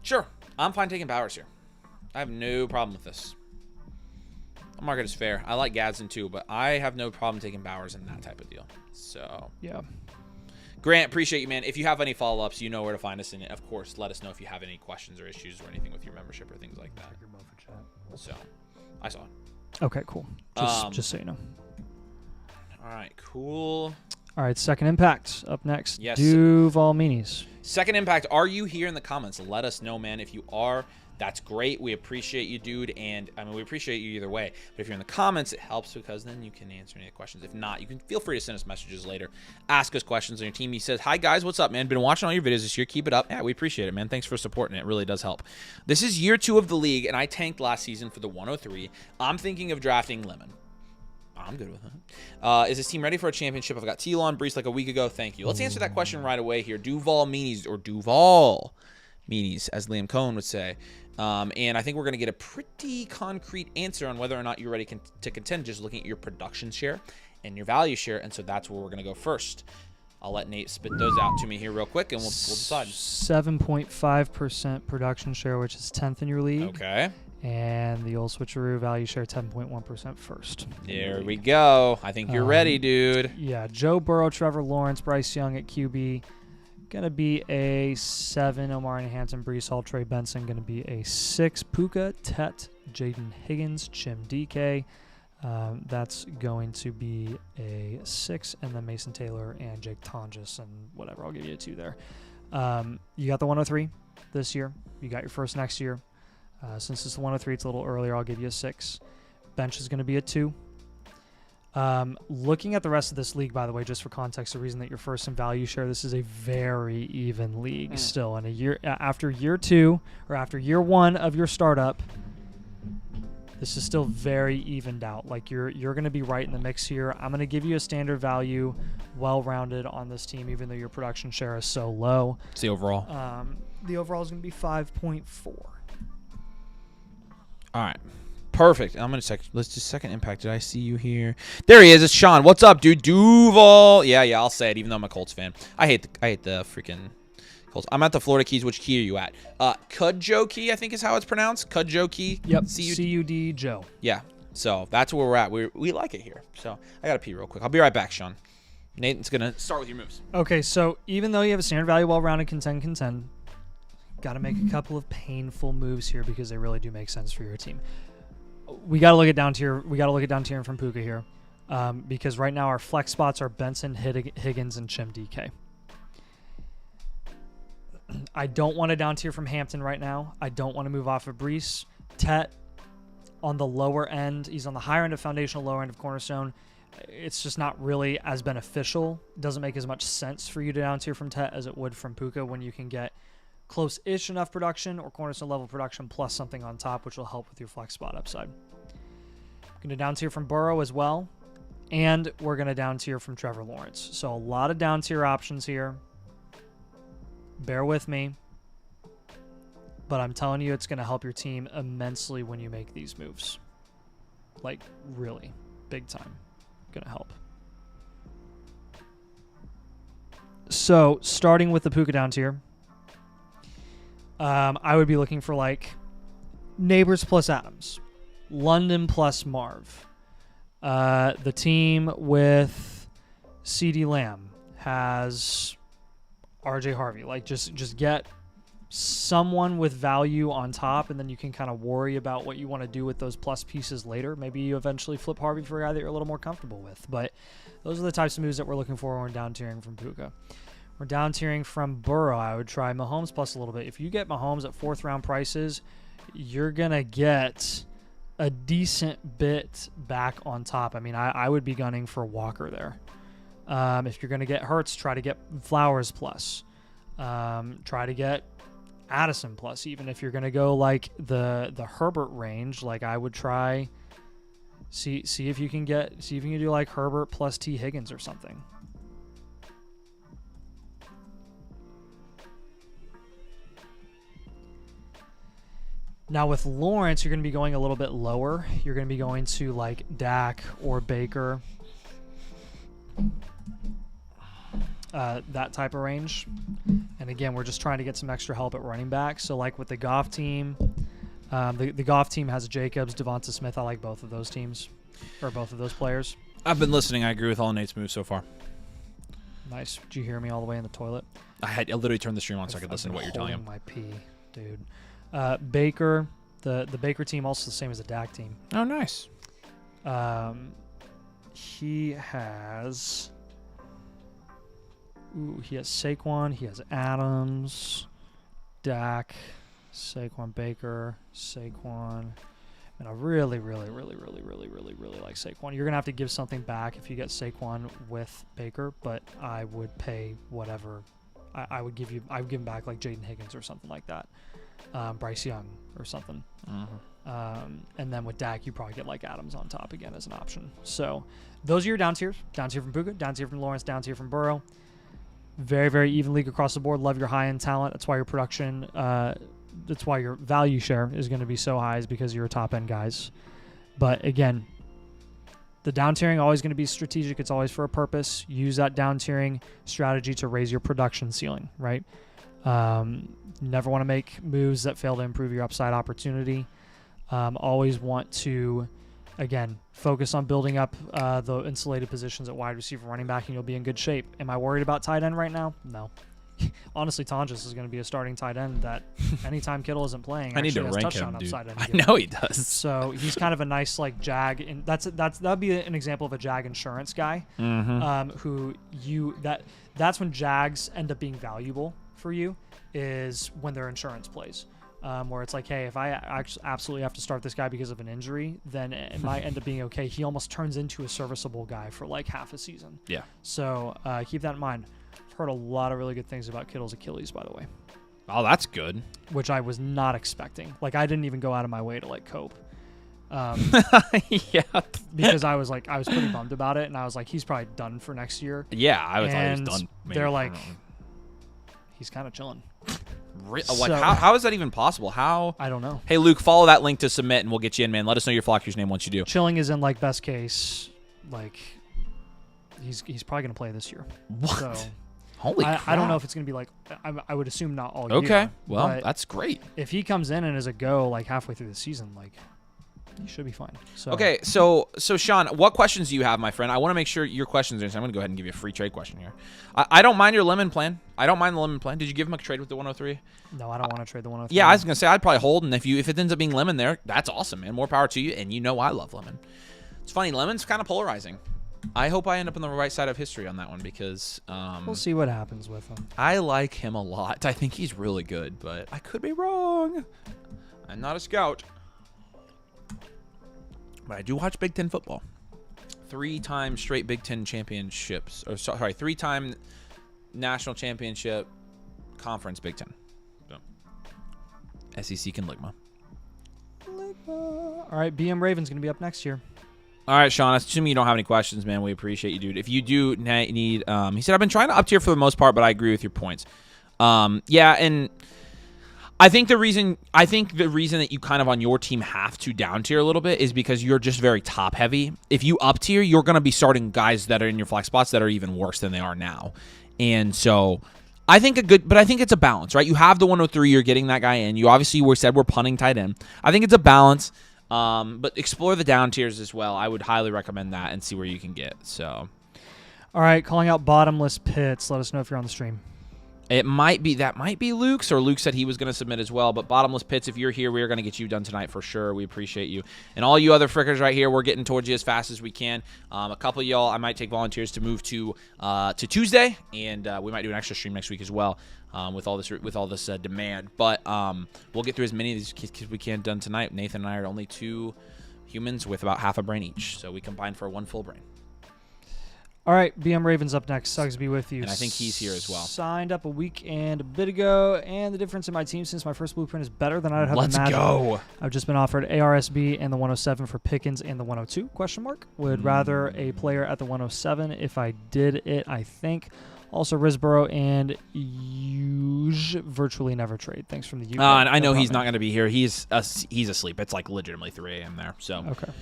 Sure, I'm fine taking Bowers here. I have no problem with this. The market is fair. I like Gadsden too, but I have no problem taking Bowers in that type of deal. So yeah. Grant, appreciate you, man. If you have any follow-ups, you know where to find us. And of course, let us know if you have any questions or issues or anything with your membership or things like that. So I saw it. Okay, cool. Just so you know. All right, cool. All right, Second Impact up next. Yes. Duval Minis. Second Impact, are you here in the comments? Let us know, man. If you are, that's great. We appreciate you, dude. And we appreciate you either way. But if you're in the comments, it helps because then you can answer any questions. If not, you can feel free to send us messages later. Ask us questions on your team. He says, hi, guys. What's up, man? Been watching all your videos this year. Keep it up. Yeah, we appreciate it, man. Thanks for supporting it. It really does help. This is year 2 of the league, and I tanked last season for the 103. I'm thinking of drafting Lemon. I'm good with that. Is this team ready for a championship? I've got Telon Brees like a week ago. Thank you. Let's answer that question right away here. Duval Meanies, or Duval Meanies, as Liam Cohen would say. And I think we're going to get a pretty concrete answer on whether or not you're ready to contend, just looking at your production share and your value share. And so that's where we're going to go first. I'll let Nate spit those out to me here real quick, and we'll decide. 7.5% production share, which is 10th in your league. Okay. And the old switcheroo value share 10.1% first. There we go. I think you're ready, dude. Yeah, Joe Burrow, Trevor Lawrence, Bryce Young at QB. Going to be a 7. Omari Hanson, Brees Hall, Trey Benson. Going to be a 6. Puka, Tet, Jaden Higgins, Chim DK. That's going to be a 6. And then Mason Taylor and Jake Tonjes and whatever. I'll give you a 2 there. You got the 103 this year. You got your first next year. Since it's the 103, it's a little earlier. I'll give you a 6. Bench is going to be a 2. Looking at the rest of this league, by the way, just for context, the reason that you're first in value share, this is a very even league still. And after year 2 or after year 1 of your startup, this is still very evened out. Like you're going to be right in the mix here. I'm going to give you a standard value, well-rounded on this team, even though your production share is so low. It's the overall. The overall is going to be 5.4. All right. Perfect. I'm going to check. Let's just second impact. Did I see you here? There he is. It's Sean. What's up, dude? Duval. Yeah, I'll say it, even though I'm a Colts fan. I hate the freaking Colts. I'm at the Florida Keys. Which key are you at? Kudjoki, I think is how it's pronounced. Kudjoki. Yep. C-U-D Joe. Yeah. So that's where we're at. We like it here. So I got to pee real quick. I'll be right back, Sean. Nathan's going to start with your moves. Okay, so even though you have a standard value, well-rounded, contend, got to make a couple of painful moves here because they really do make sense for your team. We got to look at down tier. We got to look at down tier from Puka here, because right now our flex spots are Benson, Higgins, and Chim DK. I don't want to down tier from Hampton right now. I don't want to move off of Brees. Tet on the lower end. He's on the higher end of foundational, lower end of cornerstone. It's just not really as beneficial. It doesn't make as much sense for you to down tier from Tet as it would from Puka when you can get close-ish enough production or cornerstone level production plus something on top, which will help with your flex spot upside. I'm going to down tier from Burrow as well, and we're going to down tier from Trevor Lawrence. So a lot of down tier options here. Bear with me, but I'm telling you it's going to help your team immensely when you make these moves. Like, really, big time. Going to help. So, starting with the Puka down tier, I would be looking for like Neighbors plus Adams, London plus Marv. The team with CD Lamb has RJ Harvey. Like just get someone with value on top, and then you can kind of worry about what you want to do with those plus pieces later. Maybe you eventually flip Harvey for a guy that you're a little more comfortable with. But those are the types of moves that we're looking for when we're down tiering from Puka. We're down tiering from Burrow. I would try Mahomes plus a little bit. If you get Mahomes at 4th round prices, you're going to get a decent bit back on top. I mean, I would be gunning for Walker there. If you're going to get Hurts, try to get Flowers plus. Try to get Addison plus. Even if you're going to go like the Herbert range, like I would try see if you can do like Herbert plus T Higgins or something. Now with Lawrence, you're going to be going a little bit lower. You're going to be going to like Dak or Baker. That type of range. And again, we're just trying to get some extra help at running back. So like with the Goff team, the Goff team has Jacobs, Devonta Smith. I like both of those teams, or both of those players. I've been listening. I agree with all Nate's moves so far. Nice. Did you hear me all the way in the toilet? I literally turned the stream on so I could listen to what you're telling him. My pee, dude. Baker, the Baker team also the same as the Dak team. Oh, nice. He has Saquon, he has Adams, Dak, Saquon, Baker, Saquon. And I really like Saquon. You're gonna have to give something back if you get Saquon with Baker, but I would pay whatever. I would give him back like Jaden Higgins or something like that. Bryce Young or something. And then with Dak, you probably get like Adams on top again as an option. So those are your down tiers. Down tier from Puka, down tier from Lawrence, down tier from Burrow. Very, very even league across the board. Love your high-end talent. That's why your production, that's why your value share is going to be so high, is because you're top-end guys. But again, the down tiering always going to be strategic. It's always for a purpose. Use that down tiering strategy to raise your production ceiling, right? Never want to make moves that fail to improve your upside opportunity. Always want to, again, focus on building up the insulated positions at wide receiver, running back, and you'll be in good shape. Am I worried about tight end right now? No. Honestly, Tonjes is going to be a starting tight end that anytime Kittle isn't playing, I need to has rank touchdown him, dude. upside I know he does. So he's kind of a nice like Jag, and that'd be an example of a Jag insurance guy, that's when Jags end up being valuable for you, is when their insurance plays. Where it's like, hey, if I absolutely have to start this guy because of an injury, then it might end up being okay. He almost turns into a serviceable guy for like half a season. Yeah. So keep that in mind. I've heard a lot of really good things about Kittle's Achilles, by the way. Oh, that's good. Which I was not expecting. Like, I didn't even go out of my way to like cope. Yeah. Because I was pretty bummed about it, and I was like, he's probably done for next year. Yeah, I thought he was done. They're like, he's kind of chilling. Like, how is that even possible? How? I don't know. Hey, Luke, follow that link to submit, and we'll get you in, man. Let us know your flock username once you do. Chilling is in like best case, like he's probably gonna play this year. What? So, Holy crap. I don't know if it's gonna be like, I would assume not all year. Okay, well, that's great. If he comes in and is a go like halfway through the season, like he should be fine. So Okay, so Sean, what questions do you have, my friend? I want to make sure your questions are answered. I'm going to go ahead and give you a free trade question here. I don't mind your lemon plan. I don't mind the lemon plan. Did you give him a trade with the 103? No, I don't want to trade the 103. Yeah, I was going to say I'd probably hold, and if it ends up being lemon there, that's awesome, man. More power to you, and you know I love lemon. It's funny, lemon's kind of polarizing. I hope I end up on the right side of history on that one because we'll see what happens with him. I like him a lot. I think he's really good, but I could be wrong. I'm not a scout. But I do watch Big Ten football. 3-time straight Big Ten championships. Or sorry, 3-time national championship conference Big Ten. So, SEC can Ligma. All right, BM Raven's going to be up next year. All right, Sean, assuming you don't have any questions, man, we appreciate you, dude. If you do need, he said, I've been trying to up tier for the most part, but I agree with your points. Yeah, and I think the reason that you kind of on your team have to down tier a little bit is because you're just very top heavy. If you up tier, you're going to be starting guys that are in your flex spots that are even worse than they are now. And so I think it's a balance, right? You have the 103, you're getting that guy in. You obviously we're punting tight end. I think it's a balance. But explore the down tiers as well. I would highly recommend that and see where you can get. So, all right, calling out bottomless pits. Let us know if you're on the stream. That might be Luke's, or Luke said he was going to submit as well. But bottomless pits, if you're here, we are going to get you done tonight for sure. We appreciate you, and all you other frickers right here. We're getting towards you as fast as we can. A couple of y'all, I might take volunteers to move to Tuesday, and we might do an extra stream next week as well. With all this demand, but we'll get through as many of these kids as we can done tonight. Nathan and I are only 2 humans with about half a brain each, so we combine for 1 full brain. All right, BM Raven's up next. Sucks to be with you. And I think he's here as well. Signed up a week and a bit ago, and the difference in my team since my first blueprint is better than I'd have imagined. Let's go. I've just been offered ARSB and the 107 for Pickens and the 102, ? Would rather a player at the 107 if I did it, I think. Also, Risborough and Huge virtually never trade. Thanks from the UK. And I know he's not going to be here. He's asleep. It's like legitimately 3 a.m. there. So okay.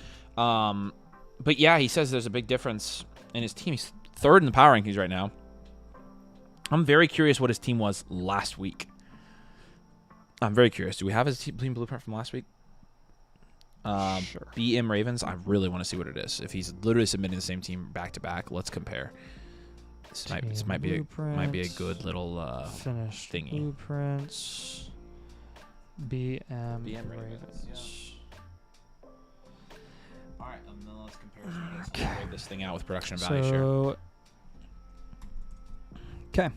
But yeah, he says there's a big difference in his team. He's 3rd in the power rankings right now. I'm very curious what his team was last week. I'm very curious. Do we have his team blueprint from last week? Sure. BM Ravens. I really want to see what it is. If he's literally submitting the same team back to back, let's compare. This might be a good little finished thingy. Blueprints. BM Ravens. Yeah. All right, then let's compare this. Let's grade this thing out with production value share. Okay.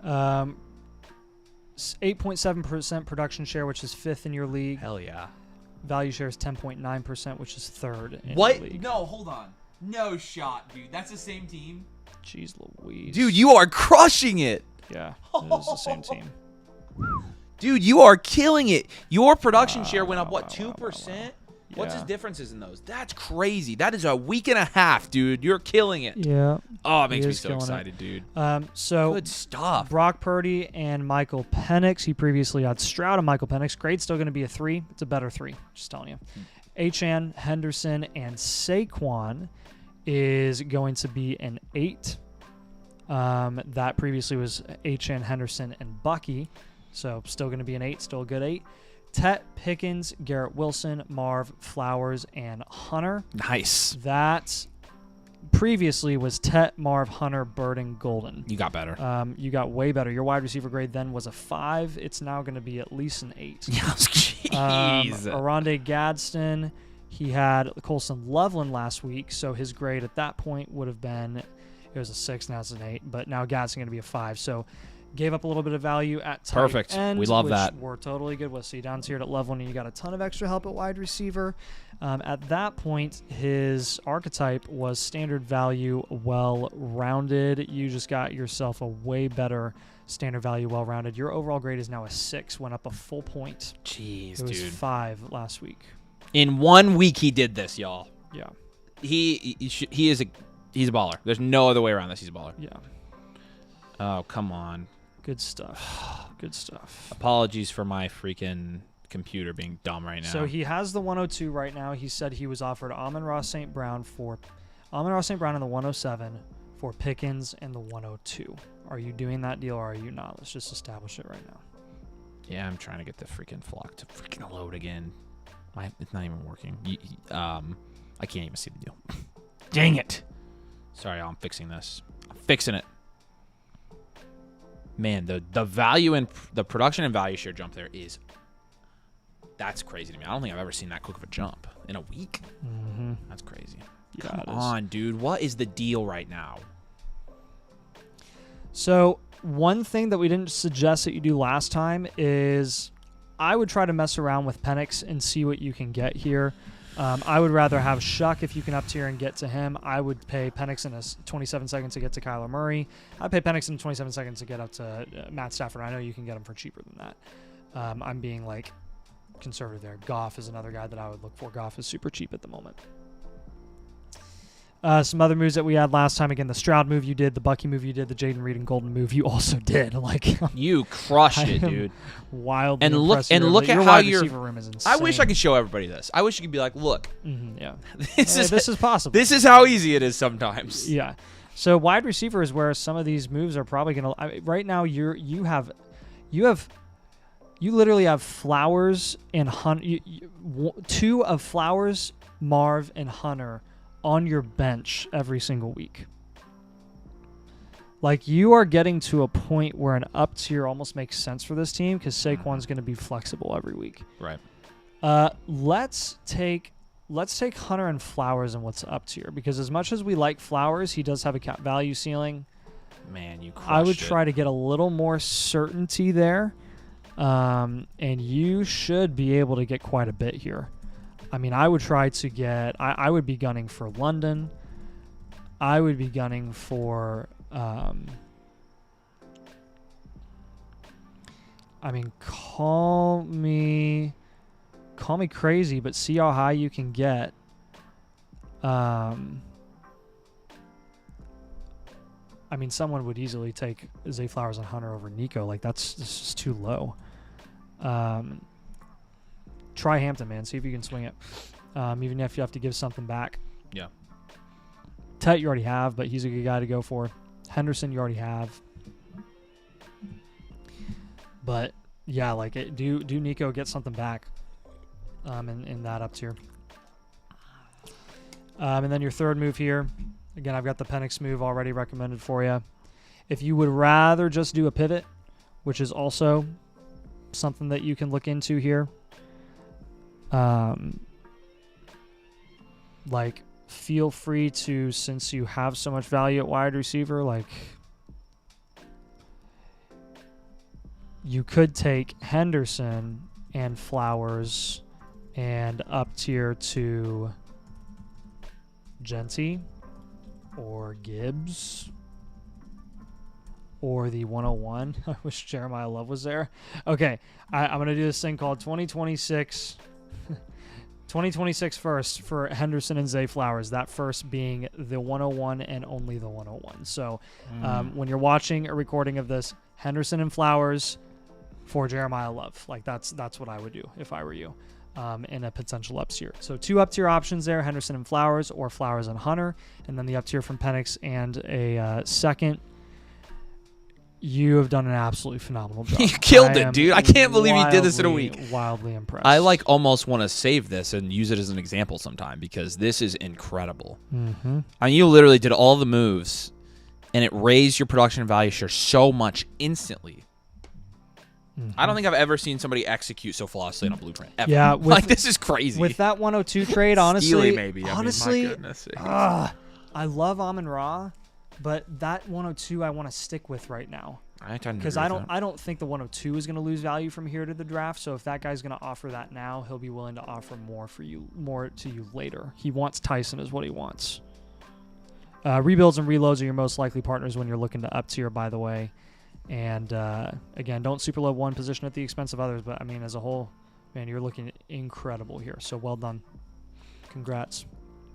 6.9 and 8.7% production share, which is 5th in your league. Hell yeah. Value share is 10.9%, which is 3rd in What? your league. No, hold on. No shot, dude. That's the same team. Jeez Louise. Dude, you are crushing it. Yeah, it is the same team. Dude, you are killing it. Your production share went up, what, 2%? What's his Yeah. differences in those? That's crazy. That is a week and a half, dude. You're killing it. Yeah. Oh, it makes He me is so killing it. excited, dude. So Good stuff. Brock Purdy and Michael Penix. He previously had Stroud and Michael Penix. Grade's still going to be a 3. It's a better 3. Just telling you. H.N., Henderson, and Saquon is going to be an 8. That previously was H.N., Henderson, and Bucky. So still going to be an 8. Still a good 8. Tet, Pickens, Garrett Wilson, Marv, Flowers, and Hunter. Nice. That previously was Tet, Marv, Hunter, Bird, and Golden. You got better. You got way better. Your wide receiver grade then was a 5. It's now going to be at least an 8. Jeez. Aronde Gadsden, he had Colson Loveland last week, so his grade at that point would have been, it was a 6, now it's an 8, but now Gadsden going to be a 5. So gave up a little bit of value at tight Perfect. end, We love which that. we're totally good with. So you down tiered at level 1, and you got a ton of extra help at wide receiver. At that point, his archetype was standard value, well-rounded. You just got yourself a way better standard value, well-rounded. Your overall grade is now a 6, went up a full point. Jeez, It was dude. 5 last week. In 1 week, he did this, y'all. Yeah. He's a baller. There's no other way around this. He's a baller. Yeah. Oh, come on. Good stuff. Good stuff. Apologies for my freaking computer being dumb right now. So he has the 102 right now. He said he was offered Amon-Ra St. Brown in the 107 for Pickens in the 102. Are you doing that deal or are you not? Let's just establish it right now. Yeah, I'm trying to get the freaking flock to freaking load again. It's not even working. I can't even see the deal. Dang it. Sorry, I'm fixing this. I'm fixing it. Man, the value and the production and value share jump there is... That's crazy to me. I don't think I've ever seen that quick of a jump in a week. Mm-hmm. That's crazy. Yeah, Come on, dude. What is the deal right now? So one thing that we didn't suggest that you do last time is I would try to mess around with Penix and see what you can get here. I would rather have Shuck if you can up tier and get to him. I would pay Penix in 27 seconds to get to Kyler Murray. I'd pay Penix in 27 seconds to get up to Matt Stafford. I know you can get him for cheaper than that. I'm being like conservative there. Goff is another guy that I would look for. Goff is super cheap at the moment. Some other moves that we had last time. Again, the Stroud move you did, the Bucky move you did, the Jaden Reed and Golden move you also did. Like you crushed it, dude. Wildly and look impressive. Look at your how wide your receiver room is insane. I wish I could show everybody this. I wish you could be like, look, yeah, this is possible. This is how easy it is sometimes. Yeah. So wide receiver is where some of these moves are probably going to. Right now, you literally have Flowers and Hunter. Two of Flowers, Marv, and Hunter on your bench every single week. Like, you are getting to a point where an up tier almost makes sense for this team because Saquon's going to be flexible every week. Right. Let's take Hunter and Flowers and what's up tier, because as much as we like Flowers, he does have a cap value ceiling. Man, you crushed I would try to get a little more certainty there, and you should be able to get quite a bit here. I mean, I would try to get... I would be gunning for London. I would be gunning for... I mean, call me crazy, but see how high you can get. I mean, someone would easily take Zay Flowers and Hunter over Nico. Like, that's just too low. Try Hampton, man. See if you can swing it. Even if you have to give something back. Yeah. Tet you already have, but he's a good guy to go for. Henderson you already have. But, yeah, like, do Nico get something back in that up tier. And then your third move here. Again, I've got the Penix move already recommended for you. If you would rather just do a pivot, which is also something that you can look into here. Like, feel free to, since you have so much value at wide receiver, like, you could take Henderson and Flowers and up tier to Genty or Gibbs or the 101. I wish Jeremiah Love was there. Okay, I'm going to do this thing called 2026 first for Henderson and Zay Flowers. That first being the 101 and only the 101. So when you're watching a recording of this, Henderson and Flowers for Jeremiah Love. Like, that's what I would do if I were you. In a potential up tier. So 2 up tier options there, Henderson and Flowers, or Flowers and Hunter, and then the up tier from Penix and a second. You have done an absolutely phenomenal job. You killed it, dude. I can't believe you did this in a week. Wildly impressed. I like almost want to save this and use it as an example sometime because this is incredible. Mm-hmm. I mean, you literally did all the moves, and it raised your production value share so much instantly. Mm-hmm. I don't think I've ever seen somebody execute so flawlessly on a blueprint ever. Yeah, like, this is crazy. With that 102 trade, honestly, Steely, maybe. Honestly, I mean, my goodness. I love Amon-Ra, but that 102 I want to stick with right now. Because I don't think the 102 is going to lose value from here to the draft. So if that guy's going to offer that now, he'll be willing to offer more to you later. He wants Tyson is what he wants. Rebuilds and reloads are your most likely partners when you're looking to up tier, by the way. And again, don't super load one position at the expense of others. But I mean, as a whole, man, you're looking incredible here. So well done. Congrats.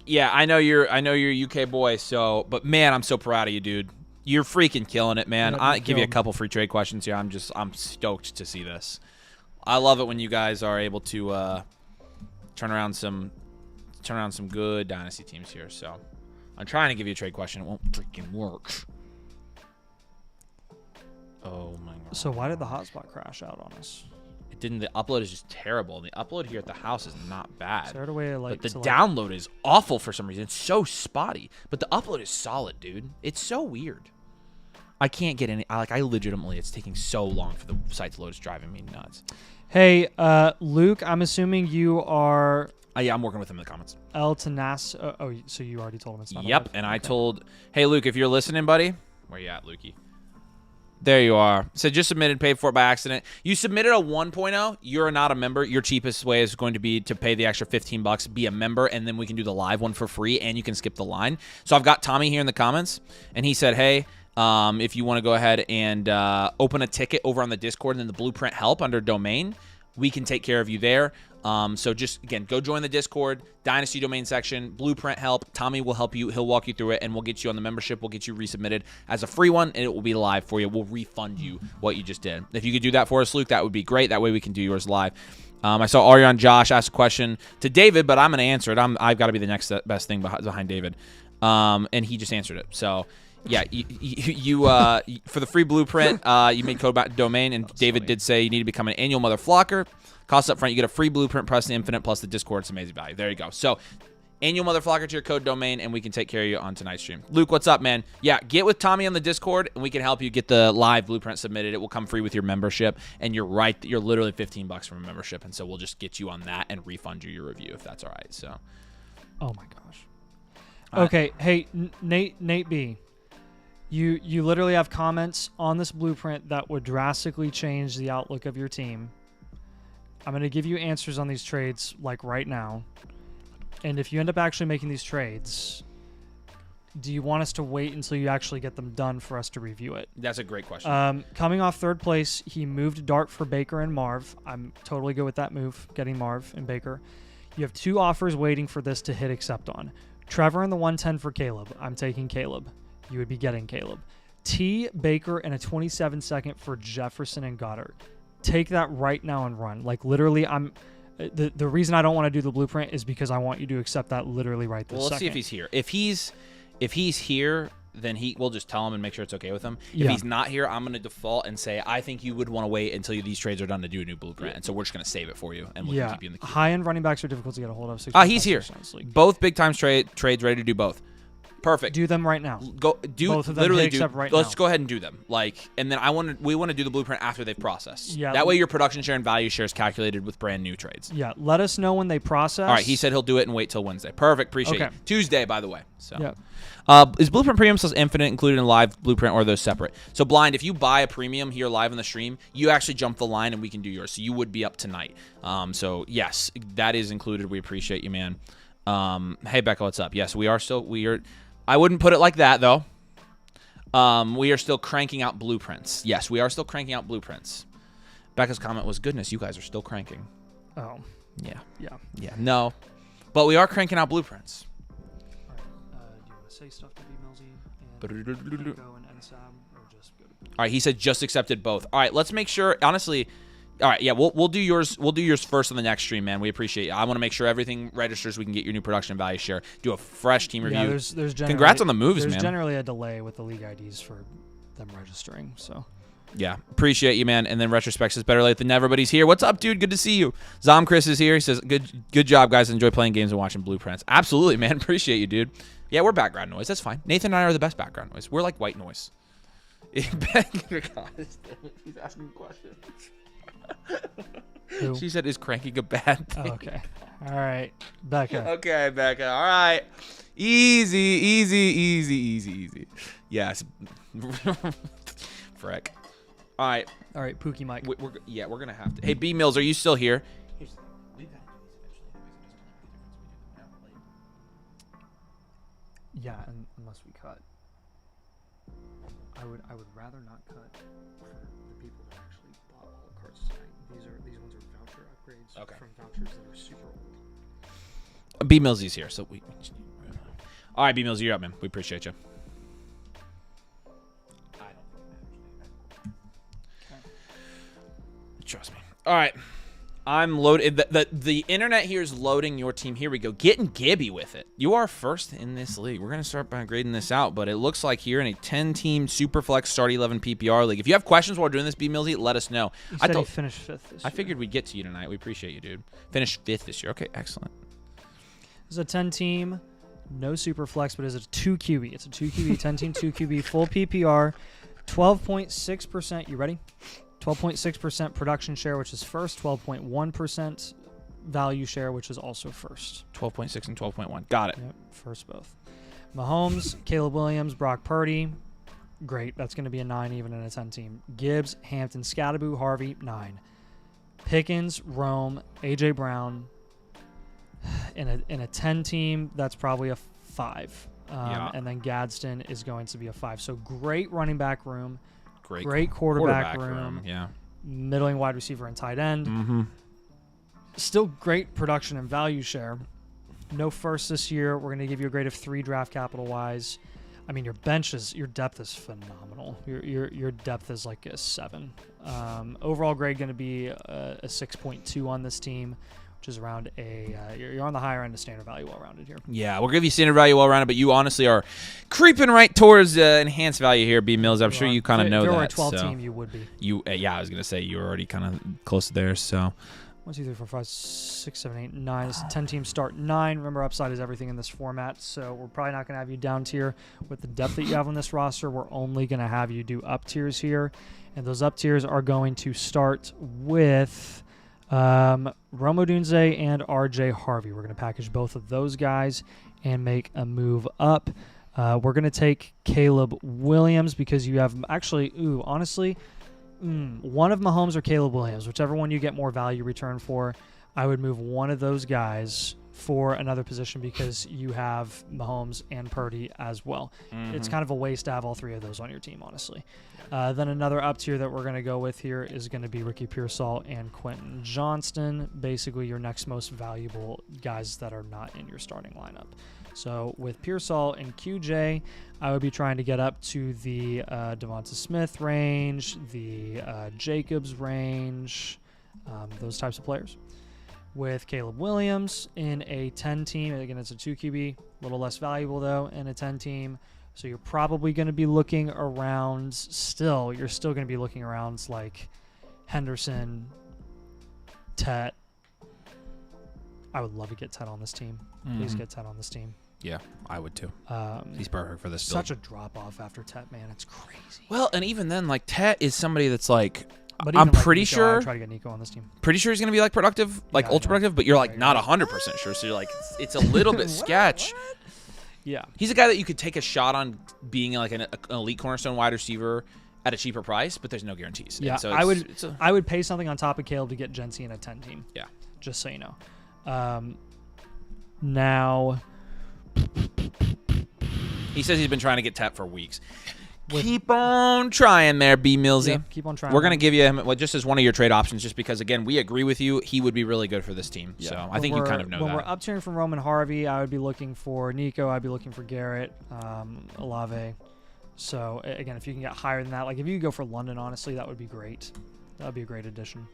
Yeah, I know you're a UK boy. So, but man, I'm so proud of you, dude. You're freaking killing it, man. I'll give you a couple free trade questions here. I'm stoked to see this. I love it when you guys are able to turn around some good Dynasty teams here. So I'm trying to give you a trade question. It won't freaking work. Oh my god. So why did the hotspot crash out on us? didn't. The upload is just terrible. The upload here at the house is not bad. Is there a way to, like, but the download is awful for some reason. It's so spotty. But the upload is solid, dude. It's so weird. I can't get any. I legitimately, it's taking so long for the site to load. It's driving me nuts. Hey, Luke, I'm assuming you are. Yeah, I'm working with him in the comments. El Tanas. Oh, so you already told him it's not. Yep, and I told, hey, Luke, if you're listening, buddy, where you at, Lukey? There you are. So just submitted, paid for it by accident. You submitted a 1.0. You're not a member. Your cheapest way is going to be to pay the extra $15, be a member, and then we can do the live one for free, and you can skip the line. So I've got Tommy here in the comments, and he said, hey, if you want to go ahead and open a ticket over on the Discord and then the Blueprint help under domain, we can take care of you there. So just, again, go join the Discord, Dynasty domain section, Blueprint help. Tommy will help you. He'll walk you through it, and we'll get you on the membership. We'll get you resubmitted as a free one, and it will be live for you. We'll refund you what you just did. If you could do that for us, Luke, that would be great. That way we can do yours live. I saw Arion Josh ask a question to David, but I'm going to answer it. I've got to be the next best thing behind David. And he just answered it. So, yeah, you for the free Blueprint, you made code about domain, and David did say you need to become an annual mother flocker. Cost up front, you get a free Blueprint plus the Infinite plus the Discord. It's amazing value. There you go. So, annual mother flocker to your code domain, and we can take care of you on tonight's stream. Luke, what's up, man? Yeah, get with Tommy on the Discord, and we can help you get the live Blueprint submitted. It will come free with your membership, and you're right. You're literally $15 from a membership, and so we'll just get you on that and refund you your review if that's all right. So, oh my gosh. Okay, hey, Nate B. You literally have comments on this Blueprint that would drastically change the outlook of your team. I'm going to give you answers on these trades like right now. And if you end up actually making these trades, do you want us to wait until you actually get them done for us to review it? That's a great question. Coming off third place, he moved Dart for Baker and Marv. I'm totally good with that move, getting Marv and Baker. You have 2 offers waiting for this to hit accept on. Trevor and the 110 for Caleb. I'm taking Caleb. You would be getting Caleb. T, Baker, and a 27-second for Jefferson and Goddard. Take that right now and run. Like, literally, the reason I don't want to do the Blueprint is because I want you to accept that literally right this second. Well, let's see if he's here. If he's here, then we'll just tell him and make sure it's okay with him. If he's not here, I'm going to default and say, I think you would want to wait until these trades are done to do a new Blueprint. And so we're just going to save it for you, and we'll keep you in the queue. High-end running backs are difficult to get a hold of. He's here. Both big-time trades ready to do both. Perfect. Do them right now. Go do both of them. Literally do. Right let's go ahead and do them. And then we want to do the Blueprint after they've processed. Yeah. That way your production share and value share is calculated with brand new trades. Yeah. Let us know when they process. All right. He said he'll do it and wait till Wednesday. Perfect. Appreciate it. Tuesday, by the way. So. Yeah. Is Blueprint Premium plus Infinite included in live Blueprint, or are those separate? So Blind, if you buy a premium here live on the stream, you actually jump the line and we can do yours. So you would be up tonight. So yes, that is included. We appreciate you, man. Hey Becca, what's up? Yes, we are. I wouldn't put it like that, though. We are still cranking out blueprints. Yes, we are still cranking out blueprints. Becca's comment was, goodness, you guys are still cranking. Oh. Yeah. Yeah. Yeah. No. But we are cranking out blueprints. All right. Do you want to say stuff to B. Millsy and Echo and NSAB, or just go to... All right, he said just accepted both. All right, let's make sure, honestly... All right, yeah, we'll do yours. We'll do yours first on the next stream, man. We appreciate you. I want to make sure everything registers. We can get your new production value share. Do a fresh team review. Yeah, there's generally, congrats on the moves, man. There's generally a delay with the league IDs for them registering. So yeah, appreciate you, man. And then Retrospect says better late than never, but he's here. What's up, dude? Good to see you. Chris is here. He says good job, guys. Enjoy playing games and watching Blueprints. Absolutely, man. Appreciate you, dude. Yeah, we're background noise. That's fine. Nathan and I are the best background noise. We're like white noise. He's asking questions. Who? She said, is cranking a bad thing? Oh, okay. All right. Becca. Okay, Becca. All right. Easy. Yes. Frick. All right. All right, Pookie Mike. We're going to have to. Hey, B. Mills, are you still here? Yeah, unless we cut. I would rather not cut for the people that actually bought all the cards tonight. These ones are voucher upgrades from vouchers that are super old. B. Millsy's here, so we all right, B. Mills, you're up, man. We appreciate you. Trust me. All right. I'm loaded. The internet here is loading your team. Here we go. Getting Gibby with it. You are first in this league. We're going to start by grading this out, but it looks like here in a 10-team Superflex Start 11 PPR league. If you have questions while doing this, B-Millsy, let us know. You said he finished 5th this year. I figured we'd get to you tonight. We appreciate you, dude. Finished 5th this year. Okay, excellent. This is a 10-team, no Superflex, but it's a 2 QB. It's a 2 QB, 10-team 2 QB, full PPR, 12.6%. You ready? 12.6% production share, which is first. 12.1% value share, which is also first. 12.6 and 12.1. Got it. Yep, first both. Mahomes, Caleb Williams, Brock Purdy. Great. That's going to be a 9 even in a 10-team. Gibbs, Hampton, Scattaboo, Harvey, 9. Pickens, Rome, A.J. Brown. In a 10-team, that's probably a 5. And then Gadsden is going to be a 5. So great running back room. Great quarterback room. Yeah. Middling wide receiver and tight end. Mm-hmm. Still great production and value share. No first this year. We're going to give you a grade of 3 draft capital wise. I mean, your depth is phenomenal. Your depth is like a 7. Overall grade going to be a 6.2 on this team, which is around you're on the higher end of standard value well-rounded here. Yeah, we'll give you standard value well-rounded, but you honestly are creeping right towards enhanced value here, B. Mills. I'm sure you kind of know that. If you were a 12 team, you would be. Yeah, I was going to say you were already kind of close there, so. 1, 2, 3, 4, 5, 6, 7, 8, 9. This is 10-team start 9. Remember, upside is everything in this format, so we're probably not going to have you down tier with the depth that you have on this roster. We're only going to have you do up tiers here, and those up tiers are going to start with Rome Odunze and RJ Harvey. We're going to package both of those guys and make a move up. We're going to take Caleb Williams because you have actually, honestly, one of Mahomes or Caleb Williams, whichever one you get more value return for. I would move one of those guys for another position because you have Mahomes and Purdy as well. Mm-hmm. It's kind of a waste to have all 3 of those on your team, honestly. Then another up tier that we're going to go with here is going to be Ricky Pearsall and Quentin Johnston, basically your next most valuable guys that are not in your starting lineup. So with Pearsall and QJ, I would be trying to get up to the Devonta Smith range, the Jacobs range, those types of players. With Caleb Williams in a 10-team, again, it's a 2 QB, a little less valuable, though, in a 10-team. So you're probably going to be looking around you're still going to be looking around like Henderson, Tet. I would love to get Tet on this team. Please get Tet on this team. Yeah, I would too. He's perfect for this build. Such a drop-off after Tet, man. It's crazy. Well, and even then, like, Tet is somebody that's like, but I'm like pretty Nico, sure. I would try to get Nico on this team. Pretty sure he's going to be like productive, like ultra productive, but you're like not 100% sure. So you're like, it's a little bit sketch. What? Yeah. He's a guy that you could take a shot on being like an elite cornerstone wide receiver at a cheaper price, but there's no guarantees. Yeah, so I would pay something on top of Caleb to get Jency in a 10-team. Yeah. Just so you know. Now, he says he's been trying to get Tet for weeks. Keep on trying there, B. Millsy. Yeah, keep on trying. We're going to give you him just as one of your trade options just because, again, we agree with you. He would be really good for this team. Yeah. So I think you kind of know that. When we're up tiering from Roman Harvey, I would be looking for Nico. I'd be looking for Garrett, Olave. So, again, if you can get higher than that, like if you could go for London, honestly, that would be great. That would be a great addition.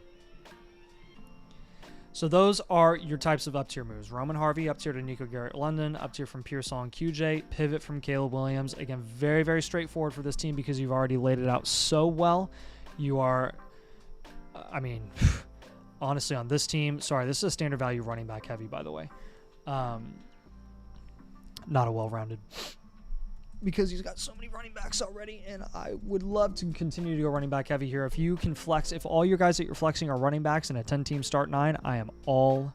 So those are your types of up-tier moves. Roman Harvey, up-tier to Nico Garrett London, up-tier from Pearsall and QJ, pivot from Caleb Williams. Again, very, very straightforward for this team because you've already laid it out so well. You are, honestly, on this team, sorry, this is a standard value running back heavy, by the way. Not a well-rounded. Because he's got so many running backs already, and I would love to continue to go running back heavy here. If you can flex, if all your guys that you're flexing are running backs in a 10-team start 9, I am all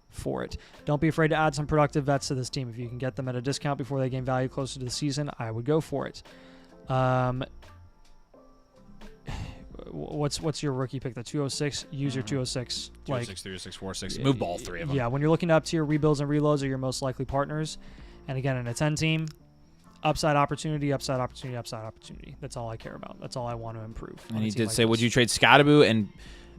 for it. Don't be afraid to add some productive vets to this team. If you can get them at a discount before they gain value closer to the season, I would go for it. What's your rookie pick? The 206? Use your 206. 206, 306, 406. Move ball 3 of them. Yeah, when you're looking up to your rebuilds and reloads are your most likely partners. And again, in a 10-team, upside opportunity, upside opportunity, upside opportunity. That's all I care about. That's all I want to improve. And he did say, would you trade Scattaboo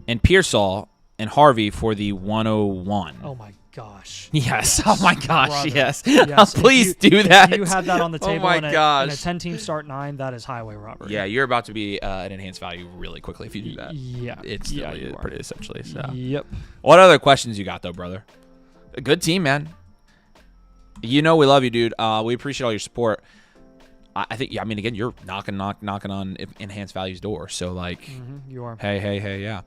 and Pearsall and Harvey for the 101? Oh my gosh. Yes. Oh my gosh. Brother. yes. Yes. Please do that. If you had that on the Oh table my in a gosh. 10-team start 9, that is highway robbery. Yeah, you're about to be an enhanced value really quickly if you do that. Yeah. It's yeah, really you are. pretty essentially. So. Yep. What other questions you got though, brother? A good team, man. You know we love you, dude. We appreciate all your support. I think, yeah, I mean, again, you're knocking on enhanced value's door. So, like, You are. hey, yeah.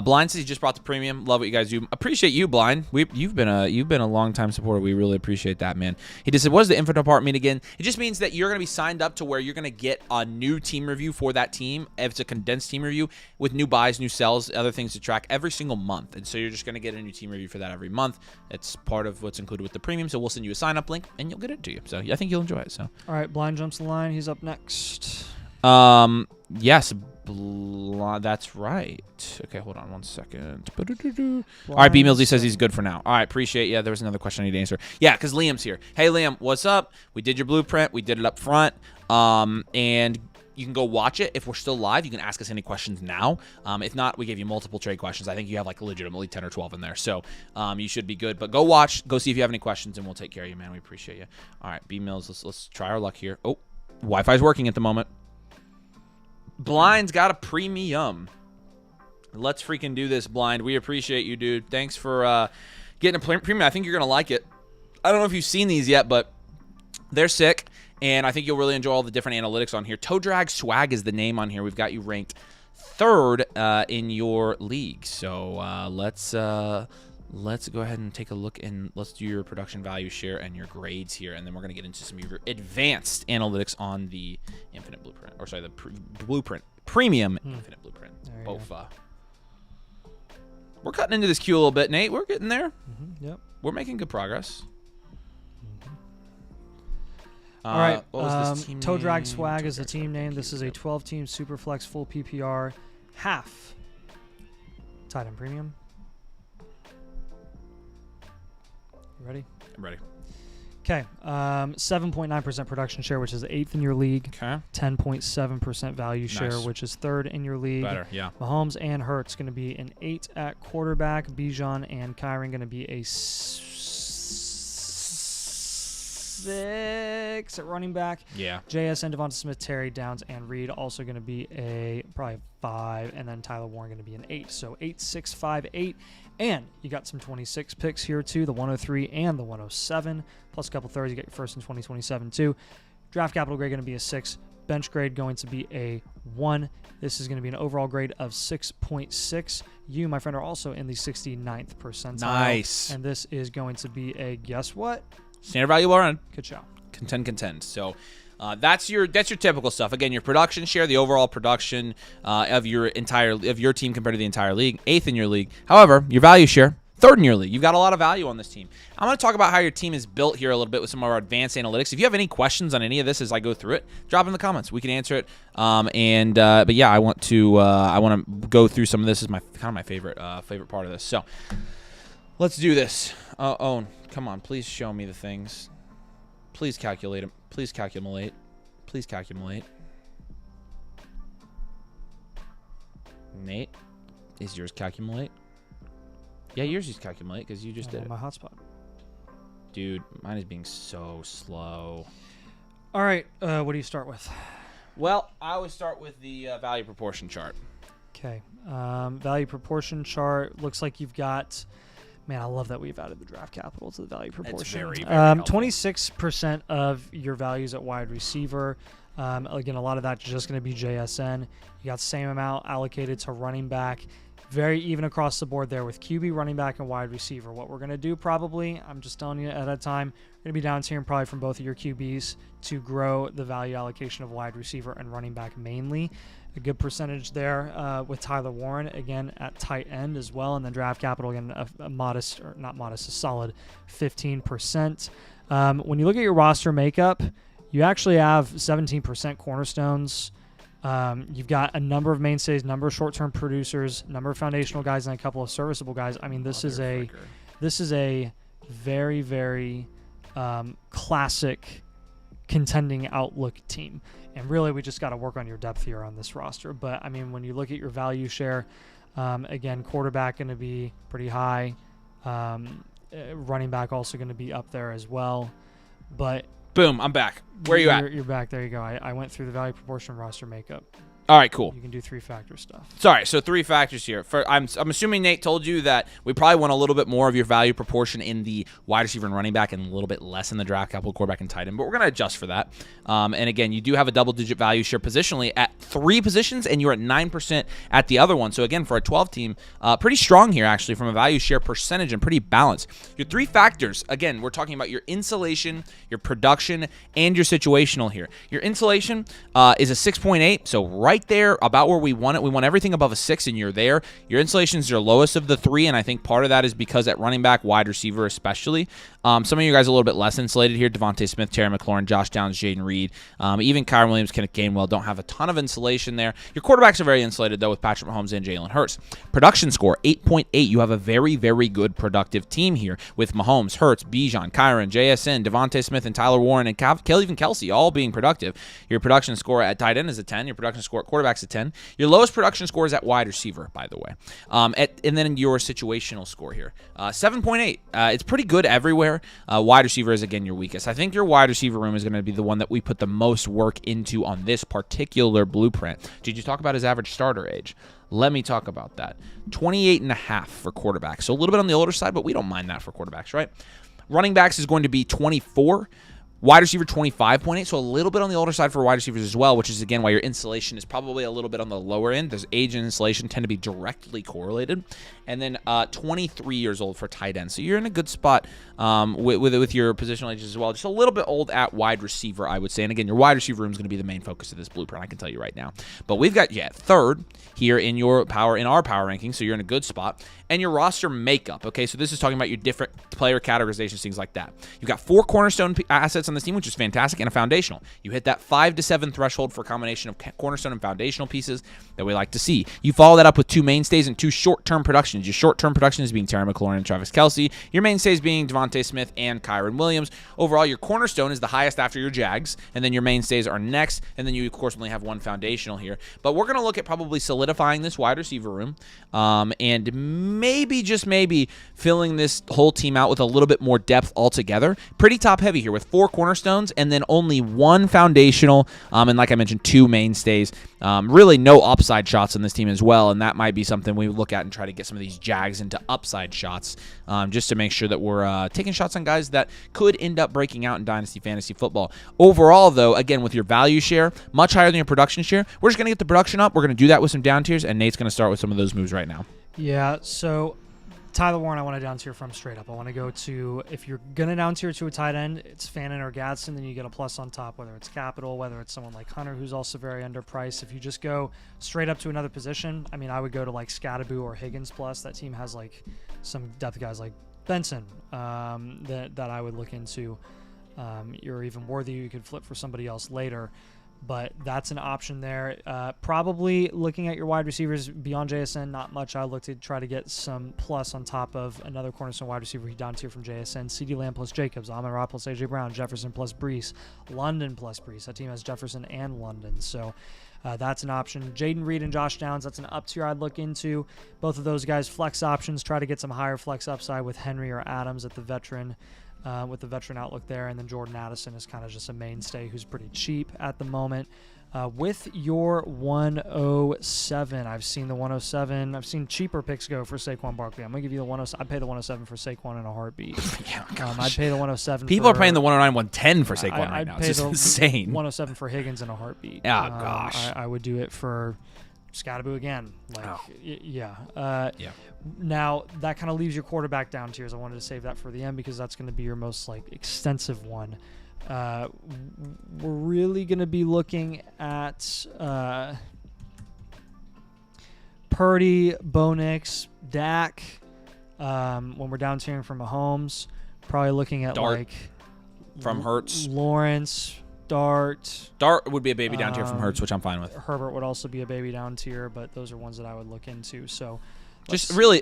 Blind says he just brought the premium. Love what you guys do. Appreciate you, Blind. You've been a long time supporter. We really appreciate that, man. He just said, "What does the infinite part mean again?" It just means that you're gonna be signed up to where you're gonna get a new team review for that team. If it's a condensed team review with new buys, new sells, other things to track every single month, and so you're just gonna get a new team review for that every month. It's part of what's included with the premium. So we'll send you a sign up link and you'll get it to you. So I think you'll enjoy it. So All right, Blind jumps the line. He's up next. yes. That's right. Okay, hold on one second. All right, B Millsy says he's good for now. All right, appreciate you. There was another question I need to answer. Yeah, because Liam's here. Hey, Liam, what's up? We did your blueprint. We did it up front. And you can go watch it. If we're still live, you can ask us any questions now. If not, we gave you multiple trade questions. I think you have like legitimately 10 or 12 in there. So you should be good. But go watch. Go see if you have any questions, and we'll take care of you, man. We appreciate you. All right, B Mills, let's try our luck here. Oh, Wi-Fi's working at the moment. Blind's got a premium. Let's freaking do this, Blind. We appreciate you, dude. Thanks for getting a premium. I think you're going to like it. I don't know if you've seen these yet, but they're sick, and I think you'll really enjoy all the different analytics on here. Toe Drag Swag is the name on here. We've got you ranked 3rd in your league. So let's go ahead and take a look, and let's do your production value share and your grades here, and then we're going to get into some of your advanced analytics on the Infinite Blueprint, or sorry, the Blueprint Premium Infinite Blueprint. Both. We're cutting into this queue a little bit, Nate. We're getting there. Yep. We're making good progress. All right. What was this team Toe Drag name? Swag is the team name. This is a 12-team Superflex full PPR half tight end premium. You ready? I'm ready. Okay. 7.9% production share, which is 8th in your league. Okay. 10.7% value share, Nice. which is 3rd in your league. Better, yeah. Mahomes and Hurts going to be an 8 at quarterback. Bijan and Kyron going to be a 6 at running back. Yeah. JSN, Devonta Smith, Terry, Downs, and Reed also going to be a probably 5, and then Tyler Warren going to be an 8. So 8, 6, 5, 8. And you got some 26 picks here too, the 103 and the 107, plus a couple thirds. You get your first in 2027 too. Draft capital grade going to be a 6. Bench grade going to be a 1. This is going to be an overall grade of 6.6. You, my friend, are also in the 69th percentile. Nice. And this is going to be a, guess what? Standard value well run. Good job. Contend. So that's your typical stuff. Again, your production share, the overall production of your team compared to the entire league, 8th in your league. However, your value share, 3rd in your league. You've got a lot of value on this team. I'm going to talk about how your team is built here a little bit with some of our advanced analytics. If you have any questions on any of this as I go through it, drop in the comments. We can answer it. But yeah, I want to go through some of this. Is my favorite part of this. So let's do this. Owen, come on, please show me the things. Please calculate them. Please calculate. Please calculate. Nate, is yours calculate? Yeah, yours is calculate because you just did it. My hotspot. Dude, mine is being so slow. All right. What do you start with? Well, I always start with the value proportion chart. Okay. Value proportion chart. Looks like you've got... Man, I love that we've added the draft capital to the value proportion. It's very helpful. 26% of your values at wide receiver. Again, a lot of that's just going to be JSN. You got the same amount allocated to running back. Very even across the board there with QB, running back, and wide receiver. What we're going to do probably, I'm just telling you at a time, we're going to be down tiering probably from both of your QBs to grow the value allocation of wide receiver and running back mainly. A good percentage there with Tyler Warren, again, at tight end as well. And then draft capital, again, a modest, or not modest, a solid 15%. When you look at your roster makeup, you actually have 17% cornerstones. You've got a number of mainstays, number of short-term producers, number of foundational guys, and a couple of serviceable guys. I mean, this is a very, very classic contending outlook team. And really, we just got to work on your depth here on this roster. But, I mean, when you look at your value share, again, quarterback going to be pretty high. running back also going to be up there as well. But boom, I'm back. Where are you at? You're back. There you go. I went through the value proportion roster makeup. All right, cool. You can do 3-factor stuff. Sorry, so 3 factors here. I'm assuming Nate told you that we probably want a little bit more of your value proportion in the wide receiver and running back and a little bit less in the draft capital, quarterback, and tight end, but we're going to adjust for that. And again, you do have a double-digit value share positionally at 3 positions, and you're at 9% at the other one. So again, for a 12 team, pretty strong here actually from a value share percentage and pretty balanced. Your 3 factors, again, we're talking about your insulation, your production, and your situational here. Your insulation is a 6.8, so right there about where we want it. We want everything above a 6, and you're there. Your insulation is your lowest of the 3, and I think part of that is because at running back, wide receiver especially, some of you guys are a little bit less insulated here. Devontae Smith, Terry McLaurin, Josh Downs, Jaden Reed, even Kyron Williams, Kenneth Gainwell don't have a ton of insulation there. Your quarterbacks are very insulated, though, with Patrick Mahomes and Jalen Hurts. Production score, 8.8. You have a very, very good productive team here with Mahomes, Hurts, Bijan, Kyron, JSN, Devontae Smith, and Tyler Warren, and even Kelsey all being productive. Your production score at tight end is a 10. Your production score at quarterback's a 10. Your lowest production score is at wide receiver, by the way. And then your situational score here, 7.8. It's pretty good everywhere. Wide receiver is, again, your weakest. I think your wide receiver room is going to be the one that we put the most work into on this particular blueprint. Did you talk about his average starter age? Let me talk about that. 28.5 for quarterbacks. So a little bit on the older side, but we don't mind that for quarterbacks, right? Running backs is going to be 24. Wide receiver 25.8, so a little bit on the older side for wide receivers as well, which is, again, why your insulation is probably a little bit on the lower end. There's age and insulation tend to be directly correlated. And then 23 years old for tight end. So you're in a good spot with your positional ages as well. Just a little bit old at wide receiver, I would say. And, again, your wide receiver room is going to be the main focus of this blueprint, I can tell you right now. But we've got, third here in our power ranking, so you're in a good spot. And your roster makeup, okay? So this is talking about your different player categorizations, things like that. You've got 4 cornerstone assets on this team, which is fantastic, and a foundational. You hit that 5 to 7 threshold for a combination of cornerstone and foundational pieces that we like to see. You follow that up with 2 mainstays and 2 short-term productions. Your short-term production is being Terry McLaurin and Travis Kelce. Your mainstays being Devontae Smith and Kyron Williams. Overall, your cornerstone is the highest after your Jags, and then your mainstays are next, and then you, of course, only have 1 foundational here. But we're going to look at probably solidifying this wide receiver room and maybe, just maybe, filling this whole team out with a little bit more depth altogether. Pretty top-heavy here with 4 cornerstones and then only 1 foundational, and like I mentioned, 2 mainstays. Really no upside shots on this team as well, and that might be something we look at and try to get some of these Jags into upside shots just to make sure that we're taking shots on guys that could end up breaking out in Dynasty Fantasy Football. Overall, though, again, with your value share, much higher than your production share, we're just going to get the production up. We're going to do that with some down tiers, and Nate's going to start with some of those moves right now. Yeah, so Tyler Warren, I want to down tier from straight up. I want to go to, if you're going to down tier to a tight end, it's Fannin or Gadsden, then you get a plus on top, whether it's capital, whether it's someone like Hunter, who's also very underpriced. If you just go straight up to another position, I mean, I would go to like Scadaboo or Higgins plus. That team has like some depth guys like Benson that I would look into. You're even worthy. You could flip for somebody else later. But that's an option there. Probably looking at your wide receivers beyond JSN, not much. I look to try to get some plus on top of another cornerstone wide receiver down tier from JSN. CeeDee Lamb plus Jacobs, Amon-Ra plus A.J. Brown, Jefferson plus Brees, London plus Brees. That team has Jefferson and London, so that's an option. Jaden Reed and Josh Downs, that's an up tier I'd look into. Both of those guys, flex options. Try to get some higher flex upside with Henry or Adams at the veteran. With the veteran outlook there, and then Jordan Addison is kind of just a mainstay who's pretty cheap at the moment. With your 107, I've seen the 107. I've seen cheaper picks go for Saquon Barkley. I'm gonna give you the 107. I'd pay the 107 for Saquon in a heartbeat. I'd pay the 107. People are paying the 109, 110 for Saquon right now. It's just insane. 107 for Higgins in a heartbeat. Oh gosh. I would do it for Scadaboo again. Yeah. Now, that kind of leaves your quarterback down tiers. I wanted to save that for the end because that's going to be your most extensive one. We're really going to be looking at Purdy, Bo Nix, Dak. When we're down tiering from Mahomes, probably looking at Dart from Hurts, Lawrence, Dart would be a baby down tier from Hurts, which I'm fine with. Herbert would also be a baby down tier, but those are ones that I would look into. So, just really,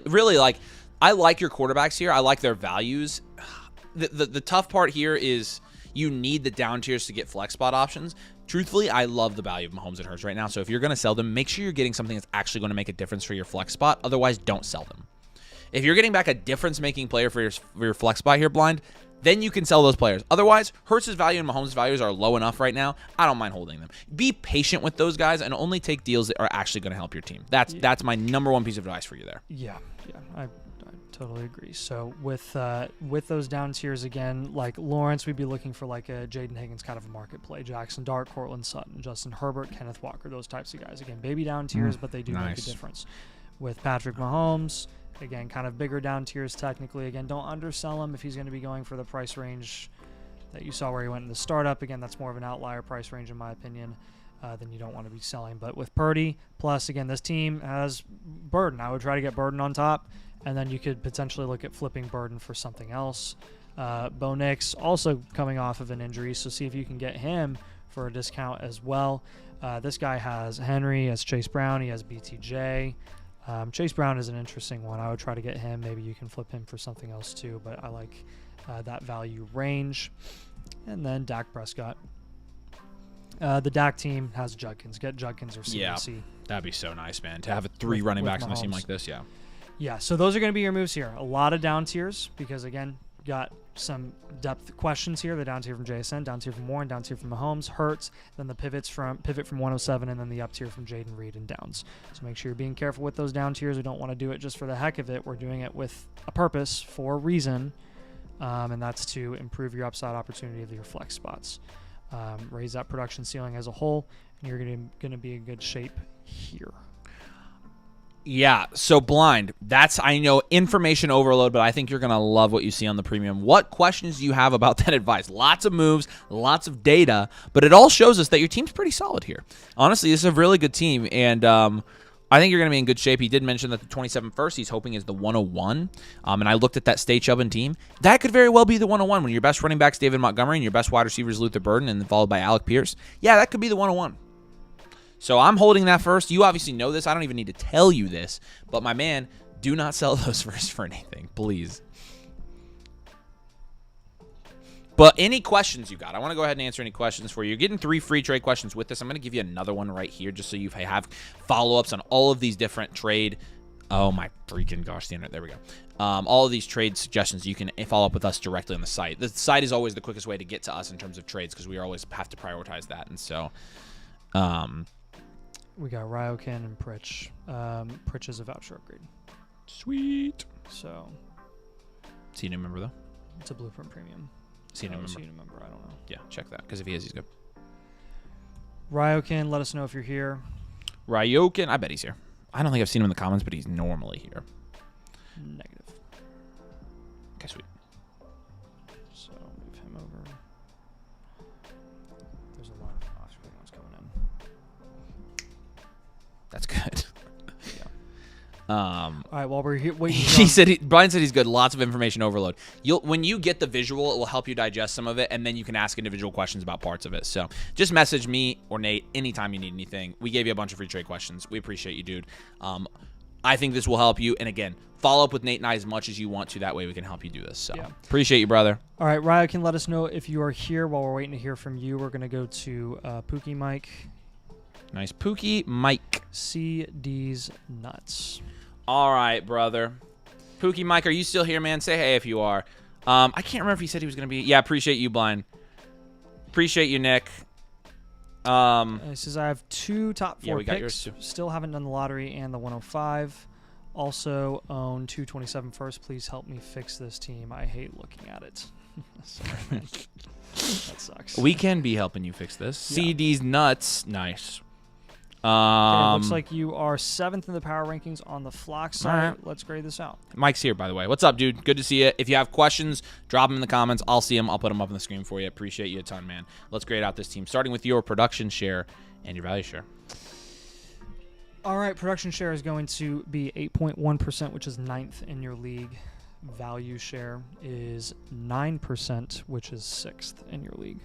I like your quarterbacks here. I like their values. The tough part here is you need the down tiers to get flex spot options. Truthfully, I love the value of Mahomes and Hurts right now. So if you're going to sell them, make sure you're getting something that's actually going to make a difference for your flex spot. Otherwise, don't sell them. If you're getting back a difference-making player for your flex spot here, Blind, then you can sell those players. Otherwise, Hurts' value and Mahomes' values are low enough right now. I don't mind holding them. Be patient with those guys and only take deals that are actually going to help your team. That's my number one piece of advice for you there. Yeah, I totally agree. So with those down tiers again, like Lawrence, we'd be looking for like a Jaden Higgins kind of a market play. Jackson Dart, Cortland Sutton, Justin Herbert, Kenneth Walker, those types of guys. Again, baby down tiers, but they do make a difference. With Patrick Mahomes, again, kind of bigger down tiers technically. Again, don't undersell him if he's going to be going for the price range that you saw where he went in the startup. Again, that's more of an outlier price range in my opinion. Then you don't want to be selling. But with Purdy, plus again, this team has Burden. I would try to get Burden on top, and then you could potentially look at flipping Burden for something else. Bo Nix also coming off of an injury, so see if you can get him for a discount as well. This guy has Henry, he has Chase Brown, he has BTJ. Chase Brown is an interesting one. I would try to get him. Maybe you can flip him for something else too, but I like that value range. And then Dak Prescott. The Dak team has Judkins. Get Judkins or CMC. Yeah, that'd be so nice, man, to have 3 running backs on a team like this. Yeah, so those are going to be your moves here. A lot of down tiers because, again, got some depth questions here. The down tier from JSN, down tier from Warren, down tier from Mahomes, Hurts, then the pivot from 107, and then the up tier from Jaden Reed and Downs. So make sure you're being careful with those down tiers. We don't want to do it just for the heck of it. We're doing it with a purpose, for a reason, and that's to improve your upside opportunity of your flex spots. Raise that production ceiling as a whole, and you're going to be in good shape here. Yeah, so Blind, that's, I know, information overload, but I think you're going to love what you see on the premium. What questions do you have about that advice? Lots of moves, lots of data, but it all shows us that your team's pretty solid here. Honestly, this is a really good team, and I think you're going to be in good shape. He did mention that the 27 first he's hoping is the 101, and I looked at that Stay Chubbin team. That could very well be the 101 when your best running back's David Montgomery and your best wide receiver is Luther Burden, and then followed by Alec Pierce. Yeah, that could be the 101. So I'm holding that first. You obviously know this. I don't even need to tell you this. But my man, do not sell those first for anything, please. But any questions you got? I want to go ahead and answer any questions for you. You're getting 3 free trade questions with this. I'm going to give you another one right here just so you have follow-ups on all of these different trade. Oh, my freaking gosh, damn it. There we go. All of these trade suggestions, you can follow up with us directly on the site. The site is always the quickest way to get to us in terms of trades because we always have to prioritize that. And so... we got Ryokan and Pritch. Pritch is a voucher upgrade. Sweet. So. Is he a new member, though? It's a Blueprint Premium. Is he a new member? Is he a new member? I don't know. Yeah, check that, because if he is, he's good. Ryokan, let us know if you're here. Ryokan, I bet he's here. I don't think I've seen him in the comments, but he's normally here. Negative. Okay, sweet. So, move him over. There's a lot of off-screen ones coming in. That's good. Yeah. All right, while we're here, wait. Brian said he's good. Lots of information overload. When you get the visual, it will help you digest some of it, and then you can ask individual questions about parts of it. So just message me or Nate anytime you need anything. We gave you a bunch of free trade questions. We appreciate you, dude. I think this will help you. And again, follow up with Nate and I as much as you want to. That way we can help you do this. So appreciate you, brother. All right, Ryo can let us know if you are here. While we're waiting to hear from you, we're going to go to Pookie Mike. Nice. Pookie Mike. CD's nuts. All right, brother. Pookie Mike, are you still here, man? Say hey if you are. I can't remember if he said he was going to be. Yeah, appreciate you, Blind. Appreciate you, Nick. He says, I have 2 top 4 we got yours picks. too. Still haven't done the lottery and the 105. Also own 227 first. Please help me fix this team. I hate looking at it. Sorry, man. That sucks. We can be helping you fix this. Yeah. CD's nuts. Nice. Okay, looks like you are 7th in the power rankings on the Flock side. All right. Let's grade this out. Mike's here, by the way. What's up, dude? Good to see you. If you have questions, drop them in the comments. I'll see them. I'll put them up on the screen for you. Appreciate you a ton, man. Let's grade out this team, starting with your production share and your value share. All right, production share is going to be 8.1%, which is 9th in your league. Value share is 9%, which is 6th in your league.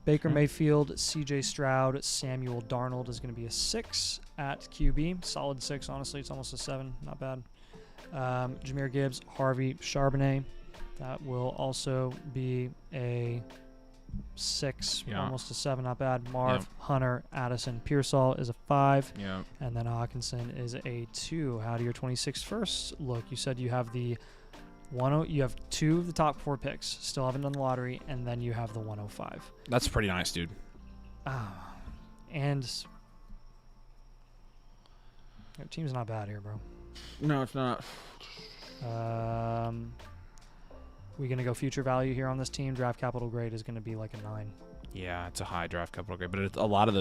Baker Mayfield, CJ Stroud, Samuel Darnold is going to be a 6 at QB. Solid 6, honestly. It's almost a 7. Not bad. Jahmyr Gibbs, Harvey, Charbonnet. That will also be a 6, Yeah. almost a 7, not bad. Marv, Yep. Hunter, Addison, Pearsall is a 5. Yeah. And then Hawkinson is a 2. How do your 26 first look? You said you have the you have 2 of the top 4 picks. Still haven't done the lottery, and then you have the 105. That's pretty nice, dude. And your team's not bad here, bro. No, it's not. We gonna go future value here on this team. Draft capital grade is gonna be like a 9. Yeah, it's a high draft capital grade, but a lot of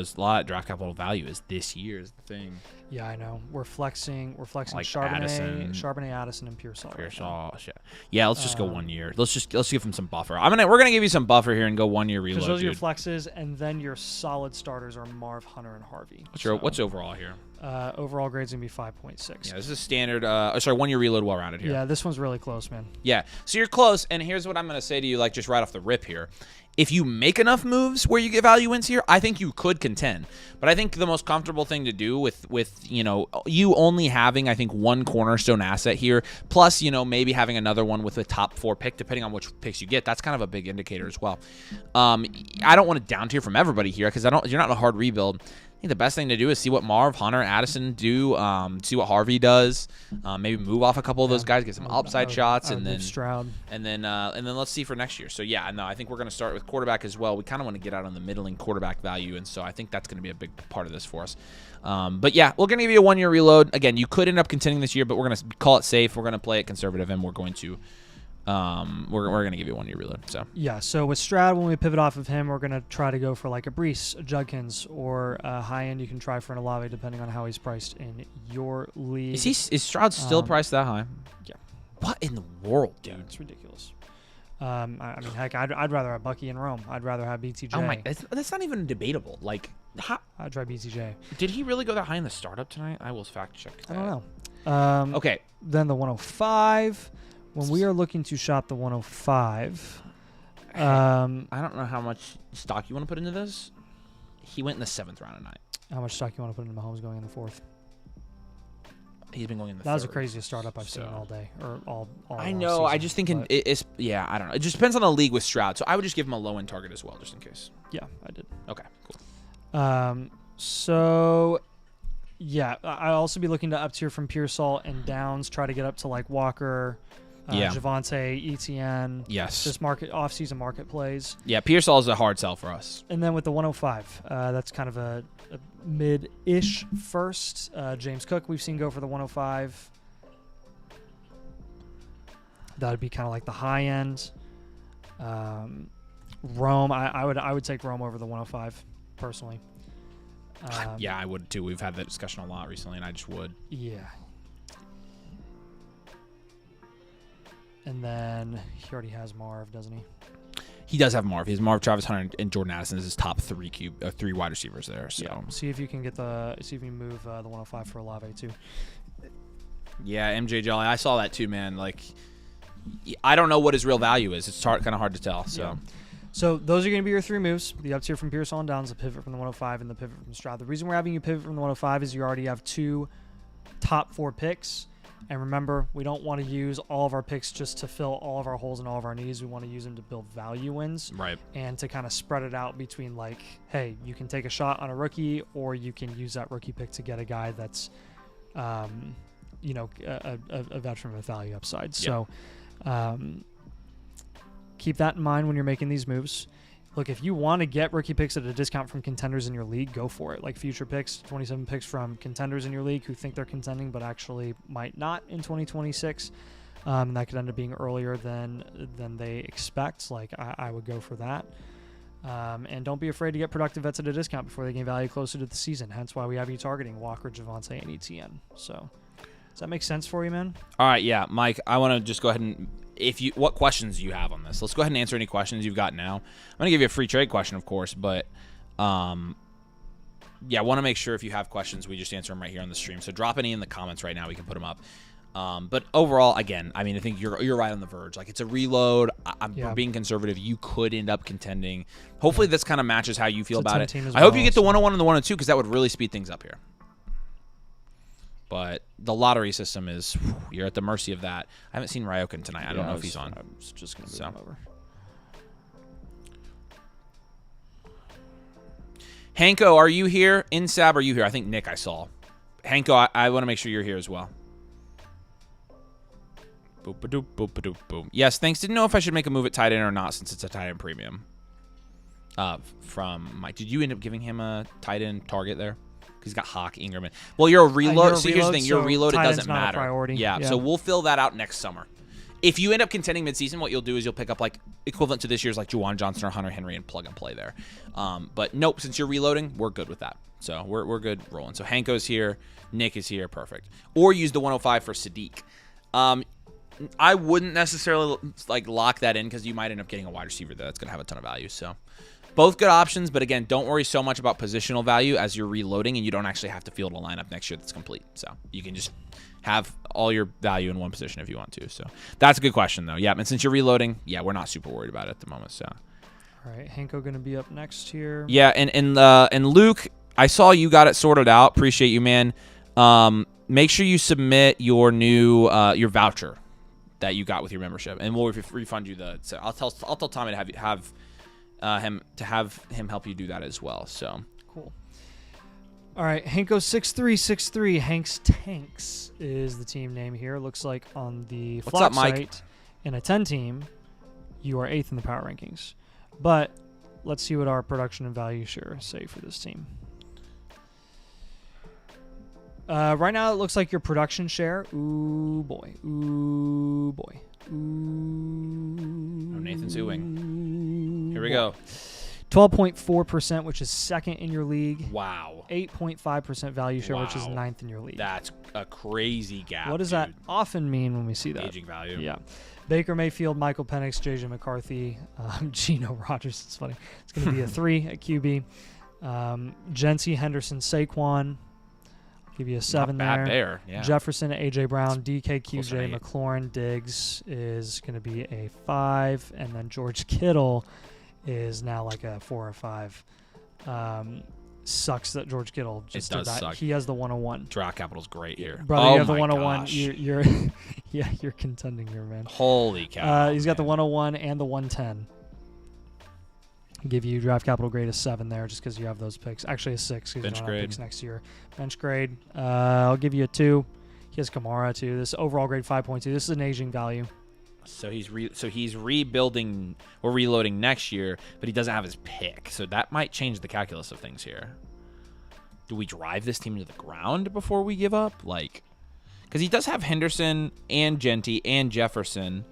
draft capital value is this year is the thing. Yeah, I know. We're flexing Like Charbonnet, Addison, and Pearsall. Pearsall, shit. Yeah, let's just go 1 year. Let's give him some buffer. We're gonna give you some buffer here and go 1 year reload. Because those are your dude. flexes, and then your solid starters are Marv, Hunter, and Harvey. What's overall here? Overall grade's gonna be 5.6. Yeah, this is standard. 1 year reload, well rounded here. Yeah, this one's really close, man. Yeah, so you're close, and here's what I'm gonna say to you, like just right off the rip here. If you make enough moves where you get value wins here, I think you could contend. But I think the most comfortable thing to do with you only having, I think, 1 cornerstone asset here, plus, maybe having another one with a top 4 pick, depending on which picks you get, that's kind of a big indicator as well. I don't want to down tier from everybody here because you're not in a hard rebuild. I think the best thing to do is see what Marv, Hunter, Addison do, see what Harvey does, maybe move off a couple of those guys, get some upside shots, and then Stroud. And then let's see for next year. So yeah, no, I think we're going to start with quarterback as well. We kind of want to get out on the middling quarterback value, and so I think that's going to be a big part of this for us. But yeah, we're going to give you a 1 year reload. Again, you could end up contending this year, but we're going to call it safe. We're going to play it conservative, and we're going to give you a 1 year reload. So yeah, so with Stroud, when we pivot off of him, we're gonna try to go for like a Brees, a Judkins, or a high end. You can try for an Olave, depending on how he's priced in your league. Is Stroud still priced that high? Yeah. What in the world, dude? Yeah, it's ridiculous. I mean, heck, I'd rather have Bucky and Rome. I'd rather have BTJ. Oh my, that's not even debatable. Like, I'd try BTJ. Did he really go that high in the startup tonight? I will fact check that. I don't know. Okay. Then the 105. When we are looking to shop the 105, I don't know how much stock you want to put into this. He went in the 7th round tonight. How much stock you want to put into Mahomes going in the 4th? He's been going in the 3rd. That was the craziest startup I've seen all day, or all I know. Season, I just think I don't know. It just depends on the league with Stroud. So I would just give him a low end target as well, just in case. Yeah, I did. Okay, cool. So yeah, I'll also be looking to up tier from Pearsall and Downs. Try to get up to like Walker. Javonte, Etienne. Yes. Just off-season market plays. Yeah, Pearsall is a hard sell for us. And then with the 105, that's kind of a mid-ish first. James Cook, we've seen go for the 105. That would be kind of like the high end. Rome, I would take Rome over the 105 personally. Yeah, I would too. We've had that discussion a lot recently, and I just would. Yeah. And then he already has Marv, doesn't he? He does have Marv. He has Marv, Travis Hunter, and Jordan Addison as his top 3 wide receivers there. So yeah. See if you can move the 105 for Olave too. Yeah, MJ Jolly. I saw that too, man. Like, I don't know what his real value is. It's kind of hard to tell. So. Yeah. So those are going to be your 3 moves. The up tier from Pearsall and Downs, the pivot from the 105, and the pivot from Stroud. The reason we're having you pivot from the 105 is you already have 2 top 4 picks. And remember, we don't want to use all of our picks just to fill all of our holes and all of our needs. We want to use them to build value wins. Right. And to kind of spread it out between like, hey, you can take a shot on a rookie, or you can use that rookie pick to get a guy that's, a veteran with value upside. Yep. So keep that in mind when you're making these moves. Look, if you want to get rookie picks at a discount from contenders in your league, go for it. Like future picks, 27 picks from contenders in your league who think they're contending but actually might not in 2026. And that could end up being earlier than they expect. Like, I would go for that. And don't be afraid to get productive vets at a discount before they gain value closer to the season. Hence why we have you targeting Walker, Javonte, and Etienne. So does that make sense for you, man? All right, yeah. Mike, I want to just go ahead and what questions do you have on this? Let's go ahead and answer any questions you've got now. I'm going to give you a free trade question, of course, but I want to make sure if you have questions, we just answer them right here on the stream. So drop any in the comments right now. We can put them up. But overall, again, I mean, I think you're right on the verge. Like, it's a reload. We're being conservative. You could end up contending. Hopefully this kind of matches how you feel about it. I hope you get the 101 and the 102 because that would really speed things up here. But the lottery system is, you're at the mercy of that. I haven't seen Ryokin tonight. I don't know if he's on. I'm just going to move him over. Hanko, are you here? Insab, are you here? I think Nick I saw. Hanko, I want to make sure you're here as well. Boop-a-doop, boop-a-doop, boom. Yes, thanks. Didn't know if I should make a move at tight end or not since it's a tight end premium. From Mike. Did you end up giving him a tight end target there? Because he's got Hawk, Ingram. Well, you're a reload. So here's the thing. You're a reload. It doesn't matter. Yeah, so we'll fill that out next summer. If you end up contending midseason, what you'll do is you'll pick up like equivalent to this year's like Juwan Johnson or Hunter Henry and plug and play there. But nope, since you're reloading, we're good with that. So we're good rolling. So Hanko's here. Nick is here. Perfect. Or use the 105 for Sadiq. I wouldn't necessarily like lock that in because you might end up getting a wide receiver there that's going to have a ton of value. So both good options, but again, don't worry so much about positional value as you're reloading, and you don't actually have to field a lineup next year that's complete. So you can just have all your value in one position if you want to. So that's a good question, though. Yeah, and since you're reloading, yeah, we're not super worried about it at the moment. So all right, Hanko going to be up next here. Yeah, and Luke, I saw you got it sorted out. Appreciate you, man. Make sure you submit your new your voucher that you got with your membership, and we'll refund you the. So I'll tell Tommy to have him help you do that as well. So cool. All right, Hanko 6363 Hank's Tanks is the team name here. Looks like on the Flock site in a 10 team, you are 8th in the power rankings. But let's see what our production and value share say for this team. Right now, it looks like your production share. Ooh boy. Ooh boy. Ooh. Oh, Nathan's oohing. Here we go. 12.4%, which is 2nd in your league. Wow. 8.5% value share, which is 9th in your league. That's a crazy gap. What does that often mean when we see that? Aging value. Yeah. Baker Mayfield, Michael Penix, JJ McCarthy, Geno Rogers. It's funny. It's going to be a 3 at QB. Jency, Henderson, Saquon. Give you a 7 there. Yeah. Jefferson, A.J. Brown, DK, QJ, McLaurin, Diggs is going to be a 5. And then George Kittle is now like a 4 or 5. Sucks that George Kittle just did that. Suck. He has the 101. Draft capital's great here. Brother, you have the 101. You're yeah, you're contending here, man. Holy cow. He's got the 101 and the 110. Give you draft capital grade a 7 there just because you have those picks. Actually a 6 because you don't have picks next year. Bench grade, I'll give you a 2. He has Kamara too. This overall grade 5.2. This is an aging value. So he's rebuilding or reloading next year, but he doesn't have his pick. So that might change the calculus of things here. Do we drive this team to the ground before we give up? Like, because he does have Henderson and Genty and Jefferson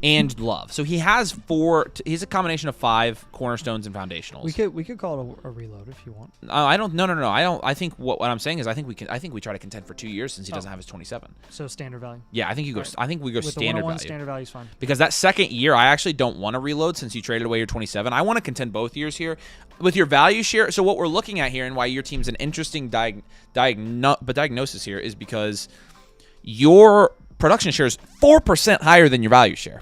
and Love. So he has 4. He's a combination of 5 cornerstones and foundationals. We could call it a reload if you want. I don't. No. I don't. I think what I'm saying is I think we try to contend for 2 years since he doesn't have his 27. So standard value. Yeah, I think you go. Right. I think we go with standard value. Standard value is fine. Because that second year, I actually don't want to reload since you traded away your 27. I want to contend both years here with your value share. So what we're looking at here and why your team's an interesting diagnosis here is because your production share is 4% higher than your value share.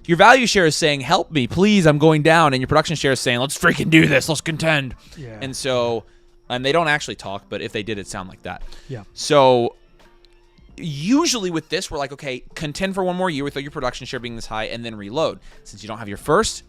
Your value share is saying, help me, please, I'm going down. And your production share is saying, let's freaking do this. Let's contend. Yeah. And so, and they don't actually talk, but if they did, it'd sound like that. Yeah. So usually with this, we're like, okay, contend for 1 more year with your production share being this high and then reload. Since you don't have your first,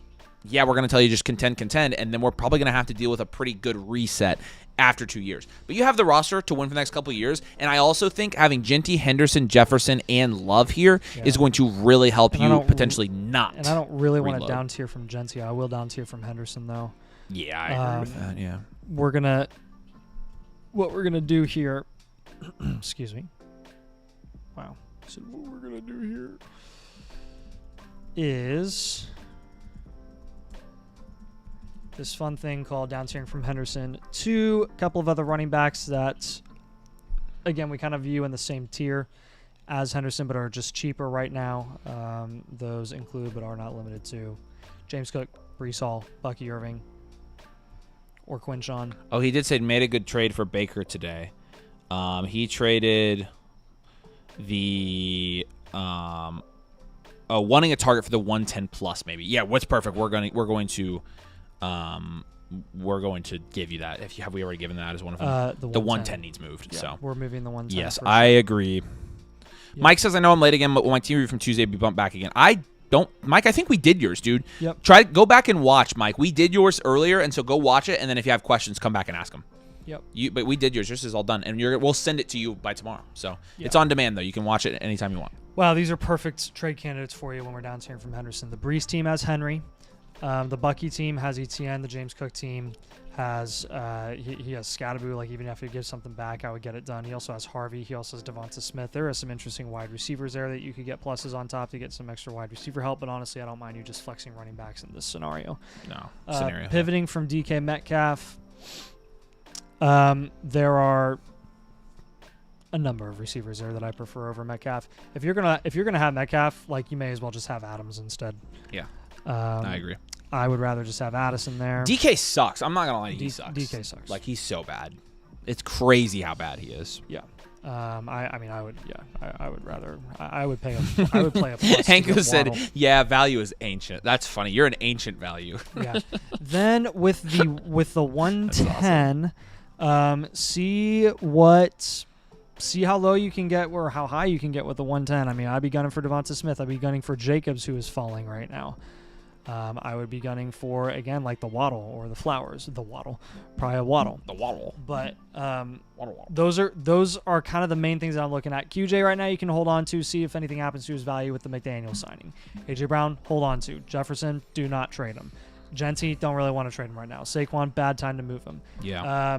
yeah, we're going to tell you just contend. And then we're probably going to have to deal with a pretty good reset after 2 years. But you have the roster to win for the next couple of years. And I also think having Genty, Henderson, Jefferson, and Love here is going to really help you potentially not. And I don't really want to down tier from Genty. I will down tier from Henderson, though. Yeah, I agree with that, yeah. What we're going to do here, excuse me. Wow. So what we're going to do here is this fun thing called down tiering from Henderson to a couple of other running backs that, again, we kind of view in the same tier as Henderson, but are just cheaper right now. Those include, but are not limited to, James Cook, Breece Hall, Bucky Irving, or Quinshon. Oh, he did say made a good trade for Baker today. He traded the wanting a target for the 110 plus maybe. Yeah, what's perfect. We're going to give you that. Have we already given that as one of them? The 110 needs moved. Yeah, so we're moving the 110. Yes, I agree. Yep. Mike says, I know I'm late again, but will my team review from Tuesday be bumped back again? I don't, Mike, I think we did yours, dude. Yep. Go back and watch, Mike. We did yours earlier, and so go watch it, and then if you have questions, come back and ask them. Yep. But we did yours. Yours is all done, and we'll send it to you by tomorrow. So Yeah. it's on demand, though. You can watch it anytime you want. Wow, these are perfect trade candidates for you when we're down here from Henderson. The Brees team has Henry. The Bucky team has Etienne. The James Cook team has he has Scatteroo. Like, even if he gives something back, I would get it done. He also has Harvey. He also has Devonta Smith. There are some interesting wide receivers there that you could get pluses on top to get some extra wide receiver help. But honestly, I don't mind you just flexing running backs in this scenario. No. Pivoting from DK Metcalf, there are a number of receivers there that I prefer over Metcalf. If you're gonna have Metcalf, like, you may as well just have Adams instead. Yeah. I agree. I would rather just have Addison there. DK sucks. I'm not gonna lie, he sucks. DK sucks. Like, he's so bad. It's crazy how bad he is. Yeah. I mean, I would. Yeah. I would rather. I would pay. I would play a plus. Hanko said, Waddle. "Yeah, value is ancient." That's funny. You're an ancient value. Yeah. Then with the 110, see how low you can get or how high you can get with the 110. I mean, I'd be gunning for Devonta Smith. I'd be gunning for Jacobs, who is falling right now. I would be gunning for, again, like the Waddle or the Flowers. The Waddle. Probably a Waddle. The Waddle. But Waddle. those are kind of the main things that I'm looking at. QJ right now you can hold on to, see if anything happens to his value with the McDaniel signing. AJ Brown, hold on to. Jefferson, do not trade him. Genty, don't really want to trade him right now. Saquon, bad time to move him. Yeah.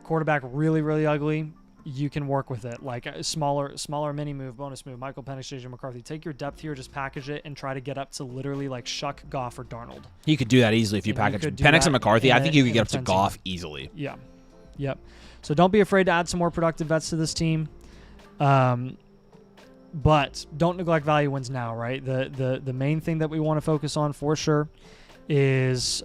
Quarterback, really, really ugly. You can work with it, like a smaller mini move, bonus move. Michael Penix, JJ McCarthy. Take your depth here, just package it, and try to get up to literally like Shuck, Goff, or Darnold. You could do that easily if you package Penix and McCarthy. I think you could get up to Goff easily. Yeah. Yep. So don't be afraid to add some more productive vets to this team. But don't neglect value wins now, right? The main thing that we want to focus on for sure is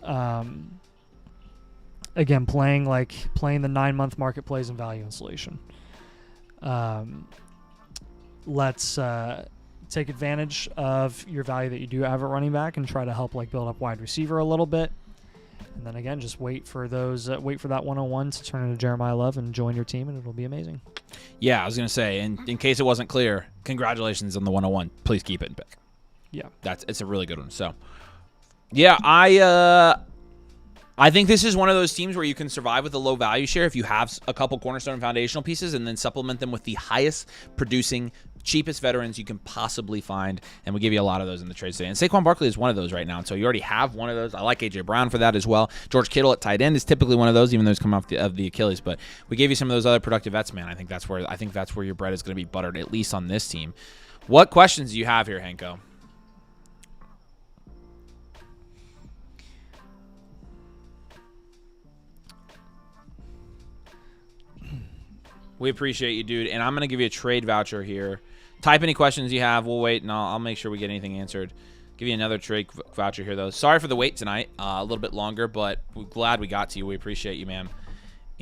again playing the 9-month market plays and value installation. Let's take advantage of your value that you do have at running back and try to help build up wide receiver a little bit. And then again, just wait for that 101 to turn into Jeremiah Love and join your team, and it'll be amazing. Yeah, I was going to say, in case it wasn't clear, congratulations on the 101. Please keep it and pick. Yeah. It's a really good one. So, yeah, I think this is one of those teams where you can survive with a low value share if you have a couple cornerstone foundational pieces and then supplement them with the highest producing, cheapest veterans you can possibly find. And we give you a lot of those in the trade today. And Saquon Barkley is one of those right now. And so you already have one of those. I like A.J. Brown for that as well. George Kittle at tight end is typically one of those, even though he's coming off of the Achilles. But we gave you some of those other productive vets, man. I think that's where your bread is going to be buttered, at least on this team. What questions do you have here, Hanko? We appreciate you, dude. And I'm going to give you a trade voucher here. Type any questions you have. We'll wait, and I'll make sure we get anything answered. Give you another trade voucher here, though. Sorry for the wait tonight. A little bit longer, but we're glad we got to you. We appreciate you, man.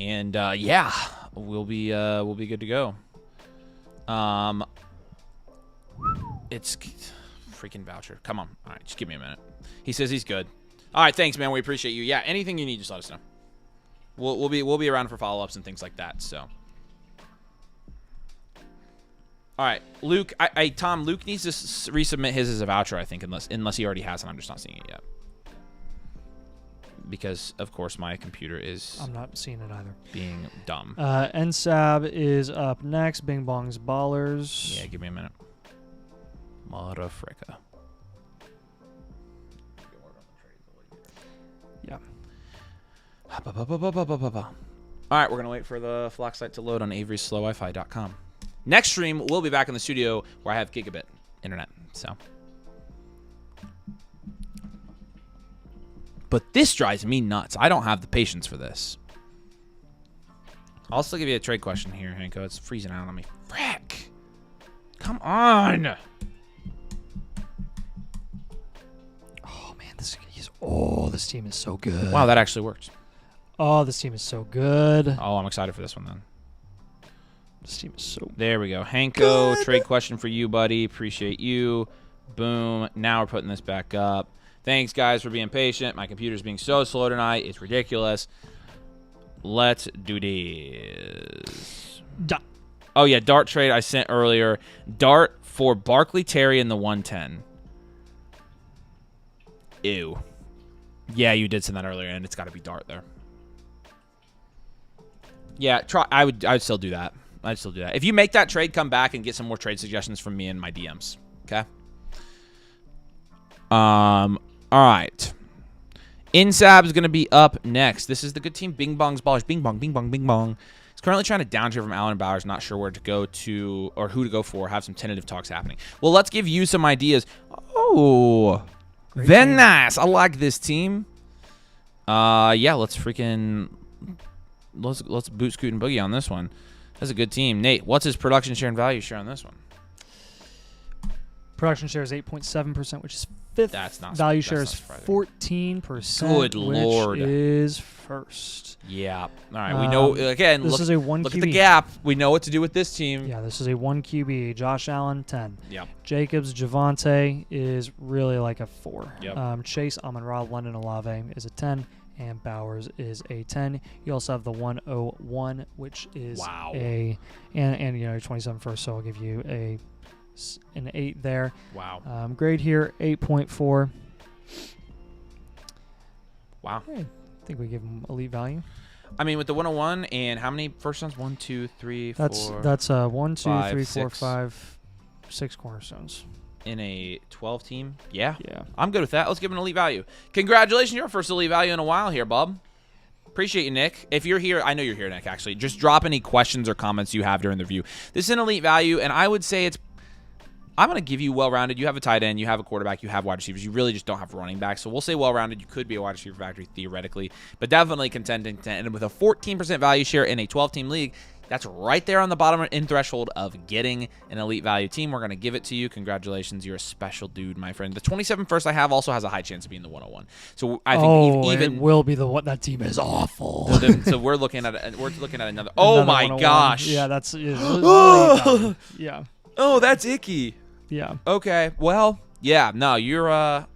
And, yeah, we'll be good to go. It's freaking voucher. Come on. All right, just give me a minute. He says he's good. All right, thanks, man. We appreciate you. Yeah, anything you need, just let us know. We'll be around for follow-ups and things like that, so. All right, Luke. Tom, Luke needs to resubmit his as a voucher, I think, unless he already has, and I'm just not seeing it yet. Because, of course, my computer is... I'm not seeing it either. Being dumb. NSAB is up next. Bing Bong's Ballers. Yeah, give me a minute. Motherfricka. Yeah. All right, we're going to wait for the Flock site to load on averysslowwifi.com. Next stream, we'll be back in the studio where I have gigabit internet. So, but this drives me nuts. I don't have the patience for this. I'll still give you a trade question here, Hanko. It's freezing out on me. Frick. Come on. Oh, man. This team is so good. Wow, that actually worked. Oh, this team is so good. Oh, I'm excited for this one then. This team is so There we go. Hanko, good. Trade question for you, buddy. Appreciate you. Boom. Now we're putting this back up. Thanks, guys, for being patient. My computer's being so slow tonight. It's ridiculous. Let's do this. Oh, yeah, Dart trade I sent earlier. Dart for Barkley, Terry, and the 110. Ew. Yeah, you did send that earlier, and it's got to be Dart there. Yeah, try. I would still do that. I'd still do that. If you make that trade, come back and get some more trade suggestions from me in my DMs. Okay. All right. Insab is going to be up next. This is the good team. Bing Bong's Ballers. Bing Bong, Bing Bong, Bing Bong. He's currently trying to downtier from Allen Bowers. Not sure where to go to or who to go for. Have some tentative talks happening. Well, let's give you some ideas. Oh, Great very team. nice. I like this team. Yeah, let's boot scoot and boogie on this one. That's a good team. Nate, what's his production share and value share on this one? Production share is 8.7%, which is fifth. That's not value that's share not is surprising. 14%. Good Lord. Which is first. Yeah. All right. We know again. This is a 1 look QB. at the gap. We know what to do with this team. Yeah, this is a 1 QB. Josh Allen 10. Yep. Jacobs Javante is really like a 4. Yep. Chase Amon-Ra London Olave is a 10. And Bowers is a 10. You also have the 101, which is and you know 27 first, so I'll give you an 8 there. Wow. Grade here 8.4. Wow. I think we give him elite value. I mean, with the 101 and how many first rounds? 1, 2, 3, 4. That's 1, 2, 5, 3, 4, 6. 5, 6 cornerstones. In a 12 team. Yeah. Yeah. I'm good with that. Let's give him an elite value. Congratulations, your first elite value in a while here, bub. Appreciate you, Nick. If you're here, I know you're here, Nick, actually. Just drop any questions or comments you have during the review. This is an elite value, and I would say I'm going to give you well-rounded. You have a tight end. You have a quarterback. You have wide receivers. You really just don't have running back. So we'll say well-rounded. You could be a wide receiver factory theoretically, but definitely contending. And with a 14% value share in a 12-team league, that's right there on the bottom in threshold of getting an elite value team. We're going to give it to you. Congratulations. You're a special dude, my friend. The 27 first I have also has a high chance of being the 101. So I think even it will be the one. That team is awful. So we're looking at another. Oh my 101. gosh. Yeah, that's yeah. Oh, that's icky. Yeah. Okay. Well, yeah. No, you're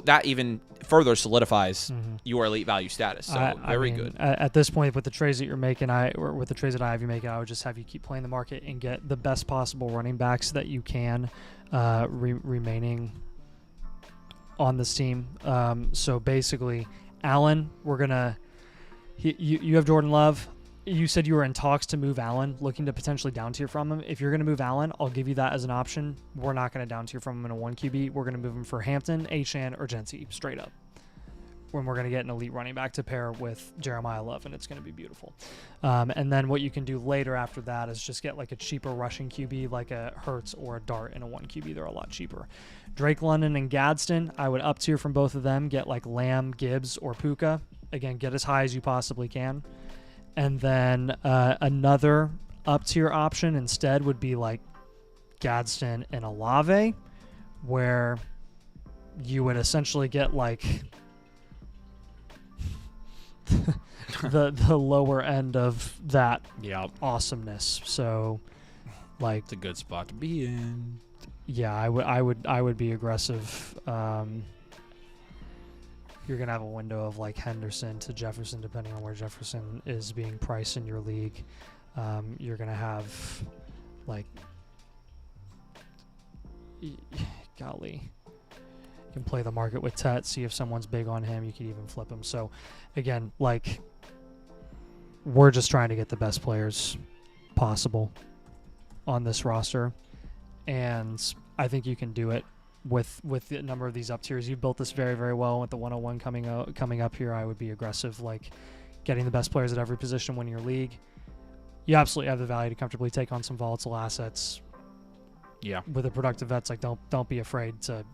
that even further solidifies your elite value status. So very good. At this point, with the trades that you're making, with the trades that I have you making, I would just have you keep playing the market and get the best possible running backs that you can remaining on this team. So basically, Allen, you have Jordan Love. You said you were in talks to move Allen, looking to potentially down tier from him. If you're going to move Allen, I'll give you that as an option. We're not going to down tier from him in a 1 QB. We're going to move him for Hampton, Achane, or Genty, straight up. When we're going to get an elite running back to pair with Jeremiah Love, and it's going to be beautiful. And then what you can do later after that is just get like a cheaper rushing QB, like a Hurts or a Dart in a 1 QB. They're a lot cheaper. Drake London and Gadsden, I would up tier from both of them. Get like Lamb, Gibbs, or Puka. Again, get as high as you possibly can. And then another up-tier option instead would be like Gadsden and Olave, where you would essentially get like the lower end of that awesomeness. So like it's a good spot to be in. Yeah, I would be aggressive. You're going to have a window of like Henderson to Jefferson, depending on where Jefferson is being priced in your league. You're going to have like, golly, you can play the market with Tet, see if someone's big on him. You could even flip him. So again, like we're just trying to get the best players possible on this roster. And I think you can do it. With the number of these up tiers, you built this very, very well. With the 101 coming up here, I would be aggressive, like getting the best players at every position, winning your league. You absolutely have the value to comfortably take on some volatile assets. Yeah. With the productive vets, like don't be afraid to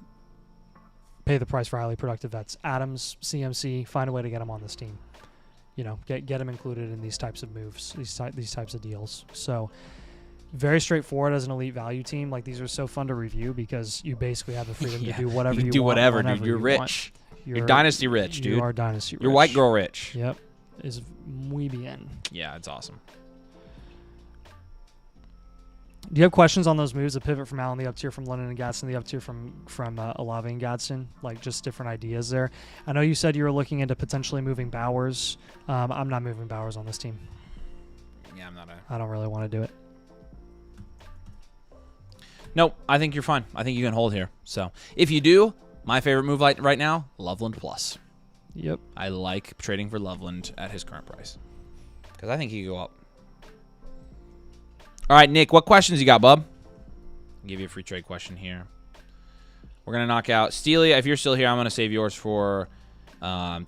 pay the price for highly productive vets. Adams, CMC, find a way to get them on this team. You know, get them included in these types of moves, these types of deals. So. Very straightforward as an elite value team. Like these are so fun to review because you basically have the freedom to do whatever you want. Do whatever, dude. You're rich. You're dynasty rich, dude. You are dynasty rich. You're white girl rich. Yep. Is muy bien. Yeah, it's awesome. Do you have questions on those moves? The pivot from Allen, the up tier from London and Gadsden, the up tier from Olave and Gadsden, like just different ideas there. I know you said you were looking into potentially moving Bowers. I'm not moving Bowers on this team. Yeah, I don't really want to do it. Nope, I think you're fine. I think you can hold here. So if you do, My favorite move right now, Loveland Plus. Yep. I like trading for Loveland at his current price because I think he could go up. All right, Nick, what questions you got, bub? I'll give you a free trade question here. We're going to knock out Steely. If you're still here, I'm going to save yours for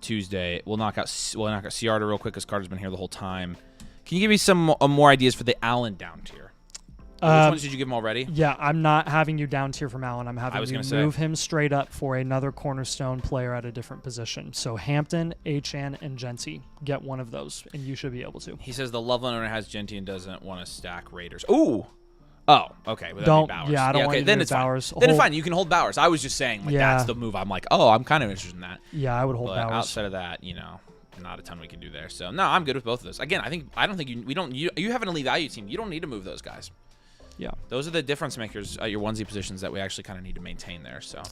Tuesday. We'll knock out Ciarda real quick because Carter's been here the whole time. Can you give me some more ideas for the Allen down tier? Which ones did you give him already? Yeah, I'm not having you down tier from Allen. I'm having you move him straight up for another cornerstone player at a different position. So Hampton, Achane, and Genty. Get one of those, and you should be able to. He says the Loveland owner has Genty and doesn't want to stack Raiders. Ooh. Oh, okay. Well, don't. Bowers. Yeah, I don't want you to then move it's Bowers. Fine. Then it's fine. You can hold Bowers. I was just saying, like, that's the move. I'm like, oh, I'm kind of interested in that. Yeah, I would hold but Bowers. Outside of that, not a ton we can do there. So no, I'm good with both of those. Again, I don't think you have an elite value team. You don't need to move those guys. Yeah, those are the difference makers at your onesie positions that we actually kind of need to maintain there. So,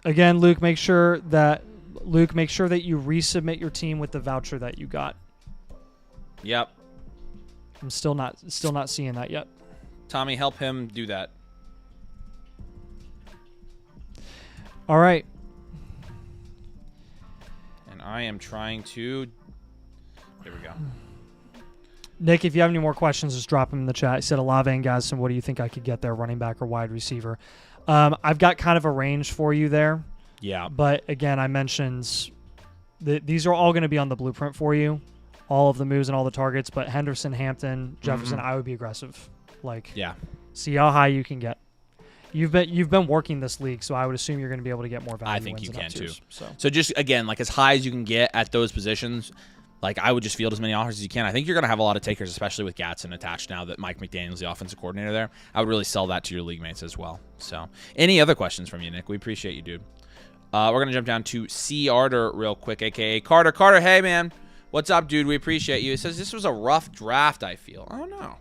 again, Luke, make sure that you resubmit your team with the voucher that you got. Yep. I'm still not seeing that yet. Tommy, help him do that. All right. And I am trying to. There we go. Nick, if you have any more questions, just drop them in the chat. I said Olave and Gadsden, what do you think I could get there, running back or wide receiver? I've got kind of a range for you there. Yeah. But, again, I mentioned these are all going to be on the blueprint for you, all of the moves and all the targets. But Henderson, Hampton, Jefferson, I would be aggressive. See how high you can get. You've been working this league, so I would assume you're going to be able to get more value. I think you can, too. So just, again, like as high as you can get at those positions – like, I would just field as many offers as you can. I think you're going to have a lot of takers, especially with Gatson attached now that Mike McDaniel's the offensive coordinator there. I would really sell that to your league mates as well. So, any other questions from you, Nick? We appreciate you, dude. We're going to jump down to Ciarda real quick, a.k.a. Carter. Carter, hey, man. What's up, dude? We appreciate you. It says this was a rough draft, I feel. I don't know.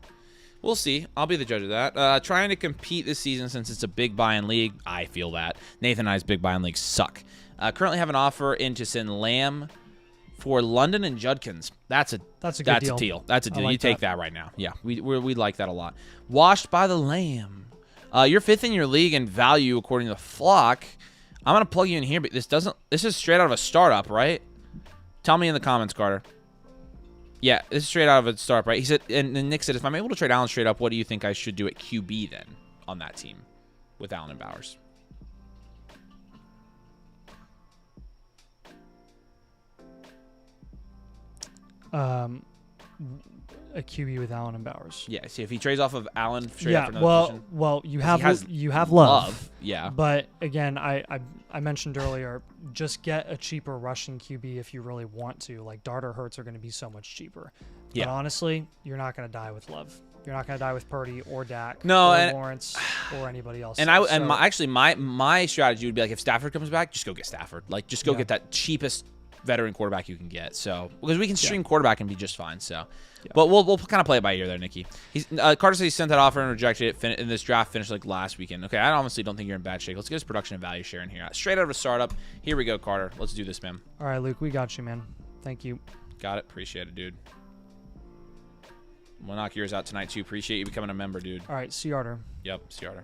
We'll see. I'll be the judge of that. Trying to compete this season since it's a big buy-in league. I feel that. Nathan and I's big buy-in leagues suck. Currently have an offer in to send Lamb for London and Judkins. That's a good deal. That's a deal. Like you take that right now. Yeah, we like that a lot. Washed by the Lamb. You're fifth in your league in value according to the Flock. I'm gonna plug you in here, but this is straight out of a startup, right? Tell me in the comments, Carter. Yeah, this is straight out of a startup, right? He said, and Nick said, if I'm able to trade Allen straight up, what do you think I should do at QB then on that team with Allen and Bowers? A QB with Allen and Bowers. Yeah, see if he trades off of Allen straight up for another position. Well, you have love. Yeah. But again, I mentioned earlier, just get a cheaper rushing QB if you really want to. Like Dart or Hurts are going to be so much cheaper. Yeah. But honestly, you're not going to die with Love. You're not going to die with Purdy or Dak or Lawrence or anybody else. And my strategy would be like if Stafford comes back, just go get Stafford. Like just go get that cheapest veteran quarterback you can get. So because we can stream quarterback and be just fine. So, but we'll kind of play it by ear there, Nikki. Carter said he sent that offer and rejected it. In this draft finished like last weekend. Okay, I honestly don't think you're in bad shape. Let's get his production and value share in here. Straight out of a startup. Here we go, Carter. Let's do this, man. All right, Luke, we got you, man. Thank you. Got it. Appreciate it, dude. We'll knock yours out tonight too. Appreciate you becoming a member, dude. All right, Ciarda. Yep, Ciarda.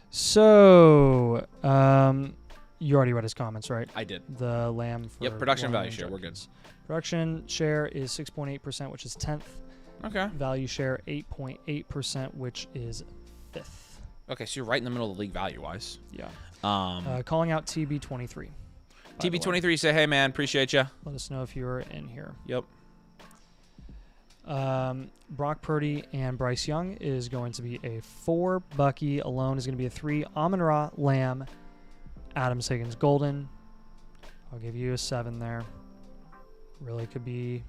So, you already read his comments, right? I did. The Lamb. For production value share. We're good. Production share is 6.8%, which is 10th. Okay. Value share 8.8%, which is 5th. Okay, so you're right in the middle of the league value-wise. Yeah. Calling out TB23. TB23 say, hey, man, appreciate you. Let us know if you're in here. Yep. Brock Purdy and Bryce Young is going to be a 4. Bucky alone is going to be a 3. Amon-Ra, Lamb, Adams, Higgins, Golden. I'll give you a 7 there. Really could be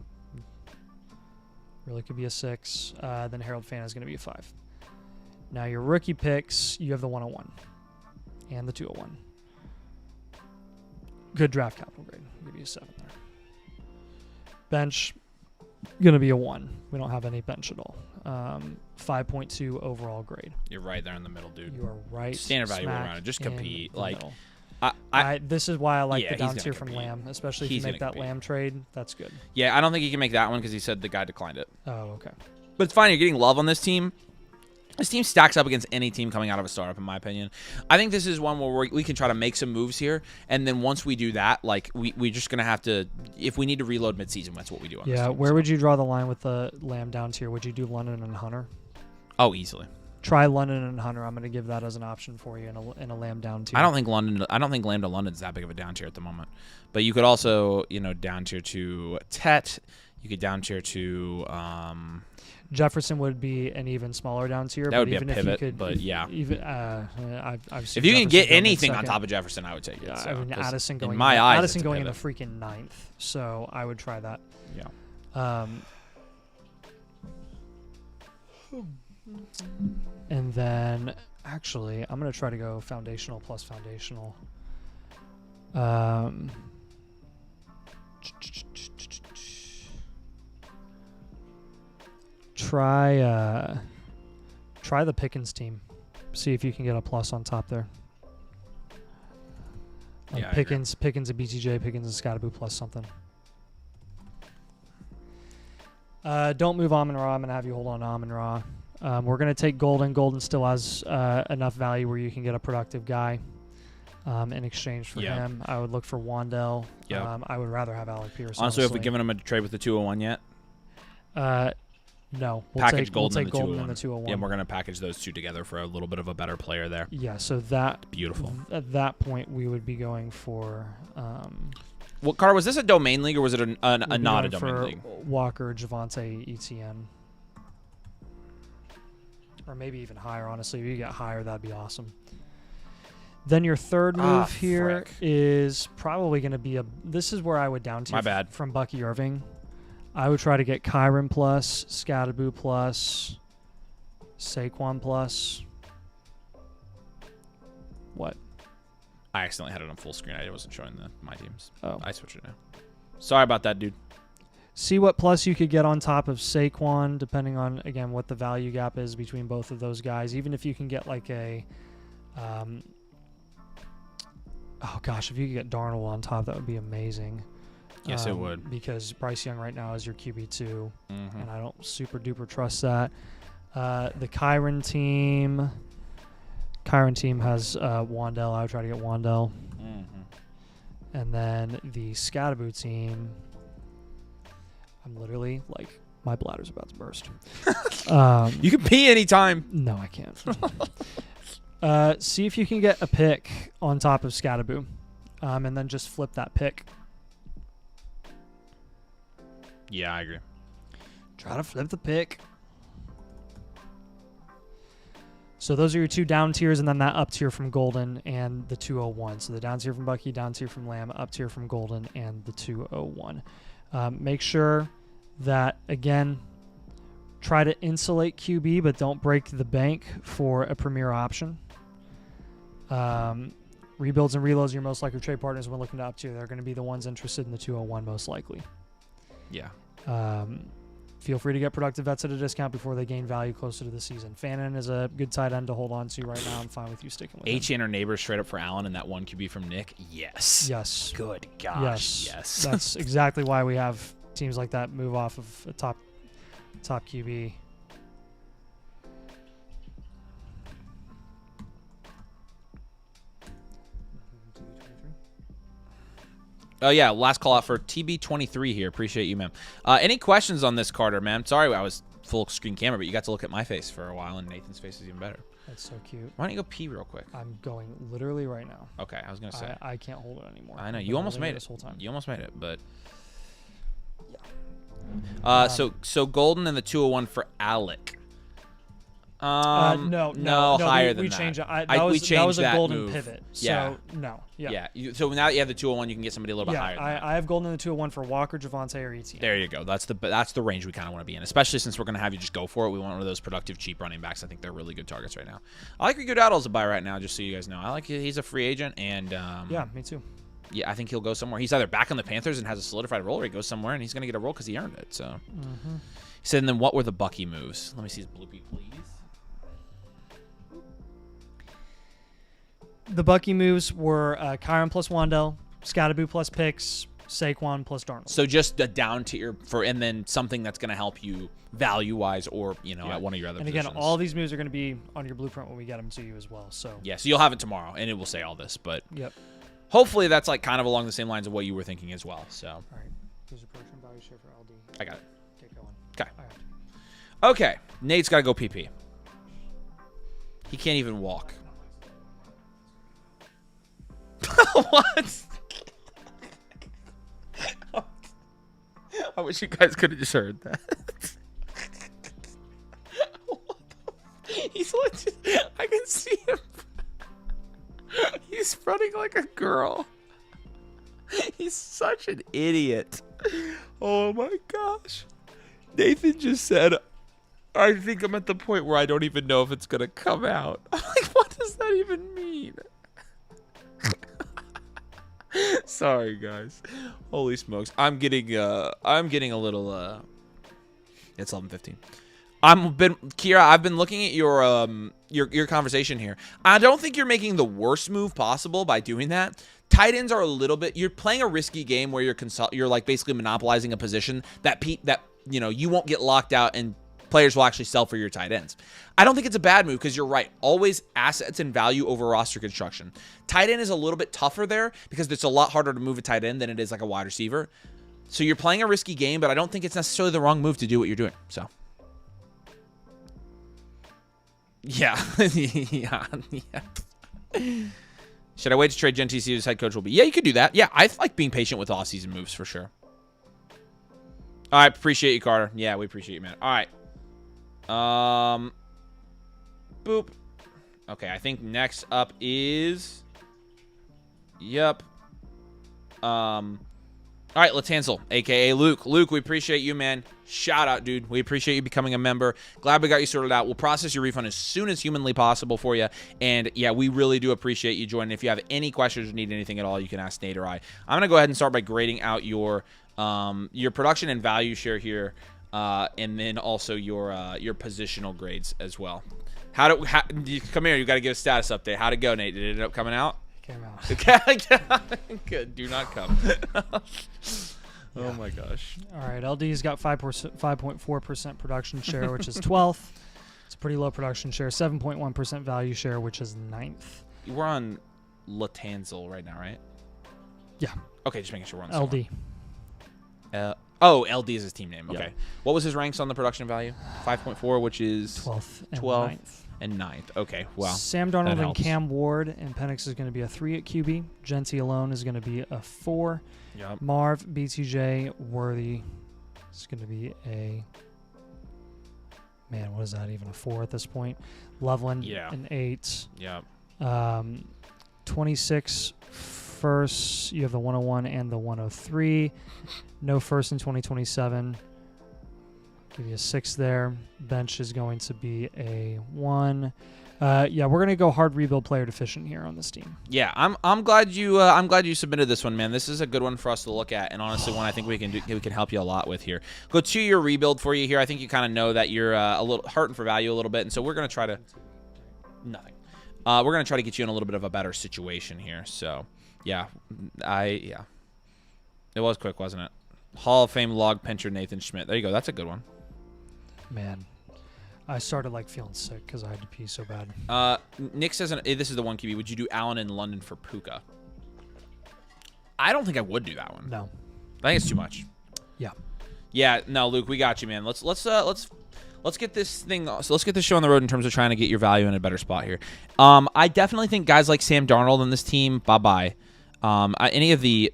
a 6. Then Harold Fant is going to be a 5. Now your rookie picks, you have the 101 and the 201. Good draft capital grade. I'll give you a 7 there. Bench, going to be a 1. We don't have any bench at all. 5.2 overall grade. You're right there in the middle, dude. You are right. Standard value around it. Just compete. Like, this is why I like the down tier from Lamb, especially if you make that Lamb trade. That's good. Yeah, I don't think he can make that one because he said the guy declined it. Oh, okay. But it's fine. You're getting love on this team. This team stacks up against any team coming out of a startup, in my opinion. I think this is one where we can try to make some moves here, and then once we do that, like we're just gonna have to. If we need to reload midseason, that's what we do. On this team, where would you draw the line with the Lamb down tier? Would you do London and Hunter? Oh, easily. Try London and Hunter. I'm gonna give that as an option for you in a Lamb down tier. I don't think Lamb to London is that big of a down tier at the moment. But you could also, down tier to Tet. You could down tier to. Jefferson would be an even smaller down tier. That would be even a pivot, if you could, but yeah. Even I've seen if you can get Jefferson anything on top of Jefferson, I would take it. So, I mean, Addison going in my eyes, Addison going in the freaking 9th, so I would try that. Yeah. And then actually, I'm gonna try to go foundational plus foundational. Try the Pickens team. See if you can get a plus on top there. Yeah, Pickens a BTJ, Pickens and Scottaboo plus something. Don't move Amon-Ra. I'm going to have you hold on to Amon-Ra. We're going to take Golden. Golden still has enough value where you can get a productive guy in exchange for him. I would look for Wandell. Yeah. I would rather have Alec Pierce. Honestly, have we given him a trade with the 201 yet? No. We'll take Golden and the 201. Yeah, we're going to package those two together for a little bit of a better player there. Yeah, so that... Beautiful. At that point, we would be going for... What, Carter, was this a domain league or was it a not a domain league? Walker, Javonte, Etienne. Or maybe even higher, honestly. If you get higher, that'd be awesome. Then your third move here is probably going to be this is where I would down tier from Bucky Irving. I would try to get Kyron plus, Scatterboo plus, Saquon plus. What? I accidentally had it on full screen. I wasn't showing my teams. Oh. I switched it now. Sorry about that, dude. See what plus you could get on top of Saquon, depending on, again, what the value gap is between both of those guys. Even if you can get like a... oh, gosh, if you could get Darnold on top, that would be amazing. Yes, it would. Because Bryce Young right now is your QB2, and I don't super duper trust that. The Kyron team has Wandell. I would try to get Wandell. And then the Scatterboo team, I'm literally like, my bladder's about to burst. You can pee anytime. No, I can't. See if you can get a pick on top of Scatterboo, and then just flip that pick. Yeah, I agree. Try to flip the pick. So those are your two down tiers, and then that up tier from Golden and the 201. So the down tier from Bucky, down tier from Lamb, up tier from Golden, and the 201. Make sure that, again, try to insulate QB, but don't break the bank for a premier option. Rebuilds and reloads, your most likely trade partners when looking to up tier. They're going to be the ones interested in the 201 most likely. Yeah. Feel free to get productive vets at a discount before they gain value closer to the season. Fannin is a good tight end to hold on to right now. I'm fine with you sticking with HN or neighbors straight up for Allen and that one QB from Nick? Yes. Yes. Good gosh. Yes. That's exactly why we have teams like that move off of a top QB. Oh, yeah. Last call out for TB23 here. Appreciate you, man. Any questions on this, Carter, man? Sorry I was full screen camera, but you got to look at my face for a while, and Nathan's face is even better. That's so cute. Why don't you go pee real quick? I'm going literally right now. Okay, I was going to say. I can't hold it anymore. I know. You almost made it. This whole time. You almost made it, but... Yeah. So Golden and the 201 for Alec. No, higher than we that. Changed it. That was a golden move. pivot. Yeah. So, no. Yeah. So now that you have the 201, you can get somebody a little bit higher than that. I have Golden in the 201 for Walker, Javonte, or Etienne. There you go. That's the range we kind of want to be in, especially since we're going to have you just go for it. We want one of those productive, cheap running backs. I think they're really good targets right now. I like Rigodaddle as a buy right now, just so you guys know. I like he's a free agent, and yeah, me too. Yeah, I think he'll go somewhere. He's either back on the Panthers and has a solidified role, or he goes somewhere and he's going to get a role because he earned it. So he said, and then what were the Bucky moves? Let me see his bloopy, please. The Bucky moves were Kyron plus Wandell, Scatterboo plus picks, Saquon plus Darnold. So just a down tier and then something that's going to help you value-wise or, at one of your other And positions. again, all these moves are going to be on your blueprint when we get them to you as well. So yeah, so you'll have it tomorrow, and it will say all this. But yep. hopefully that's like kind of along the same lines of what you were thinking as well. So All right. Here's your production value share for LD. I got it. Get going. Okay. All right. Okay, Nate's got to go PP. He can't even walk. What? I wish you guys could have just heard that. He's legit. I can see him. He's running like a girl. He's such an idiot. Oh my gosh. Nathan just said, I think I'm at the point where I don't even know if it's going to come out. I'm like, what does that even mean? Sorry, guys. Holy smokes. I'm getting a little, it's 11:15. Kira, I've been looking at your conversation here. I don't think you're making the worst move possible by doing that. Tight ends are a little bit, you're playing a risky game where you're like basically monopolizing a position that you won't get locked out and players will actually sell for your tight ends. I don't think it's a bad move because you're right. Always assets and value over roster construction. Tight end is a little bit tougher there because it's a lot harder to move a tight end than it is like a wide receiver. So you're playing a risky game, but I don't think it's necessarily the wrong move to do what you're doing. So. Yeah. yeah. Should I wait to trade Genty, see who his head coach will be? Yeah, you could do that. Yeah, I like being patient with off-season moves for sure. All right, appreciate you, Carter. Yeah, we appreciate you, man. All right. Boop. Okay, I think next up is... Yep. All right, Latanzel, a.k.a. Luke. Luke, we appreciate you, man. Shout out, dude. We appreciate you becoming a member. Glad we got you sorted out. We'll process your refund as soon as humanly possible for you. And, yeah, we really do appreciate you joining. If you have any questions or need anything at all, you can ask Nate or I. I'm going to go ahead and start by grading out your production and value share here, and then also your positional grades as well. Come here. You got to give a status update. How'd it go, Nate? Did it end up coming out? Came out. Good. Do not come. Oh my gosh. All right. LD's got 5.4% production share, which is 12th. It's a pretty low production share. 7.1% value share, which is 9th. We're on Latanzel right now, right? Yeah. Okay, just making sure we're on LD. LD is his team name. Okay. Yep. What was his ranks on the production value? 5.4, which is 12th and 12th 9th. and 9th. Okay, wow. Sam Darnold and helps. Cam Ward and Penix is going to be a 3 at QB. Genty alone is going to be a 4. Yep. Marv, BTJ, Worthy is going to be a... Man, what is that? Even a 4 at this point. Loveland, an 8. Yep. 26 first. You have the 101 and the 103. No first in 2027. Give you a 6 there. Bench is going to be a 1. Yeah, we're gonna go hard rebuild player deficient here on this team. Yeah, I'm glad you submitted this one, man. This is a good one for us to look at, and honestly, one I think we can help you a lot with here. Go 2-year rebuild for you here. I think you kind of know that you're a little hurting for value a little bit, and so we're gonna try to nothing. We're gonna try to get you in a little bit of a better situation here. So, yeah, it was quick, wasn't it? Hall of Fame log pincher Nathan Schmidt. There you go. That's a good one. Man, I started like feeling sick because I had to pee so bad. Nick says, this is the one QB. Would you do Allen in London for Puka? I don't think I would do that one. No. I think it's too much. Yeah. Yeah. No, Luke, we got you, man. Let's get this thing. So let's get this show on the road in terms of trying to get your value in a better spot here. I definitely think guys like Sam Darnold in this team. Bye. Any of the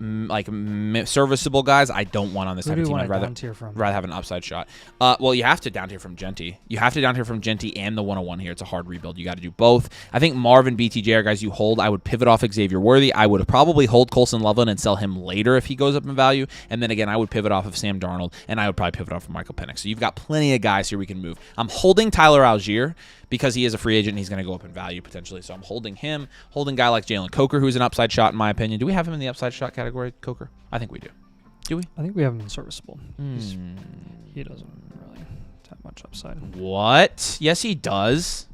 serviceable guys, I don't want on this type of team. I'd rather have an upside shot. Well, you have to down tier from Genty. You have to down tier from Genty and the 101 here. It's a hard rebuild. You got to do both. I think Marv and BTJ are guys you hold. I would pivot off Xavier Worthy. I would probably hold Colson Loveland and sell him later if he goes up in value. And then again, I would pivot off of Sam Darnold, and I would probably pivot off of Michael Penix. So you've got plenty of guys here we can move. I'm holding Tyler Algier because he is a free agent and he's going to go up in value potentially. So I'm holding him. Holding a guy like Jalen Coker, who's an upside shot in my opinion. Do we have him in the upside shot category, Coker? I think we do. Do we? I think we have him in serviceable. He doesn't really have much upside. What? Yes, he does.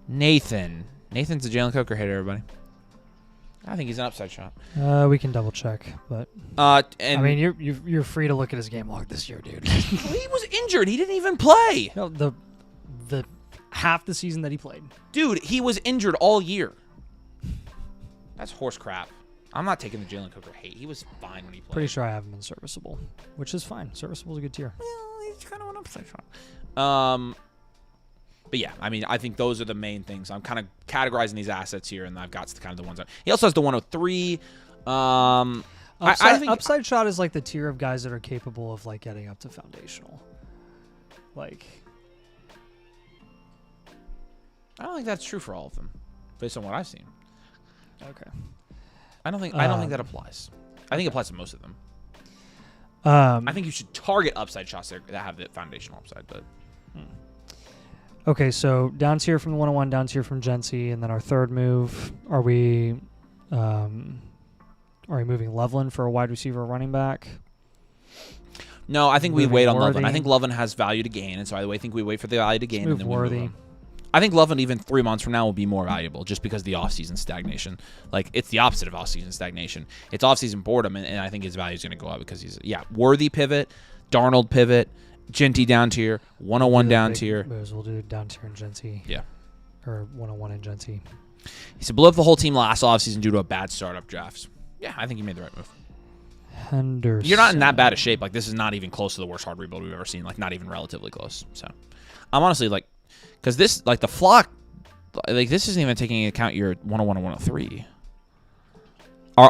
Nathan's a Jalen Coker hitter, everybody. I think he's an upside shot. We can double check, but and I mean, you're free to look at his game log this year, dude. he was injured. He didn't even play. No, the half the season that he played. Dude, he was injured all year. That's horse crap. I'm not taking the Jalen Cooker hate. He was fine when he played. Pretty sure I have him in serviceable, which is fine. Serviceable is a good tier. Well, he's kind of an upside shot. But yeah, I mean, I think those are the main things. I'm kind of categorizing these assets here, and I've got kind of the ones. He also has the 103. I think upside shot is like the tier of guys that are capable of like getting up to foundational. Like, I don't think that's true for all of them, based on what I've seen. okay. I don't think that applies. I think it applies to most of them. I think you should target upside shots that have the foundational upside, but. Okay, so down tier from the 101, down tier from Gency, and then our third move. Are we moving Loveland for a wide receiver or running back? No, I think we wait on Worthy. Loveland. I think Loveland has value to gain, and so I think we wait for the value to gain. Move and then Worthy. We move him. I think Loveland even 3 months from now will be more valuable just because of the offseason stagnation. Like, it's the opposite of offseason stagnation. It's offseason boredom, and I think his value is going to go up because he's, Worthy pivot, Darnold pivot, Genty down tier, 101 down tier. Moves. We'll do down tier and Genty. Yeah. Or 101 and Genty. He said, blew up the whole team last offseason due to a bad startup drafts. Yeah, I think he made the right move. Henderson. You're not in that bad a shape. Like, this is not even close to the worst hard rebuild we've ever seen. Like, not even relatively close. So, I'm honestly like, because this, like, the flock, like, this isn't even taking into account your 101 and 103.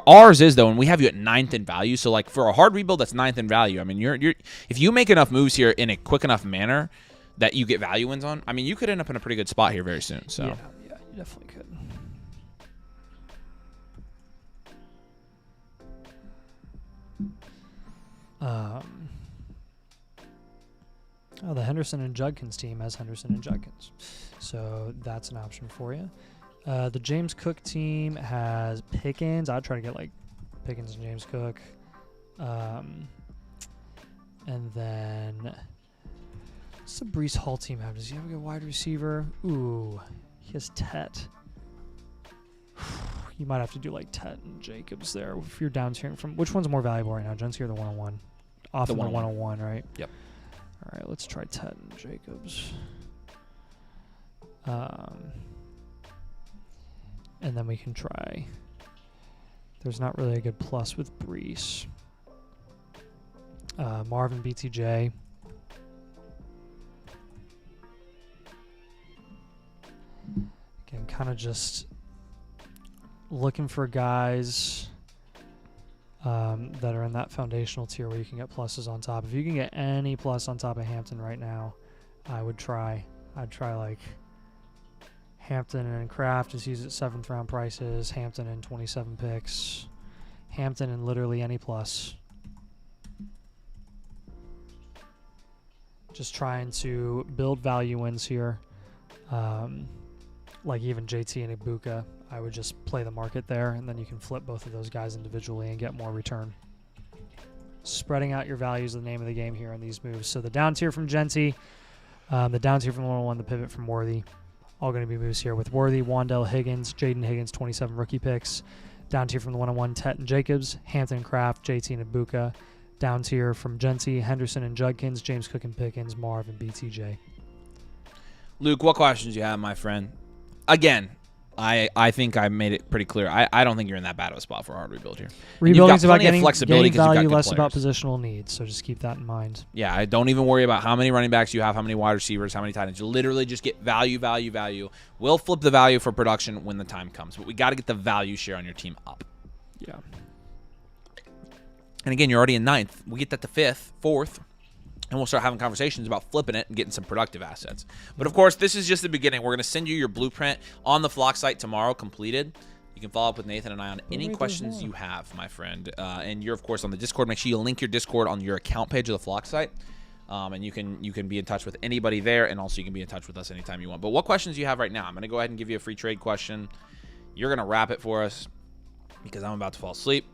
Ours is, though, and we have you at 9th in value. So, like, for a hard rebuild that's 9th in value, I mean, you're if you make enough moves here in a quick enough manner that you get value wins on, I mean, you could end up in a pretty good spot here very soon. So, yeah, you definitely could. The Henderson and Judkins team has Henderson and Judkins, so that's an option for you. The James Cook team has Pickens. I'd try to get like Pickens and James Cook, and then what's the Breece Hall team have? Does he have a good wide receiver? Ooh, he has Tet. You might have to do like Tet and Jacobs there if you're down tiering from. Which one's more valuable right now, Gency or the 101? Often the 101, right? Yep. All right, let's try Tet and Jacobs. And then we can try. There's not really a good plus with Breece. Marvin BTJ. Again, kind of just looking for guys that are in that foundational tier where you can get pluses on top. If you can get any plus on top of Hampton right now, I would try. I'd try like Hampton and Kraft, just use it 7th round prices. Hampton and 27 picks. Hampton and literally any plus. Just trying to build value wins here. Like even JT and Ibuka, I would just play the market there, and then you can flip both of those guys individually and get more return. Spreading out your values is the name of the game here in these moves. So the down tier from Genty, the down tier from the 101, the pivot from Worthy. All going to be moves here with Worthy, Wandell Higgins, Jaden Higgins, 27 rookie picks. Down tier from the 101, Tet and Jacobs, Hampton and Kraft, JT and Ibuka. Down tier from Genty, Henderson and Judkins, James Cook and Pickens, Marv and BTJ. Luke, what questions do you have, my friend? Again, I think I made it pretty clear. I don't think you're in that bad of a spot for a hard rebuild here. Rebuilding's about getting flexibility, value, less about positional needs, so just keep that in mind. Yeah, I don't even worry about how many running backs you have, how many wide receivers, how many tight ends. You literally just get value, value, value. We'll flip the value for production when the time comes, but we got to get the value share on your team up. Yeah. And again, you're already in 9th. We get that to 5th, 4th. And we'll start having conversations about flipping it and getting some productive assets. But, of course, this is just the beginning. We're going to send you your blueprint on the Flock site tomorrow completed. You can follow up with Nathan and I on any questions you have, my friend. And you're, of course, on the Discord. Make sure you link your Discord on your account page of the Flock site. And you can be in touch with anybody there. And also you can be in touch with us anytime you want. But what questions do you have right now? I'm going to go ahead and give you a free trade question. You're going to wrap it for us because I'm about to fall asleep.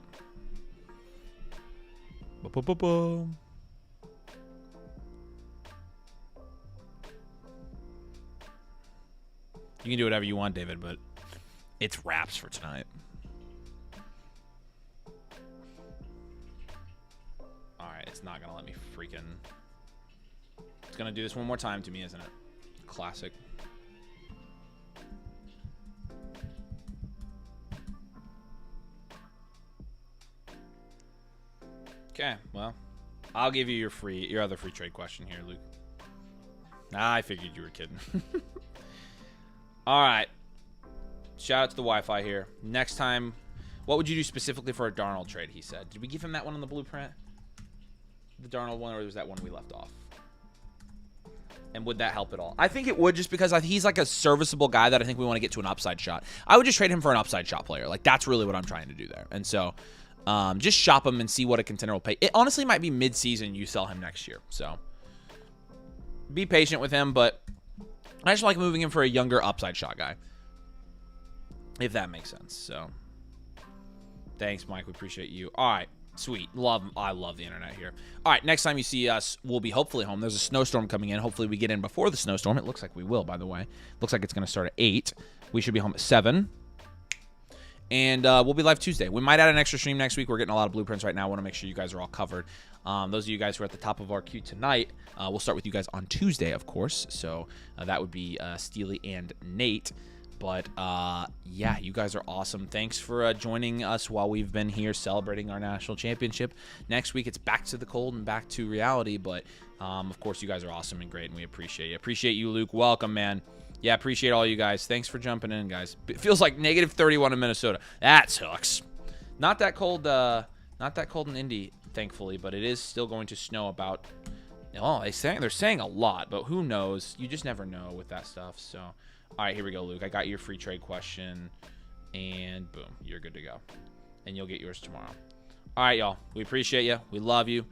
Ba-ba-ba-ba. You can do whatever you want, David, but it's wraps for tonight. It's not going to let me freaking... It's going to do this one more time to me, isn't it? Classic. Okay, well, I'll give you your other free trade question here, Luke. I figured you were kidding. All right. Shout out to the Wi-Fi here. Next time, what would you do specifically for a Darnold trade, he said. Did we give him that one on the blueprint? The Darnold one, or was that one we left off? And would that help at all? I think it would, just because he's like a serviceable guy that I think we want to get to an upside shot. I would just trade him for an upside shot player. Like, that's really what I'm trying to do there. And so, just shop him and see what a contender will pay. It honestly might be mid-season you sell him next year. So, be patient with him, but I just like moving him for a younger upside shot guy. If that makes sense. So, thanks, Mike. We appreciate you. All right. Sweet. I love the internet here. All right, next time you see us, we'll be hopefully home. There's a snowstorm coming in. Hopefully we get in before the snowstorm. It looks like we will, by the way. Looks like it's going to start at 8. We should be home at 7. And we'll be live Tuesday. We might add an extra stream next week. We're getting a lot of blueprints right now. I want to make sure you guys are all covered. Those of you guys who are at the top of our queue tonight, we'll start with you guys on Tuesday, of course. So that would be Steely and Nate. But, yeah, you guys are awesome. Thanks for joining us while we've been here celebrating our national championship. Next week, it's back to the cold and back to reality. But, of course, you guys are awesome and great, and we appreciate you. Appreciate you, Luke. Welcome, man. Yeah, appreciate all you guys. Thanks for jumping in, guys. It feels like negative 31 in Minnesota. That sucks. Not that cold in Indy, thankfully, but it is still going to snow about... Oh, they're saying a lot, but who knows? You just never know with that stuff, so... All right, here we go, Luke. I got your free trade question, and boom, you're good to go. And you'll get yours tomorrow. All right, y'all. We appreciate you. We love you.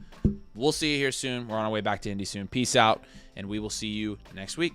We'll see you here soon. We're on our way back to Indy soon. Peace out, and we will see you next week.